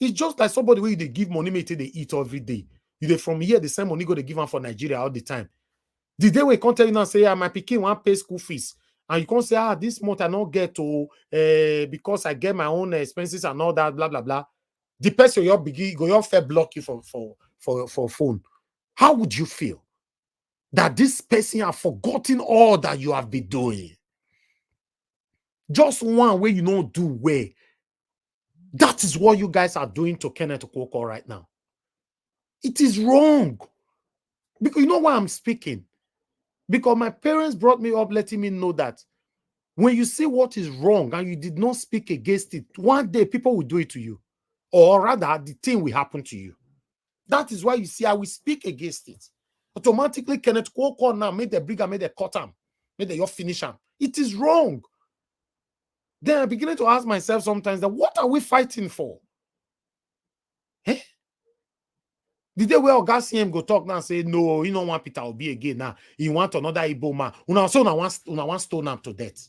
Speaker 6: it's just like somebody where they give money, maybe they eat every day. You from here, the same money go to give them for Nigeria all the time. The day we can't tell you now, say, my pikin want pay school fees. And you can't say, this month I not get to because I get my own expenses and all that, blah, blah, blah. The person you're begin go your fair block you for phone. How would you feel that this person have forgotten all that you have been doing? Just one way you don't do way. That is what you guys are doing to Kenneth Okonkwo right now. It is wrong. Because you know why I'm speaking? Because my parents brought me up letting me know that when you see what is wrong and you did not speak against it, one day people will do it to you. Or rather, the thing will happen to you. That is why you see I will speak against it. Automatically, Kenneth Okonkwo now made the bigger, made the cut him, made the finish him. It is wrong. Then I'm beginning to ask myself sometimes that what are we fighting for? Eh? The day where Oga CM go talk now and say, no, you don't want Peter Obi again now. You want another Igbo man. Una want stone him to death.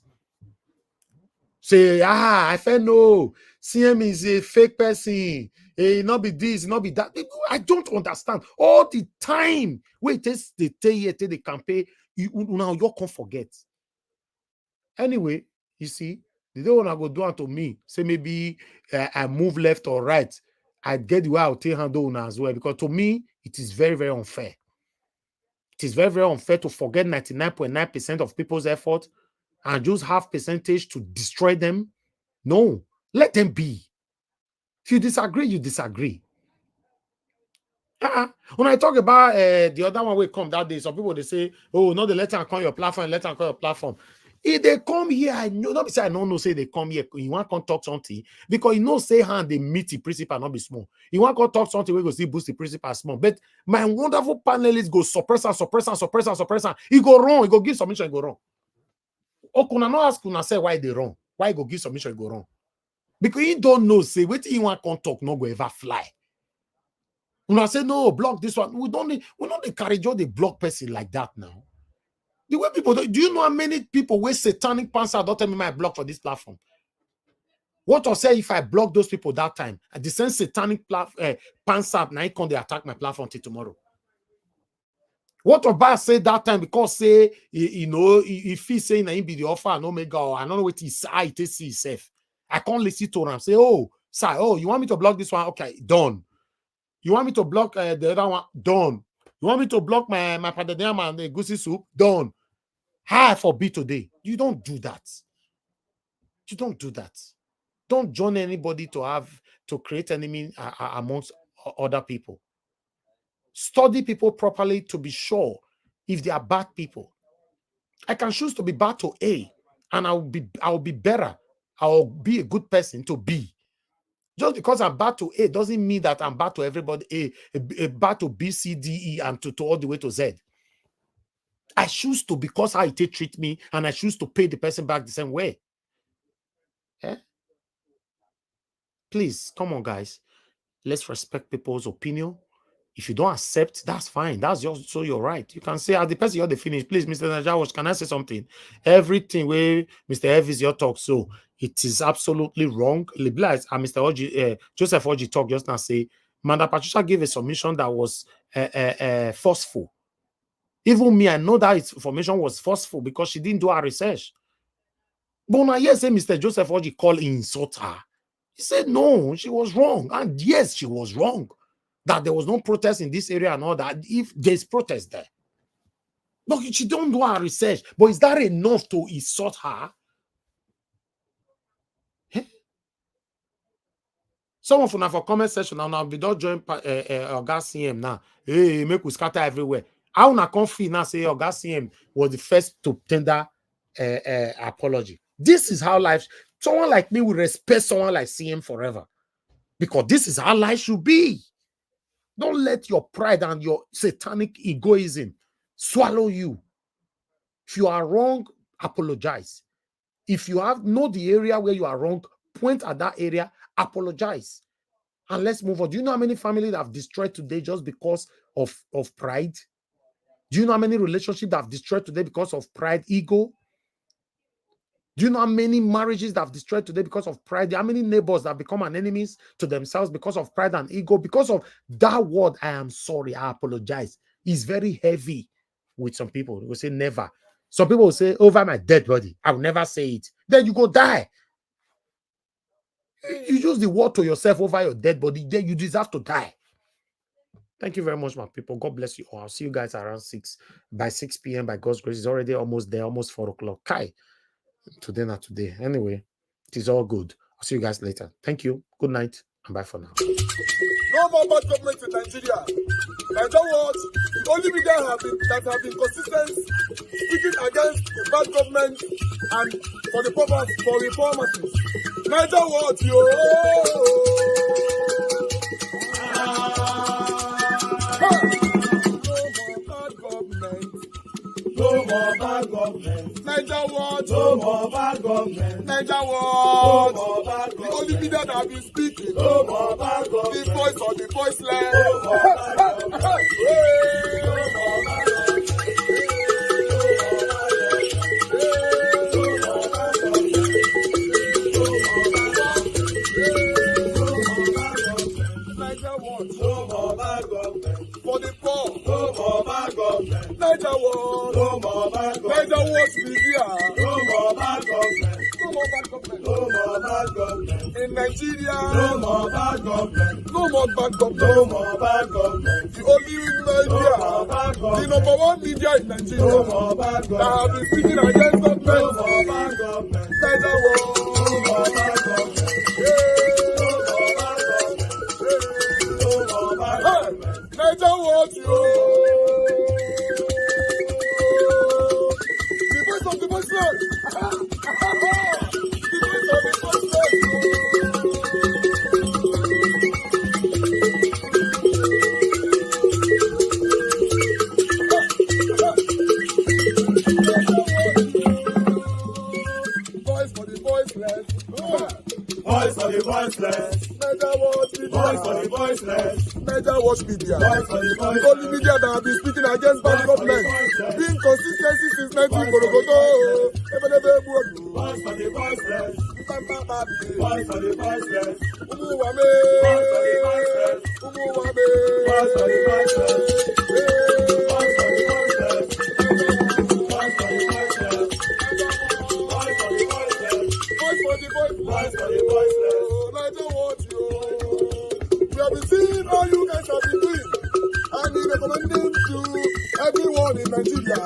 Speaker 6: Say, I feel no. CM is a fake person. It not be this, not be that. I don't understand. All the time. Wait, they tell you the campaign. You can't forget. Anyway, you see, the day when I go do it to me, say maybe I move left or right, I get the way I'll take handle on as well. Because to me, it is very, very unfair. It is very, very unfair to forget 99.9% of people's effort and just have percentage to destroy them. No, let them be. If you disagree, you disagree. When I talk about the other one will come that day, some people they say, oh, no, they let them call your platform, let them call your platform. If they come here, I know not say I don't know, say they come here. You want to talk something because you know, say hand they meet the principal, not be small. You want to talk something, we go see boost the principal small. But my wonderful panelists go suppress and he go wrong, he go give submission, he go wrong. Oh, kuna not ask kuna say why they wrong, why he go give submission, he go wrong. Because you don't know, say what you want to talk, no go ever fly. When I say no, block this one, we don't carry joy the block person like that now. The way people do you know how many people with satanic panther don't tell me my block for this platform? What I say if I block those people that time, at the same satanic panther now can they attack my platform till tomorrow? What about say that time because say you know if he say na him be the offer and omega or I don't know what he see himself. I can't listen to him say, oh, sir, oh, you want me to block this one? Okay, done. You want me to block the other one? Done. You want me to block my padadam and the goosey soup? Done. How I forbid today? You don't do that. You don't do that. Don't join anybody to create enemy amongst other people. Study people properly to be sure if they are bad people. I can choose to be bad to A, and I'll be better. I'll be a good person to B. Just because I'm bad to A doesn't mean that I'm bad to everybody. A bad to B, C, D, E, and to all the way to Z. I choose to because how it treat me, and I choose to pay the person back the same way. Eh? Please, come on, guys. Let's respect people's opinion. If you don't accept, that's fine. That's so you're right. You can say, as the person you're the finish, please, Mr. Najawash, can I say something? Everything where Mr. F is your talk, so it is absolutely wrong. Liberalize, and Mr. Oji, Joseph Oji talk just now say, Manda Patricia gave a submission that was forceful. Even me, I know that its information was forceful because she didn't do her research. But now, yes, Mr. Joseph Oji called insult her. He said, no, she was wrong. And yes, she was wrong. That there was no protest in this area and all that. If there's protest there. But she don't do her research. But is that enough to insult her? Eh? Some of you for comment section now we don't join Oga CM now. Hey, make we scatter everywhere. How una come feel now say Oga CM was the first to tender apology. This is how life. Someone like me will respect someone like CM forever. Because this is how life should be. Don't let your pride and your satanic egoism swallow you. If you are wrong, apologize. If you know the area where you are wrong, point at that area, apologize. And let's move on. Do you know how many families that have destroyed today just because of pride? Do you know how many relationships that have destroyed today because of pride, ego? Do you know how many marriages that have destroyed today because of pride? How many neighbors that have become an enemies to themselves because of pride and ego? Because of that word, I am sorry, I apologize. It's very heavy with some people. They will say never. Some people will say, over my dead body, I will never say it. Then you go die. You use the word to yourself over your dead body, then you deserve to die. Thank you very much, my people. God bless you all. I'll see you guys around 6 p.m. by God's grace. It's already almost there, almost 4 o'clock. Kai. Today, not today. Anyway, it is all good. I'll see you guys later. Thank you. Good night and bye for now.
Speaker 1: No more bad government in Nigeria. Nigeria what? The only media that have been consistent speaking against the bad government and for the reformers. Nigeria what? Yo! No more bad government. Niger what? No more bad government. Niger what? No more bad government. The only media that have been speaking. No more bad government. The voice of the voiceless. No more bad government. No more bad government. Niger what? No more bad government. For the poor. No more bad government. Niger what? No more bad government. Niger what media? No more bad government. No more bad government. No more bad government. In Nigeria. No more bad government. No more bad government. No more bad government. The only media. No more bad government. The number one media in Nigeria. No more bad government. That have been speaking against government. No more bad government. Niger what? No more bad government. Niger what you? The voice of the voiceless. The voice of the voiceless. Voice for the voiceless. Voice for the voiceless. Niger what media? Voice for the voiceless. Niger watch media. The only media that have been speaking against bad government. Being consistency since 1944. Voice for the voiceless. Voice for the voiceless. Umuwame. Voice for the voiceless. Umuwame. Voice for the voiceless. Voice for the voiceless. Voice for the voiceless. Voice for the voiceless. Voice for the voiceless. Voice for the voiceless. Niger watch you. We have been seeing all you guys have been doing, and we recommend them to everyone in Nigeria.